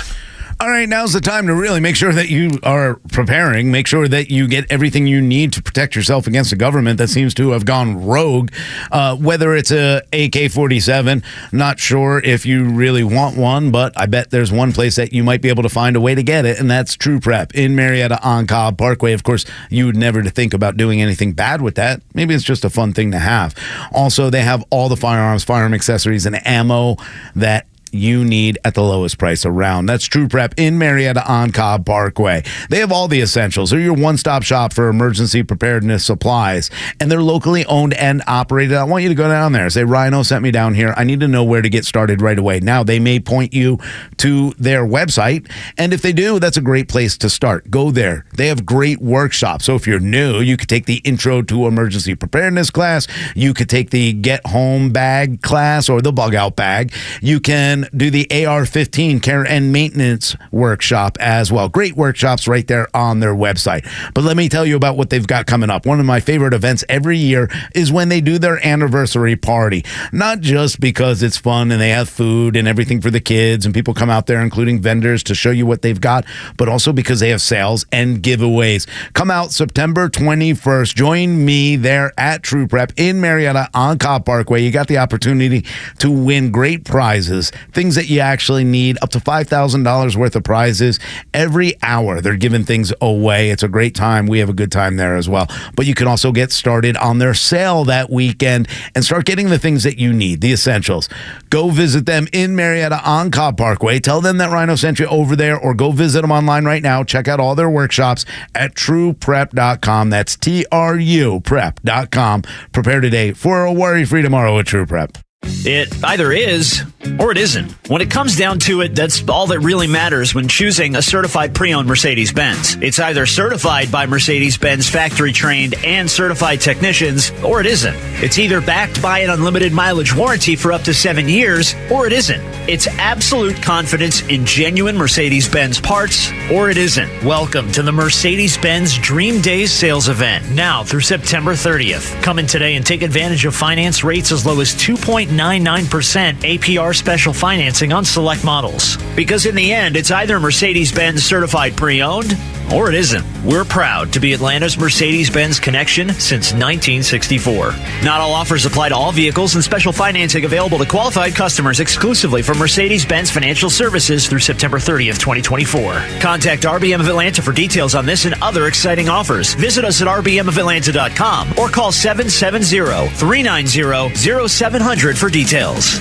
All right, now's the time to really make sure that you are preparing. Make sure that you get everything you need to protect yourself against a government that seems to have gone rogue. Whether it's a AK-47, not sure if you really want one, but I bet there's one place that you might be able to find a way to get it, and that's True Prep in Marietta on Cobb Parkway. Of course, you would never think about doing anything bad with that. Maybe it's just a fun thing to have. Also, they have all the firearms, firearm accessories, and ammo that you need at the lowest price around. That's True Prep in Marietta on Cobb Parkway. They have all the essentials. They're your one-stop shop for emergency preparedness supplies, and they're locally owned and operated. I want you to go down there. Say, Rhino sent me down here. I need to know where to get started right away. Now, they may point you to their website, and if they do, that's a great place to start. Go there. They have great workshops. So if you're new, you could take the Intro to Emergency Preparedness class. You could take the Get Home Bag class or the Bug Out Bag. You can can do the AR-15 care and maintenance workshop as well. Great workshops right there on their website. But let me tell you about what they've got coming up. One of my favorite events every year is when they do their anniversary party. Not just because it's fun and they have food and everything for the kids and people come out there, including vendors, to show you what they've got, but also because they have sales and giveaways. Come out September 21st. Join me there at True Prep in Marietta on Cobb Parkway. You got the opportunity to win great prizes, things that you actually need, up to $5,000 worth of prizes. Every hour they're giving things away. It's a great time. We have a good time there as well. But you can also get started on their sale that weekend and start getting the things that you need, the essentials. Go visit them in Marietta on Cobb Parkway. Tell them that Rhino sent you over there, or go visit them online right now. Check out all their workshops at trueprep.com. That's TRU prep.com. Prepare today for a worry-free tomorrow at True Prep. It either is or it isn't. When it comes down to it, that's all that really matters when choosing a certified pre-owned Mercedes-Benz. It's either certified by Mercedes-Benz factory-trained and certified technicians, or it isn't. It's either backed by an unlimited mileage warranty for up to 7 years, or it isn't. It's absolute confidence in genuine Mercedes-Benz parts, or it isn't. Welcome to the Mercedes-Benz Dream Days sales event, now through September 30th. Come in today and take advantage of finance rates as low as 2.99% APR special financing on select models. Because in the end, it's either Mercedes-Benz certified pre-owned or it isn't. We're proud to be Atlanta's Mercedes-Benz connection since 1964. Not all offers apply to all vehicles, and special financing available to qualified customers exclusively from Mercedes-Benz Financial Services through September 30th, 2024. Contact RBM of Atlanta for details on this and other exciting offers. Visit us at rbmofatlanta.com or call 770-390-0700 for details.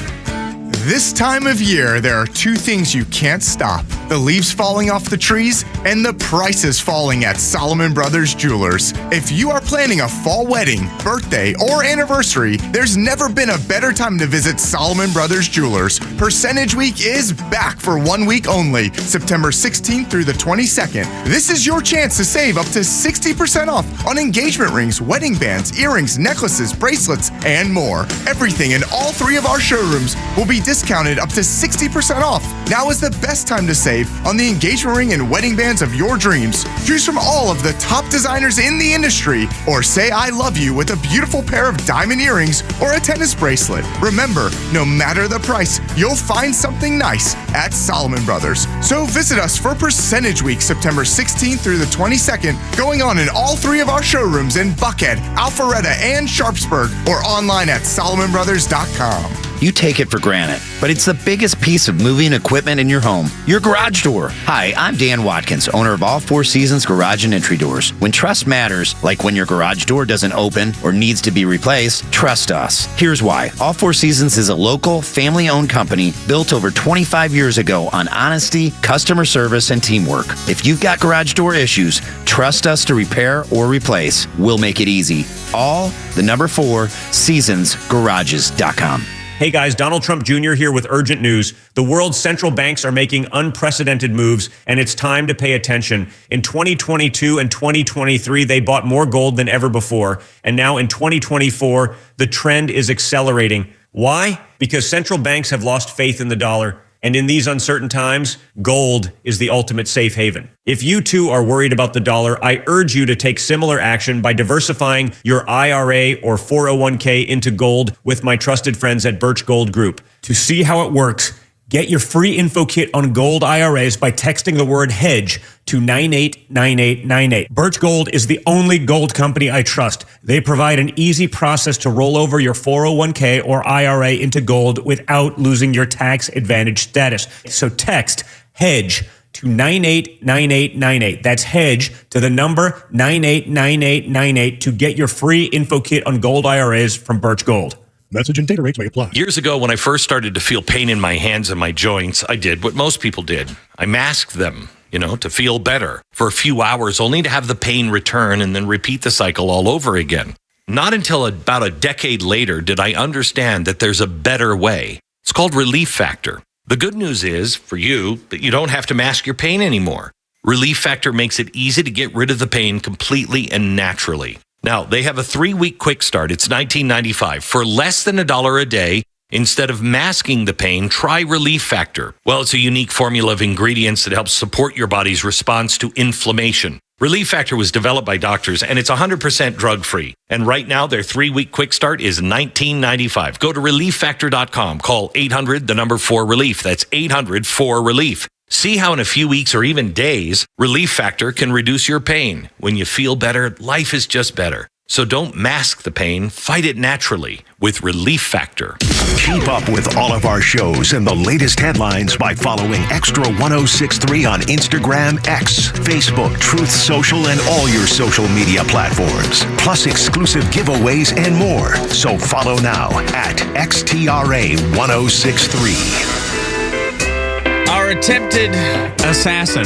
This time of year, there are two things you can't stop: the leaves falling off the trees and the prices falling at Solomon Brothers Jewelers. If you are planning a fall wedding, birthday, or anniversary, there's never been a better time to visit Solomon Brothers Jewelers. Percentage Week is back for 1 week only, September 16th through the 22nd. This is your chance to save up to 60% off on engagement rings, wedding bands, earrings, necklaces, bracelets, and more. Everything in all three of our showrooms will be discounted up to 60% off. Now is the best time to save on the engagement ring and wedding bands of your dreams. Choose from all of the top designers in the industry, or say I love you with a beautiful pair of diamond earrings or a tennis bracelet. Remember, no matter the price, you'll find something nice at Solomon Brothers. So visit us for Percentage Week, September 16th through the 22nd, going on in all three of our showrooms in Buckhead, Alpharetta, and Sharpsburg, or online at solomonbrothers.com. You take it for granted, but it's the biggest piece of moving equipment in your home, your garage door. Hi, I'm Dan Watkins, owner of All Four Seasons Garage and Entry Doors. When trust matters, like when your garage door doesn't open or needs to be replaced, trust us. Here's why. All Four Seasons is a local, family-owned company built over 25 years ago on honesty, customer service, and teamwork. If you've got garage door issues, trust us to repair or replace. We'll make it easy. All, the number 4, seasonsgarages.com. Hey guys, Donald Trump Jr. here with urgent news. The world's central banks are making unprecedented moves, and it's time to pay attention. In 2022 and 2023, they bought more gold than ever before. And now in 2024, the trend is accelerating. Why? Because central banks have lost faith in the dollar. And in these uncertain times, gold is the ultimate safe haven. If you too are worried about the dollar, I urge you to take similar action by diversifying your IRA or 401k into gold with my trusted friends at Birch Gold Group. To see how it works, get your free info kit on gold IRAs by texting the word hedge to 989898. Birch Gold is the only gold company I trust. They provide an easy process to roll over your 401k or IRA into gold without losing your tax advantage status. So text hedge to 989898. That's hedge to the number 989898 to get your free info kit on gold IRAs from Birch Gold. Message and data rates may apply. Years ago, when I first started to feel pain in my hands and my joints, I did what most people did. I masked them, to feel better for a few hours, only to have the pain return and then repeat the cycle all over again. Not until about a decade later did I understand that there's a better way. It's called Relief Factor. The good news is, for you, that you don't have to mask your pain anymore. Relief Factor makes it easy to get rid of the pain completely and naturally. Now, they have a 3-week quick start. It's $19.95. For less than $1 a day, Instead of masking the pain, try Relief Factor. Well, it's a unique formula of ingredients that helps support your body's response to inflammation. Relief Factor was developed by doctors, and it's 100% drug-free. And right now, their 3-week quick start is $19.95. Go to ReliefFactor.com. Call 800-4-RELIEF. That's 800-4-RELIEF. See how in a few weeks or even days, Relief Factor can reduce your pain. When you feel better, life is just better. So don't mask the pain. Fight it naturally with Relief Factor. Keep up with all of our shows and the latest headlines by following Extra 1063 on Instagram, X, Facebook, Truth Social, and all your social media platforms. Plus exclusive giveaways and more. So follow now at XTRA 1063. Our attempted assassin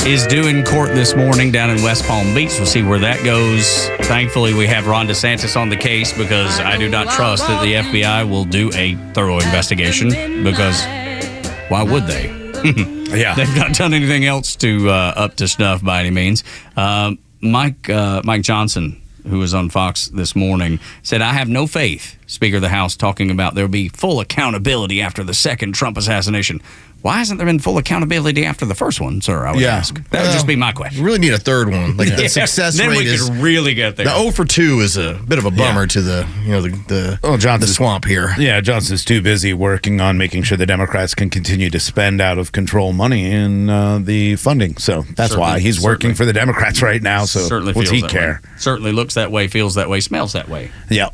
is due in court this morning down in West Palm Beach. We'll see where that goes. Thankfully, we have Ron DeSantis on the case because I do not trust that the FBI will do a thorough investigation because why would they? Yeah. They've not done anything else to up to snuff by any means. Mike Johnson, who was on Fox this morning, said, I have no faith, Speaker of the House, talking about there will be full accountability after the second Trump assassination. Why hasn't there been full accountability after the first one, sir? I would ask. That would just be my question. We really need a third one. Like the success then rate we is could really get there. The 0 for 2 is a bit of a bummer to the the swamp here. Yeah, Johnson's too busy working on making sure the Democrats can continue to spend out of control money in the funding. So that's why he's working for the Democrats right now. So certainly what's feels he that care? Way. Certainly looks that way, feels that way, smells that way. Yeah.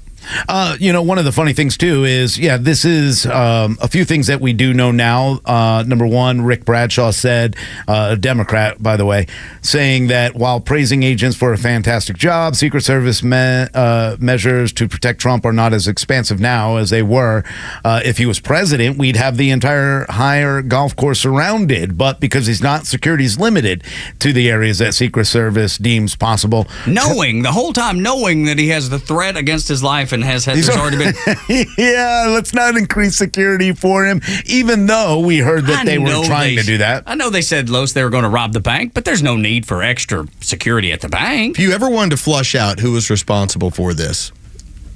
One of the funny things, too, is, this is a few things that we do know now. Number one, Rick Bradshaw said, a Democrat, by the way, saying that while praising agents for a fantastic job, Secret Service measures to protect Trump are not as expansive now as they were. If he was president, we'd have the entire higher golf course surrounded. But because he's not, security's limited to the areas that Secret Service deems possible. The whole time knowing that he has the threat against his life and there's already been. Yeah, let's not increase security for him, even though we heard that they were trying to do that. I know they said, Los, they were going to rob the bank, but there's no need for extra security at the bank. If you ever wanted to flush out who was responsible for this,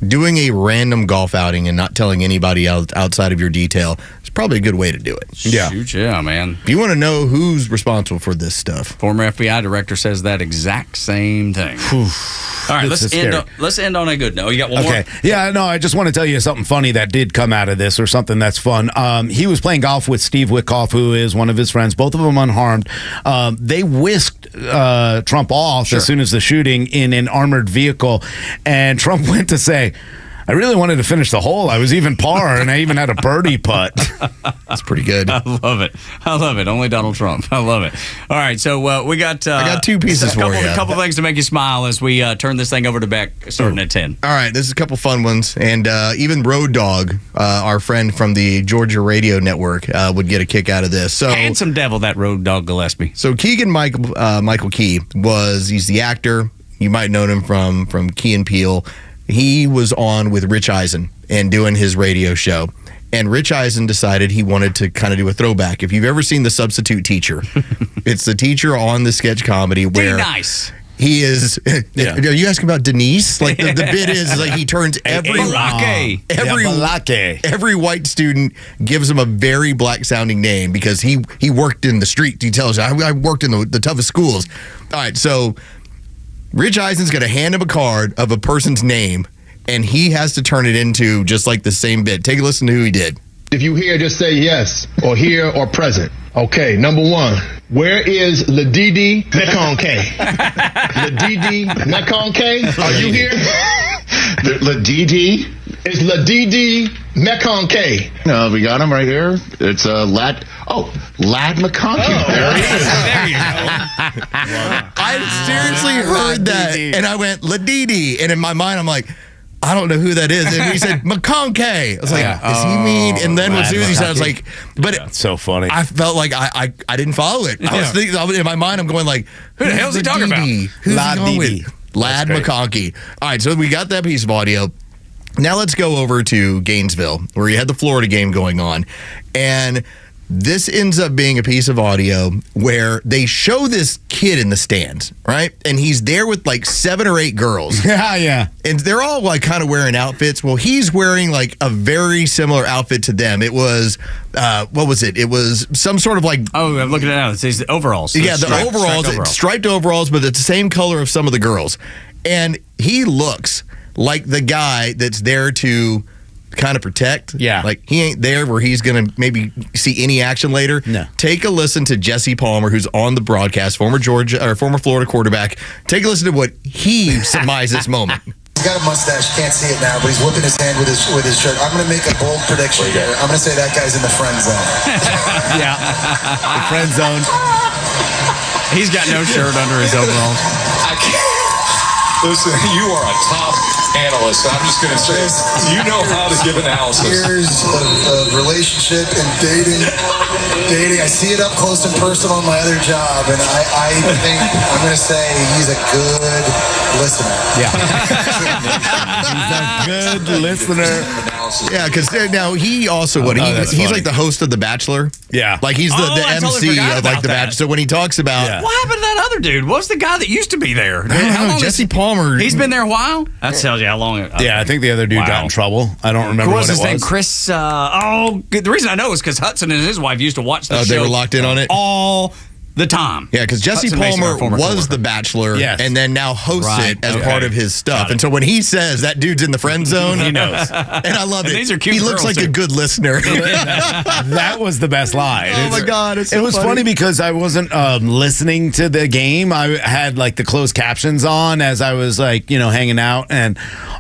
doing a random golf outing and not telling anybody else outside of your detail is probably a good way to do it. Yeah. Shoot, yeah, man. If you want to know who's responsible for this stuff. Former FBI director says that exact same thing. All right, let's end on a good note. You got one more? Okay. Yeah, no, I just want to tell you something funny that did come out of this, or something that's fun. He was playing golf with Steve Witkoff, who is one of his friends, both of them unharmed. They whisked Trump off as soon as the shooting in an armored vehicle, and Trump went to say, I really wanted to finish the hole. I was even par, and I even had a birdie putt. That's pretty good. I love it. Only Donald Trump. I love it. All right, so we got... I got two pieces for you. A couple things to make you smile as we turn this thing over to Beck, starting at 10. All right, this is a couple fun ones. And even Road Dogg, our friend from the Georgia Radio Network, would get a kick out of this. So handsome devil, that Road Dogg Gillespie. So Michael Key he's the actor. You might know him from Key and Peele. He was on with Rich Eisen and doing his radio show. And Rich Eisen decided he wanted to kind of do a throwback. If you've ever seen The Substitute Teacher, it's the teacher on the sketch comedy where nice. He is. Yeah. Are you asking about Denise? Like the bit is like he turns every white student gives him a very black sounding name because he worked in the street. He tells you I worked in the toughest schools. All right, so Rich Eisen's going to hand him a card of a person's name, and he has to turn it into just like the same bit. Take a listen to who he did. If you hear, just say yes, or here, or present. Okay, number one. Where is Ladidi Mekonke? Ladidi Mekonke? Are you here? Ladidi? It's Ladidi Mekonke. No, we got him right here. It's Lad McConkey. Oh, there he is. There you go. I seriously heard that, and I went, Ladidi. And in my mind, I'm like, I don't know who that is. And he said, McConkey. I was like, does he mean? And then when Susie said, I was like, but it's so funny. I felt like I didn't follow it. I was thinking, in my mind, I'm going like, who the hell is he talking about? Who's he going with? Lad McConkey. All right, so we got that piece of audio. Now let's go over to Gainesville, where you had the Florida game going on. And this ends up being a piece of audio where they show this kid in the stands, right? And he's there with like 7 or 8 girls. Yeah. And they're all like kind of wearing outfits. Well, he's wearing like a very similar outfit to them. It was, what was it? It was some sort of like... Oh, I'm looking at it now. It says the overalls. Yeah, the overalls, striped overalls, but it's the same color of some of the girls. And he looks like the guy that's there to kind of protect. Yeah. Like he ain't there where he's going to maybe see any action later. No. Take a listen to Jesse Palmer, who's on the broadcast, former Florida quarterback. Take a listen to what he surmised this moment. He's got a mustache. Can't see it now, but he's whipping his hand with his shirt. I'm going to make a bold prediction here. I'm going to say that guy's in the friend zone. Yeah. The friend zone. He's got no shirt under his overalls. I can't. Listen, you are a top analyst. I'm just going to say, you know how to give analysis. Years of relationship and dating. I see it up close and personal on my other job, and I think I'm going to say he's a good listener. Yeah. He's a good listener. Yeah, because now he also he's like the host of The Bachelor. Yeah, like he's the I totally MC forgot of like about The that. Bachelor. So when he talks about What happened to that other dude? What's the guy that used to be there? I don't know, Jesse Palmer. He's been there a while? That tells you how long. Yeah, I think the other dude got in trouble. I don't remember What was what his it name? was. Chris. The reason I know is because Hudson and his wife used to watch the show. they were locked in on it all the time. Yeah, because Jesse Hudson Mason, our Palmer former was coworker. The Bachelor, and then now hosts Right, it as okay. part of his stuff. And so when he says that dude's in the friend zone, He knows. And I love And it. these are cute He looks girls, like a too. good listener. That was the best line. Oh my God, it's so it was funny because I wasn't listening to the game. I had like the closed captions on as I was like, hanging out, and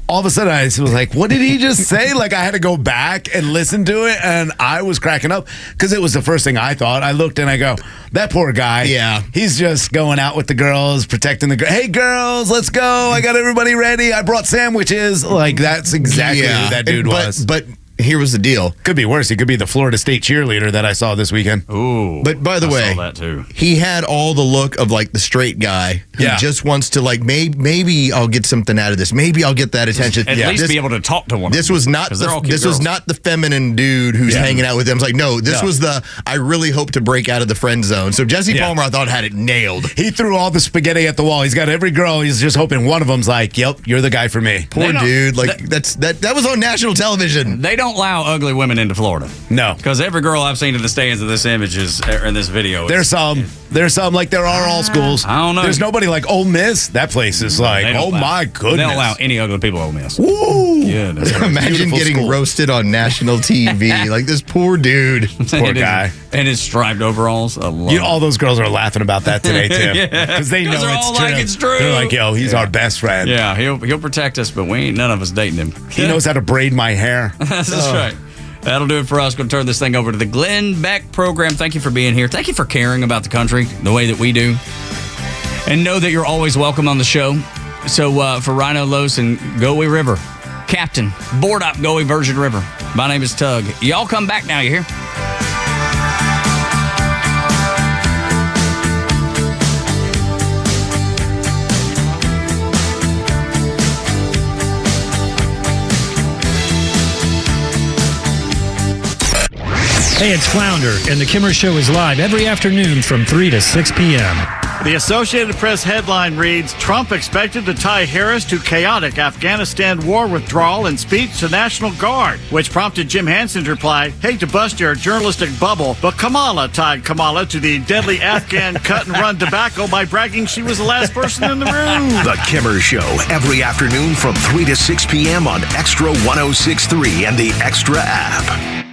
all of a sudden I was like, what did he just say? Like I had to go back and listen to it, and I was cracking up because it was the first thing I thought. I looked and I go, that poor guy. Yeah. He's just going out with the girls, protecting the girls. Hey girls, let's go. I got everybody ready. I brought sandwiches. Like that's exactly who that dude was. But here was the deal. Could be worse. He could be the Florida State cheerleader that I saw this weekend. Ooh. But by the way, saw that too. He had all the look of like the straight guy who just wants to like maybe I'll get something out of this. Maybe I'll get that attention. At least be able to talk to one. This was not they're all cute this was girls. not the feminine dude who's hanging out with them. It's like no, this was the I really hope to break out of the friend zone. So Jesse Palmer, I thought, had it nailed. He threw all the spaghetti at the wall. He's got every girl. He's just hoping one of them's like, "Yep, you're the guy for me." Poor dude. Like that was on national television. They don't allow ugly women into Florida. No, because every girl I've seen in the stands of this image is in this video. There's some like there are all schools. I don't know. There's nobody like Ole Miss. That place is like, oh my goodness. They don't allow any ugly people at Ole Miss. Woo! Yeah, Imagine getting roasted on national TV. Like this poor dude. Poor guy. And his striped overalls. All those girls are laughing about that today too, because they know they're it's all true. like it's true. They're like, yo, he's our best friend. Yeah, he'll protect us, but none of us dating him. He knows how to braid my hair. That's right. That'll do it for us. Going to turn this thing over to the Glenn Beck program. Thank you for being here. Thank you for caring about the country the way that we do. And know that you're always welcome on the show. So for Rhino, Los, and Goey River, Captain, board up Goey Virgin River. My name is Tug. Y'all come back now, you hear? Hey, it's Flounder, and The Kimmer Show is live every afternoon from 3 to 6 p.m. The Associated Press headline reads, Trump expected to tie Harris to chaotic Afghanistan war withdrawal in speech to National Guard, which prompted Jim Hansen to reply, hate to bust your journalistic bubble, but Kamala tied Kamala to the deadly Afghan cut-and-run tobacco by bragging she was the last person in the room. The Kimmer Show, every afternoon from 3 to 6 p.m. on Extra 106.3 and the Extra app.